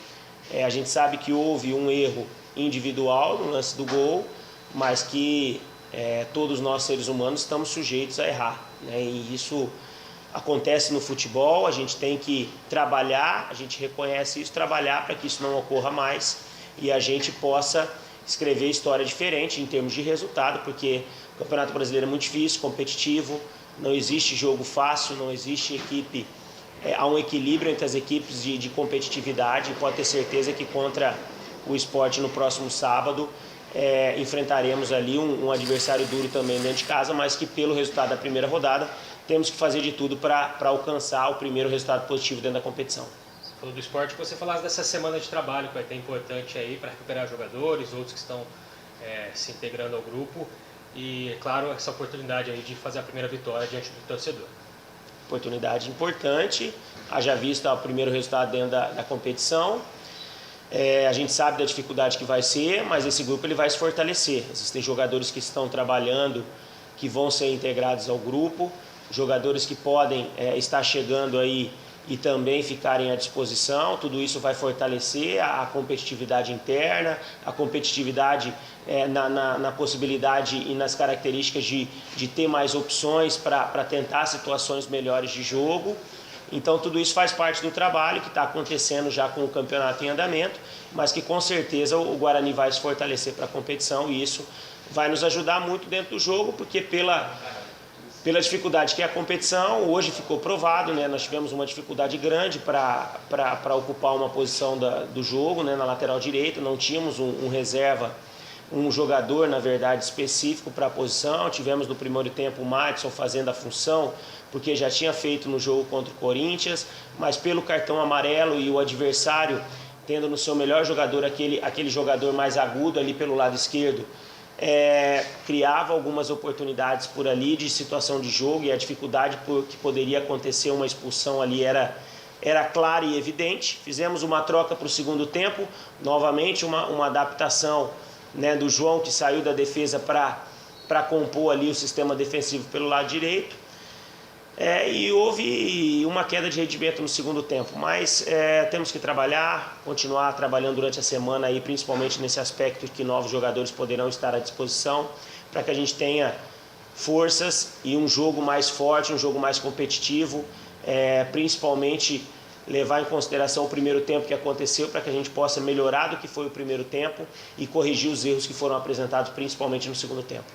A gente sabe que houve um erro individual no lance do gol, mas que todos nós seres humanos estamos sujeitos a errar, né? E isso acontece no futebol, a gente tem que trabalhar, a gente reconhece isso, trabalhar para que isso não ocorra mais e a gente possa escrever história diferente em termos de resultado, porque o Campeonato Brasileiro é muito difícil, competitivo, não existe jogo fácil, não existe equipe, há um equilíbrio entre as equipes de competitividade e pode ter certeza que contra o Sport no próximo sábado enfrentaremos ali um adversário duro também dentro de casa, mas que pelo resultado da primeira rodada temos que fazer de tudo para alcançar o primeiro resultado positivo dentro da competição. Você falou do Sport, que você falasse dessa semana de trabalho que vai ter importante aí para recuperar jogadores, outros que estão se integrando ao grupo. E, é claro, essa oportunidade aí de fazer a primeira vitória diante do torcedor. Oportunidade importante, haja vista o primeiro resultado dentro da competição. A gente sabe da dificuldade que vai ser, mas esse grupo ele vai se fortalecer. Existem jogadores que estão trabalhando, que vão ser integrados ao grupo, jogadores que podem estar chegando aí e também ficarem à disposição. Tudo isso vai fortalecer a competitividade interna, a competitividade na possibilidade e nas características de ter mais opções para tentar situações melhores de jogo. Então tudo isso faz parte do trabalho que está acontecendo já com o campeonato em andamento, mas que com certeza o Guarani vai se fortalecer para a competição e isso vai nos ajudar muito dentro do jogo, porque pela dificuldade que é a competição, hoje ficou provado, né? Nós tivemos uma dificuldade grande para ocupar uma posição do jogo, né? Na lateral direita, não tínhamos um reserva, um jogador, na verdade, específico para a posição. Tivemos no primeiro tempo o Madison fazendo a função, porque já tinha feito no jogo contra o Corinthians, mas pelo cartão amarelo e o adversário tendo no seu melhor jogador aquele jogador mais agudo ali pelo lado esquerdo, criava algumas oportunidades por ali de situação de jogo, e a dificuldade que poderia acontecer uma expulsão ali era clara e evidente. Fizemos uma troca para o segundo tempo, novamente uma adaptação, né, do João, que saiu da defesa para compor ali o sistema defensivo pelo lado direito. E houve uma queda de rendimento no segundo tempo, mas temos que trabalhar, continuar trabalhando durante a semana, aí, principalmente nesse aspecto que novos jogadores poderão estar à disposição, para que a gente tenha forças e um jogo mais forte, um jogo mais competitivo, principalmente levar em consideração o primeiro tempo que aconteceu, para que a gente possa melhorar do que foi o primeiro tempo e corrigir os erros que foram apresentados principalmente no segundo tempo.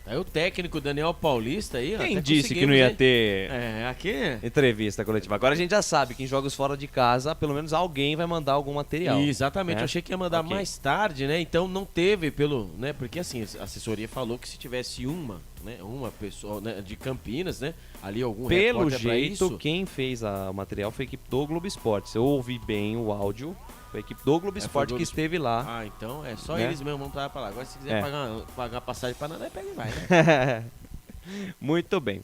Aí o técnico Daniel Paulista aí, Quem disse que não ia ter aqui? entrevista coletiva? Agora a gente já sabe que em jogos fora de casa, pelo menos alguém vai mandar algum material. Exatamente, né? eu achei que ia mandar mais tarde, né? Então não teve porque assim, a assessoria falou que se tivesse uma pessoa, né, de Campinas, né? Ali algum Pelo repórter pra jeito, isso. quem fez o material foi a equipe do Globo Esporte. Se eu ouvi bem o áudio, foi a equipe do Globo Esporte que esteve lá. Ah, então é só né? eles mesmo vão pra lá. Agora se quiser pagar passagem pra nada, pega e vai, né? Muito bem.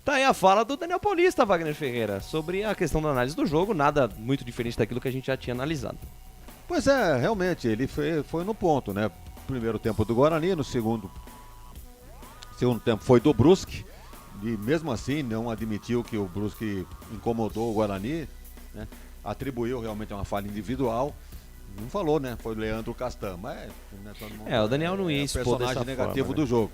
Tá aí a fala do Daniel Paulista, Wagner Ferreira, sobre a questão da análise do jogo, nada muito diferente daquilo que a gente já tinha analisado. Pois é, realmente, ele foi no ponto, né? Primeiro tempo do Guarani, no segundo tempo foi do Brusque, e mesmo assim não admitiu que o Brusque incomodou o Guarani, né? Atribuiu realmente uma falha individual. Não falou, né? Foi o Leandro Castan, mas né, todo mundo, o Daniel não ia expor personagem dessa negativo forma, do né? jogo.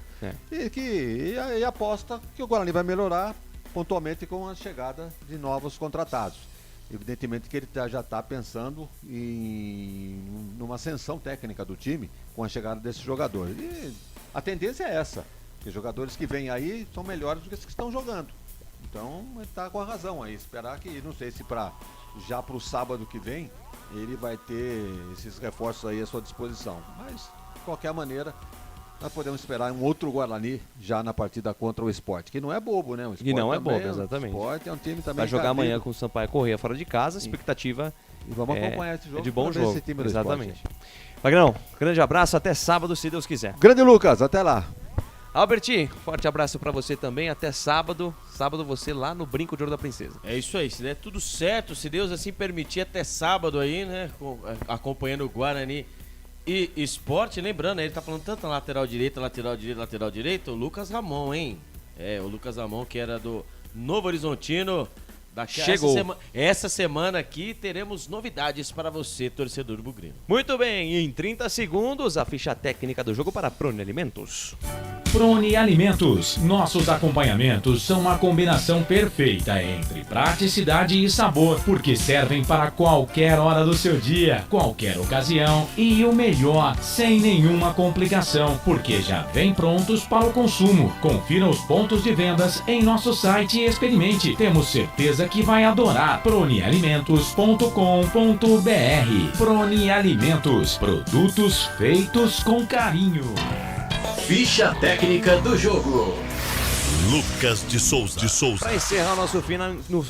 E aposta que o Guarani vai melhorar pontualmente com a chegada de novos contratados. Evidentemente que ele já está pensando numa ascensão técnica do time com a chegada desses jogadores. E a tendência é essa, que os jogadores que vêm aí são melhores do que os que estão jogando. Então ele está com a razão aí. Esperar que, não sei se já para o sábado que vem, ele vai ter esses reforços aí à sua disposição. Mas, de qualquer maneira, nós podemos esperar um outro Guarani já na partida contra o Sport, que não é bobo, né? O Sport E não é bobo, exatamente. O Sport é um time também. Vai jogar amanhã com o Sampaio Corrêa fora de casa, a expectativa e vamos acompanhar esse jogo de bom pra ver jogo. esse time do Exatamente. Sport. Magrão, grande abraço, até sábado, se Deus quiser. Grande Lucas, até lá. Alberti, forte abraço pra você também, até sábado. Sábado você lá no Brinco de Ouro da Princesa. É isso aí, se der tudo certo, se Deus assim permitir, até sábado aí, né? Acompanhando o Guarani e Esporte. Lembrando, né, ele tá falando tanto na lateral direita, o Lucas Ramon, hein? O Lucas Ramon, que era do Novo Horizontino. Chegou. Essa semana aqui teremos novidades para você, torcedor bugrino. Muito bem, em 30 segundos, a ficha técnica do jogo para Prone Alimentos. Prone Alimentos. Nossos acompanhamentos são uma combinação perfeita entre praticidade e sabor, porque servem para qualquer hora do seu dia, qualquer ocasião e o melhor, sem nenhuma complicação, porque já vem prontos para o consumo. Confira os pontos de vendas em nosso site e experimente. Temos certeza que vai adorar. pronealimentos.com.br. Prone Alimentos. Produtos feitos com carinho. Ficha técnica do jogo. Lucas de Souza. Para encerrar o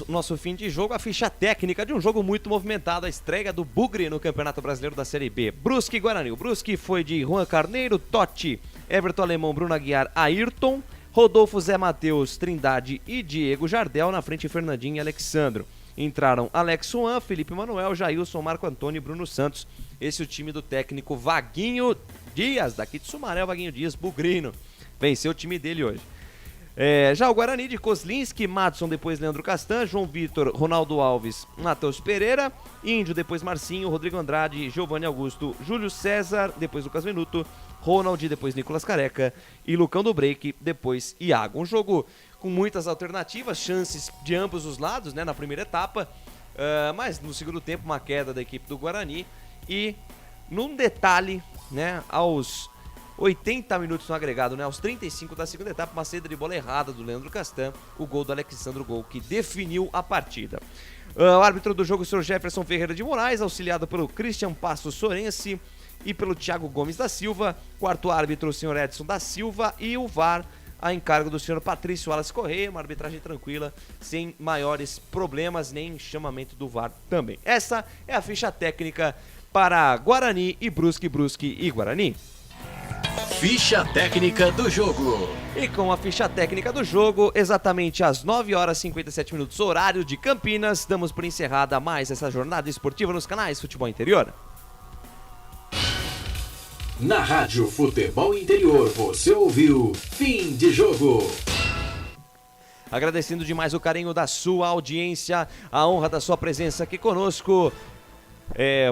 nosso fim de jogo, a ficha técnica de um jogo muito movimentado, a estreia do Bugre no Campeonato Brasileiro da Série B. Brusque e Guarani. O Brusque foi de Juan Carneiro, Totti, Everton Alemão, Bruno Aguiar, Ayrton, Rodolfo, Zé Matheus, Trindade e Diego Jardel, na frente Fernandinho e Alexandro. Entraram Alex Juan, Felipe Manuel, Jailson, Marco Antônio e Bruno Santos. Esse é o time do técnico Vaguinho Dias, daqui de Sumaré, Vaguinho Dias, bugrino. Venceu o time dele hoje. Já o Guarani de Kozlinski, Madson, depois Leandro Castan, João Vitor, Ronaldo Alves, Matheus Pereira, Índio, depois Marcinho, Rodrigo Andrade, Giovanni Augusto, Júlio César, depois Lucas Venuto, Ronald, depois Nicolas Careca e Lucão do Break, depois Iago. Um jogo com muitas alternativas, chances de ambos os lados, né, na primeira etapa, mas no segundo tempo uma queda da equipe do Guarani e num detalhe, né, aos 80 minutos no agregado, né, aos 35 da segunda etapa, uma saída de bola errada do Leandro Castan, o gol do Alexandre, o gol que definiu a partida. O árbitro do jogo, o senhor Jefferson Ferreira de Moraes, auxiliado pelo Christian Passos Sorense e pelo Thiago Gomes da Silva. Quarto árbitro, o senhor Edson da Silva, e o VAR a encargo do senhor Patrício Wallace Correia, uma arbitragem tranquila, sem maiores problemas, nem chamamento do VAR também. Essa é a ficha técnica para Guarani e Brusque e Guarani. Ficha técnica do jogo. E com a ficha técnica do jogo, exatamente às 9 horas e 57 minutos, horário de Campinas, damos por encerrada mais essa jornada esportiva nos canais Futebol Interior. Na Rádio Futebol Interior, você ouviu Fim de Jogo. Agradecendo demais o carinho da sua audiência, a honra da sua presença aqui conosco.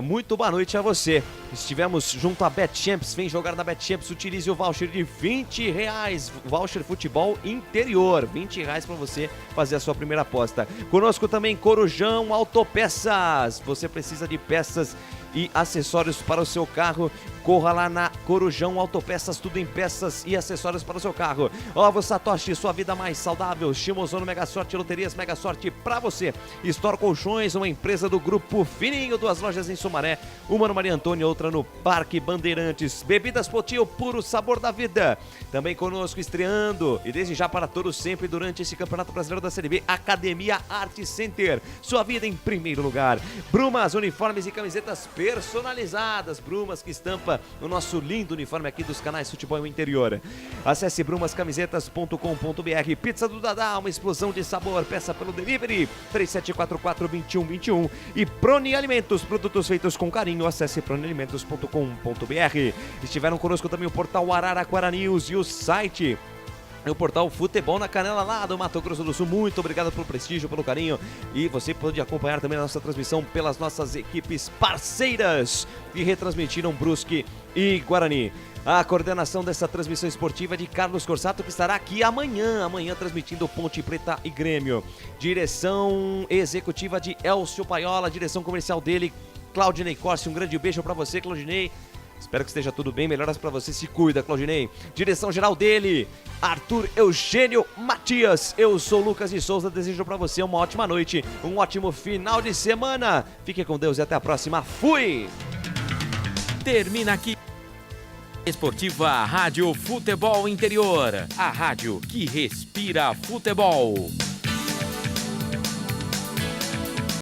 Muito boa noite a você. Estivemos junto à BetChamps. Vem jogar na BetChamps, utilize o voucher de R$20, voucher futebol interior, R$20 para você fazer a sua primeira aposta. Conosco também Corujão Autopeças. Você precisa de peças e acessórios para o seu carro, corra lá na Corujão Autopeças, tudo em peças e acessórios para o seu carro. Ovos Satoshi, sua vida mais saudável. Shimozono Mega Sorte, Loterias Mega Sorte para você. Store Colchões, uma empresa do Grupo Fininho, 2 lojas em Sumaré, uma no Maria Antônia, outra no Parque Bandeirantes. Bebidas Potinho, puro sabor da vida. Também conosco estreando, e desde já para todos sempre durante esse Campeonato Brasileiro da Série B, Academia Art Center, sua vida em primeiro lugar. Brumas, uniformes e camisetas personalizadas. Brumas que estampa o nosso lindo uniforme aqui dos canais Futebol Interior. Acesse brumascamisetas.com.br. Pizza do Dadá, uma explosão de sabor. Peça pelo delivery 3744-2121. E Proni Alimentos, produtos feitos com carinho. Acesse pronialimentos.com.br. Estiveram conosco também o portal Araraquara News e o site, o portal Futebol na Canela lá do Mato Grosso do Sul. Muito obrigado pelo prestígio, pelo carinho. E você pode acompanhar também a nossa transmissão pelas nossas equipes parceiras que retransmitiram Brusque e Guarani. A coordenação dessa transmissão esportiva é de Carlos Corsato, que estará aqui amanhã transmitindo Ponte Preta e Grêmio. Direção executiva de Elcio Paiola, direção comercial dele, Claudinei Corsi. Um grande beijo para você, Claudinei. Espero que esteja tudo bem, melhoras pra você, se cuida, Claudinei. Direção geral dele, Arthur Eugênio Matias. Eu sou Lucas de Souza, desejo pra você uma ótima noite, um ótimo final de semana. Fique com Deus e até a próxima. Fui! Termina aqui Esportiva Rádio Futebol Interior, a rádio que respira futebol.